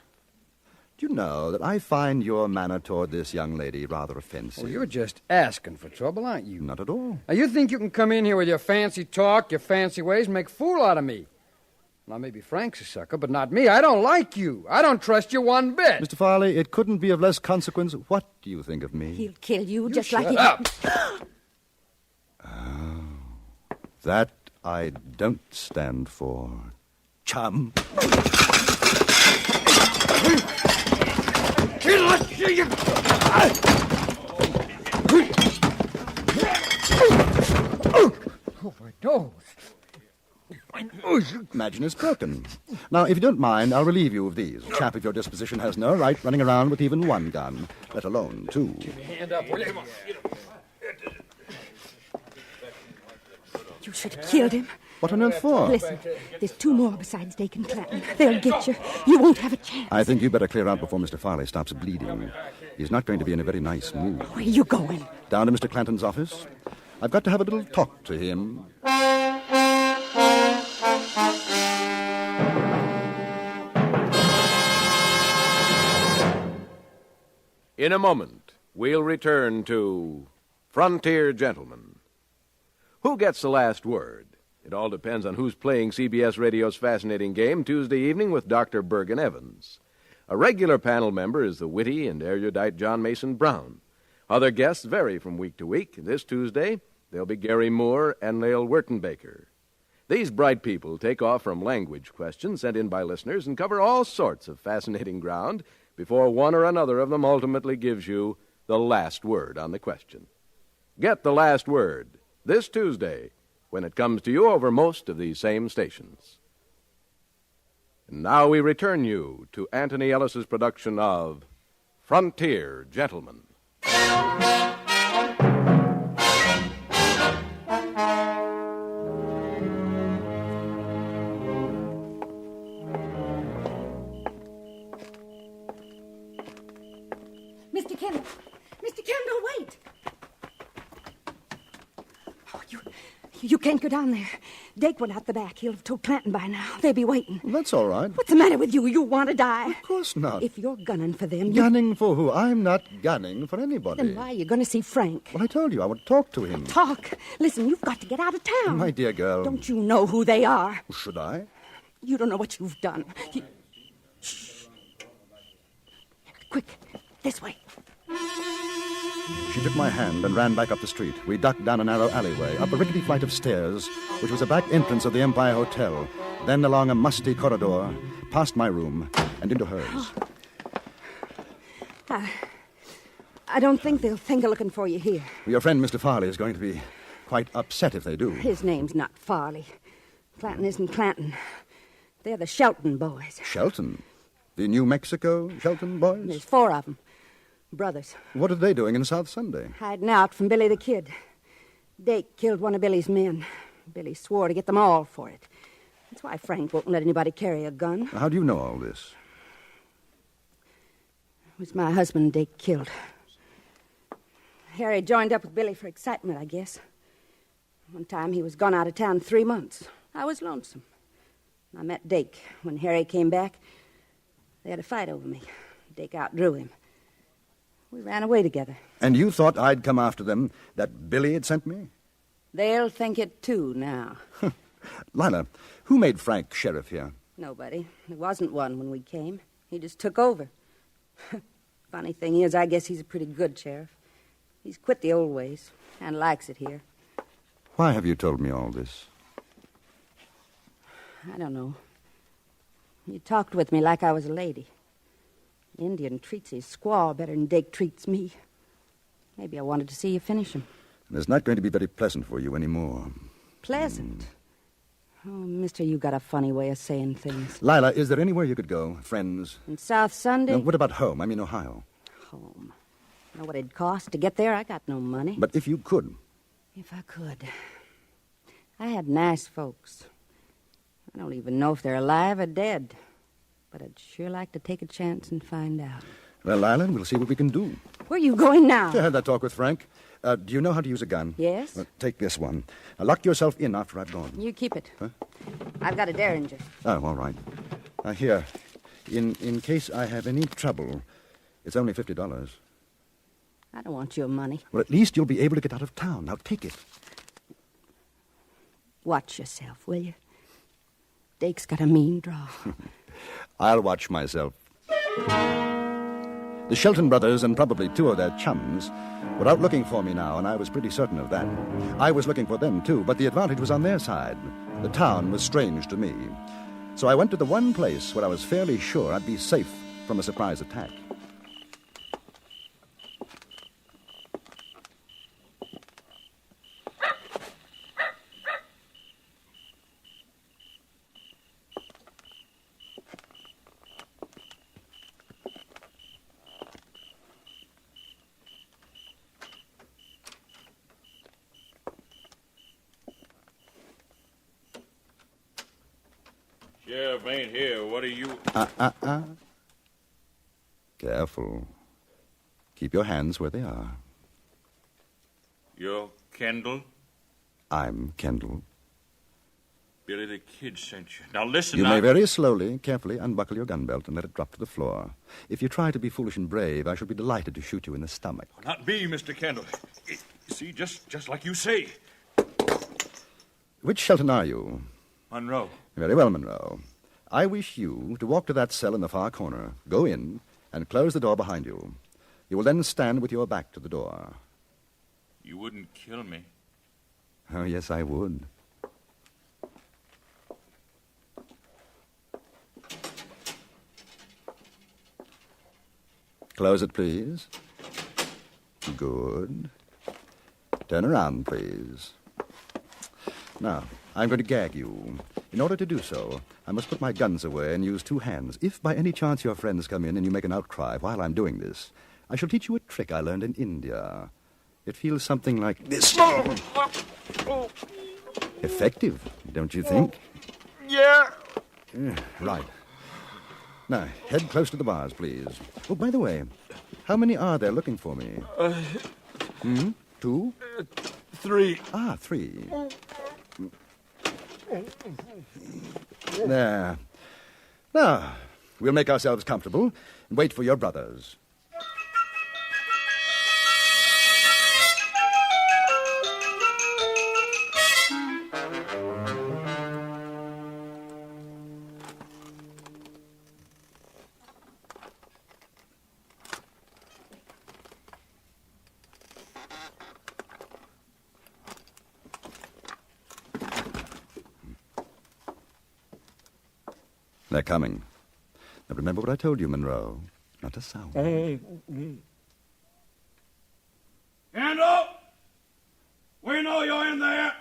Do you know that I find your manner toward this young lady rather offensive? Well, you're just asking for trouble, aren't you? Not at all. Now, you think you can come in here with your fancy talk, your fancy ways, and make a fool out of me. Now, maybe Frank's a sucker, but not me. I don't like you. I don't trust you one bit. Mr. Farley, it couldn't be of less consequence. What do you think of me? He'll kill you just like shut he... up. Oh, that I don't stand for. Chum. Oh, my nose. My nose. Imagine it's broken. Now, if you don't mind, I'll relieve you of these. A chap of your disposition has no right running around with even one gun, let alone two. Hand up, will you? You should have killed him. What on earth for? Listen, there's two more besides Dake and Clanton. They'll get you. You won't have a chance. I think you better clear out before Mr. Farley stops bleeding. He's not going to be in a very nice mood. Where are you going? Down to Mr. Clanton's office. I've got to have a little talk to him. In a moment, we'll return to Frontier Gentlemen. Who gets the last word? It all depends on who's playing CBS Radio's fascinating game Tuesday evening with Dr. Bergen Evans. A regular panel member is the witty and erudite John Mason Brown. Other guests vary from week to week. This Tuesday, they'll be Gary Moore and Lael Wertenbaker. These bright people take off from language questions sent in by listeners and cover all sorts of fascinating ground before one or another of them ultimately gives you the last word on the question. Get the last word this Tuesday when it comes to you over most of these same stations. And now we return you to Anthony Ellis's production of Frontier Gentlemen. Mr. Kendall! Mr. Kendall, wait! Oh, you can't go down there. Dake went out the back. He'll have told Clanton by now. They'll be waiting. Well, that's all right. What's the matter with you? You want to die? Of course not. If you're gunning for them... Gunning for who? I'm not gunning for anybody. Then why are you going to see Frank? Well, I told you I would talk to him. Talk? Listen, you've got to get out of town. My dear girl. Don't you know who they are? Should I? You don't know what you've done. Shh. Quick, this way. She took my hand and ran back up the street. We ducked down a narrow alleyway, up a rickety flight of stairs, which was the back entrance of the Empire Hotel, then along a musty corridor, past my room, and into hers. I don't think they'll think of looking for you here. Your friend, Mr. Farley, is going to be quite upset if they do. His name's not Farley. Clanton isn't Clanton. They're the Shelton boys. Shelton? The New Mexico Shelton boys? There's 4 of them. Brothers. What are they doing in South Sunday? Hiding out from Billy the Kid. Dake killed one of Billy's men. Billy swore to get them all for it. That's why Frank won't let anybody carry a gun. How do you know all this? It was my husband Dake killed. Harry joined up with Billy for excitement, I guess. One time he was gone out of town 3 months. I was lonesome. I met Dake. When Harry came back, they had a fight over me. Dake outdrew him. We ran away together. And you thought I'd come after them, that Billy had sent me? They'll think it, too, now. Lila, who made Frank sheriff here? Nobody. There wasn't one when we came. He just took over. Funny thing is, I guess he's a pretty good sheriff. He's quit the old ways and likes it here. Why have you told me all this? I don't know. You talked with me like I was a lady. The Indian treats his squaw better than Dake treats me. Maybe I wanted to see you finish him. And it's not going to be very pleasant for you anymore. Pleasant? Oh, mister, you got a funny way of saying things. Lila, is there anywhere you could go? Friends? In South Sunday? No, what about home? I mean Ohio. Home. Know what it'd cost to get there? I got no money. But if you could. If I could. I had nice folks. I don't even know if they're alive or dead. But I'd sure like to take a chance and find out. Well, Lila, we'll see what we can do. Where are you going now? I had that talk with Frank. Do you know how to use a gun? Yes. Well, take this one. Lock yourself in after I've gone. You keep it. Huh? I've got a Derringer. Oh, all right. Here. In case I have any trouble, it's only $50. I don't want your money. Well, at least you'll be able to get out of town. Now, take it. Watch yourself, will you? Dake's got a mean draw. I'll watch myself. The Shelton brothers and probably 2 of their chums were out looking for me now, and I was pretty certain of that. I was looking for them, too, but the advantage was on their side. The town was strange to me. So I went to the one place where I was fairly sure I'd be safe from a surprise attack. Sheriff ain't here. What are you... Careful. Keep your hands where they are. You're Kendall? I'm Kendall. Billy the Kid sent you. Now listen, You may very slowly, carefully unbuckle your gun belt and let it drop to the floor. If you try to be foolish and brave, I shall be delighted to shoot you in the stomach. Not me, Mr. Kendall. You see, just like you say. Which Shelton are you? Monroe. Very well, Monroe. I wish you to walk to that cell in the far corner, go in, and close the door behind you. You will then stand with your back to the door. You wouldn't kill me. Oh, yes, I would. Close it, please. Good. Turn around, please. Now, I'm going to gag you. In order to do so, I must put my guns away and use 2 hands. If by any chance your friends come in and you make an outcry while I'm doing this, I shall teach you a trick I learned in India. It feels something like this. Effective, don't you think? Yeah. Right. Now, head close to the bars, please. Oh, by the way, how many are there looking for me? 2? 3. 3. There. Now, we'll make ourselves comfortable and wait for your brothers. They're coming. Now remember what I told you, Monroe. Not a sound. Kendall! We know you're in there.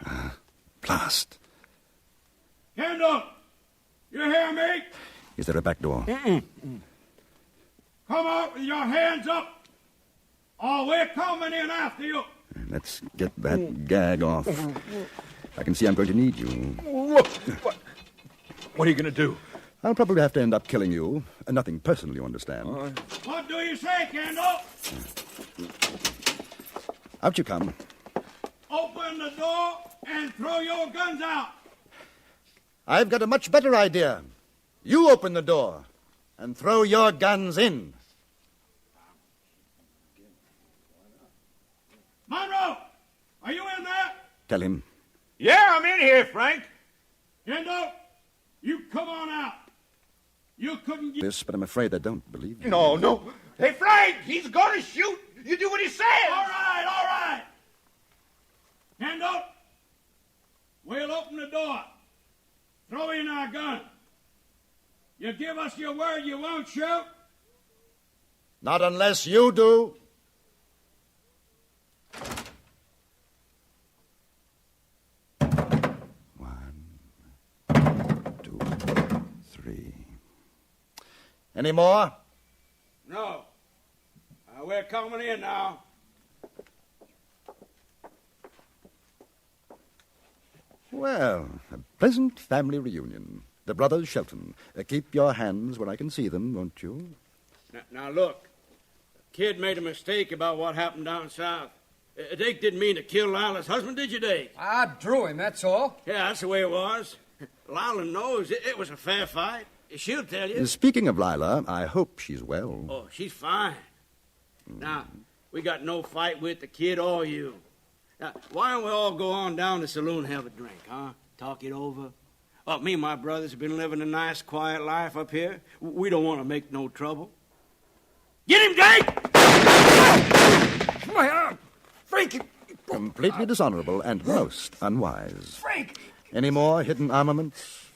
Blast. Kendall! You hear me? Is there a back door? Come out with your hands up, or we're coming in after you. Let's get that gag off. I can see I'm going to need you. What are you going to do? I'll probably have to end up killing you. Nothing personal, you understand. What do you say, Kendall? Out you come. Open the door and throw your guns out. I've got a much better idea. You open the door and throw your guns in. Monroe, are you in there? Tell him. Yeah, I'm in here, Frank. Kendall, you come on out. You couldn't get... This, but I'm afraid I don't believe you. No. Hey, Frank, he's going to shoot. You do what he says. All right. Kendall, we'll open the door. Throw in our gun. You give us your word you won't shoot? Not unless you do. Any more? No. We're coming in now. Well, a pleasant family reunion. The brothers Shelton. Keep your hands where I can see them, won't you? Now look. The kid made a mistake about what happened down south. Dake didn't mean to kill Lila's husband, did you, Dake? I drew him, that's all. Yeah, that's the way it was. Lila knows it was a fair fight. She'll tell you. Speaking of Lila, I hope she's well. Oh, she's fine. Now, we got no fight with the kid or you. Now, why don't we all go on down to the saloon and have a drink, huh? Talk it over. Oh, me and my brothers have been living a nice, quiet life up here. We don't want to make no trouble. Get him, Dake! My arm! Frank! Completely dishonorable and most unwise. Frank! Any more hidden armaments?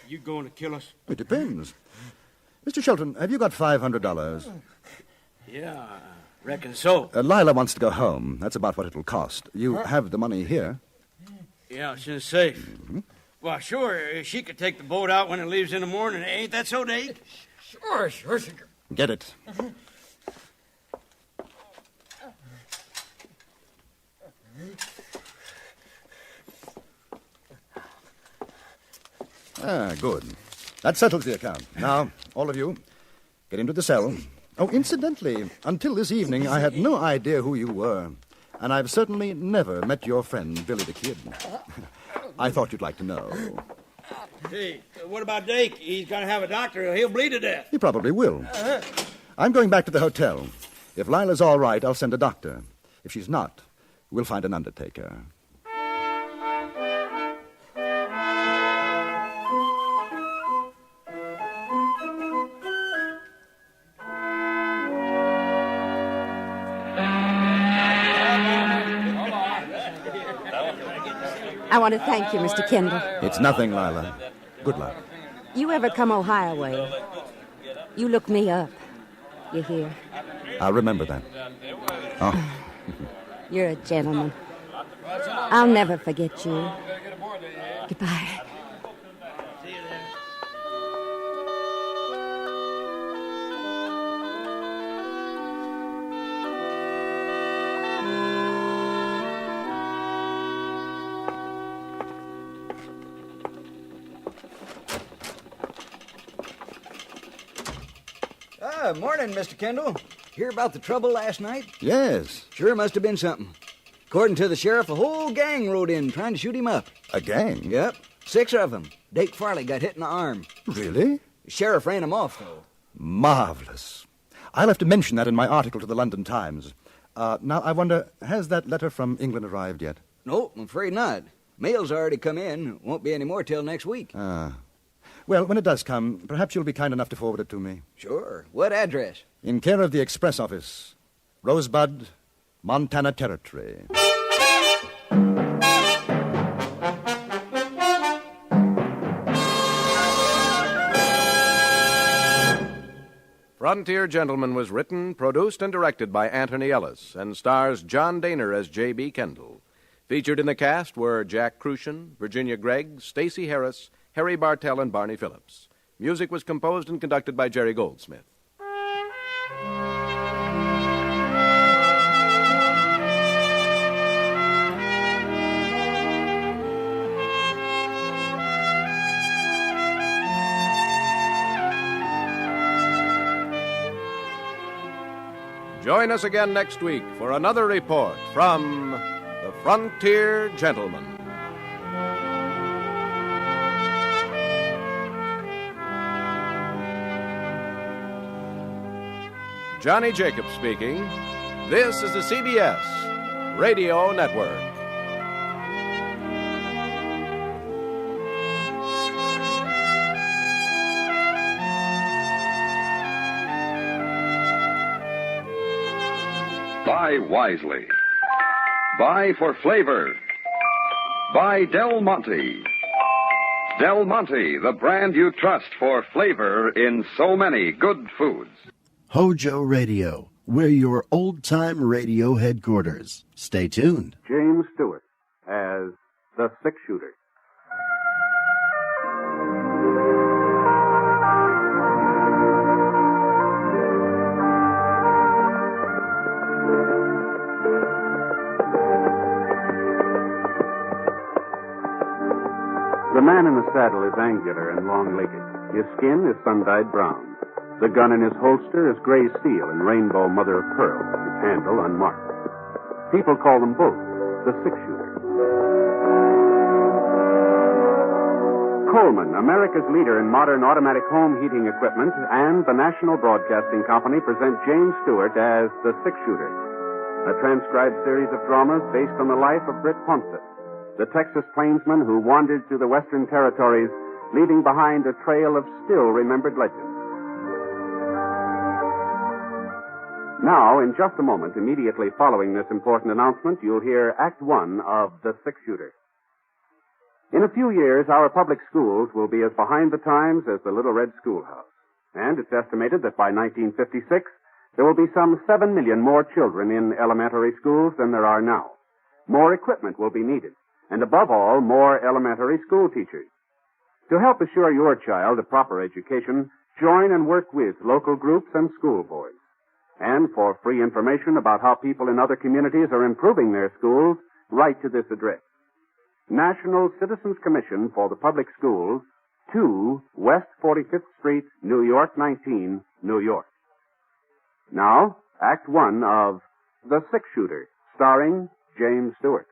You going to kill us? It depends. Mr. Shelton, have you got $500? Yeah, I reckon so. Lila wants to go home. That's about what it'll cost. You have the money here. Yeah, she's safe. Well, sure, she could take the boat out when it leaves in the morning. Ain't that so, Dake? Sure. Get it. Good. That settles the account. Now, all of you, get into the cell. Oh, incidentally, until this evening, I had no idea who you were. And I've certainly never met your friend, Billy the Kid. I thought you'd like to know. Hey, what about Dake? He's got to have a doctor or he'll bleed to death. He probably will. I'm going back to the hotel. If Lila's all right, I'll send a doctor. If she's not, we'll find an undertaker. I want to thank you, Mr. Kendall. It's nothing, Lila. Good luck. You ever come Ohio way, you look me up. You hear? I'll remember that. Oh. You're a gentleman. I'll never forget you. Goodbye. Morning, Mr. Kendall. Hear about the trouble last night? Yes. Sure must have been something. According to the sheriff, a whole gang rode in trying to shoot him up. A gang? Yep. 6 of them. Dake Farley got hit in the arm. Really? The sheriff ran him off, though. Marvelous. I'll have to mention that in my article to the London Times. Now, I wonder, has that letter from England arrived yet? Nope, I'm afraid not. Mail's already come in. Won't be any more till next week. Well, when it does come, perhaps you'll be kind enough to forward it to me. Sure. What address? In care of the Express Office. Rosebud, Montana Territory. Frontier Gentleman was written, produced, and directed by Anthony Ellis and stars John Daner as J.B. Kendall. Featured in the cast were Jack Crucian, Virginia Gregg, Stacey Harris, Harry Bartell, and Barney Phillips. Music was composed and conducted by Jerry Goldsmith. Join us again next week for another report from the Frontier Gentleman. Johnny Jacobs speaking. This is the CBS Radio Network. Buy wisely. Buy for flavor. Buy Del Monte. Del Monte, the brand you trust for flavor in so many good foods. HOJO Radio, we're your old-time radio headquarters. Stay tuned. James Stewart as the six-shooter. The man in the saddle is angular and long-legged. His skin is sun-dyed brown. The gun in his holster is gray steel and rainbow mother of pearl, its handle unmarked. People call them both the six-shooter. Coleman, America's leader in modern automatic home heating equipment, and the National Broadcasting Company present James Stewart as the six-shooter, a transcribed series of dramas based on the life of Britt Ponset, the Texas plainsman who wandered through the Western Territories, leaving behind a trail of still-remembered legends. Now, in just a moment, immediately following this important announcement, you'll hear Act One of The Six-Shooter. In a few years, our public schools will be as behind the times as the Little Red Schoolhouse. And it's estimated that by 1956, there will be some 7 million more children in elementary schools than there are now. More equipment will be needed. And above all, more elementary school teachers. To help assure your child a proper education, join and work with local groups and school boards. And for free information about how people in other communities are improving their schools, write to this address. National Citizens Commission for the Public Schools, 2 West 45th Street, New York 19, New York. Now, Act One of The Six-Shooter, starring James Stewart.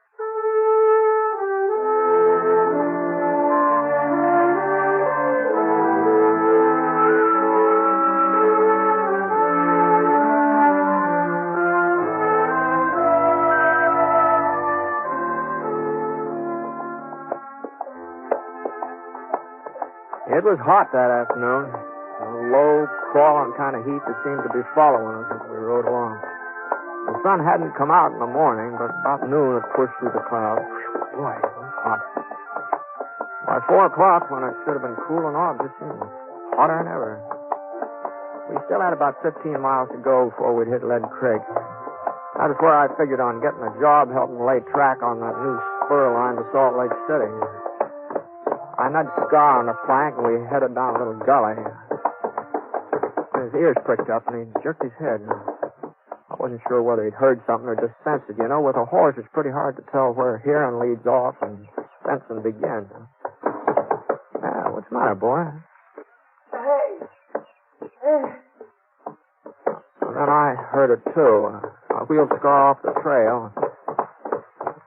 It was hot that afternoon. A low, crawling kind of heat that seemed to be following us as we rode along. The sun hadn't come out in the morning, but about noon it pushed through the clouds. Boy, it was hot. By 4 o'clock, when it should have been cooling off, it seemed hotter than ever. We still had about 15 miles to go before we'd hit Lead Creek. That was where I figured on getting a job helping lay track on that new spur line to Salt Lake City. I nudged Scar on the flank, and we headed down a little gully. His ears pricked up, and he jerked his head. I wasn't sure whether he'd heard something or just sensed it. You know, with a horse, it's pretty hard to tell where hearing leads off and sensing begins. Yeah, what's the matter, boy? Hey. And then I heard it, too. I wheeled Scar off the trail.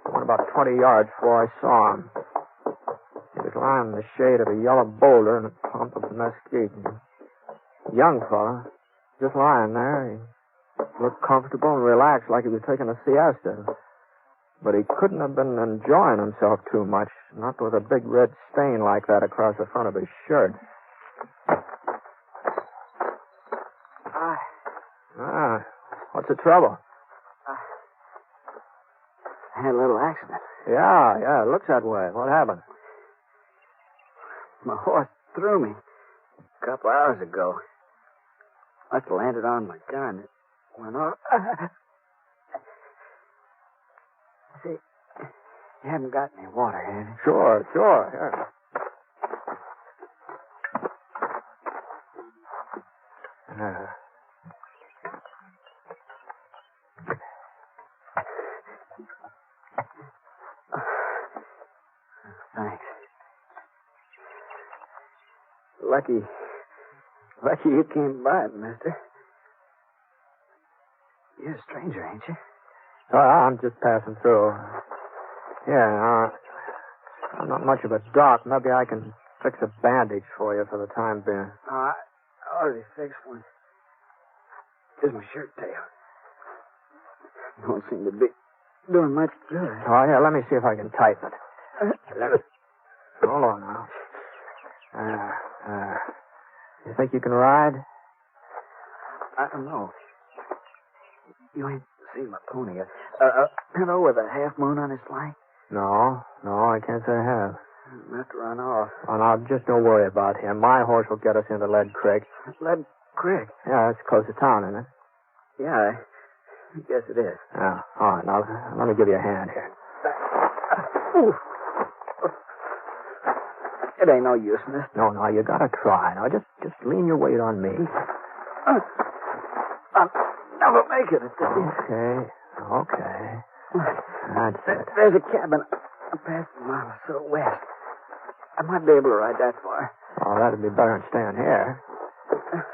Went about 20 yards before I saw him. He was lying in the shade of a yellow boulder in a clump of mesquite. A young fella, just lying there. He looked comfortable and relaxed like he was taking a siesta. But he couldn't have been enjoying himself too much, not with a big red stain like that across the front of his shirt. What's the trouble? I had a little accident. Yeah, it looks that way. What happened? My horse threw me a couple hours ago. Must have landed on my gun. It went off. See, you haven't got any water, have you? Sure. Here. Thanks. Lucky you came by, mister. You're a stranger, ain't you? I'm just passing through. Yeah, I'm not much of a doc. Maybe I can fix a bandage for you for the time being. I already fixed one. Here's my shirt tail. Don't seem to be doing much good. Oh, yeah, let me see if I can tighten it. Hold on now. You think you can ride? I don't know. You ain't seen my pony yet. Hello, with a half moon on his flank? No, I can't say I have. Must run off. Oh, now, just don't worry about him. My horse will get us into Lead Creek. Lead Creek? Yeah, it's close to town, isn't it? Yeah, I guess it is. Yeah. All right, now, let me give you a hand here. Ooh. It ain't no use, mister. No, you gotta try. Now, just lean your weight on me. I'll never make it. Okay. That's it. There's a cabin past a mile or so west. I might be able to ride that far. Oh, that'd be better than staying here.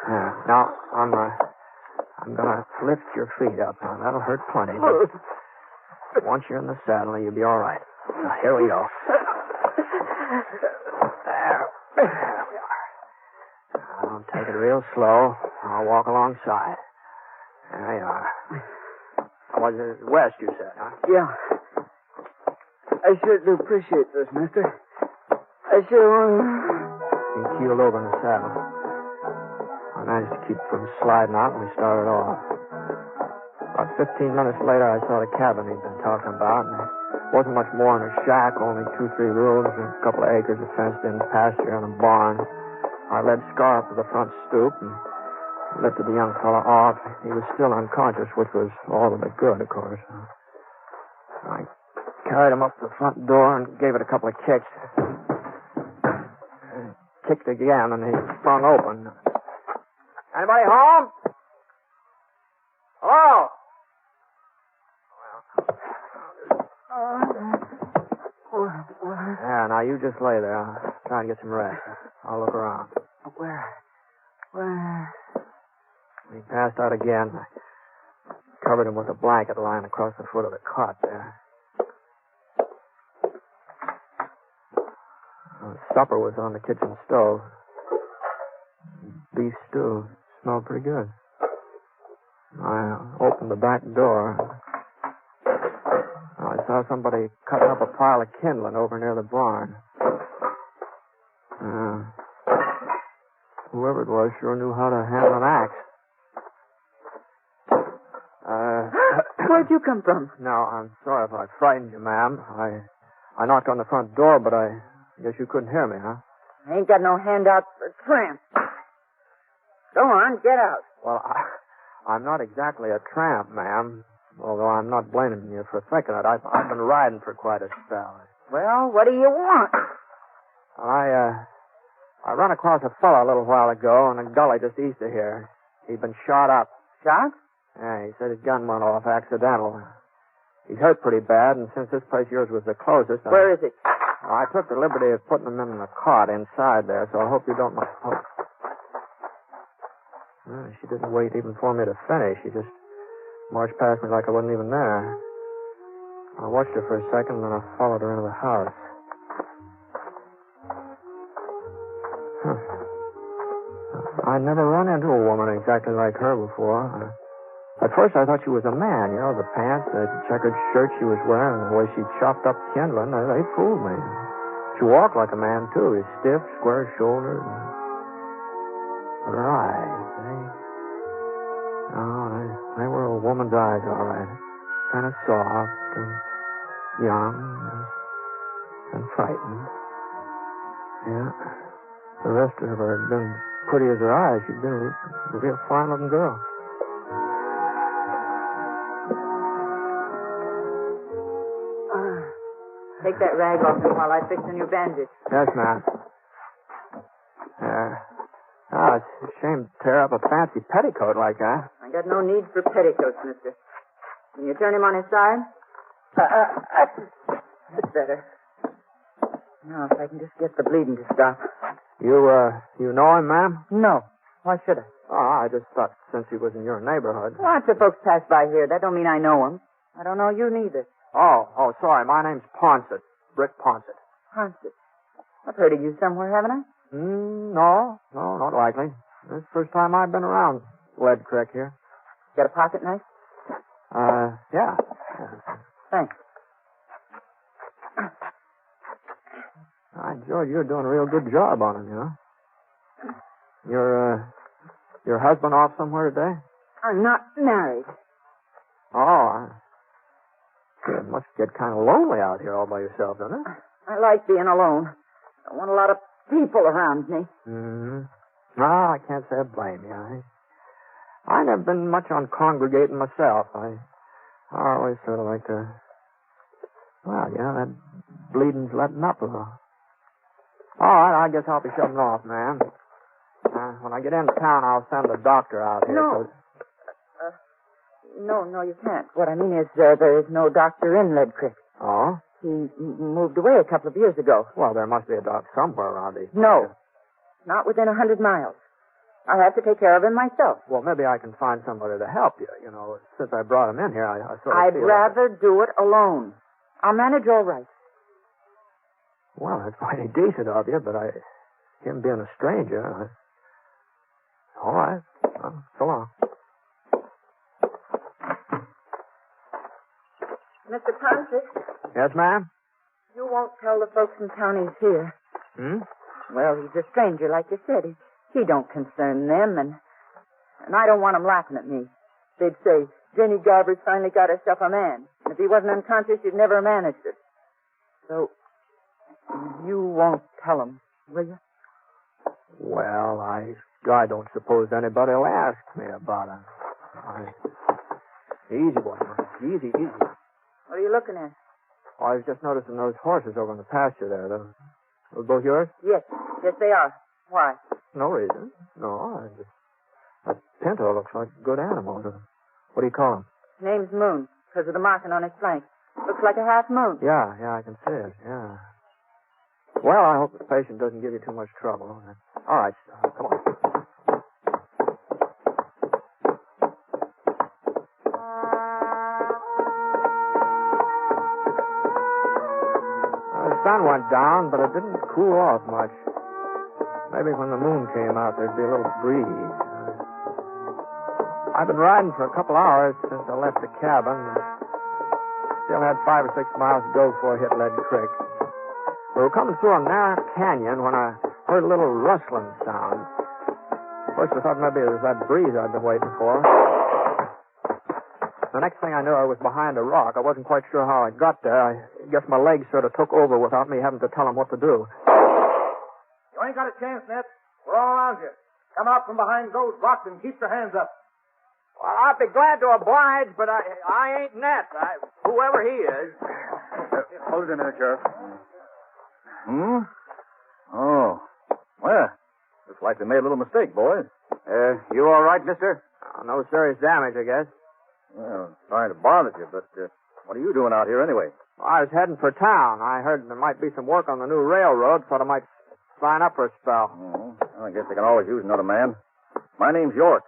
Yeah. Now, I'm gonna lift your feet up. Now, that'll hurt plenty, but once you're in the saddle, you'll be all right. Now, here we go. There we are. I'll take it real slow. I'll walk alongside. There you are. Was it west, you said, huh? Yeah. I sure do appreciate this, mister. I sure... He keeled over in the saddle. I managed to keep from sliding out when we started off. About 15 minutes later, I saw the cabin he'd been talking about, and it wasn't much more than a shack, only 2-3 rooms, and a couple of acres of fenced-in pasture and a barn. I led Scar up to the front stoop and lifted the young fellow off. He was still unconscious, which was all of it good, of course. I carried him up to the front door and gave it a couple of kicks. Kicked again, and he sprung open. Anybody home? Hello? Yeah, now you just lay there. I'll try and get some rest. I'll look around. Where? He passed out again. I covered him with a blanket lying across the foot of the cot there. Supper was on the kitchen stove. Beef stew. Smelled pretty good. I opened the back door. I saw somebody cutting up a pile of kindling over near the barn. Whoever it was sure knew how to handle an axe. Where'd you come from? No, I'm sorry if I frightened you, ma'am. I knocked on the front door, but I guess you couldn't hear me, huh? I ain't got no handout for tramp. Go on, get out. Well, I'm not exactly a tramp, ma'am. Although I'm not blaming you for thinking it. I've been riding for quite a spell. Well, what do you want? I ran across a fellow a little while ago in a gully just east of here. He'd been shot up. Shot? Yeah, he said his gun went off accidental. He's hurt pretty bad, and since this place of yours was the closest... Where is he? I took the liberty of putting him in the cot inside there, so I hope you don't mind. Oh. Well, she didn't wait even for me to finish. She just marched past me like I wasn't even there. I watched her for a second, and then I followed her into the house. I'd never run into a woman exactly like her before. At first, I thought she was a man. You know, the pants, the checkered shirt she was wearing, and the way she chopped up kindling, they fooled me. She walked like a man, too. Stiff, square-shouldered. But her eyes, they were a woman's eyes, all right. Kind of soft and young and frightened. Yeah. The rest of her had been pretty as her eyes. She'd been a real fine-looking girl. Take that rag off him while I fix a new bandage. Yes, ma'am. It's a shame to tear up a fancy petticoat like that. I got no need for petticoats, mister. Can you turn him on his side? That's better. Now, if I can just get the bleeding to stop. You know him, ma'am? No. Why should I? Oh, I just thought since he was in your neighborhood. Lots of folks pass by here. That don't mean I know him. I don't know you neither. Oh, sorry. My name's Ponsett. Britt Ponsett. Ponsett. I've heard of you somewhere, haven't I? No, not likely. This is the first time I've been around Lead Creek here. Got a pocket knife? Yeah. Thanks. George, you're doing a real good job on him, you know. Your husband off somewhere today? I'm not married. Oh, it must get kind of lonely out here all by yourself, doesn't it? I like being alone. I want a lot of people around me. Mm-hmm. No, I can't say I blame you. I never been much on congregating myself. I always sort of like to... Well, that bleeding's letting up a little. All right, I guess I'll be shoving off, ma'am. When I get into town, I'll send a doctor out here. No. No, you can't. What I mean is there is no doctor in Lead Creek. Oh? He moved away a couple of years ago. Well, there must be a doctor somewhere around these. No. Not within 100 miles. I have to take care of him myself. Well, maybe I can find somebody to help you. You know, since I brought him in here, I sort of I'd feel rather do it alone. I'll manage all right. Well, that's mighty decent of you, but him being a stranger, All right. Well, so long. Mr. Ponsett? Yes, ma'am? You won't tell the folks in town he's here. Well, he's a stranger, like you said. He don't concern them, and I don't want them laughing at me. They'd say, Jenny Garber's finally got herself a man. And if he wasn't unconscious, he'd never have managed it. So, you won't tell them, will you? Well, I don't suppose anybody will ask me about him. Easy, boy. Easy. What are you looking at? Oh, I was just noticing those horses over in the pasture there. Those both yours? Yes, they are. Why? No reason. No, that pinto looks like a good animal. What do you call him? Name's Moon, because of the marking on his flank. Looks like a half moon. Yeah, I can see it, yeah. Well, I hope the patient doesn't give you too much trouble. All right, come on. The sun went down, but it didn't cool off much. Maybe when the moon came out, there'd be a little breeze. I've been riding for a couple hours since I left the cabin. Still had 5 or 6 miles to go before I hit Lead Creek. We were coming through a narrow canyon when I heard a little rustling sound. First I thought maybe it was that breeze I'd been waiting for. The next thing I knew, I was behind a rock. I wasn't quite sure how I got there. I guess my legs sort of took over without me having to tell them what to do. You ain't got a chance, Ned. We're all around you. Come out from behind those rocks and keep your hands up. Well, I'd be glad to oblige, but I ain't Ned. Whoever he is. Hold it a minute, Sheriff. Oh. Well, looks like they made a little mistake, boys. You all right, mister? No serious damage, I guess. Well, sorry to bother you, but what are you doing out here anyway? Well, I was heading for town. I heard there might be some work on the new railroad, thought I might sign up for a spell. Oh, I guess they can always use another man. My name's York.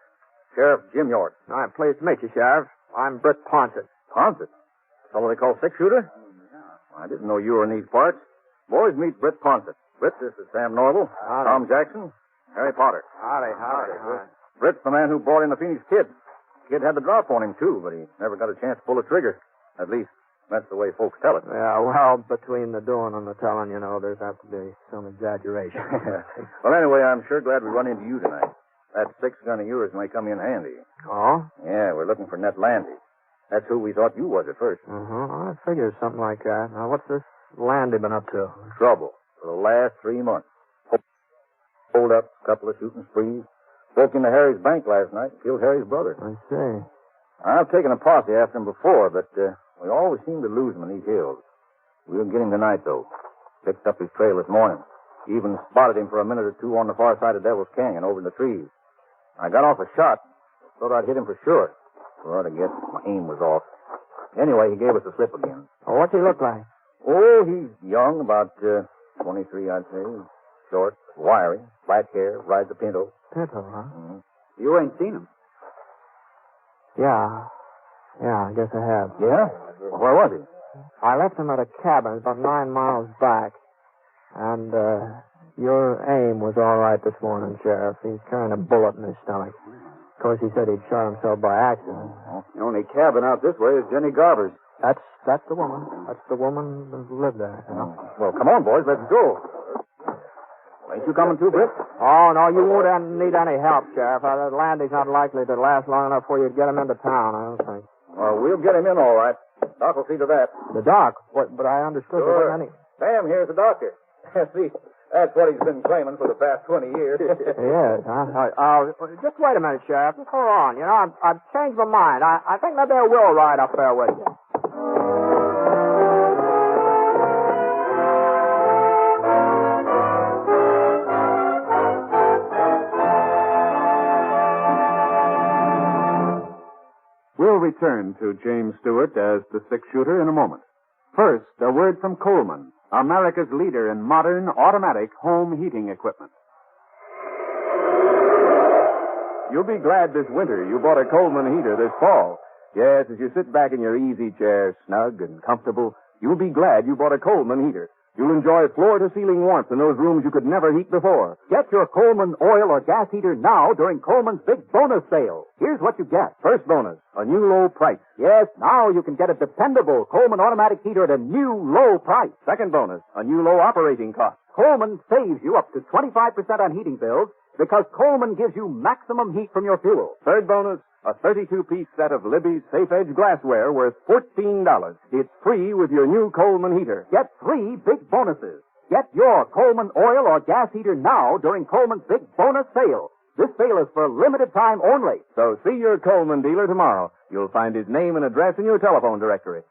Sheriff Jim York. I'm pleased to meet you, Sheriff. I'm Britt Ponsett. Ponsett? The fellow they call six-shooter? I didn't know you were in these parts. Boys, meet Britt Ponsett. Britt, this is Sam Norval, Tom Jackson, Harry Potter. Howdy. Britt's the man who brought in the Phoenix Kid. Kid had the drop on him, too, but he never got a chance to pull a trigger. At least, that's the way folks tell it. Yeah, well, between the doing and the telling, there's apt to be some exaggeration. Well, anyway, I'm sure glad we run into you tonight. That 6-gun of yours may come in handy. Oh? Yeah, we're looking for Ned Landy. That's who we thought you was at first. I figured something like that. Now, what's this Landy been up to? Trouble for the last 3 months. hold-ups, a couple of shooting sprees. Broke into Harry's bank last night and killed Harry's brother. I see. I've taken a posse after him before, but we always seem to lose him in these hills. We'll get him tonight, though. Picked up his trail this morning. Even spotted him for a minute or two on the far side of Devil's Canyon over in the trees. I got off a shot. Thought I'd hit him for sure. Well, I guess my aim was off. Anyway, he gave us the slip again. Oh, what's he look like? Oh, he's young, about 23, I'd say. Short, wiry, black hair, rides a Pinto. Pinto, huh? Mm-hmm. You ain't seen him. Yeah. Yeah, I guess I have. Yeah? Where was he? I left him at a cabin about 9 miles back. And, your aim was all right this morning, Sheriff. He's carrying a bullet in his stomach. Of course, he said he'd shot himself by accident. The only cabin out this way is Jenny Garber's. That's the woman. That's the woman that lived there. You know? Well, come on, boys. Let's go. Ain't you coming too, Britt? Oh, no, you won't need any help, Sheriff. That landing's not likely to last long enough for you to get him into town, I don't think. Well, we'll get him in all right. Doc will see to that. The doc? But I understood there wasn't any... Sam here's the doctor. See, that's what he's been claiming for the past 20 years. Yes, huh? Just wait a minute, Sheriff. Just hold on. You know, I've changed my mind. I think maybe I will ride up there with you. We'll return to James Stewart as the six-shooter in a moment. First, a word from Coleman, America's leader in modern automatic home heating equipment. You'll be glad this winter you bought a Coleman heater this fall. Yes, as you sit back in your easy chair, snug and comfortable, you'll be glad you bought a Coleman heater. You'll enjoy floor-to-ceiling warmth in those rooms you could never heat before. Get your Coleman oil or gas heater now during Coleman's big bonus sale. Here's what you get. First bonus, a new low price. Yes, now you can get a dependable Coleman automatic heater at a new low price. Second bonus, a new low operating cost. Coleman saves you up to 25% on heating bills because Coleman gives you maximum heat from your fuel. Third bonus, a 32-piece set of Libby's Safe Edge glassware worth $14. It's free with your new Coleman heater. Get 3 big bonuses. Get your Coleman oil or gas heater now during Coleman's big bonus sale. This sale is for limited time only. So see your Coleman dealer tomorrow. You'll find his name and address in your telephone directory.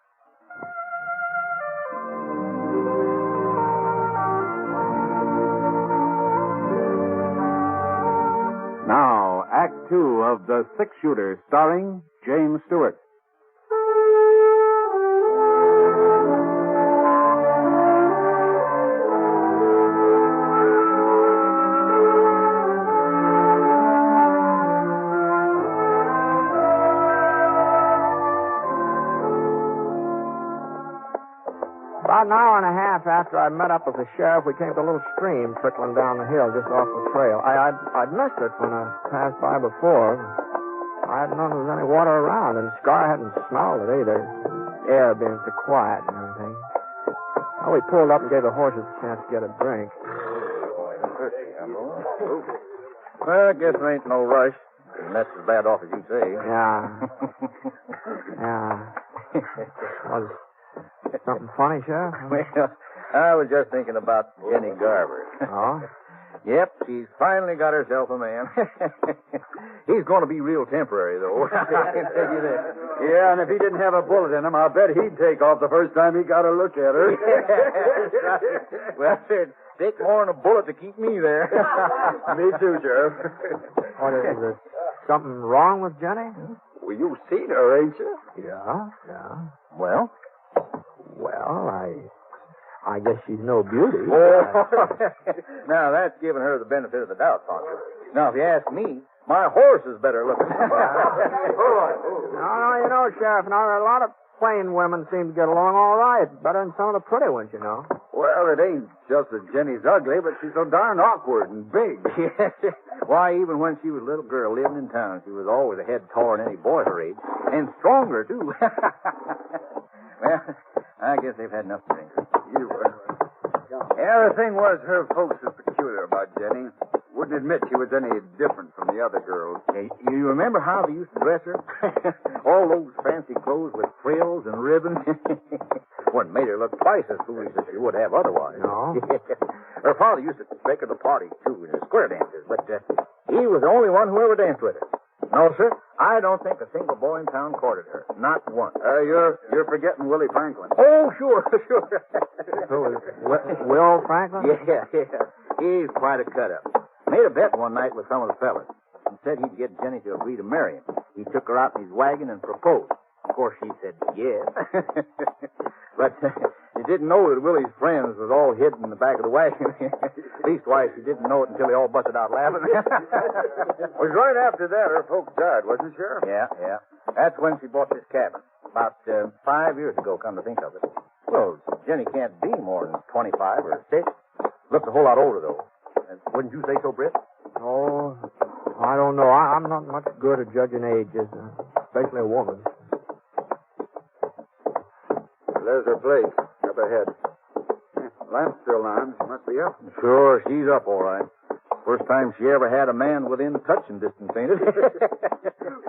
Now, Act Two of The Six-Shooter, starring James Stewart. About an hour and a half after I met up with the sheriff, we came to a little stream trickling down the hill just off the trail. I'd missed it when I passed by before. I hadn't known there was any water around, and Scar hadn't smelled it either. The air being so quiet and everything. Well, we pulled up and gave the horses a chance to get a drink. Well, I guess there ain't no rush. And that's as bad off as you say. Yeah. Yeah. Was something funny, Sheriff? Well, I was just thinking about Jenny Garber. Oh? Yep, she's finally got herself a man. He's going to be real temporary, though. I can tell you that. Yeah, and if he didn't have a bullet in him, I'll bet he'd take off the first time he got a look at her. Well, it'd take more than a bullet to keep me there. Me too, Sheriff. What, is there something wrong with Jenny? Well, you've seen her, ain't you? Yeah, yeah. Well, I guess she's no beauty. Oh. Now, that's giving her the benefit of the doubt, Poncho. Now, if you ask me, my horse is better looking. No, you know, Sheriff, now there are a lot of plain women seem to get along all right. Better than some of the pretty ones, you know. Well, it ain't just that Jenny's ugly, but she's so darn awkward and big. Yes. Why, even when she was a little girl living in town, she was always a head taller than any boy her age. And stronger, too. Well, I guess they've had enough to drink. Yeah, the thing was, her folks were peculiar about Jenny. Wouldn't admit she was any different from the other girls. Hey, you remember how they used to dress her? All those fancy clothes with frills and ribbons. What made her look twice as foolish as she would have otherwise. No. Her father used to take her to parties, too, in the square dances, but he was the only one who ever danced with her. No, sir, I don't think a single boy in town courted her. Not one. You're forgetting Willie Franklin. Oh, sure, sure. Who is Will Franklin? Yeah. He's quite a cut-up. Made a bet one night with some of the fellas. He said he'd get Jenny to agree to marry him. He took her out in his wagon and proposed. Of course, she said yes. But he didn't know that Willie's friends was all hidden in the back of the wagon. Leastwise, he didn't know it until they all busted out laughing. Was right after that her folks died, wasn't it, Sheriff? Yeah. That's when she bought this cabin. About 5 years ago, come to think of it. Well, Jenny can't be more than 25 or 6. Looks a whole lot older, though. Wouldn't you say so, Britt? Oh, I don't know. I'm not much good at judging ages, especially a woman. There's her place, up ahead. Lamp's still on. She must be up. Sure, she's up all right. First time she ever had a man within touching distance, ain't it?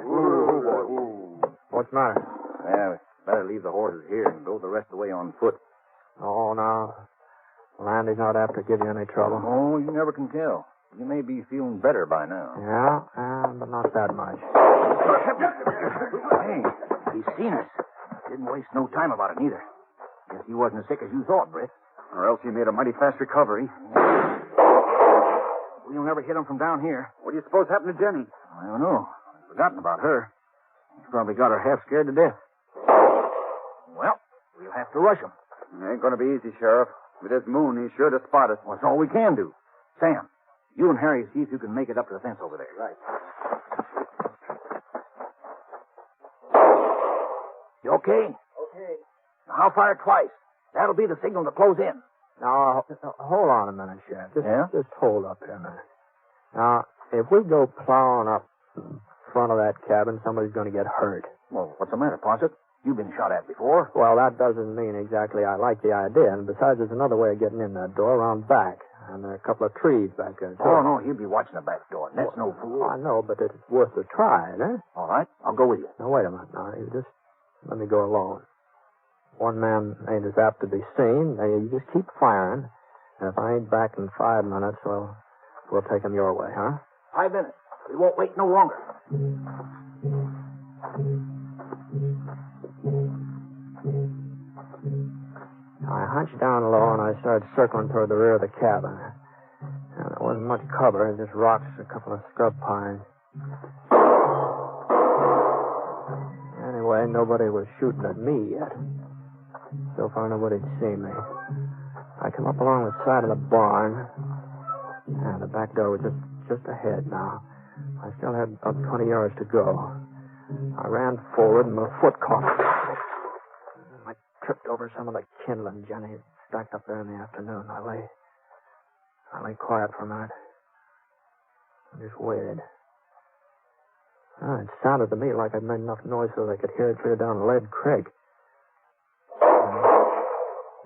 Ooh, boy. What's the matter? Yeah, we better leave the horses here and go the rest of the way on foot. Oh, no. Landy's not apt to give you any trouble. Oh, you never can tell. You may be feeling better by now. Yeah, but not that much. Hey, he's seen us. Didn't waste no time about it, neither. Guess he wasn't as sick as you thought, Britt. Or else he made a mighty fast recovery. We'll never hit him from down here. What do you suppose happened to Jenny? I don't know. I've forgotten about her. He's probably got her half scared to death. Well, we'll have to rush him. It ain't going to be easy, Sheriff. With this moon, he's sure to spot us. Well, that's all we can do. Sam, you and Harry see if you can make it up to the fence over there. Right. You okay? Okay. Now, I'll fire twice. That'll be the signal to close in. Now, hold on a minute, Sheriff. Just hold up here a minute. Now, if we go plowing up in front of that cabin, somebody's going to get hurt. Well, what's the matter, Posset? You've been shot at before. Well, that doesn't mean exactly I like the idea. And besides, there's another way of getting in that door around back. And there are a couple of trees back there, too. Oh, no, he'll be watching the back door. That's no fool. I know, but it's worth a try, eh? All right, I'll go with you. Now, wait a minute. Now, you just let me go alone. One man ain't as apt to be seen. Now, you just keep firing. And if I ain't back in 5 minutes, well, we'll take him your way, huh? 5 minutes. We won't wait no longer. I hunched down low and I started circling toward the rear of the cabin. And there wasn't much cover, just rocks, a couple of scrub pines. Anyway, nobody was shooting at me yet. So far, nobody'd seen me. I come up along the side of the barn, and the back door was just ahead now. I still had about 20 yards to go. I ran forward, and my foot caught. I tripped over some of the kindling Jenny stacked up there in the afternoon. I lay quiet for a minute. I just waited. It sounded to me like I'd made enough noise so they could hear it clear down Lead Creek.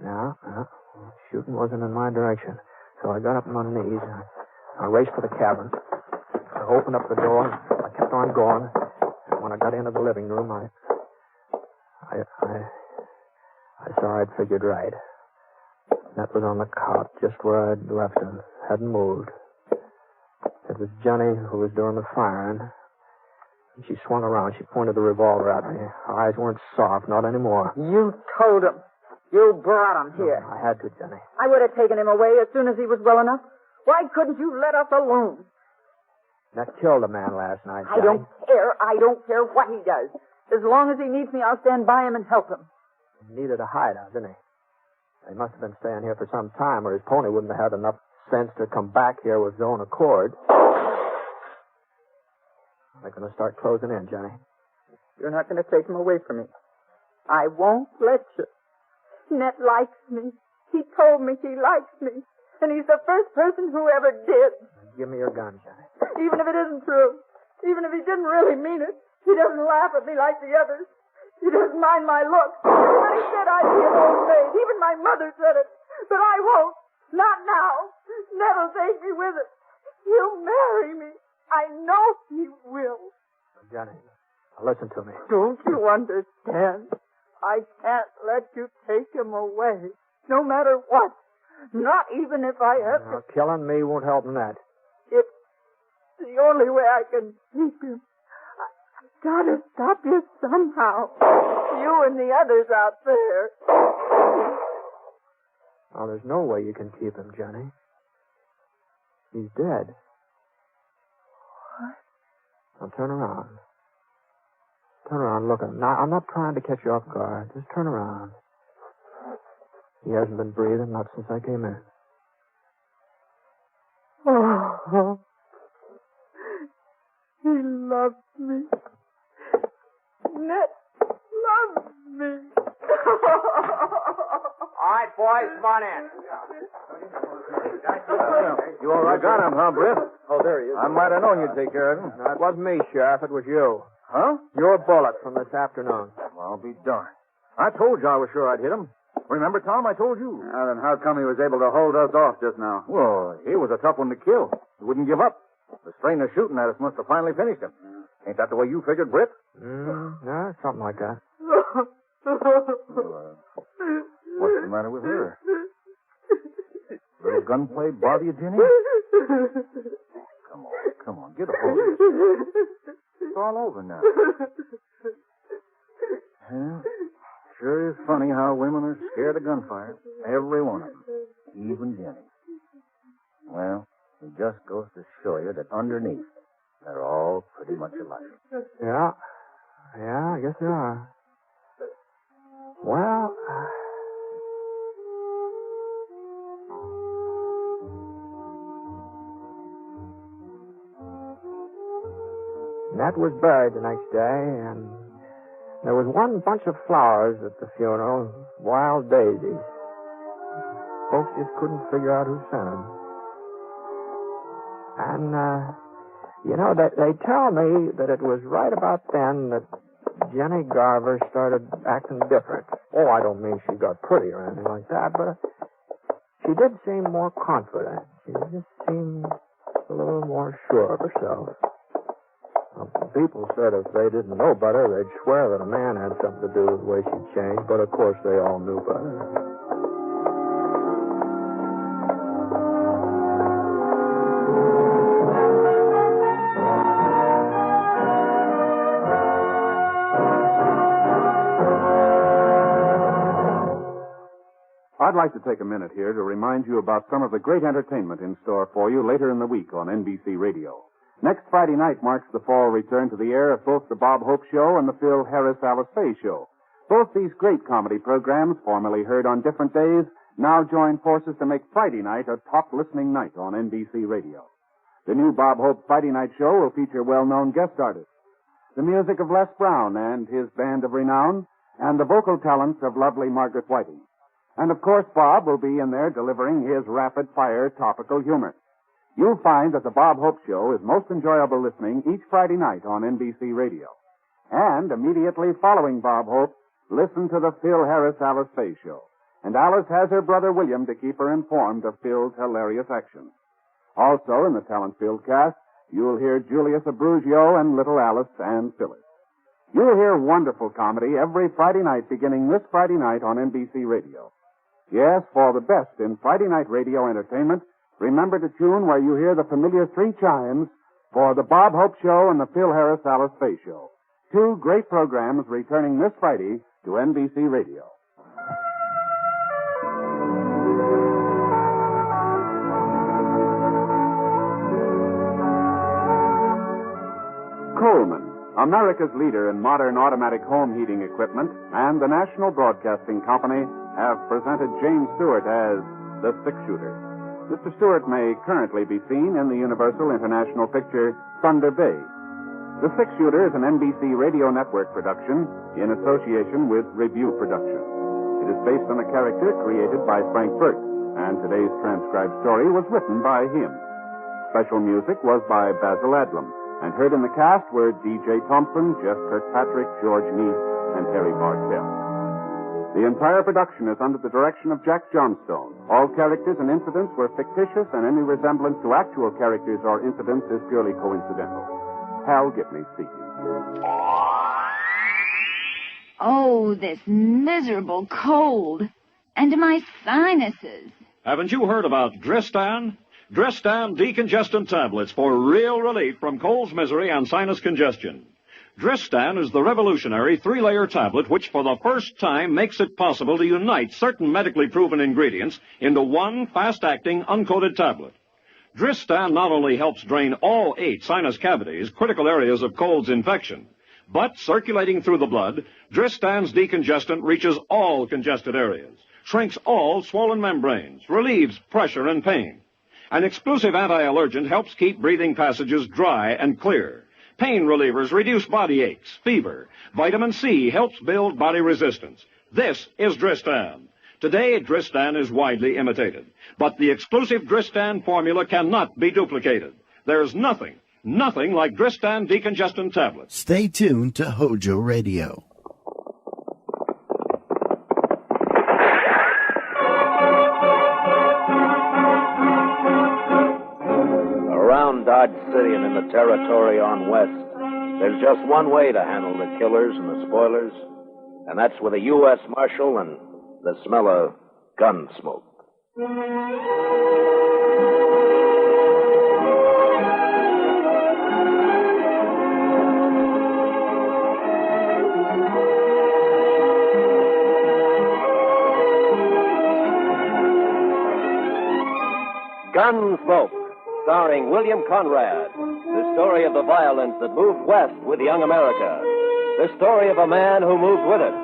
No, shooting wasn't in my direction. So I got up on my knees. I raced for the cabin. I opened up the door. I kept on going. And when I got into the living room, I saw I'd figured right. That was on the cot, just where I'd left him. Hadn't moved. It was Jenny who was doing the firing. She swung around. She pointed the revolver at me. Her eyes weren't soft, not anymore. You told him. You brought him here. I had to, Jenny. I would have taken him away as soon as he was well enough. Why couldn't you let us alone? That killed a man last night, I don't care. I don't care what he does. As long as he needs me, I'll stand by him and help him. He needed a hideout, didn't he? He must have been staying here for some time, or his pony wouldn't have had enough sense to come back here with his own accord. They're going to start closing in, Jenny. You're not going to take him away from me. I won't let you. Ned likes me. He told me he likes me. And he's the first person who ever did. Give me your gun, Jenny. Even if it isn't true. Even if he didn't really mean it. He doesn't laugh at me like the others. He doesn't mind my looks. Everybody said I'd be an old maid. Even my mother said it. But I won't. Not now. Ned'll take me with it. He'll marry me. I know he will. Jenny, listen to me. Don't you understand? I can't let you take him away. No matter what. Not even if I have Now, killing me won't help Ned. It's the only way I can keep him. I've got to stop you somehow. You and the others out there. Oh, there's no way you can keep him, Jenny. He's dead. What? Now, turn around. Turn around, look. I'm not trying to catch you off guard. Just turn around. He hasn't been breathing, not since I came in. Oh, he loved me. Ned loved me. All right, boys, come on in. You all right? You got him, huh, Britt? Oh, there he is. I might have known you'd take care of him. No, it wasn't me, Sheriff. It was you. Huh? Your bullet from this afternoon. Well, I'll be darned. I told you I was sure I'd hit him. Remember, Tom? I told you. Then how come he was able to hold us off just now? Well, he was a tough one to kill. He wouldn't give up. The strain of shooting at us must have finally finished him. Ain't that the way you figured, Britt? No, something like that. What's the matter with her? Little gunplay bother you, Jenny? Come on, get a hold of it. It's all over now. Well, sure is funny how women are scared of gunfire. Every one of them. Even Jenny. Well, it just goes to show you that underneath, they're all pretty much alike. Yeah, I guess they are. Well, Nat was buried the next day, and there was one bunch of flowers at the funeral, wild daisies. Folks just couldn't figure out who sent them. And, they tell me that it was right about then that Jenny Garver started acting different. Oh, I don't mean she got pretty or anything like that, but she did seem more confident. She just seemed a little more sure of herself. Well, people said if they didn't know better, they'd swear that a man had something to do with the way she changed, but of course they all knew better. I'd like to take a minute here to remind you about some of the great entertainment in store for you later in the week on NBC Radio. Next Friday night marks the fall return to the air of both the Bob Hope Show and the Phil Harris Alice Faye Show. Both these great comedy programs, formerly heard on different days, now join forces to make Friday night a top listening night on NBC Radio. The new Bob Hope Friday night show will feature well-known guest artists, the music of Les Brown and his band of renown, and the vocal talents of lovely Margaret Whiting. And, of course, Bob will be in there delivering his rapid-fire topical humor. You'll find that the Bob Hope Show is most enjoyable listening each Friday night on NBC Radio. And immediately following Bob Hope, listen to the Phil Harris Alice Faye Show. And Alice has her brother William to keep her informed of Phil's hilarious actions. Also, in the talent-filled cast, you'll hear Julius Abruzio and little Alice and Phyllis. You'll hear wonderful comedy every Friday night beginning this Friday night on NBC Radio. Yes, for the best in Friday night radio entertainment, remember to tune where you hear the familiar three chimes for the Bob Hope Show and the Phil Harris Alice Faye Show. Two great programs returning this Friday to NBC Radio. Coleman, America's leader in modern automatic home heating equipment, and the National Broadcasting Company have presented James Stewart as the six-shooter. Mr. Stewart may currently be seen in the Universal International picture Thunder Bay. The Six-Shooter is an NBC Radio Network production in association with Review Productions. It is based on a character created by Frank Burt, and today's transcribed story was written by him. Special music was by Basil Adlam, and heard in the cast were D.J. Thompson, Jeff Kirkpatrick, George Neath, and Harry Bartell. The entire production is under the direction of Jack Johnstone. All characters and incidents were fictitious, and any resemblance to actual characters or incidents is purely coincidental. Hal Gibney speaking. Oh, this miserable cold. And my sinuses. Haven't you heard about Dristan? Dristan decongestant tablets for real relief from cold's misery and sinus congestion. Dristan is the revolutionary 3-layer tablet which for the first time makes it possible to unite certain medically proven ingredients into one fast-acting uncoated tablet. Dristan not only helps drain all 8 sinus cavities, critical areas of cold's infection, but circulating through the blood, Dristan's decongestant reaches all congested areas, shrinks all swollen membranes, relieves pressure and pain. An exclusive anti-allergent helps keep breathing passages dry and clear. Pain relievers reduce body aches, fever. Vitamin C helps build body resistance. This is Dristan. Today, Dristan is widely imitated. But the exclusive Dristan formula cannot be duplicated. There's nothing like Dristan decongestant tablets. Stay tuned to HOJO Radio. Around Dodge City and in the territory on west, there's just one way to handle the killers and the spoilers, and that's with a U.S. Marshal and the smell of gun smoke. Gunsmoke, starring William Conrad. The story of the violence that moved west with young America. The story of a man who moved with it.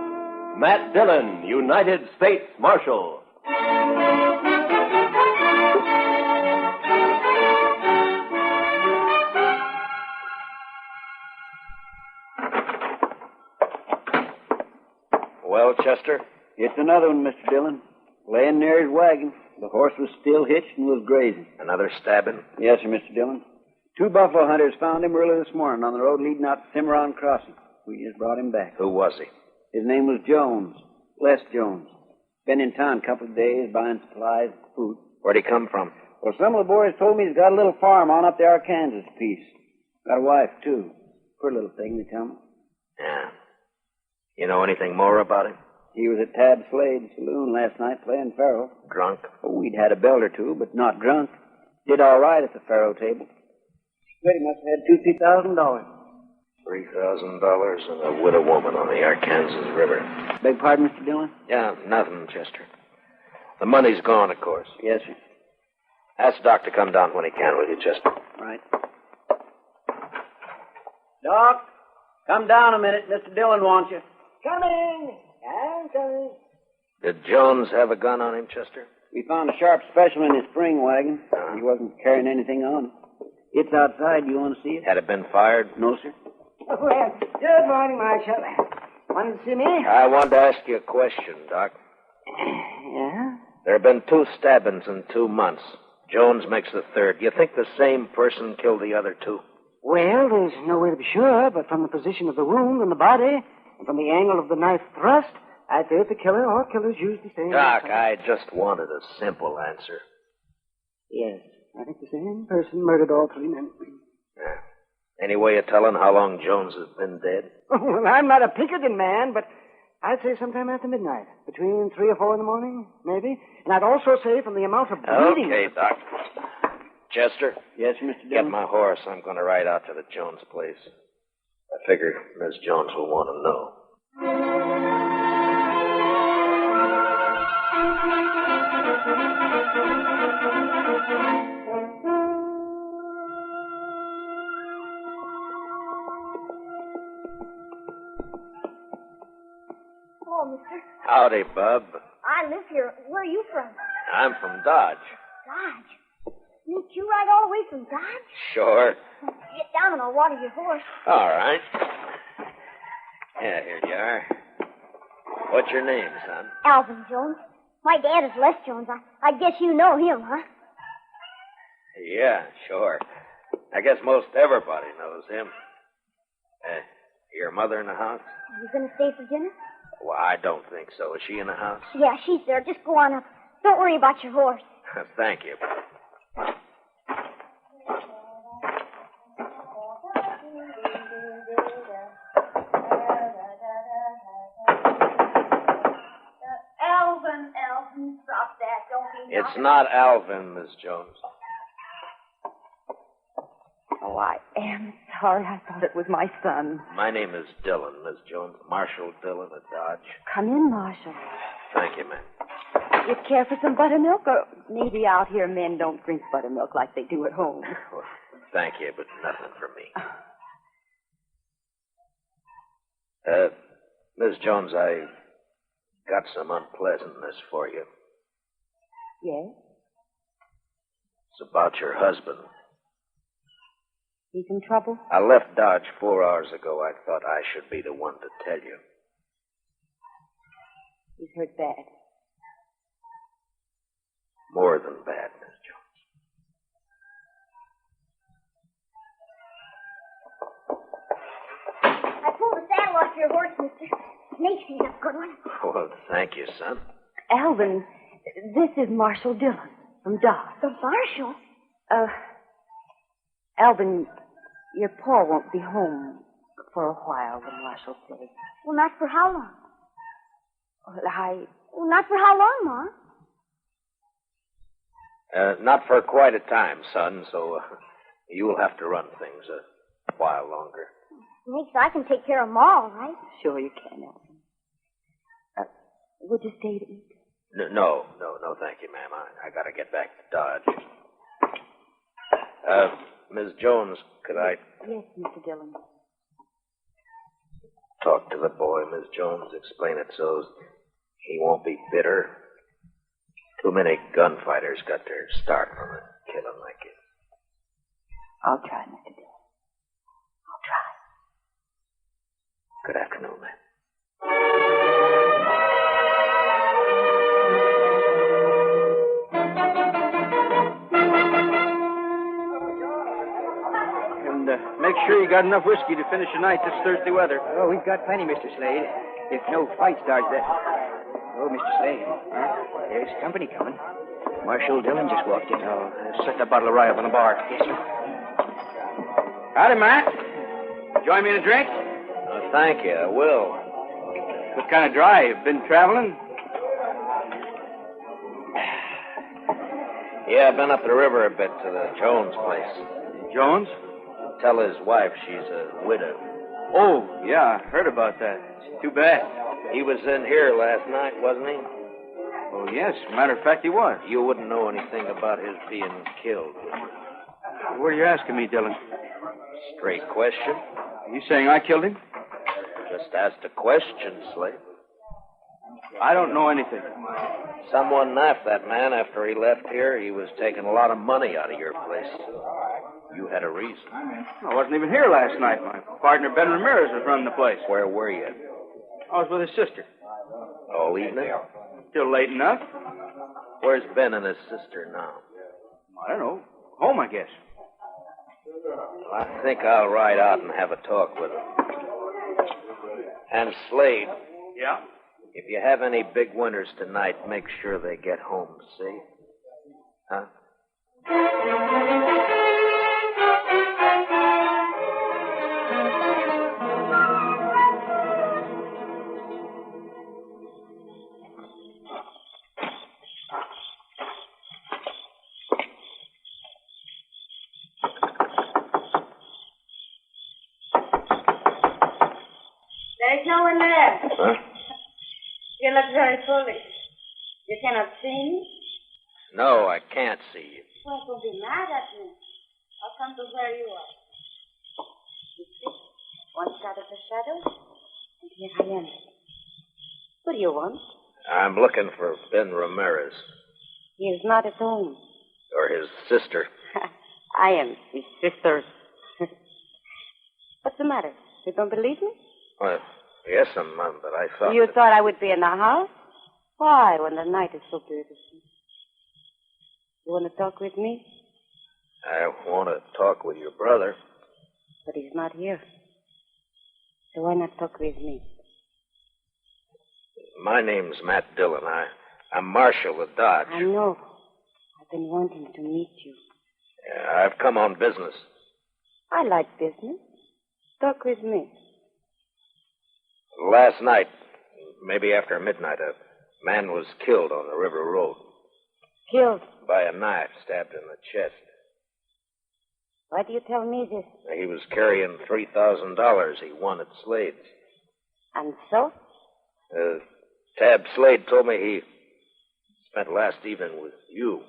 Matt Dillon, United States Marshal. Well, Chester? It's another one, Mr. Dillon. Laying near his wagon. The horse was still hitched and was grazing. Another stabbing? Yes, sir, Mr. Dillon. 2 buffalo hunters found him early this morning on the road leading out to Cimarron Crossing. We just brought him back. Who was he? His name was Jones. Les Jones. Been in town a couple of days buying supplies and food. Where'd he come from? Well, some of the boys told me he's got a little farm on up the Arkansas piece. Got a wife, too. Pretty little thing, they tell me. Yeah. You know anything more about him? He was at Tab Slade's saloon last night playing faro. Drunk? Oh, we'd had a belt or two, but not drunk. Did all right at the faro table. Pretty much had $2,000, $3,000. $3,000 and a widow woman on the Arkansas River. Beg pardon, Mr. Dillon? Yeah, nothing, Chester. The money's gone, of course. Yes, sir. Ask Doc to come down when he can, will you, Chester? Right. Doc, come down a minute. Mr. Dillon wants you. Coming. I'm coming. Did Jones have a gun on him, Chester? We found a sharp special in his spring wagon. He wasn't carrying anything on him. It's outside. You want to see it? Had it been fired? No, sir. Well, good morning, Marshal. Wanted to see me? I wanted to ask you a question, Doc. Yeah? There have been 2 stabbings in 2 months. Jones makes the 3rd. Do you think the same person killed the other 2? Well, there's no way to be sure, but from the position of the wound and the body, and from the angle of the knife thrust, I'd say that the killer or killers used the same... Doc, I just wanted a simple answer. Yes, I think the same person murdered all 3 men. Yeah. Any way of telling how long Jones has been dead? Well, I'm not a Pinkerton man, but I'd say sometime after midnight. Between 3 or 4 in the morning, maybe. And I'd also say from the amount of bleeding... Okay, Doc. Chester? Yes, Mr. Dillon? Get my horse. I'm going to ride out to the Jones place. I figure Miss Jones will want to know. Oh, mister. Howdy, Bub. I live here. Where are you from? I'm from Dodge. Dodge. Sneak you right all the way from Dodge? Sure. Get down and I'll water your horse. All right. Yeah, here you are. What's your name, son? Alvin Jones. My dad is Les Jones. I guess you know him, huh? Yeah, sure. I guess most everybody knows him. Your mother in the house? Are you going to stay for dinner? Well, I don't think so. Is she in the house? Yeah, she's there. Just go on up. Don't worry about your horse. Thank you. Elvin, stop that. Don't be It's not Alvin, Miss Jones. Oh, I am sorry. I thought it was my son. My name is Dillon, Miss Jones. Marshall Dillon at Dodge. Come in, Marshall. Thank you, ma'am. You care for some buttermilk? Or maybe out here men don't drink buttermilk like they do at home. Well, thank you, but nothing for me. Miss Jones, I got some unpleasantness for you. Yes? It's about your husband. He's in trouble? I left Dodge 4 hours ago. I thought I should be the one to tell you. He's hurt bad. More than bad, Miss Jones. I pulled the saddle off your horse, mister. Makes me a good one. Well, thank you, son. Alvin, this is Marshall Dillon from Dodge. The Marshal? Alvin, your pa won't be home for a while, the Marshal said. Well, not for how long? Well, not for how long, Ma? Not for quite a time, son, so you'll have to run things a while longer. Makes I can take care of 'em all, right? Sure you can, Alvin. Would you stay to eat? No, thank you, ma'am. I gotta get back to Dodge. Miss Jones, could I Yes, Mr. Dillon. talk to the boy, Miss Jones? Explain it so he won't be bitter. Too many gunfighters got their start from a killing like it. I'll try, Mr. Dillon. I'll try. Good afternoon, ma'am. And make sure you got enough whiskey to finish the night this Thursday weather. Oh, we've got plenty, Mr. Slade. If no fight starts that... Oh, Mr. Slade. There's company coming. Marshal Dillon just walked in. Oh, set that bottle of rye up on the bar. Yes, sir. Howdy, Matt. Join me in a drink? Thank you, I will. What kind of drive? Been traveling? Yeah, I've been up the river a bit to the Jones place. Jones? Tell his wife she's a widow. Oh, yeah, I heard about that. It's too bad. He was in here last night, wasn't he? Oh, yes. Matter of fact, he was. You wouldn't know anything about his being killed, would you? What are you asking me, Dillon? Straight question. Are you saying I killed him? Just asked a question, Slade. I don't know anything. Someone knifed that man after he left here. He was taking a lot of money out of your place. You had a reason. I wasn't even here last night. My partner, Ben Ramirez, was running the place. Where were you? I was with his sister. All evening? Still late enough. Where's Ben and his sister now? I don't know. Home, I guess. I think I'll ride out and have a talk with him. And Slade. Yeah? If you have any big winners tonight, make sure they get home safe. Huh? There's no one there. Huh? You look very foolish. You cannot see me? No, I can't see you. Well, don't be mad at me. I'll come to where you are. You see, one side of the shadow, and here I am. What do you want? I'm looking for Ben Ramirez. He is not at home. Or his sister. I am his sister. What's the matter? You don't believe me? Well, yes, Mom, but I thought... You thought I would be in the house? Why, when the night is so beautiful? You want to talk with me? I want to talk with your brother. But he's not here. So why not talk with me? My name's Matt Dillon. I'm Marshal of Dodge. I know. I've been wanting to meet you. Yeah, I've come on business. I like business. Talk with me. Last night, maybe after midnight, a man was killed on the river road. Killed. By a knife, stabbed in the chest. Why do you tell me this? He was carrying $3,000 he won at Slade's. And so? Tab Slade told me he spent last evening with you.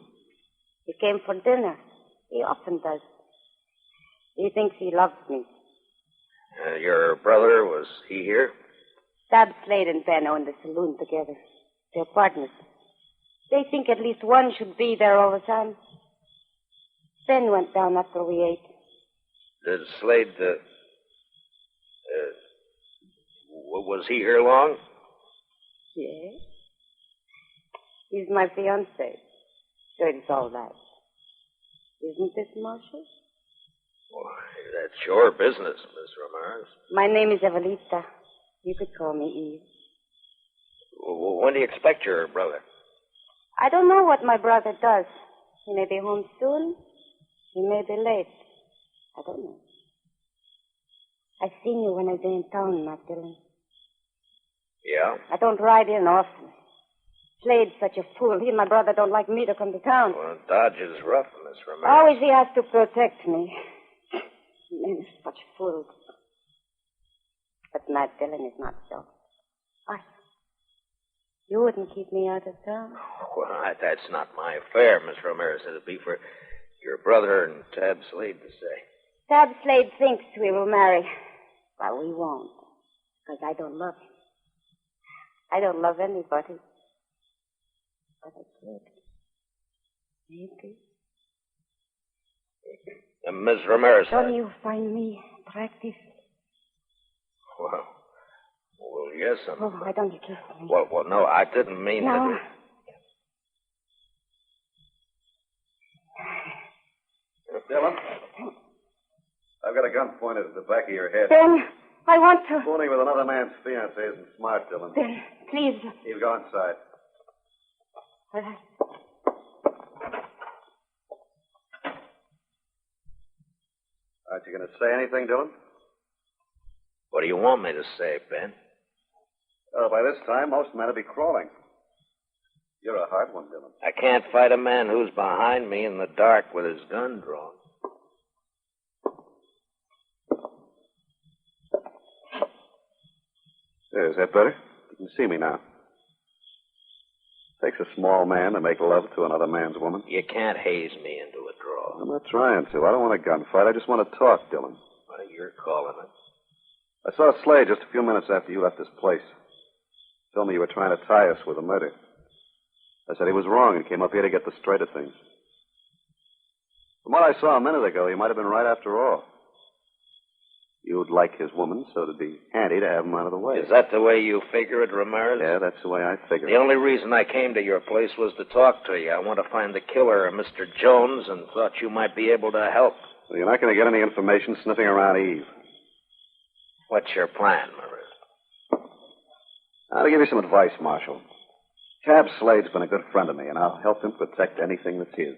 He came for dinner. He often does. He thinks he loves me. Your brother, was he here? Tab Slade and Ben own the saloon together. They're partners. They think at least one should be there all the time. Ben went down after we ate. Did Slade, was he here long? Yes. He's my fiancé. So it's all right. Isn't it, Marshal? Well, that's your business, Miss Ramirez. My name is Evelita. You could call me Eve. When do you expect your brother? I don't know what my brother does. He may be home soon. He may be late. I don't know. I've seen you when I've been in town, Matt Dillon. Yeah? I don't ride in often. Slade's such a fool. He and my brother don't like me to come to town. Well, Dodge is rough, Miss Ramirez. Always he has to protect me. Men are such fools. But Matt Dillon is not so. Why? You wouldn't keep me out of town. Well, that's not my affair, Miss Ramirez. It'll be for your brother and Tab Slade to say. Tab Slade thinks we will marry. Well, we won't. Because I don't love him. I don't love anybody. But I could. Maybe. Miss Ramirez. Don't you find me attractive? Well, yes, Oh, why don't you kiss me? Well, no, I didn't mean No. Dillon, I've got a gun pointed at the back of your head. Ben, I want to. Fooling with another man's fiancée isn't smart, Dillon. Ben, please. You go inside. All right. Aren't you going to say anything, Dillon? What do you want me to say, Ben? Well, by this time, most men will be crawling. You're a hard one, Dillon. I can't fight a man who's behind me in the dark with his gun drawn. There, is that better? You can see me now. Takes a small man to make love to another man's woman. You can't haze me into a draw. I'm not trying to. I don't want a gunfight. I just want to talk, Dillon. Well, you're calling it. I saw Slade just a few minutes after you left this place. Told me you were trying to tie us with a murder. I said he was wrong and came up here to get the straight of things. From what I saw a minute ago, he might have been right after all. You'd like his woman, so it'd be handy to have him out of the way. Is that the way you figure it, Ramirez? Yeah, that's the way I figure The only reason I came to your place was to talk to you. I want to find the killer, Mr. Jones, and thought you might be able to help. Well, you're not going to get any information sniffing around Eve. What's your plan, Ramirez? I'll give you some advice, Marshal. Tab Slade's been a good friend of me, and I'll help him protect anything that's his.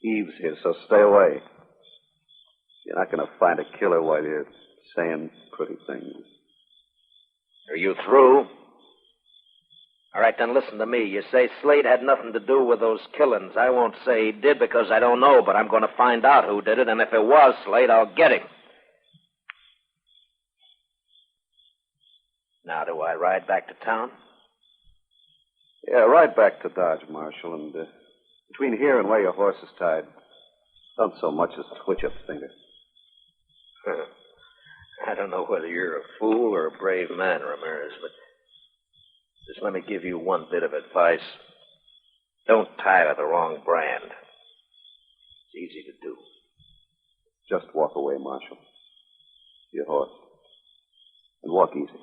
Eve's his, so stay away. You're not going to find a killer while you're saying pretty things. Are you through? All right, then listen to me. You say Slade had nothing to do with those killings. I won't say he did because I don't know, but I'm going to find out who did it, and if it was Slade, I'll get him. Now, do I ride back to town? Yeah, ride back to Dodge, Marshal, and between here and where your horse is tied, don't so much as twitch a finger. I don't know whether you're a fool or a brave man, Ramirez, but just let me give you one bit of advice. Don't tie to the wrong brand. It's easy to do. Just walk away, Marshal. Your horse. And walk easy.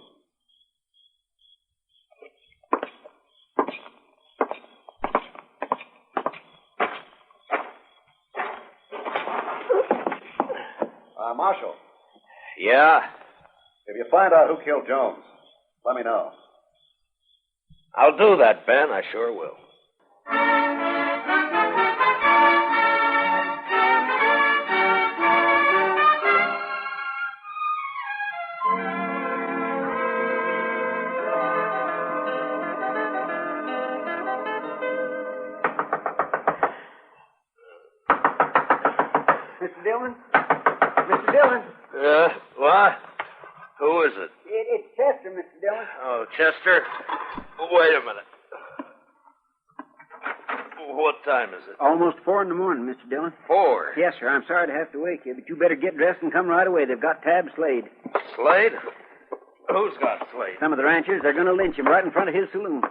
Marshal. Yeah? If you find out who killed Jones, let me know. I'll do that, Ben. I sure will. What? Who is it? It's Chester, Mr. Dillon. Oh, Chester. Wait a minute. What time is it? Almost 4 in the morning, Mr. Dillon. 4? Yes, sir. I'm sorry to have to wake you, but you better get dressed and come right away. They've got Tab Slade. Slade? Who's got Slade? Some of the ranchers, they're going to lynch him right in front of his saloon.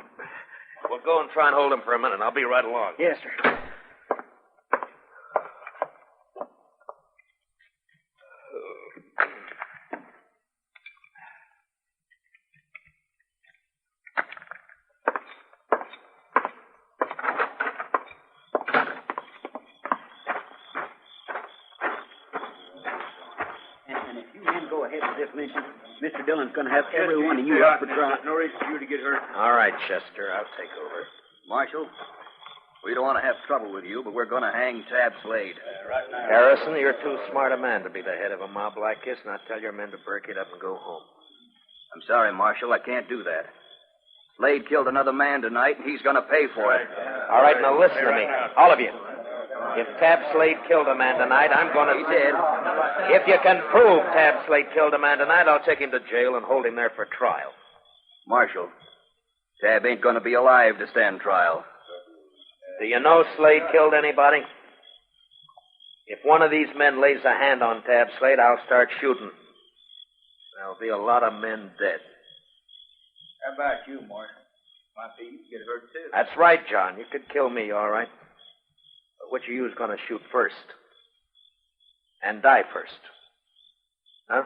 Well, go and try and hold him for a minute. I'll be right along. Yes, sir. Mr. Dillon's going to have every one of you up for trial. No reason for you to get hurt. All right, Chester. I'll take over. Marshal, we don't want to have trouble with you, but we're going to hang Tab Slade. Right now. Harrison, you're too smart a man to be the head of a mob like this. Now tell your men to break it up and go home. I'm sorry, Marshal. I can't do that. Slade killed another man tonight, and he's going to pay for it. All right, now listen to me. All of you. If Tab Slade killed a man tonight, I'm going to... He did. If you can prove Tab Slade killed a man tonight, I'll take him to jail and hold him there for trial. Marshal, Tab ain't going to be alive to stand trial. Do you know Slade killed anybody? If one of these men lays a hand on Tab Slade, I'll start shooting. There'll be a lot of men dead. How about you, Marshal? Might be you get hurt, too. That's right, John. You could kill me, all right. But which of you is going to shoot first? And die first? Huh?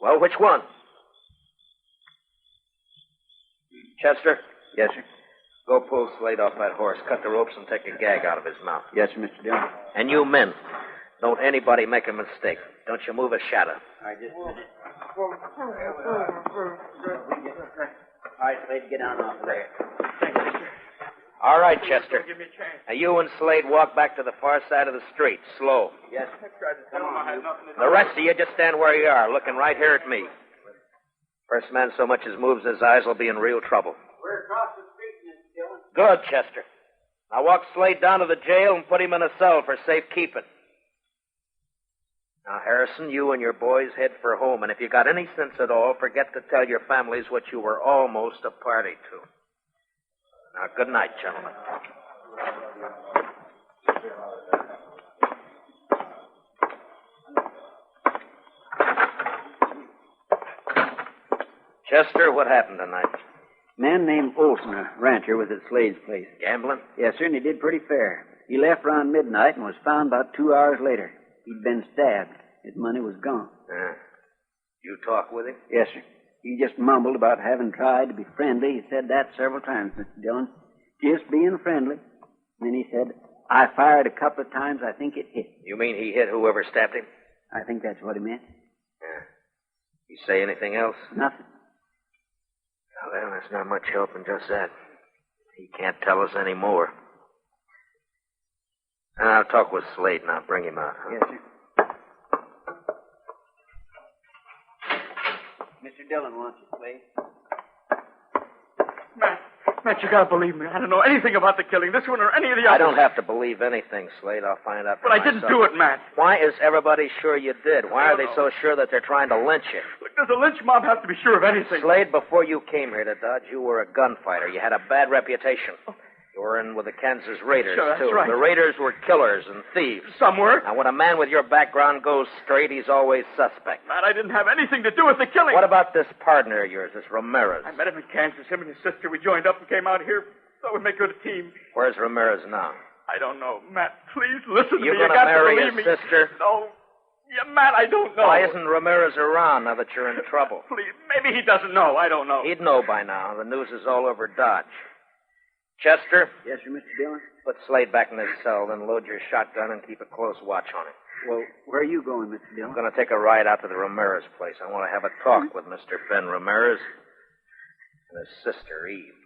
Well, which one? Chester? Yes, sir. Go pull Slade off that horse, cut the ropes, and take a gag out of his mouth. Yes, sir, Mr. Dillon. And you men, don't anybody make a mistake. Don't you move a shadow. All right, Slade, get down off there. All right, Chester. Now you and Slade walk back to the far side of the street, slow. Yes. The rest of you just stand where you are, looking right here at me. First man so much as moves his eyes will be in real trouble. We're across the street, Mr. Dillon. Good, Chester. Now walk Slade down to the jail and put him in a cell for safekeeping. Now, Harrison, you and your boys head for home, and if you got any sense at all, forget to tell your families what you were almost a party to. Now, good night, gentlemen. Chester, what happened tonight? A man named Olson, a rancher, was at Slade's place. Gambling? Yes, sir, and he did pretty fair. He left around midnight and was found about 2 hours later. He'd been stabbed. His money was gone. You talk with him? Yes, sir. He just mumbled about having tried to be friendly. He said that several times, Mr. Dillon. Just being friendly. And then he said, I fired a couple of times. I think it hit. You mean he hit whoever stabbed him? I think that's what he meant. He say anything else? Nothing. Well, there's not much help in just that. He can't tell us any more. I'll talk with Slade now. Bring him out. Huh? Yes, sir. Mr. Dillon wants you, Slade. Matt, you gotta believe me. I don't know anything about the killing. This one or any of the others. I don't have to believe anything, Slade. I'll find out for But I myself. didn't do it, Matt. Why is everybody sure you did? Why are they so sure that they're trying to lynch you? Look, does a lynch mob have to be sure of anything? Slade, before you came here to Dodge, you were a gunfighter. You had a bad reputation. You were in with the Kansas Raiders, Sure, that's too. right. The Raiders were killers and thieves. Some were. Now, when a man with your background goes straight, he's always suspect. Matt, I didn't have anything to do with the killing. What about this partner of yours, this Ramirez? I met him in Kansas. Him and his sister. We joined up and came out here. Thought we'd make good a team. Where's Ramirez now? I don't know. Matt, please listen to You me. gonna You got marry to believe his me. sister? No. Yeah, Matt, I don't know. Why isn't Ramirez around now that you're in trouble? Please, maybe he doesn't know. I don't know. He'd know by now. The news is all over Dodge. Chester? Yes, sir, Mr. Dillon? Put Slade back in his cell, then load your shotgun and keep a close watch on him. Well, where are you going, Mr. Dillon? I'm going to take a ride out to the Ramirez place. I want to have a talk with Mr. Ben Ramirez and his sister, Eve.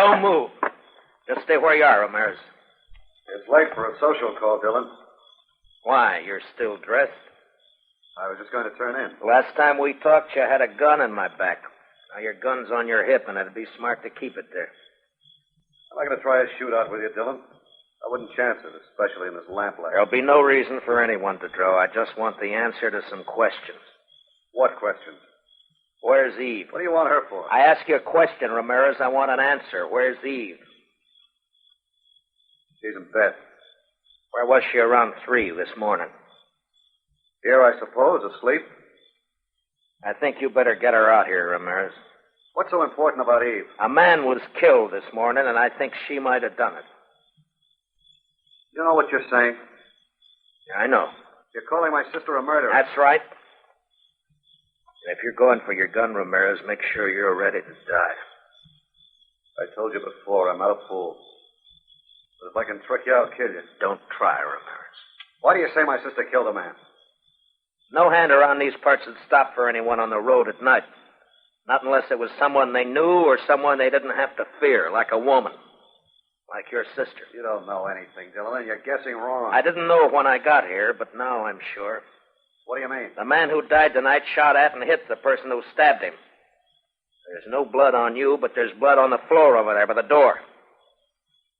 Don't move. Just stay where you are, Ramirez. It's late for a social call, Dillon. Why? You're still dressed? I was just going to turn in. Last time we talked, you had a gun in my back. Now your gun's on your hip, and it'd be smart to keep it there. I'm not going to try a shootout with you, Dillon. I wouldn't chance it, especially in this lamplight. There'll be no reason for anyone to draw. I just want the answer to some questions. What questions? Where's Eve? What do you want her for? I ask you a question, Ramirez. I want an answer. Where's Eve? She's in bed. Where was she around 3 this morning? Here, I suppose, asleep. I think you better get her out here, Ramirez. What's so important about Eve? A man was killed this morning, and I think she might have done it. You know what you're saying? Yeah, I know. You're calling my sister a murderer. That's right. And if you're going for your gun, Ramirez, make sure you're ready to die. I told you before, I'm not a fool. But if I can trick you, I'll kill you. Don't try, Ramirez. Why do you say my sister killed a man? No hand around these parts would stop for anyone on the road at night. Not unless it was someone they knew or someone they didn't have to fear, like a woman. Like your sister. You don't know anything, Dillon. You're guessing wrong. I didn't know when I got here, but now I'm sure. What do you mean? The man who died tonight shot at and hit the person who stabbed him. There's no blood on you, but there's blood on the floor over there by the door.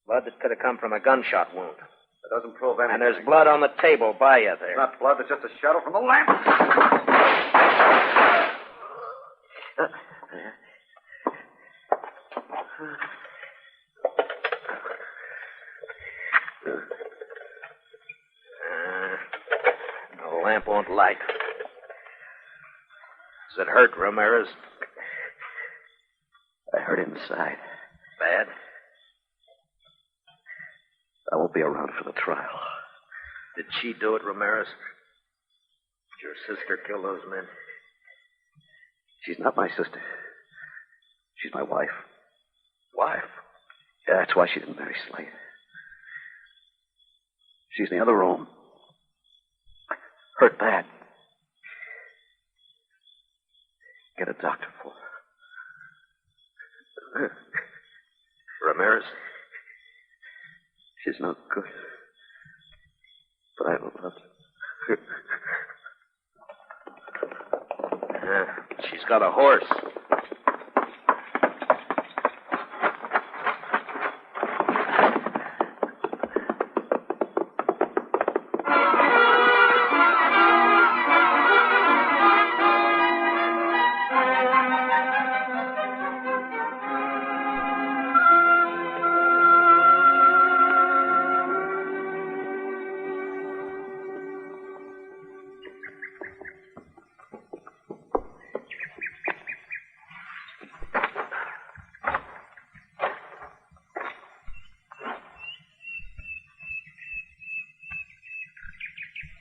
Blood that could have come from a gunshot wound. That doesn't prove anything. And there's blood on the table by you there. It's not blood, it's just a shadow from the lamp. The lamp won't light. Does it hurt, Ramirez? I hurt inside. Bad? I won't be around for the trial. Did she do it, Ramirez? Did your sister kill those men? She's not my sister. She's my wife. Wife? Yeah, that's why she didn't marry Slade. She's in the other room. Hurt bad. Get a doctor for her. Ramirez? She's no good. But I loved her. She's got a horse.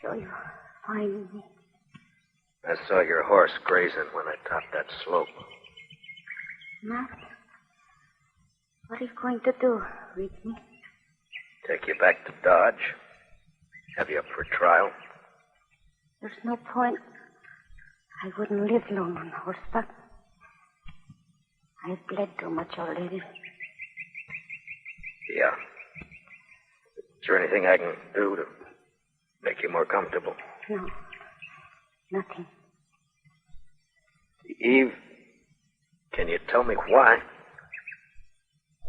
So you find me. I saw your horse grazing when I topped that slope. Matt, what are you going to do with me? Take you back to Dodge. Have you up for trial? There's no point. I wouldn't live long on horseback. I've bled too much already. Yeah. Is there anything I can do to make you more comfortable? No. Nothing. Eve, can you tell me why?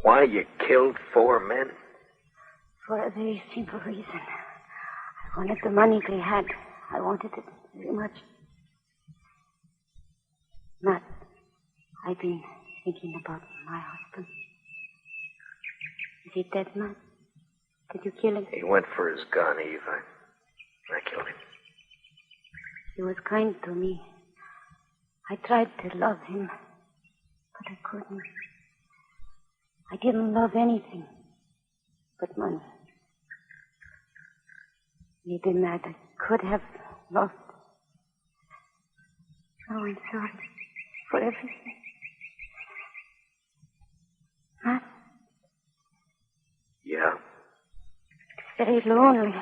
Why you killed 4 men? For a very simple reason. I wanted the money they had. I wanted it very much. Matt, I've been thinking about my husband. Is he dead, Matt? Did you kill him? He went for his gun, Eve. I killed him. He was kind to me. I tried to love him, but I couldn't. I didn't love anything but money. Maybe, Matt, I could have lost. Oh, I'm sorry for everything. Matt? Yeah? It's very lonely.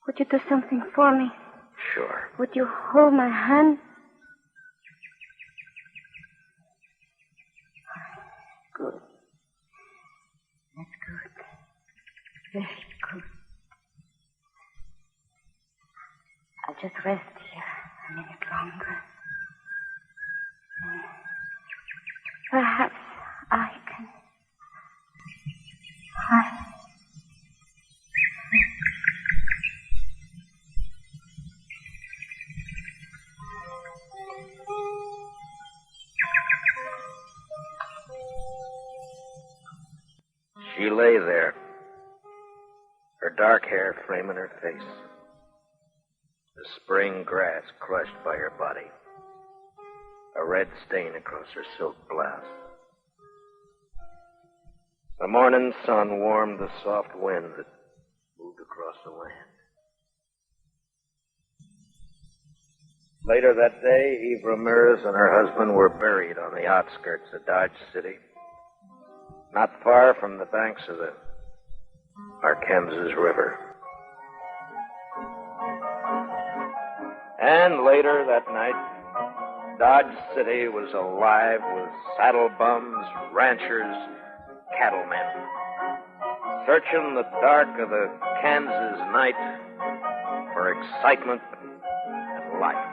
Would you do something for me? Sure. Would you hold my hand? good. That's good. Very good. I'll just rest here a minute longer. Perhaps I can... She lay there, her dark hair framing her face, the spring grass crushed by her body, a red stain across her silk blouse. The morning sun warmed the soft wind that moved across the land. Later that day, Eve Ramirez and her husband were buried on the outskirts of Dodge City, not far from the banks of the Arkansas River. And later that night, Dodge City was alive with saddle bums, ranchers, cattlemen, searching the dark of the Kansas night for excitement and life.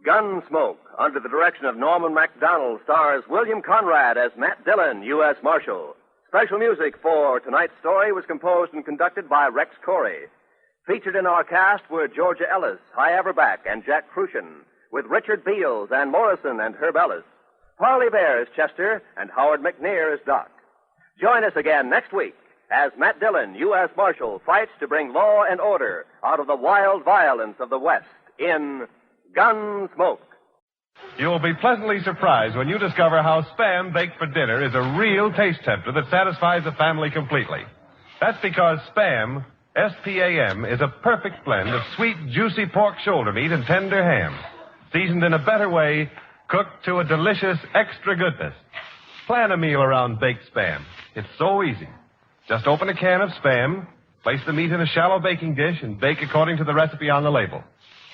Gunsmoke, under the direction of Norman MacDonald, stars William Conrad as Matt Dillon, U.S. Marshal. Special music for tonight's story was composed and conducted by Rex Corey. Featured in our cast were Georgia Ellis, Hy Averback, and Jack Crucian, with Richard Beals, Ann Morrison, and Herb Ellis. Parley Bear is Chester, and Howard McNear is Doc. Join us again next week as Matt Dillon, U.S. Marshal, fights to bring law and order out of the wild violence of the West in Gunsmoke. You'll be pleasantly surprised when you discover how Spam baked for dinner is a real taste tempter that satisfies the family completely. That's because Spam, S-P-A-M, is a perfect blend of sweet, juicy pork shoulder meat and tender ham, seasoned in a better way, cooked to a delicious extra goodness. Plan a meal around baked Spam. It's so easy. Just open a can of Spam, place the meat in a shallow baking dish, and bake according to the recipe on the label.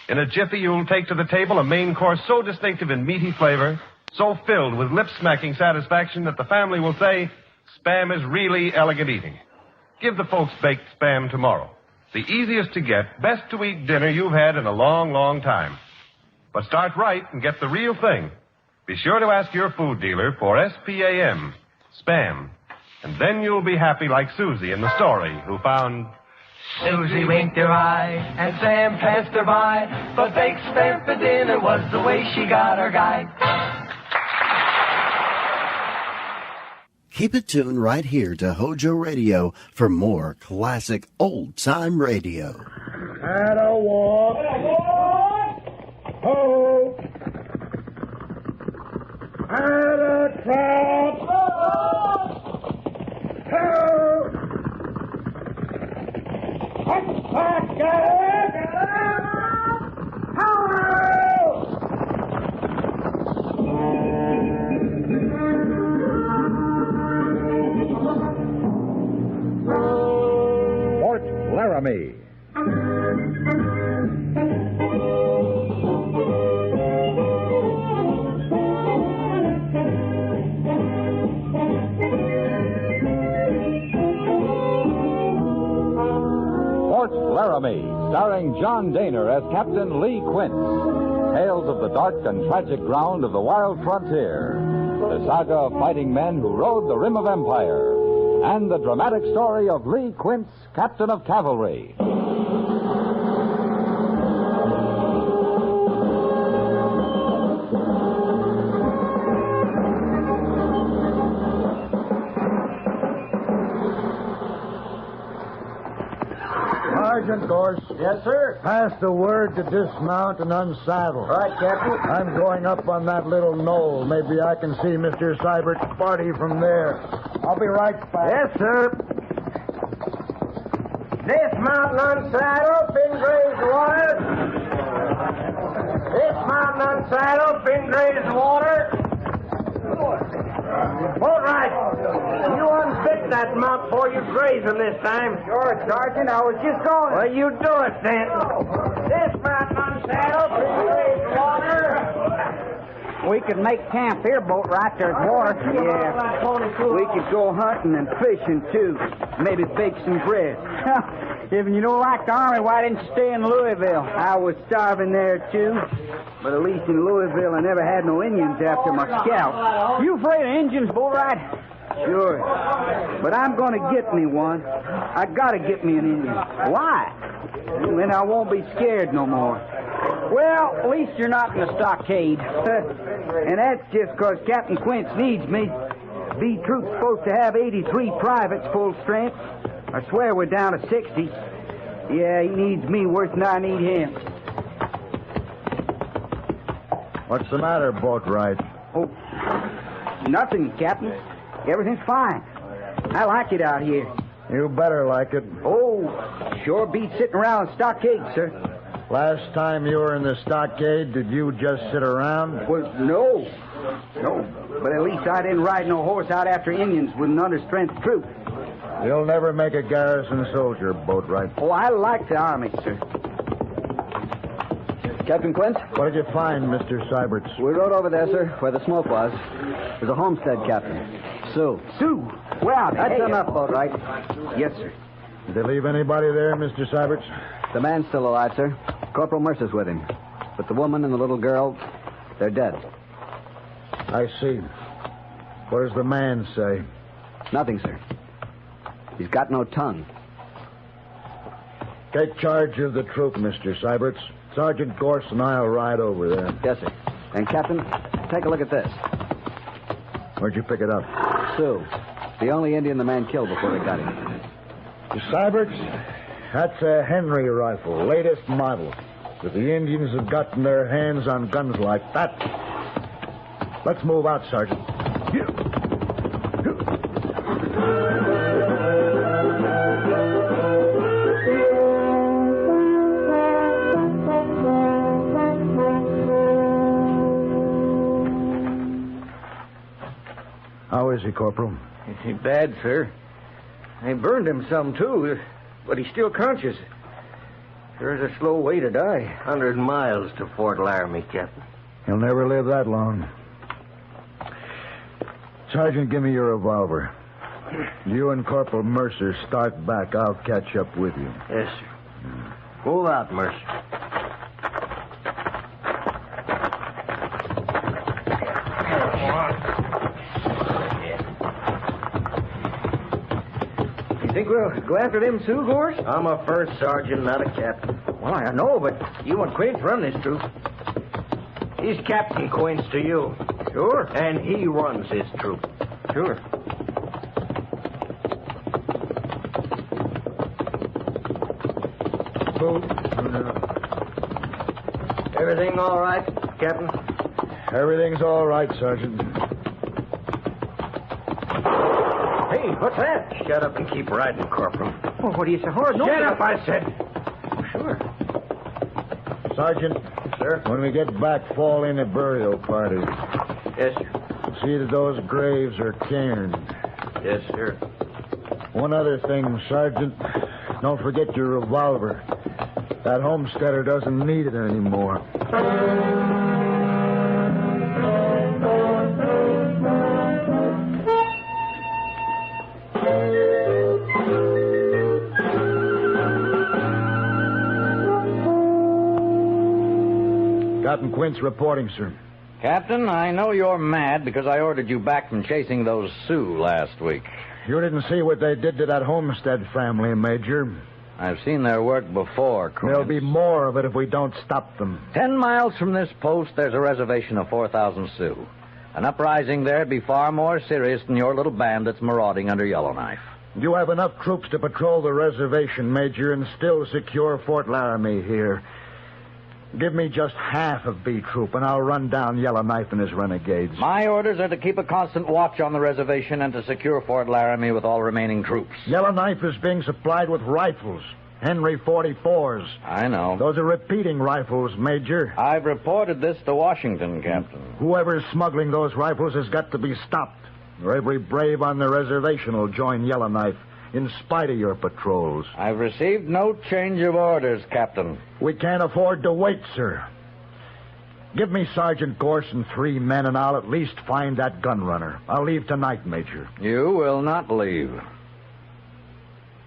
In a jiffy, you'll take to the table a main course so distinctive in meaty flavor, so filled with lip-smacking satisfaction that the family will say, Spam is really elegant eating. Give the folks baked Spam tomorrow. The easiest to get, best to eat dinner you've had in a long, long time. But start right and get the real thing. Be sure to ask your food dealer for S-P-A-M, Spam. And then you'll be happy like Susie in the story, who found... Susie winked her eye, and Sam passed her by, but baked Spam for dinner was the way she got her guy. Keep it tuned right here to HOJO Radio for more classic old-time radio. Had a walk. Ho! Had a trap. Ho! Fort Laramie. Fort Laramie, starring John Daner as Captain Lee Quince. Tales of the dark and tragic ground of the wild frontier. The saga of fighting men who rode the rim of empire. And the dramatic story of Lee Quince, Captain of Cavalry. Sergeant Gorse. Yes, sir? Pass the word to dismount and unsaddle. Right, Captain. I'm going up on that little knoll. Maybe I can see Mr. Seibert's party from there. I'll be right back. Yes, sir. Dismount and unsaddle, pin graze the wire. Dismount unsaddled, been grazed water. Boat right. You unfit that mount before you graze him this time. Sure, Sergeant. I was just going. Well, you do it then. This mount unsaddled, been grazed water. We could make camp here, Boat right. There's water. Yeah. We could go hunting and fishing, too. Maybe bake some bread. If you don't like the Army, why didn't you stay in Louisville? I was starving there, too. But at least in Louisville, I never had no Indians after my scalp. You afraid of Indians, Boat right? Sure. But I'm going to get me one. I got to get me an Indian. Why? Then I won't be scared no more. Well, at least you're not in the stockade. And that's just because Captain Quince needs me. B Troop's supposed to have 83 privates full strength. I swear we're down to 60. Yeah, he needs me worse than I need him. What's the matter, Boatwright? Oh, nothing, Captain. Everything's fine. I like it out here. You better like it. Oh, sure beats sitting around the stockade, sir. Last time you were in the stockade, did you just sit around? Well, no. No, but at least I didn't ride no horse out after Indians with an understrength troop. You'll never make a garrison soldier, Boatwright. Oh, I like the Army, sir. Captain Quince? What did you find, Mr. Syberts? We rode over there, sir, where the smoke was. There's a homestead, Captain. Sue. Sue? Well, that's enough, Boatwright. Yes, sir. Did they leave anybody there, Mr. Syberts? The man's still alive, sir. Corporal Mercer's with him. But the woman and the little girl, they're dead. I see. What does the man say? Nothing, sir. He's got no tongue. Take charge of the troop, Mr. Syberts. Sergeant Gorse and I'll ride over there. Yes, sir. And, Captain, take a look at this. Where'd you pick it up? Sue. The only Indian the man killed before they got him. Mr. Syberts, that's a Henry rifle, latest model. If the Indians have gotten their hands on guns like that... Let's move out, Sergeant. How is he, Corporal? Ain't bad, sir. They burned him some, too, but he's still conscious. There's a slow way to die. 100 miles to Fort Laramie, Captain. He'll never live that long. Sergeant, give me your revolver. You and Corporal Mercer start back. I'll catch up with you. Yes, sir. Move out, Mercer. You think we'll go after them Sioux, Gorse? I'm a first sergeant, not a captain. Well, I know, but you and Quince run this troop. He's Captain Quince to you. Sure. And he runs his troop. Sure. Everything all right, Captain? Everything's all right, Sergeant. Hey, what's that? Shut up and keep riding, Corporal. Well, what do you say? Horse? Shut up, I said. Sure. Sergeant. Sir? When we get back, fall in a burial party. Yes, sir. See that those graves are cairned. Yes, sir. One other thing, Sergeant. Don't forget your revolver. That homesteader doesn't need it anymore. Captain Quince reporting, sir. Captain, I know you're mad because I ordered you back from chasing those Sioux last week. You didn't see what they did to that Homestead family, Major. I've seen their work before, Quince. There'll be more of it if we don't stop them. 10 miles from this post, there's a reservation of 4,000 Sioux. An uprising there'd be far more serious than your little band that's marauding under Yellowknife. You have enough troops to patrol the reservation, Major, and still secure Fort Laramie here. Give me just half of B Troop, and I'll run down Yellowknife and his renegades. My orders are to keep a constant watch on the reservation and to secure Fort Laramie with all remaining troops. Yellowknife is being supplied with rifles. Henry 44s. I know. Those are repeating rifles, Major. I've reported this to Washington, Captain. Whoever's smuggling those rifles has got to be stopped, or every brave on the reservation will join Yellowknife, in spite of your patrols. I've received no change of orders, Captain. We can't afford to wait, sir. Give me Sergeant Gorse and 3 men, and I'll at least find that gun runner. I'll leave tonight, Major. You will not leave.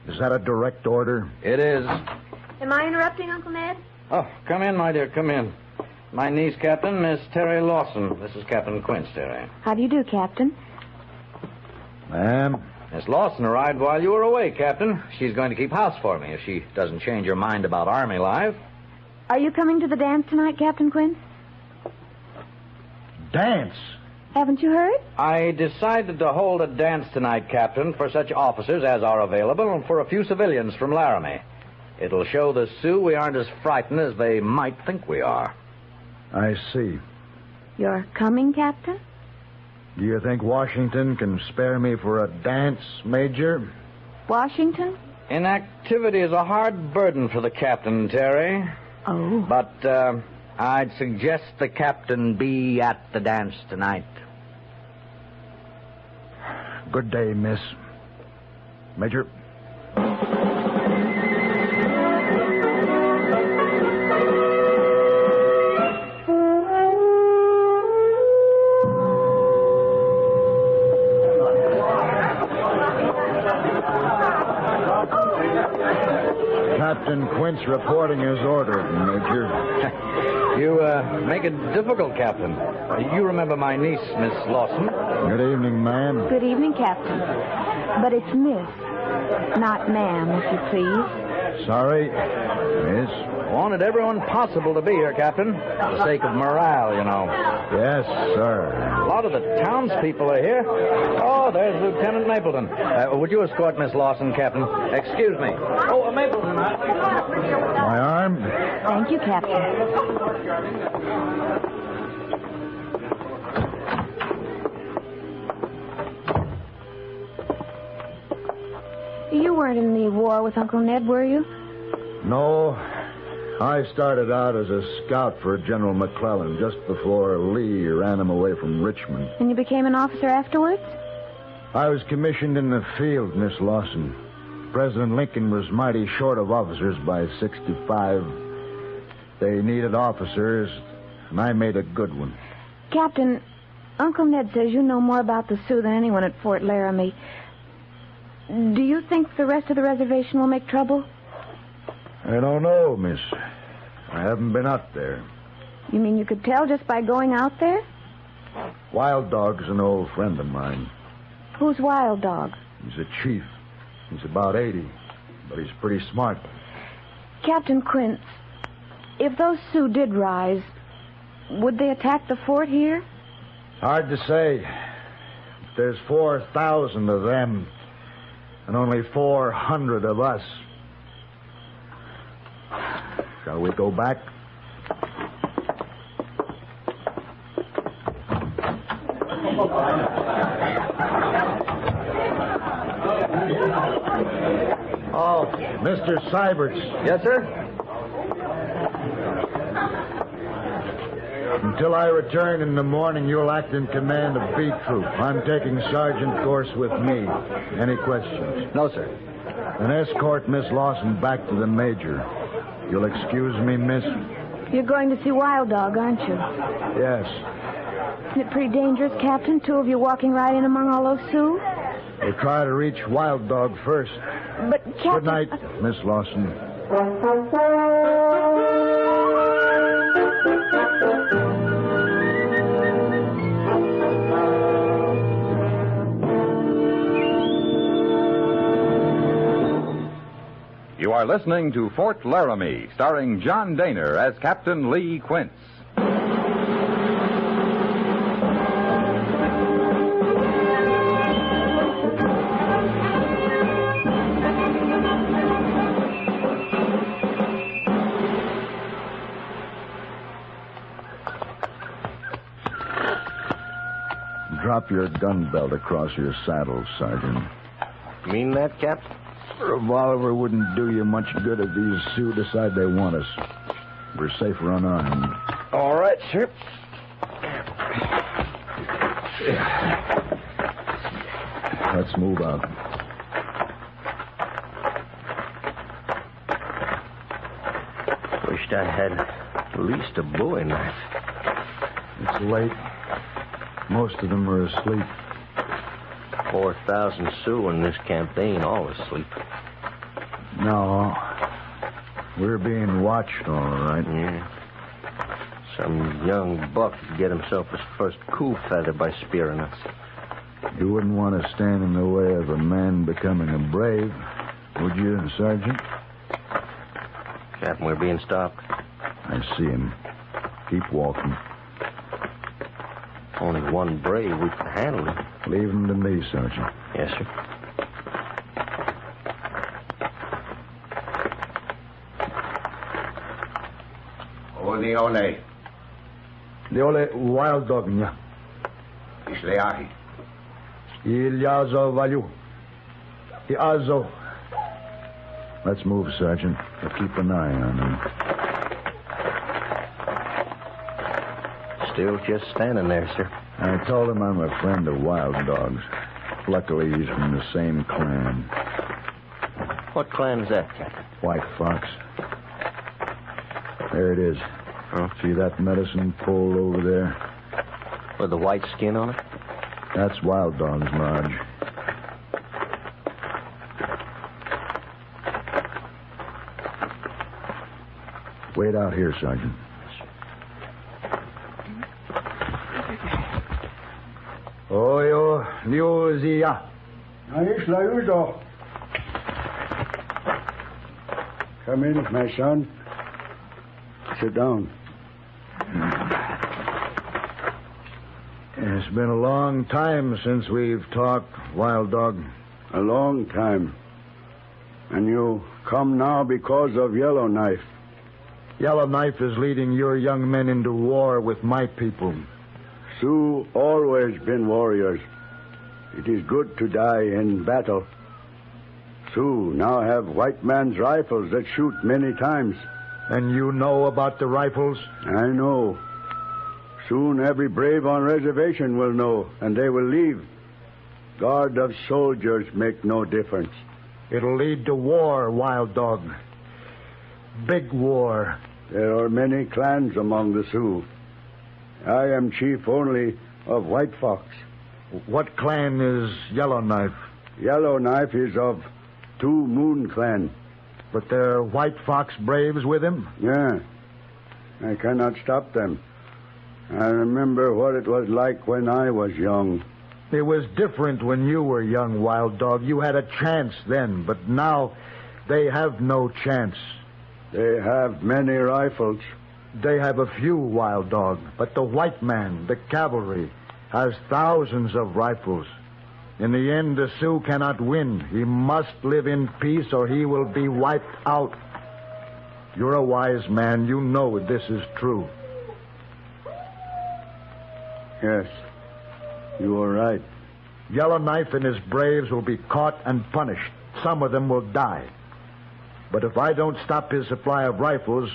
Is that a direct order? It is. Am I interrupting, Uncle Ned? Oh, come in, my dear, come in. My niece, Captain, Miss Terry Lawson. This is Captain Quince, Terry. How do you do, Captain? Ma'am? Miss Lawson arrived while you were away, Captain. She's going to keep house for me if she doesn't change her mind about Army life. Are you coming to the dance tonight, Captain Quince? Dance? Haven't you heard? I decided to hold a dance tonight, Captain, for such officers as are available and for a few civilians from Laramie. It'll show the Sioux we aren't as frightened as they might think we are. I see. You're coming, Captain? Do you think Washington can spare me for a dance, Major? Washington? Inactivity is a hard burden for the captain, Terry. Oh. But, I'd suggest the captain be at the dance tonight. Good day, miss. Major. Captain Quince reporting his order, Major. You make it difficult, Captain. You remember my niece, Miss Lawson. Good evening, ma'am. Good evening, Captain. But it's Miss, not ma'am, if you please. Sorry, Miss. Wanted everyone possible to be here, Captain. For the sake of morale, you know. Yes, sir. A lot of the townspeople are here. Oh, there's Lieutenant Mapleton. Would you escort Miss Lawson, Captain? Excuse me. Oh, Mapleton. My arm? Thank you, Captain. You weren't in the war with Uncle Ned, were you? No. I started out as a scout for General McClellan just before Lee ran him away from Richmond. And you became an officer afterwards? I was commissioned in the field, Miss Lawson. President Lincoln was mighty short of officers by 65. They needed officers, and I made a good one. Captain, Uncle Ned says you know more about the Sioux than anyone at Fort Laramie. Do you think the rest of the reservation will make trouble? I don't know, miss. I haven't been out there. You mean you could tell just by going out there? Wild Dog's an old friend of mine. Who's Wild Dog? He's a chief. He's about 80, but he's pretty smart. Captain Quince, if those Sioux did rise, would they attack the fort here? Hard to say. There's 4,000 of them, and only 400 of us. Shall we go back? Oh, Mr. Syberts. Yes, sir? Until I return in the morning, you'll act in command of B Troop. I'm taking Sergeant Gorse with me. Any questions? No, sir. Then escort Miss Lawson back to the Major. You'll excuse me, miss? You're going to see Wild Dog, aren't you? Yes. Isn't it pretty dangerous, Captain? 2 of you walking right in among all those Sioux? We'll try to reach Wild Dog first. But, Captain... Good night, Miss Lawson. You are listening to Fort Laramie, starring John Daner as Captain Lee Quince. Drop your gun belt across your saddle, Sergeant. Mean that, Cap? A revolver wouldn't do you much good if these Sioux decide they want us. We're safer on our end. All right, sir. Let's move out. Wished I had at least a bowie knife. It's late. Most of them are asleep. 4,000 Sioux in this camp. They ain't all asleep. No. We're being watched, all right. Yeah. Some young buck could get himself his first coup feather by spearing us. You wouldn't want to stand in the way of a man becoming a brave, would you, Sergeant? Captain, we're being stopped. I see him. Keep walking. Only one brave. We can handle him. Leave him to me, Sergeant. Yes, sir. Odione. Leole wild dog, nya. Isleahi. Ilyazo value. Iazo. Let's move, Sergeant. We'll keep an eye on him. Still just standing there, sir. I told him I'm a friend of wild dogs. Luckily, he's from the same clan. What clan is that, Captain? White Fox. There it is. Huh? See that medicine pole over there? With the white skin on it? That's Wild Dog's lodge. Wait out here, Sergeant. Oyo, Liuzia. Come in, my son. Sit down. It's been a long time since we've talked, Wild Dog. A long time. And you come now because of Yellowknife. Yellowknife is leading your young men into war with my people. Sioux always been warriors. It is good to die in battle. Sioux now have white man's rifles that shoot many times. And you know about the rifles? I know. Soon every brave on reservation will know, and they will leave. Guard of soldiers make no difference. It'll lead to war, Wild Dog. Big war. There are many clans among the Sioux. I am chief only of White Fox. What clan is Yellowknife? Yellowknife is of Two Moon Clan. But there are White Fox braves with him? Yeah. I cannot stop them. I remember what it was like when I was young. It was different when you were young, Wild Dog. You had a chance then, but now they have no chance. They have many rifles. They have a few, Wild Dog, but the white man, the cavalry, has thousands of rifles. In the end, the Sioux cannot win. He must live in peace or he will be wiped out. You're a wise man. You know this is true. Yes, you are right. Yellowknife and his braves will be caught and punished. Some of them will die. But if I don't stop his supply of rifles,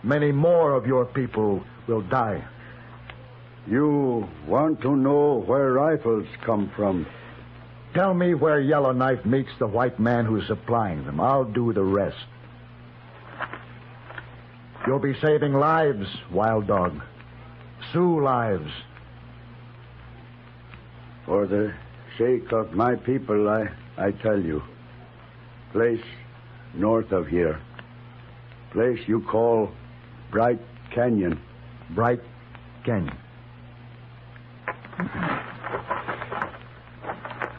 many more of your people will die. You want to know where rifles come from? Tell me where Yellowknife meets the white man who's supplying them. I'll do the rest. You'll be saving lives, Wild Dog. Sioux lives. For the sake of my people, I tell you. Place north of here. Place you call Bright Canyon. Bright Canyon.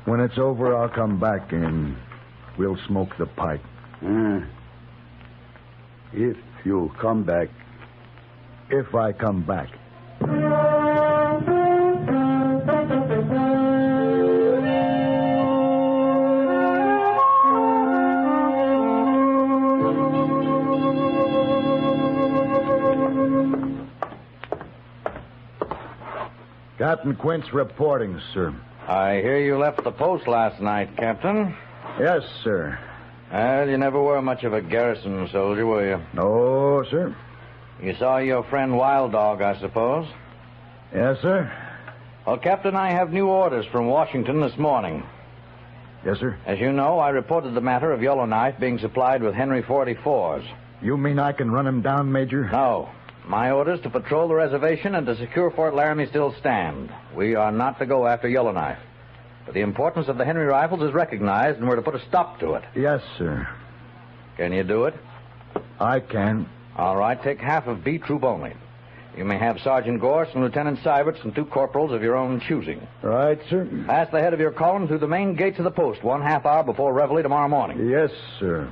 When it's over, I'll come back and we'll smoke the pipe. If you come back. If I come back. Captain Quint's reporting, sir. I hear you left the post last night, Captain. Yes, sir. Well, you never were much of a garrison soldier, were you? No, sir. You saw your friend Wild Dog, I suppose? Yes, sir. Well, Captain, I have new orders from Washington this morning. Yes, sir. As you know, I reported the matter of Yellowknife being supplied with Henry 44s. You mean I can run him down, Major? No. My orders to patrol the reservation and to secure Fort Laramie still stand. We are not to go after Yellowknife. But the importance of the Henry rifles is recognized, and we're to put a stop to it. Yes, sir. Can you do it? I can. All right, take half of B Troop only. You may have Sergeant Gorse and Lieutenant Seiberts and 2 corporals of your own choosing. Right, sir. Pass the head of your column through the main gates of the post 1/2 hour before reveille tomorrow morning. Yes, sir.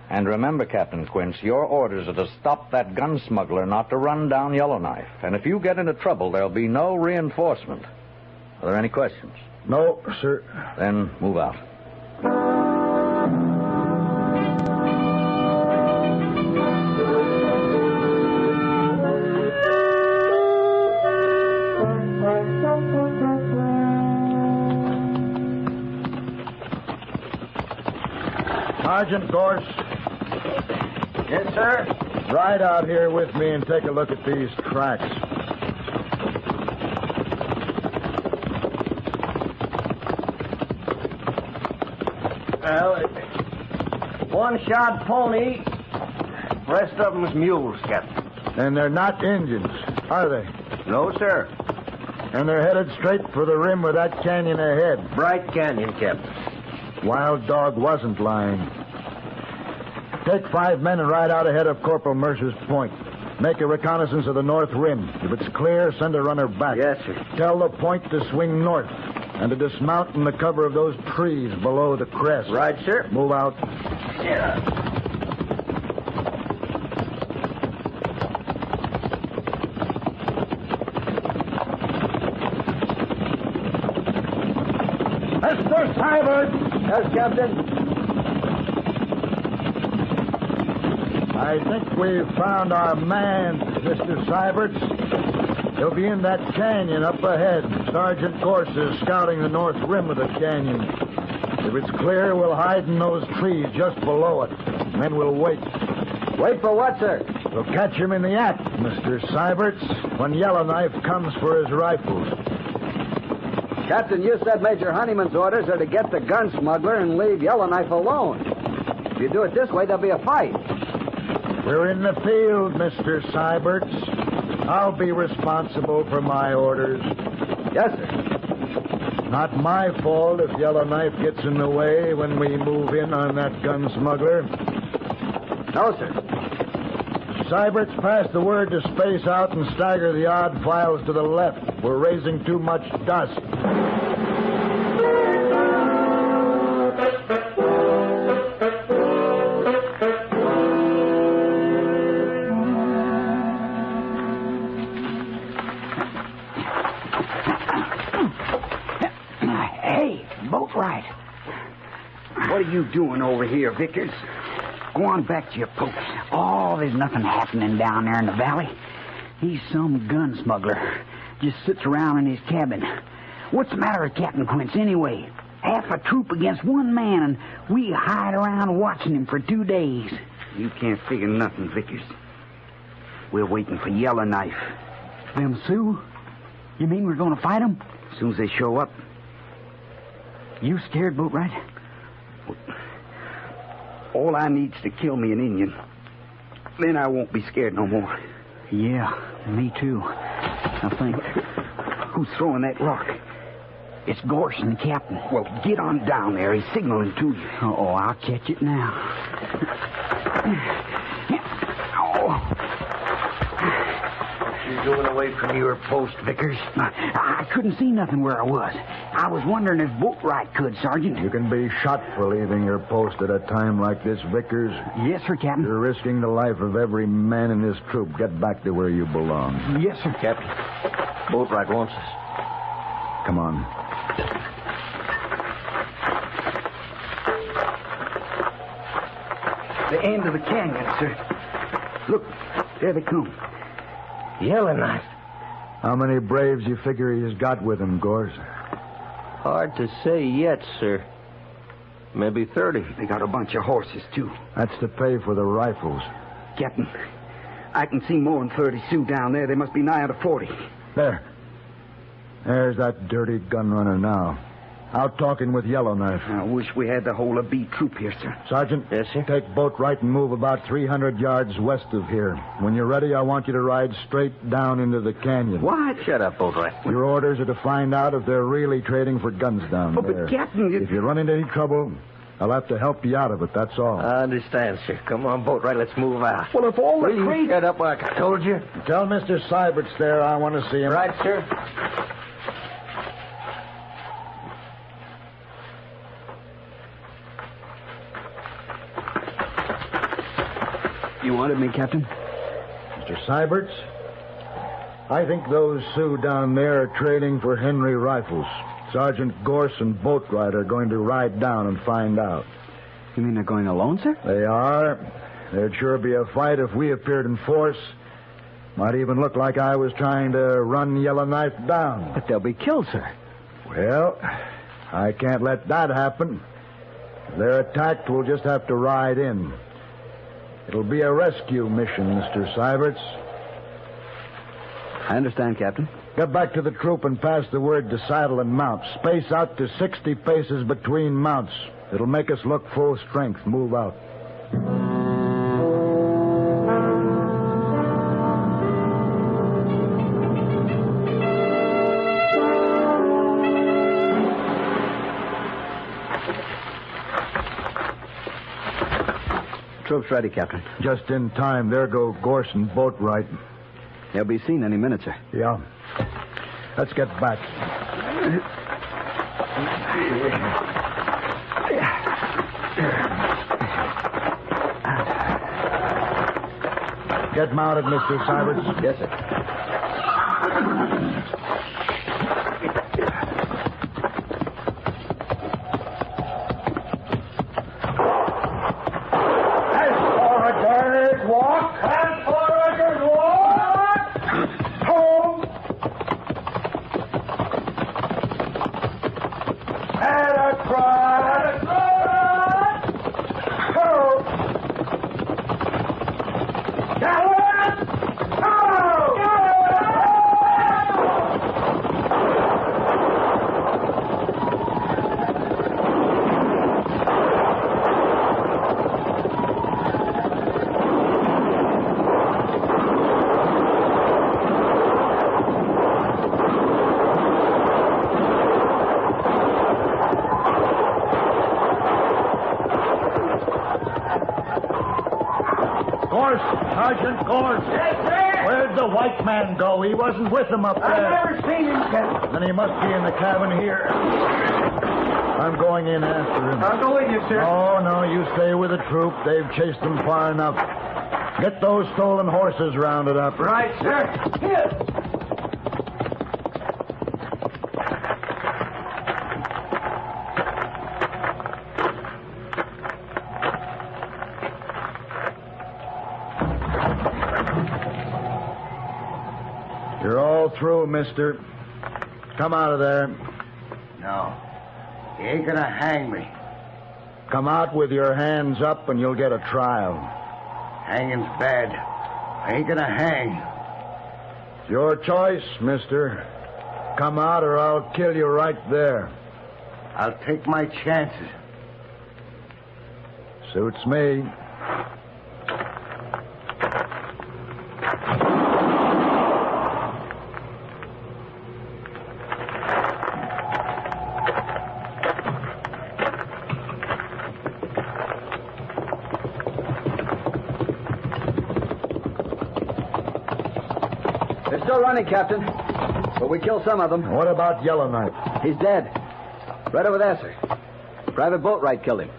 And remember, Captain Quince, your orders are to stop that gun smuggler, not to run down Yellowknife. And if you get into trouble, there'll be no reinforcement. Are there any questions? No, sir. Then move out. Sergeant Gorse. Yes, sir? Ride out here with me and take a look at these tracks. Well, one-shod pony. Rest of them's mules, Captain. And they're not Indians, are they? No, sir. And they're headed straight for the rim of that canyon ahead. Bright Canyon, Captain. Wild Dog wasn't lying. Take 5 men and ride out ahead of Corporal Mercer's point. Make a reconnaissance of the north rim. If it's clear, send a runner back. Yes, sir. Tell the point to swing north and to dismount in the cover of those trees below the crest. Right, sir. Move out. Yeah. Mr. Seiberts! Yes, Captain. I think we've found our man, Mr. Seiberts. He'll be in that canyon up ahead. Sergeant Gorse is scouting the north rim of the canyon. If it's clear, we'll hide in those trees just below it. And then we'll wait. Wait for what, sir? We'll catch him in the act, Mr. Seiberts, when Yellowknife comes for his rifles. Captain, you said Major Honeyman's orders are to get the gun smuggler and leave Yellowknife alone. If you do it this way, there'll be a fight. We're in the field, Mr. Seiberts. I'll be responsible for my orders. Yes, sir. Not my fault if Yellowknife gets in the way when we move in on that gun smuggler. No, sir. Seiberts, pass the word to space out and stagger the odd files to the left. We're raising too much dust. Hey, boat right. What are you doing over here, Vickers? Go on back to your post. Oh, there's nothing happening down there in the valley. He's some gun smuggler. Just sits around in his cabin. What's the matter with Captain Quince, anyway? Half a troop against one man, and we hide around watching him for 2 days. You can't figure nothing, Vickers. We're waiting for Yellowknife. Them Sioux? You mean we're going to fight them? As soon as they show up. You scared, Boatwright? All I need's to kill me an Indian. Then I won't be scared no more. Yeah, me too. I think. Who's throwing that rock? It's Gorse and the captain. Well, get on down there. He's signaling to you. Oh, I'll catch it now. You're going away from your post, Vickers? I couldn't see nothing where I was. I was wondering if Boatwright could, Sergeant. You can be shot for leaving your post at a time like this, Vickers. Yes, sir, Captain. You're risking the life of every man in this troop. Get back to where you belong. Yes, sir. Captain, Boatwright wants us. Come on. The end of the canyon, sir. Look, there they come. Yellowknife. How many braves you figure he's got with him, Gorse? Hard to say yet, sir. Maybe 30. They got a bunch of horses, too. That's to pay for the rifles. Captain, I can see more than 30 Sioux down there. They must be nigh to 40. There. There's that dirty gun runner now. Out talking with Yellowknife. I wish we had the whole of B troop here, sir. Sergeant, yes, sir? Take boat right and move about 300 yards west of here. When you're ready, I want you to ride straight down into the canyon. What? Shut up, boat right. Your orders are to find out if they're really trading for guns down there. But, Captain... If you run into any trouble, I'll have to help you out of it, that's all. I understand, sir. Come on, boat right, let's move out. Well, if all the Please shut up like I told you. Tell Mr. Seibert's there I want to see him. Right, sir. You wanted me, Captain? Mr. Seibert's? I think those Sioux down there are trading for Henry rifles. Sergeant Gorse and Boatwright are going to ride down and find out. You mean they're going alone, sir? They are. There'd sure be a fight if we appeared in force. Might even look like I was trying to run Yellowknife down. But they'll be killed, sir. Well, I can't let that happen. If they're attacked, we'll just have to ride in. It'll be a rescue mission, Mr. Seibert's. I understand, Captain. Get back to the troop and pass the word to saddle and mount. Space out to 60 paces between mounts. It'll make us look full strength. Move out. Troops ready, Captain. Just in time. There go Gorse and Boatwright. They'll be seen any minute, sir. Yeah. Let's get back. Get mounted, Mr. Seibert's. Yes, sir. Sergeant Gorse. Yes, sir? Where'd the white man go? He wasn't with them up there. I've never seen him, Captain. Then he must be in the cabin here. I'm going in after him. I'll go with you, sir. No, you stay with the troop. They've chased them far enough. Get those stolen horses rounded up. Right, sir. Here. You're all through, mister. Come out of there. No. He ain't gonna hang me. Come out with your hands up and you'll get a trial. Hanging's bad. I ain't gonna hang. It's your choice, mister. Come out or I'll kill you right there. I'll take my chances. Suits me. They're still running, Captain. But we killed some of them. What about Yellowknife? He's dead. Right over there, sir. Private Boatwright killed him.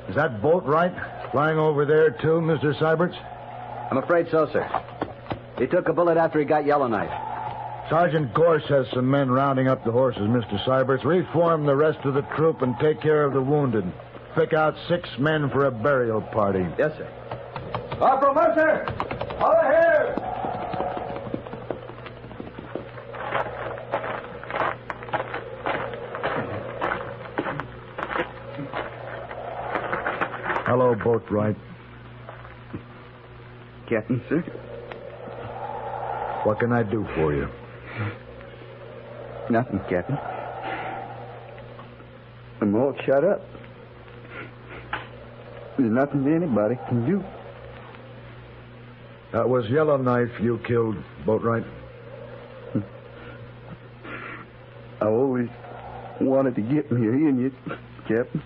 Is that Boatwright flying over there, too, Mr. Seibert's? I'm afraid so, sir. He took a bullet after he got Yellowknife. Sergeant Gorse has some men rounding up the horses, Mr. Seibert's. Reform the rest of the troop and take care of the wounded. Pick out 6 men for a burial party. Yes, sir. Corporal Mercer! Over here! Boat right. Captain, sir. What can I do for you? Nothing, Captain. I'm all shut up. There's nothing anybody can do. That was Yellowknife you killed, Boatwright. I always wanted to get me in you, Captain.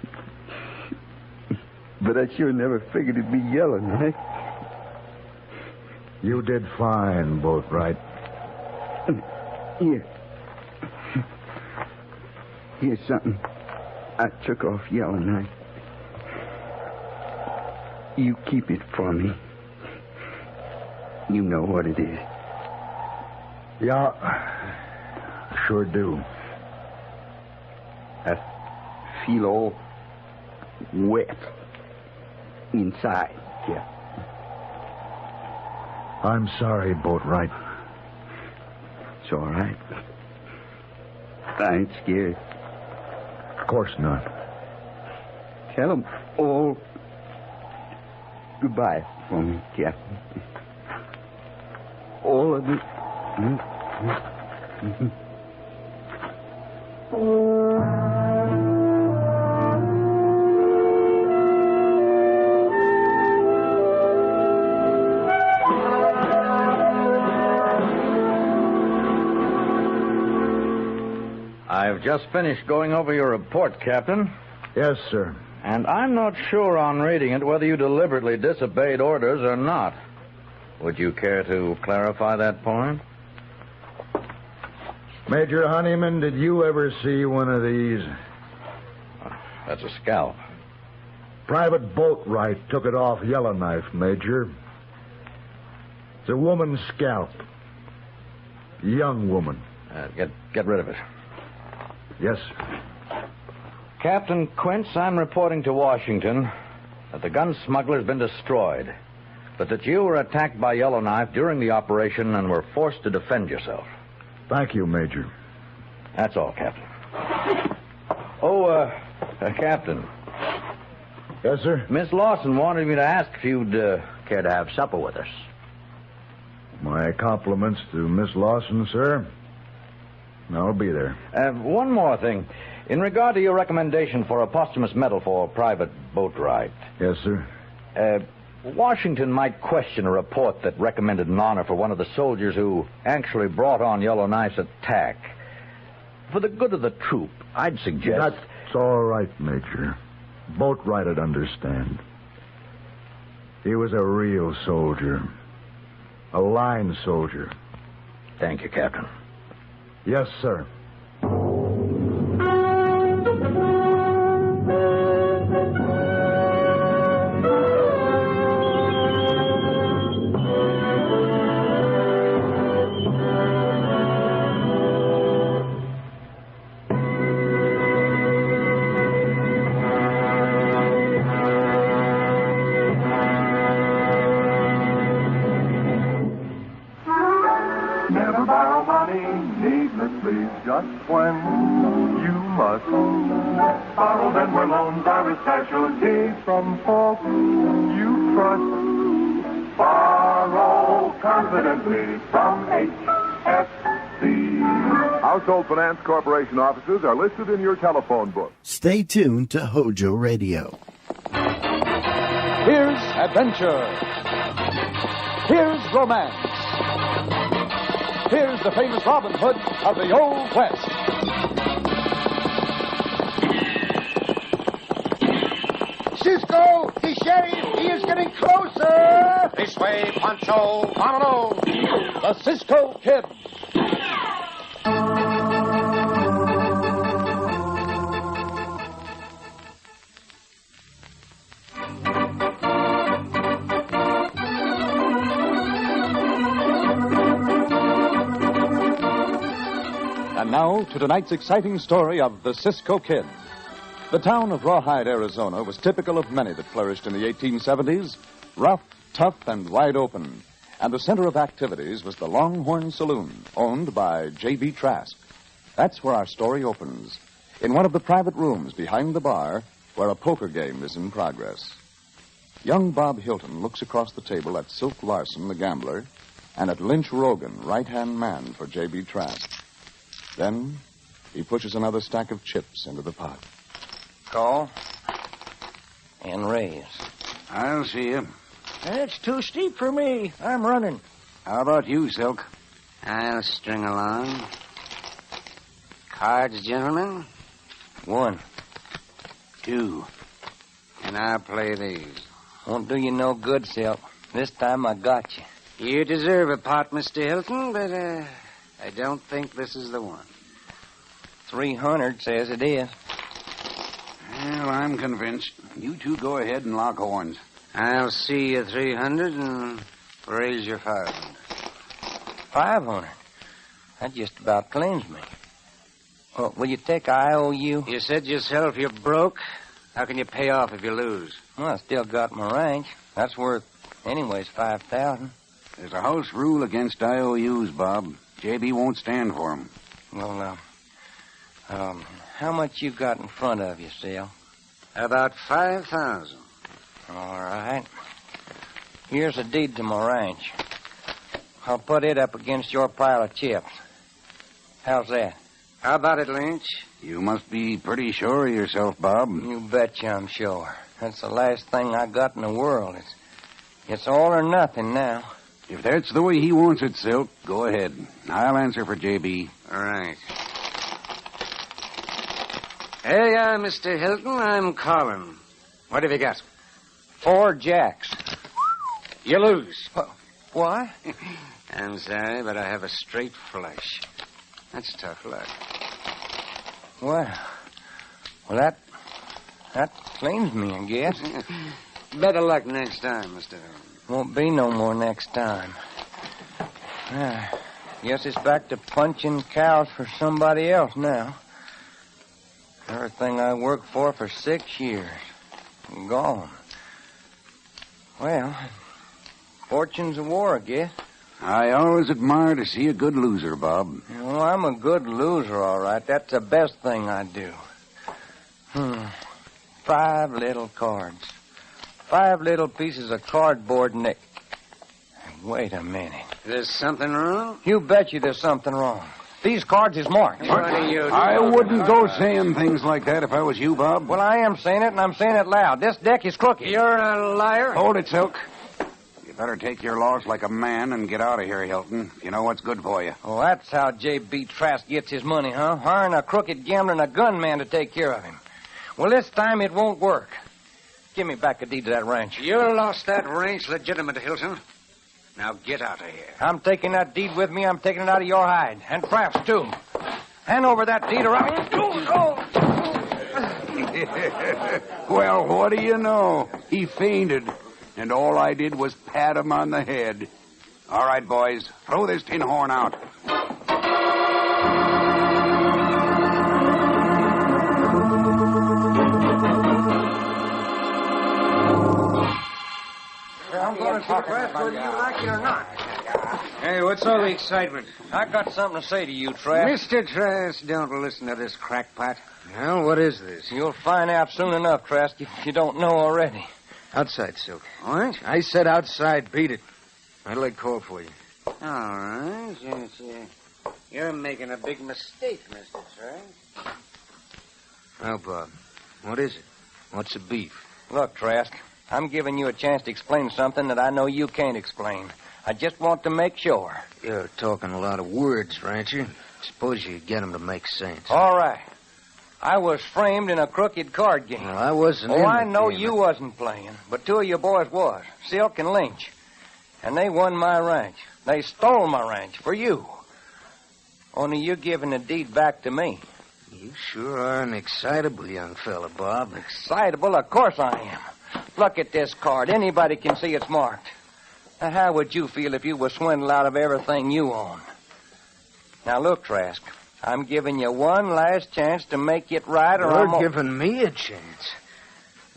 But I sure never figured it'd be Yellowknife. You did fine, Boatwright. Here. Here's something I took off Yellowknife. You keep it for me. You know what it is. Yeah, sure do. I feel all wet inside, yeah. I'm sorry, Boatwright. It's all right. I ain't scared. Of course not. Tell them all goodbye for me, Captain. All of it. I've just finished going over your report, Captain. Yes, sir. And I'm not sure on reading it whether you deliberately disobeyed orders or not. Would you care to clarify that point? Major Honeyman, did you ever see one of these? That's a scalp. Private Boatwright took it off Yellowknife, Major. It's a woman's scalp. Young woman. Get rid of it. Yes, sir. Captain Quince, I'm reporting to Washington that the gun smuggler's been destroyed, but that you were attacked by Yellowknife during the operation and were forced to defend yourself. Thank you, Major. That's all, Captain. Oh, Captain. Yes, sir? Miss Lawson wanted me to ask if you'd care to have supper with us. My compliments to Miss Lawson, sir. I'll be there. One more thing. In regard to your recommendation for a posthumous medal for Private Boatwright. Yes, sir. Washington might question a report that recommended an honor for one of the soldiers who actually brought on Yellowknife's attack. For the good of the troop, I'd suggest... That's all right, Major. Boatwright'd understand. He was a real soldier. A line soldier. Thank you, Captain. Yes, sir. Never borrow money needlessly, just when you must. Borrow them where loans are a specialty from folks you trust. Borrow confidently from HFC. Household Finance Corporation offices are listed in your telephone book. Stay tuned to HOJO Radio. Here's adventure. Here's romance. Here's the famous Robin Hood of the Old West. Cisco, the sheriff, he is getting closer. This way, Pancho. Vámonos. The Cisco Kid. And now to tonight's exciting story of the Cisco Kid. The town of Rawhide, Arizona was typical of many that flourished in the 1870s. Rough, tough, and wide open. And the center of activities was the Longhorn Saloon, owned by J.B. Trask. That's where our story opens, in one of the private rooms behind the bar where a poker game is in progress. Young Bob Hilton looks across the table at Silk Larson, the gambler, and at Lynch Rogan, right-hand man for J.B. Trask. Then he pushes another stack of chips into the pot. Call and raise. I'll see you. That's too steep for me. I'm running. How about you, Silk? I'll string along. Cards, gentlemen? 1. 2. And I'll play these. Won't do you no good, Silk. This time I got you. You deserve a pot, Mr. Hilton, but I don't think this is the one. 300 says it is. Well, I'm convinced. You two go ahead and lock horns. I'll see you 300 and raise your 500. 500? That just about cleans me. Well, will you take IOU? You said yourself you're broke. How can you pay off if you lose? Well, I still got my ranch. That's worth, anyways, 5,000. There's a house rule against IOUs, Bob. J.B. won't stand for them. Well, how much you got in front of you, Sil? About 5,000. All right. Here's a deed to my ranch. I'll put it up against your pile of chips. How's that? How about it, Lynch? You must be pretty sure of yourself, Bob. You betcha I'm sure. That's the last thing I got in the world. It's all or nothing now. If that's the way he wants it, Silk, go ahead. I'll answer for J.B. All right. Hey, Mr. Hilton, I'm calling. What have you got? 4 jacks. You lose. Why? I'm sorry, but I have a straight flush. That's tough luck. Well, that cleans me, I guess. Better luck next time, Mr. Hilton. Won't be no more next time. Guess it's back to punching cows for somebody else now. Everything I worked for 6 years. Gone. Well, fortune's a war, I guess. I always admire to see a good loser, Bob. You know, I'm a good loser, all right. That's the best thing I do. 5 little cards. 5 little pieces of cardboard and Wait a minute. There's something wrong? You bet you there's something wrong. These cards is marked. What are you doing? I wouldn't go saying things like that if I was you, Bob. Well, I am saying it, and I'm saying it loud. This deck is crooked. You're a liar? Hold it, Silk. You better take your loss like a man and get out of here, Hilton. You know what's good for you. Oh, that's how J.B. Trask gets his money, huh? Hiring a crooked gambler and a gunman to take care of him. Well, this time it won't work. Give me back a deed to that ranch. You lost that ranch legitimate, Hilton. Now get out of here. I'm taking that deed with me. I'm taking it out of your hide. And Trask, too. Hand over that deed around. Well, what do you know? He fainted, and all I did was pat him on the head. All right, boys, throw this tin horn out. I'm going to Trask whether you like it or not. Hey, what's all the excitement? I got something to say to you, Trask. Mr. Trask, don't listen to this crackpot. Well, what is this? You'll find out soon enough, Trask, if you don't know already. Outside, Silk. What? I said outside. Beat it. I'd like call for you. All right. You're making a big mistake, Mr. Trask. Well, Bob, what is it? What's the beef? Look, Trask, I'm giving you a chance to explain something that I know you can't explain. I just want to make sure. You're talking a lot of words, Rancher. Suppose you get them to make sense. All right. I was framed in a crooked card game. Well, I wasn't Oh, in I the know game. you wasn't playing, but 2 of your boys was, Silk and Lynch. And they won my ranch. They stole my ranch for you. Only you're giving the deed back to me. You sure are an excitable young fella, Bob. Excitable? Of course I am. Look at this card. Anybody can see it's marked. Now, how would you feel if you were swindled out of everything you own? Now, look, Trask, I'm giving you one last chance to make it right, or You're giving me a chance.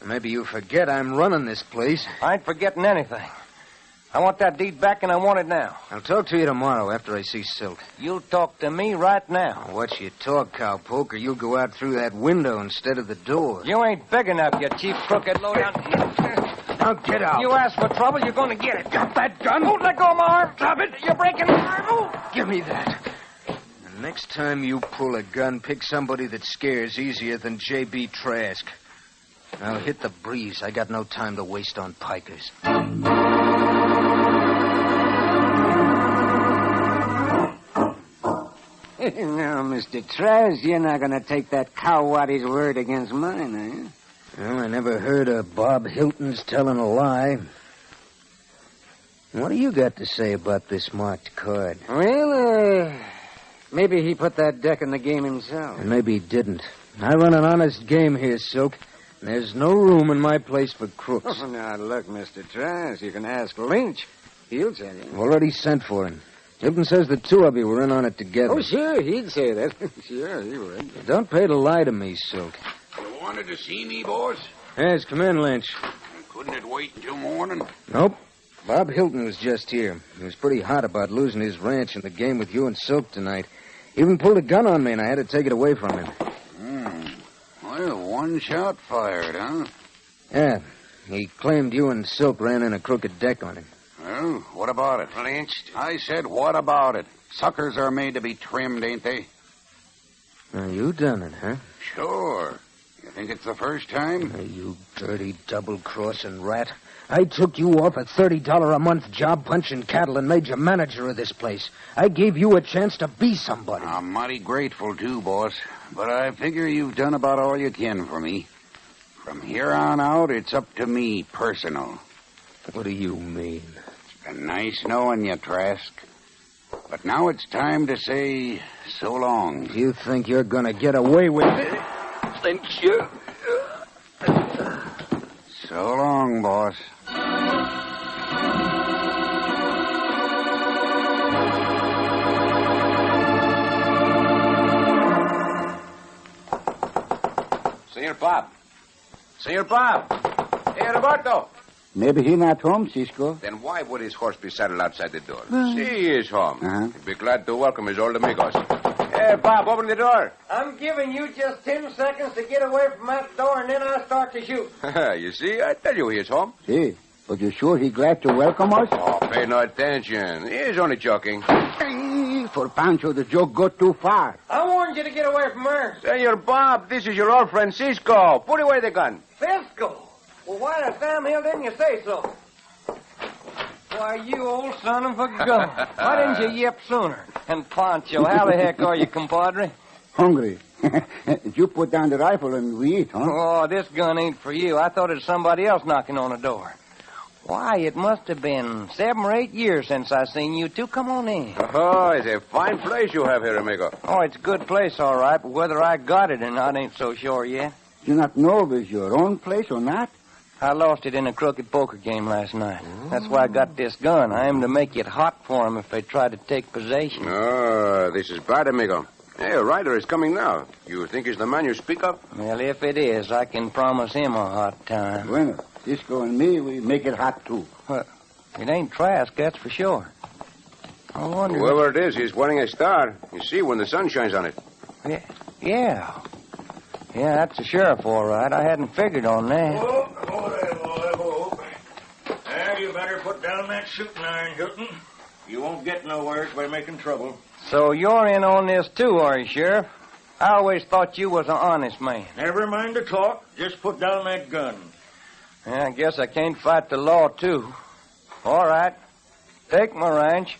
Maybe you forget I'm running this place. I ain't forgetting anything. I want that deed back, and I want it now. I'll talk to you tomorrow after I see Silk. You'll talk to me right now. Watch you talk, cowpoke, or you'll go out through that window instead of the door. You ain't big enough, you cheap, crooked, low-down... Now get out. You ask for trouble, you're going to get it. Drop that gun. Oh, let go of my arm. Drop it. You're breaking my arm. Oh. Give me that. The next time you pull a gun, pick somebody that scares easier than J.B. Trask. Now hit the breeze. I got no time to waste on pikers. Now, Mr. Trask, you're not going to take that cowwaddy's word against mine, are you? Well, I never heard of Bob Hilton's telling a lie. What do you got to say about this marked card? Well, maybe he put that deck in the game himself. And maybe he didn't. I run an honest game here, Silk. There's no room in my place for crooks. Oh, now, look, Mr. Trask, you can ask Lynch. He'll tell you. I've already sent for him. Hilton says the two of you were in on it together. Oh, sure, he'd say that. Sure, he would. Don't pay to lie to me, Silk. You wanted to see me, boss? Yes, come in, Lynch. Couldn't it wait until morning? Nope. Bob Hilton was just here. He was pretty hot about losing his ranch in the game with you and Silk tonight. He even pulled a gun on me, and I had to take it away from him. Well, one shot fired, huh? Yeah. He claimed you and Silk ran in a crooked deck on him. Well, what about it? Lynched. I said, what about it? Suckers are made to be trimmed, ain't they? Now, you done it, huh? Sure. You think it's the first time? You dirty double-crossing rat. I took you off a $30 a month job punching cattle and made you manager of this place. I gave you a chance to be somebody. I'm mighty grateful, too, boss. But I figure you've done about all you can for me. From here on out, it's up to me, personal. What do you mean? It's been nice knowing you, Trask. But now it's time to say so long. You think you're going to get away with it? Thank you. So long, boss. Senor Bob. Senor Bob. Hey, Roberto. Maybe he not home, Cisco. Then why would his horse be saddled outside the door? See, he is home. Uh-huh. He'd be glad to welcome his old amigos. Hey, Bob, open the door. I'm giving you just 10 seconds to get away from that door, and then I'll start to shoot. You see, I tell you he is home. See, but you sure he glad to welcome us? Oh, pay no attention. He is only joking. For Pancho, the joke got too far. I warned you to get away from her. Senor Bob, this is your old friend Cisco. Put away the gun. Cisco? Well, why the Sam Hill didn't you say so? Why, you old son of a gun. Why didn't you yip sooner? And Pancho, how the heck are you, compadre? Hungry. You put down the rifle and we eat, huh? Oh, this gun ain't for you. I thought it was somebody else knocking on the door. Why, it must have been 7 or 8 years since I seen you two. Come on in. Oh, it's a fine place you have here, amigo. Oh, it's a good place, all right, but whether I got it or not ain't so sure yet. You not know if it's your own place or not? I lost it in a crooked poker game last night. That's why I got this gun. I am to make it hot for them if they try to take possession. Oh, this is bad, amigo. Hey, a rider is coming now. You think he's the man you speak of? Well, if it is, I can promise him a hot time. Bueno, Cisco and me, we make it hot, too. Well, it ain't Trask, that's for sure. I wonder... Whoever it is, he's wearing a star. You see when the sun shines on it. Yeah, that's the sheriff, all right. I hadn't figured on that. Whoa. Now, you better put down that shooting iron, Hilton. You won't get nowhere by making trouble. So you're in on this, too, are you, Sheriff? I always thought you was an honest man. Never mind the talk. Just put down that gun. Yeah, I guess I can't fight the law, too. All right. Take my ranch.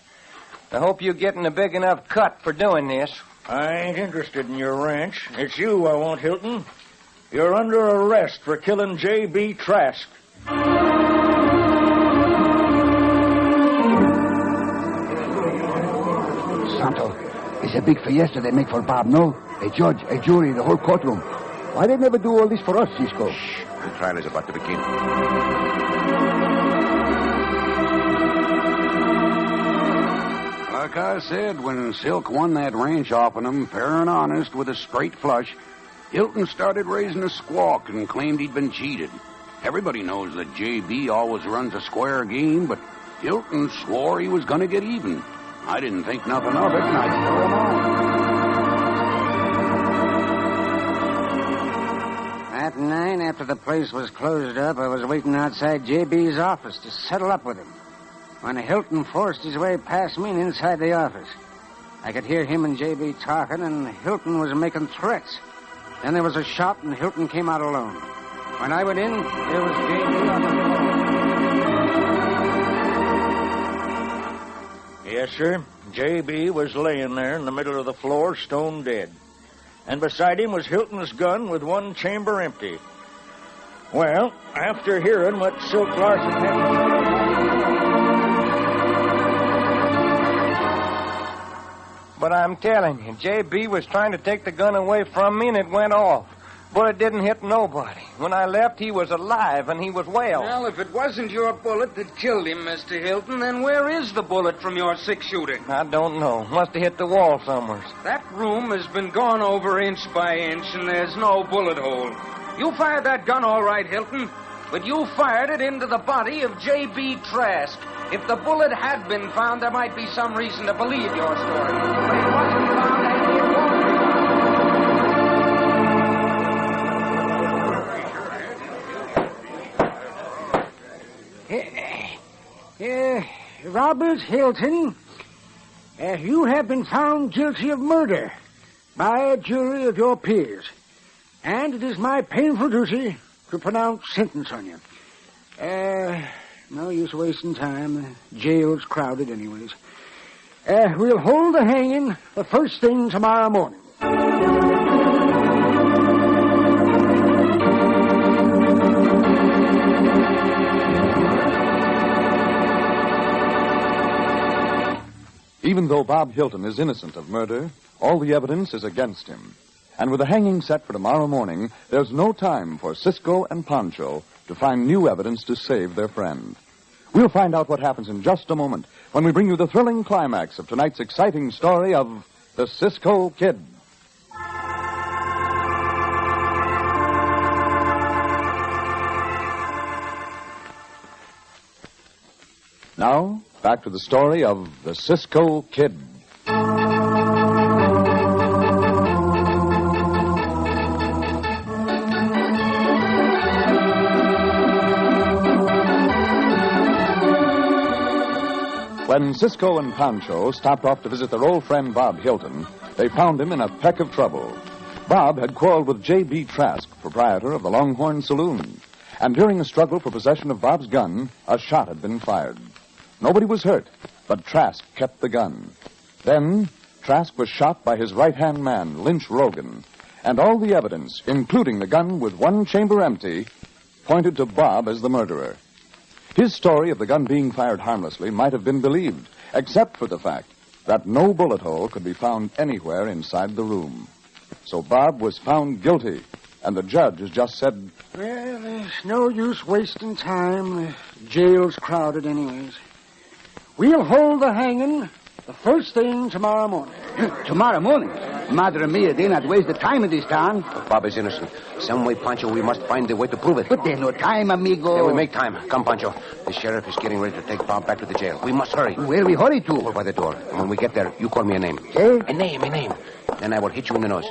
I hope you're getting a big enough cut for doing this. I ain't interested in your ranch. It's you I want, Hilton. You're under arrest for killing J.B. Trask. Santo, it's a big fiesta they make for Bob, no? A judge, a jury, the whole courtroom. Why they never do all this for us, Cisco? Shh. The trial is about to begin. Like I said, when Silk won that ranch off of him, fair and honest, with a straight flush, Hilton started raising a squawk and claimed he'd been cheated. Everybody knows that J.B. always runs a square game, but Hilton swore he was going to get even. I didn't think nothing of it, and I threw him on. That night, after the place was closed up, I was waiting outside J.B.'s office to settle up with him. When Hilton forced his way past me and inside the office, I could hear him and J.B. talking, and Hilton was making threats. Then there was a shot, and Hilton came out alone. When I went in, there was J.B. on the floor. Yes, sir. J.B. was laying there in the middle of the floor, stone dead. And beside him was Hilton's gun with one chamber empty. Well, after hearing what Silk Larson had to say... But I'm telling you, J.B. was trying to take the gun away from me, and it went off. Bullet didn't hit nobody. When I left, he was alive, and he was well. Well, if it wasn't your bullet that killed him, Mr. Hilton, then where is the bullet from your six-shooter? I don't know. Must have hit the wall somewhere. That room has been gone over inch by inch, and there's no bullet hole. You fired that gun all right, Hilton, but you fired it into the body of J.B. Trask. If the bullet had been found, there might be some reason to believe your story. But it wasn't found, and it won't be Robert Hilton, you have been found guilty of murder by a jury of your peers. And it is my painful duty to pronounce sentence on you. No use wasting time. The jail's crowded anyways. We'll hold the hanging the first thing tomorrow morning. Even though Bob Hilton is innocent of murder, all the evidence is against him. And with the hanging set for tomorrow morning, there's no time for Cisco and Pancho to find new evidence to save their friend. We'll find out what happens in just a moment when we bring you the thrilling climax of tonight's exciting story of the Cisco Kid. Now, back to the story of the Cisco Kid. When Cisco and Pancho stopped off to visit their old friend Bob Hilton, they found him in a peck of trouble. Bob had quarreled with J.B. Trask, proprietor of the Longhorn Saloon, and during a struggle for possession of Bob's gun, a shot had been fired. Nobody was hurt, but Trask kept the gun. Then, Trask was shot by his right-hand man, Lynch Rogan, and all the evidence, including the gun with one chamber empty, pointed to Bob as the murderer. His story of the gun being fired harmlessly might have been believed, except for the fact that no bullet hole could be found anywhere inside the room. So Bob was found guilty, and the judge has just said... Well, there's no use wasting time. The jail's crowded anyways. We'll hold the hanging the first thing tomorrow morning. Tomorrow morning? Madre mia, they not waste the time in this town. Bob is innocent. Some way, Pancho, we must find a way to prove it. But there's no time, amigo. Yeah, we make time. Come, Pancho. The sheriff is getting ready to take Bob back to the jail. We must hurry. Where we hurry to? Over by the door. And when we get there, you call me a name. Eh? A name. Then I will hit you in the nose.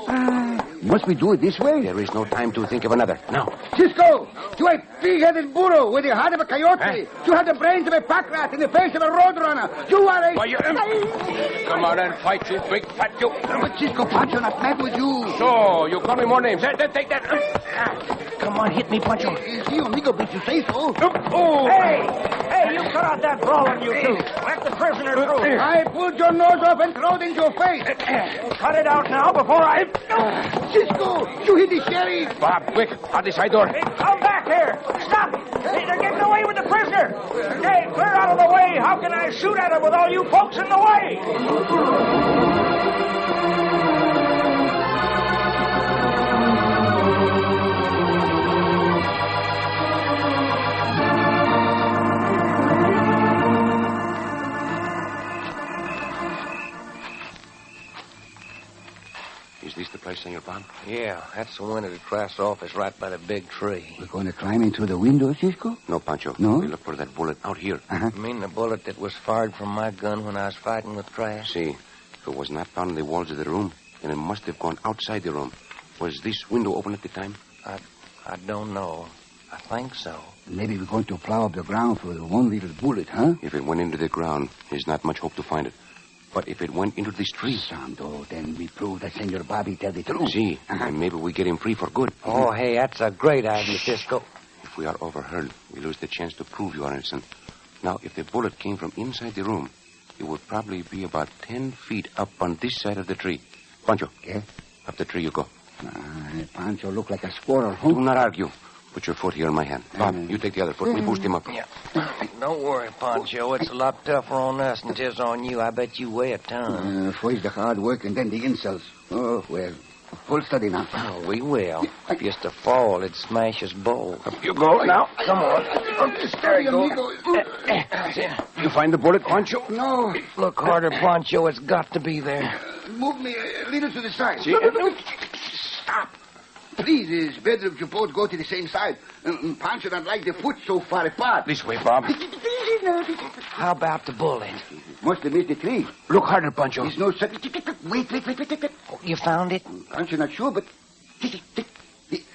Must we do it this way? There is no time to think of another. Now. Cisco, you a big-headed burro with the heart of a coyote. You have the brains of a pack rat and the face of a roadrunner. You are a... Why, come out and fight, you big fat you. But Cisco, Pancho not mad with you. So, you call me more names. Take that. Come on, hit me, Pancho. Si, amigo, but you say so. Oh. Hey, you cut out that brawling, you two. Let the prisoner through. I pulled your nose off and throw it in your face. Cut it out now before I... Cisco, you hit the sheriff. Bob, quick, out the side door. Hey, come back here. Stop. They're getting away with the prisoner. Hey, clear out of the way. How can I shoot at him with all you folks in the way? Is this the place, Senor Bob? Yeah, that's the one at the class office right by the big tree. We're going to climb in through the window, Cisco? No, Pancho. No? We look for that bullet out here. Uh-huh. You mean the bullet that was fired from my gun when I was fighting with Trask? See, if it was not found in the walls of the room, then it must have gone outside the room. Was this window open at the time? I don't know. I think so. Maybe we're going to plow up the ground for one little bullet, huh? If it went into the ground, there's not much hope to find it. But if it went into the street... Santo, then we prove that Senor Bobby tell the truth. See, and maybe we get him free for good. Oh, hey, that's a great idea, Cisco. If we are overheard, we lose the chance to prove you are innocent. Now, if the bullet came from inside the room, it would probably be about 10 feet up on this side of the tree. Pancho. Yeah? Up the tree you go. Pancho look like a squirrel, huh? Do not argue. Put your foot here in my hand. Bob, you take the other foot. We boost him up. Yeah. Don't worry, Pancho. It's a lot tougher on us than it is on you. I bet you weigh a ton. First the hard work and then the insults. Oh, well, full study now. Oh, we will. Just a fall, it'd smash his bowl. Up you go now. Come on. There you go. You find the bullet, Pancho? No. Look harder, Pancho. It's got to be there. Move me a little to the side. See? Stop. Please, it's better if you both go to the same side. Pancho don't like the foot so far apart. This way, Bob. How about the bullet? Must have missed the tree. Look harder, Pancho. There's no such... Wait. You found it? Pancho not sure, but...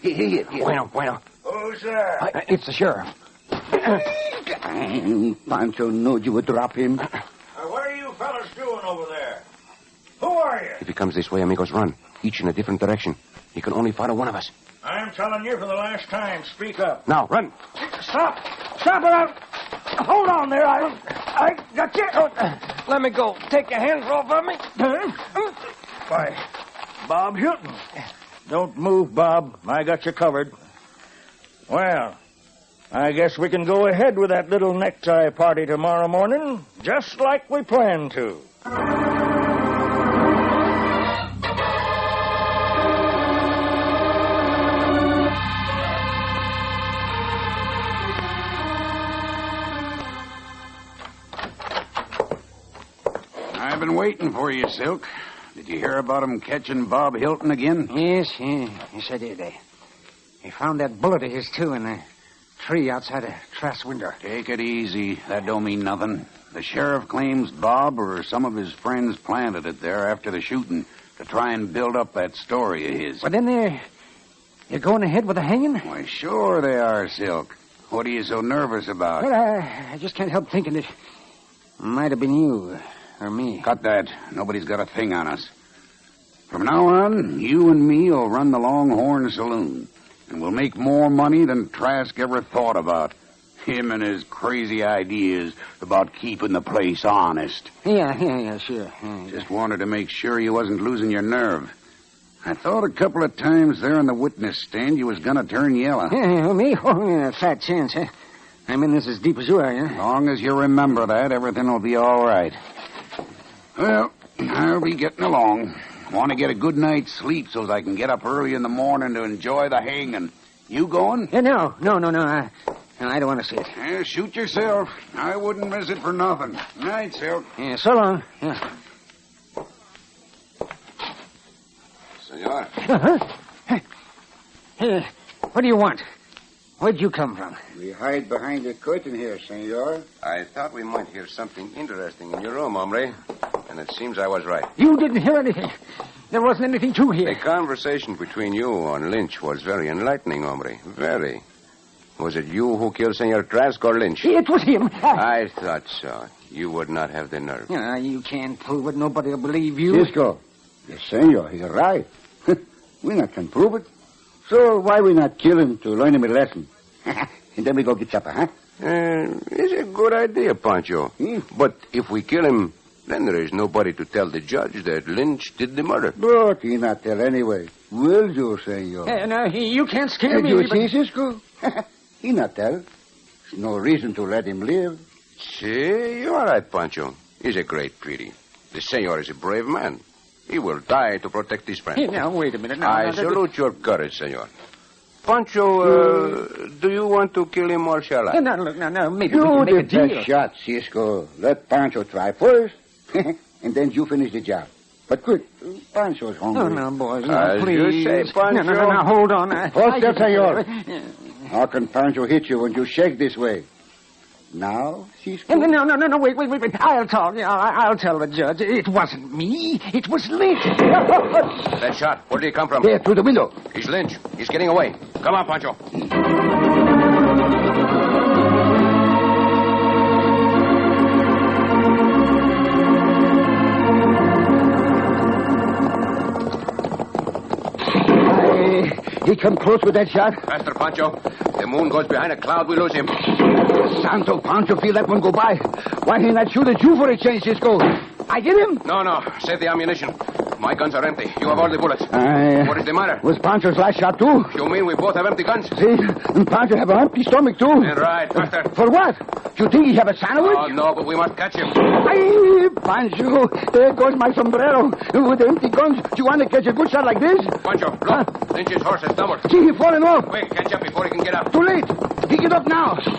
Here. Bueno. Who's there? It's the sheriff. Pancho knew you would drop him. What are you fellas doing over there? Who are you? If he comes this way, amigos, run. Each in a different direction. He can only follow one of us. I'm telling you for the last time, speak up. Now, run. Stop it. Hold on there. I got you. Let me go. Take your hands off of me. Why, Bob Hilton. Don't move, Bob. I got you covered. Well, I guess we can go ahead with that little necktie party tomorrow morning, just like we planned to. I've been waiting for you, Silk. Did you hear about him catching Bob Hilton again? Yes, I did. They found that bullet of his, too, in the tree outside a Trask's window. Take it easy. That don't mean nothing. The sheriff claims Bob or some of his friends planted it there after the shooting to try and build up that story of his. But then they're going ahead with the hanging? Why, sure they are, Silk. What are you so nervous about? Well, I just can't help thinking it might have been you or me. Cut that. Nobody's got a thing on us. From now on, you and me will run the Longhorn Saloon, and we'll make more money than Trask ever thought about. Him and his crazy ideas about keeping the place honest. Yeah, sure. Just wanted to make sure you wasn't losing your nerve. I thought a couple of times there on the witness stand you was going to turn yellow. Yeah, me? Oh, yeah, fat chance, huh? I'm in this as deep as you are, yeah? As long as you remember that, everything will be all right. Well, I'll be getting along. Want to get a good night's sleep so I can get up early in the morning to enjoy the hanging. You going? Yeah, no. I don't want to see it. Yeah, shoot yourself. I wouldn't miss it for nothing. Night, Silk. Yeah, so long. Yeah. Senor. Hey, what do you want? Where'd you come from? We hide behind the curtain here, senor. I thought we might hear something interesting in your room, hombre. And it seems I was right. You didn't hear anything. There wasn't anything to hear. The conversation between you and Lynch was very enlightening, hombre. Very. Was it you who killed Senor Trask or Lynch? It was him. I thought so. You would not have the nerve. You can't prove it. Nobody will believe you. Cisco, the senor, he's right. We not can prove it. So why we not kill him to learn him a lesson? And then we go get supper, huh? It's a good idea, Pancho. But if we kill him, then there is nobody to tell the judge that Lynch did the murder. But he not tell anyway. Will you, senor? No, you can't scare me. You see, Cisco? He not tell. There's no reason to let him live. See, you're right, Pancho. He's a great treaty. The senor is a brave man. He will die to protect his friend. Hey, now, wait a minute. I salute your courage, senor. Pancho, do you want to kill him or shall I? No, maybe you we can make a deal. You the best shot, Cisco. Let Pancho try first, and then you finish the job. But quick, Pancho's hungry. No, boys, You please. say, Pancho. No, hold on. Hold still, senor. How can Pancho hit you when you shake this way? Now, Cisco? No, wait. I'll talk. I'll tell the judge. It wasn't me. It was Lynch. That shot, where did he come from? There, through the window. He's Lynch. He's getting away. Come on, Pancho. He come close with that shot. Faster, Pancho. The moon goes behind a cloud, we lose him. Santo Pancho, feel that one go by. Why he not shoot at you for a change, Cisco? I get him? No. Save the ammunition. My guns are empty. You have all the bullets. What is the matter? Was Pancho's last shot, too? You mean we both have empty guns? See? And Pancho have an empty stomach, too. Right, faster. For what? You think he have a sandwich? Oh, no, but we must catch him. Aye, Pancho, there goes my sombrero. With empty guns, do you want to catch a good shot like this? Pancho, look. Lynch's horse has stumbled. See, he falling off. Quick, catch up before he can get up. Too late. He get up now. Ho.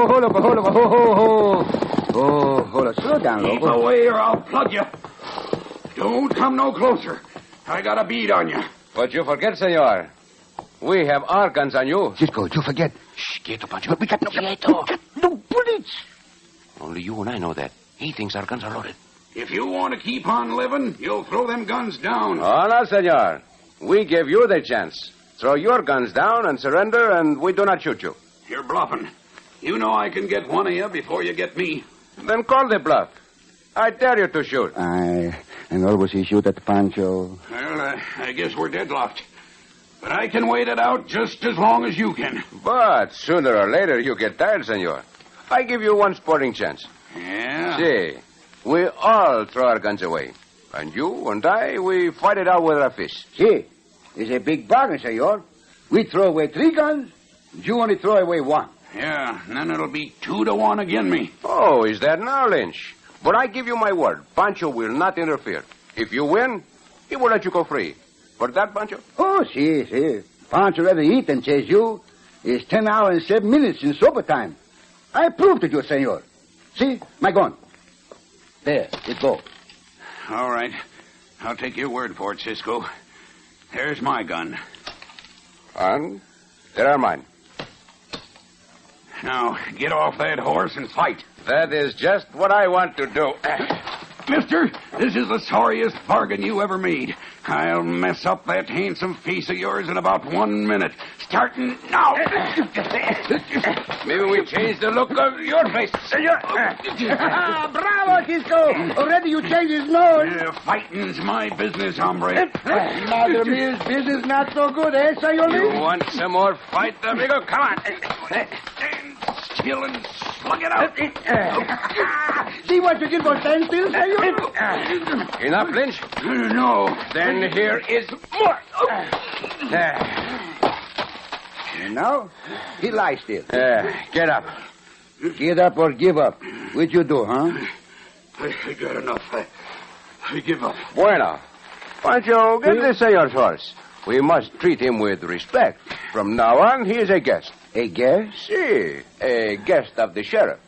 Hold up. Oh, hold up. Slow down, Keep Lobo. away or I'll plug you. Don't come no closer. I got a bead on you. But you forget, senor. We have our guns on you. Cisco, you forget. Shh, quieto, Pancho. We got no bullets. Only you and I know that. He thinks our guns are loaded. If you want to keep on living, you'll throw them guns down. Oh, no, senor. We give you the chance. Throw your guns down and surrender, and we do not shoot you. You're bluffing. You know I can get one of you before you get me. Then call the bluff. I dare you to shoot. And always he shoot at Pancho. Well, I guess we're deadlocked. But I can wait it out just as long as you can. But sooner or later you get tired, senor. I give you one sporting chance. Yeah? See, we all throw our guns away. And you and I, we fight it out with our fists. See, it's a big bargain, senor. We throw away 3 guns, you only throw away 1. Yeah, and then it'll be 2-1 against me. Oh, is that now, Lynch? But I give you my word, Pancho will not interfere. If you win, he will let you go free. For that, Pancho? Oh, see. Pancho rather eat than chase you. It's 10 hours and 7 minutes in sober time. I prove to you, senor. See, my gun. There, it go. All right. I'll take your word for it, Cisco. There's my gun. And there are mine. Now, get off that horse and fight. That is just what I want to do. Mister, this is the sorriest bargain you ever made. I'll mess up that handsome face of yours in about 1 minute. Starting now. Maybe we change the look of your face, senor. Bravo, Cisco. Already you changed his nose. Fighting's my business, hombre. Mother me's business not so good, eh, senor? You want some more fight, amigo? Come on. Stand still and slug it out. See what you get for stand still, senor? Enough, Lynch? No. Then here is more. And now, he lies still. Get up. Get up or give up. Which you do, huh? I got enough. I give up. Bueno. Pancho, get the senor's horse. We must treat him with respect. From now on, he is a guest. A guest? Si, a guest of the sheriff.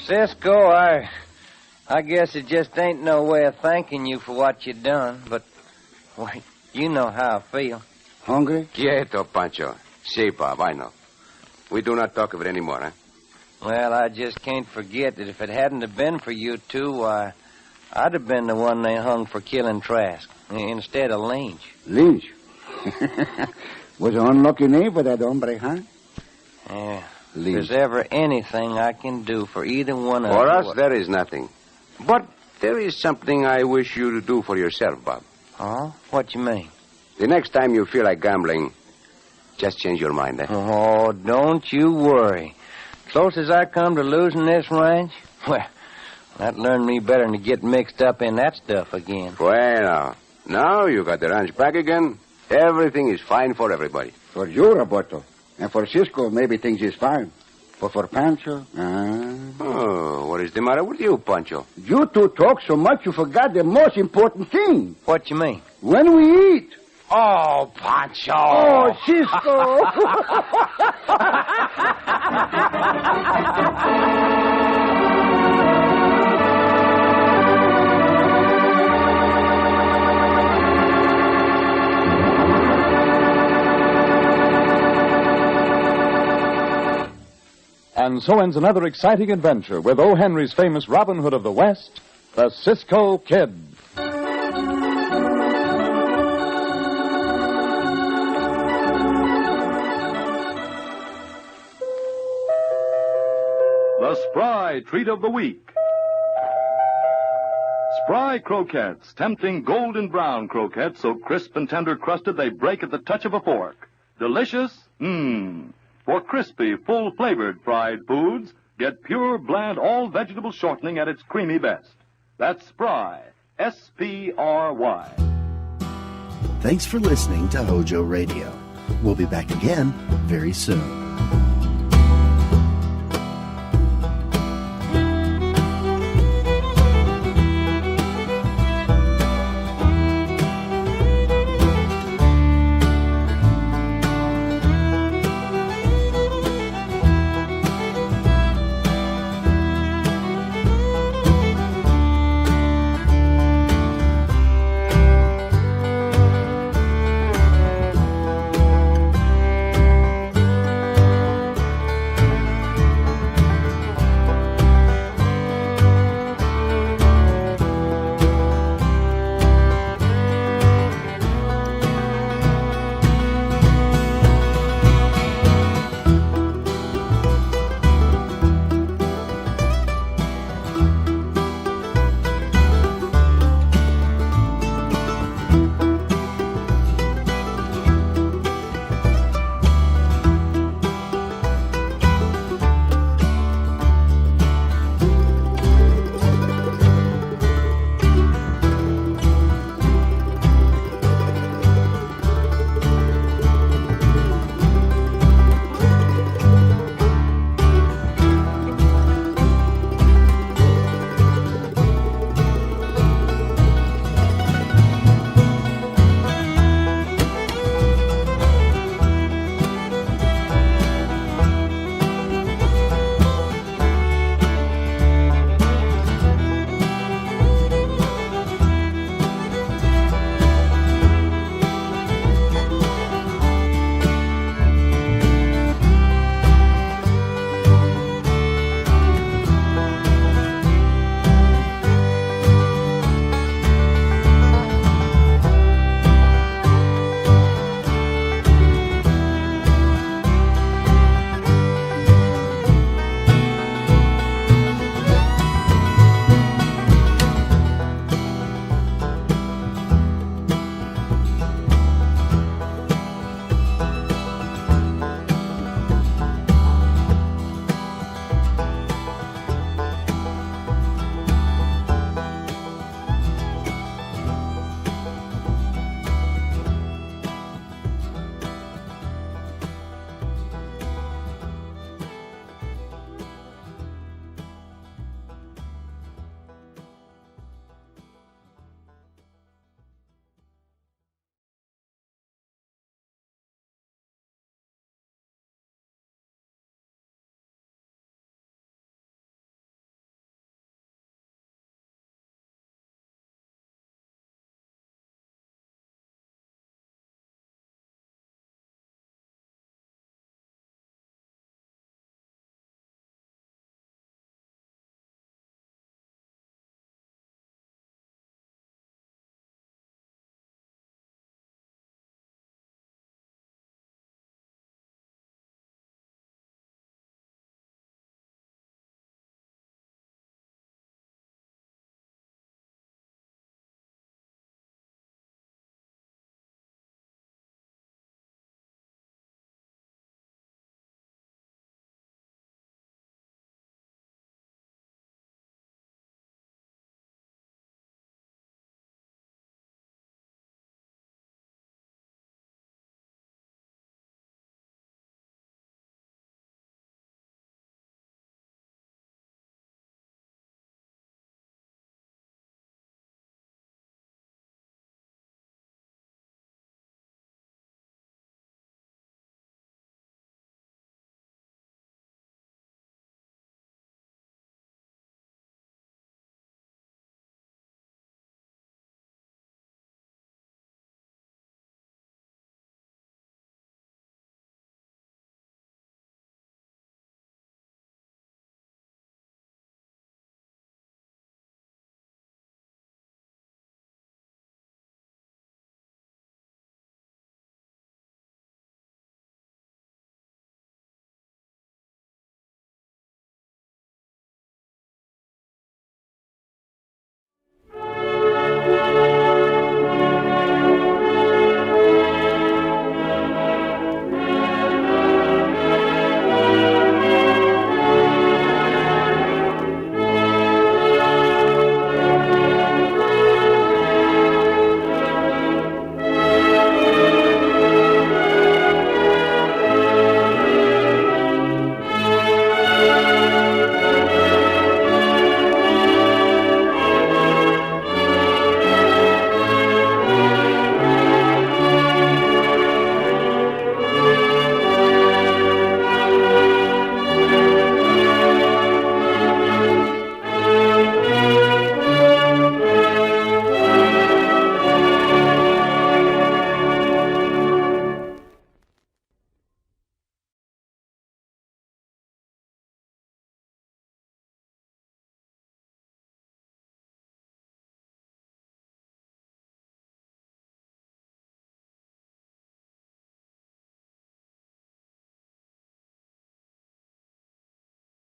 Cisco, I guess it just ain't no way of thanking you for what you done, but, well, you know how I feel. Hungry? Quieto, Pancho. Si, Bob, I know. We do not talk of it anymore, huh? Well, I just can't forget that if it hadn't have been for you two, why, I'd have been the one they hung for killing Trask instead of Lynch. Lynch? Was an unlucky name for that hombre, huh? Yeah. If there's ever anything I can do for either one of you... For us, there is nothing. But there is something I wish you to do for yourself, Bob. Oh? What you mean? The next time you feel like gambling, just change your mind, eh? Oh, don't you worry. Close as I come to losing this ranch, well, that learned me better than to get mixed up in that stuff again. Bueno. Now you got the ranch back again. Everything is fine for everybody. For you, Roberto. And for Cisco, maybe things is fine. But for Pancho, Oh, what is the matter with you, Pancho? You two talk so much you forgot the most important thing. What you mean? When we eat. Oh, Pancho. Oh, Cisco. And so ends another exciting adventure with O. Henry's famous Robin Hood of the West, the Cisco Kid. The Spry Treat of the Week. Spry croquettes, tempting golden brown croquettes so crisp and tender crusted they break at the touch of a fork. Delicious? For crispy, full-flavored fried foods, get pure, bland, all-vegetable shortening at its creamy best. That's Spry. S-P-R-Y. Thanks for listening to HOJO Radio. We'll be back again very soon.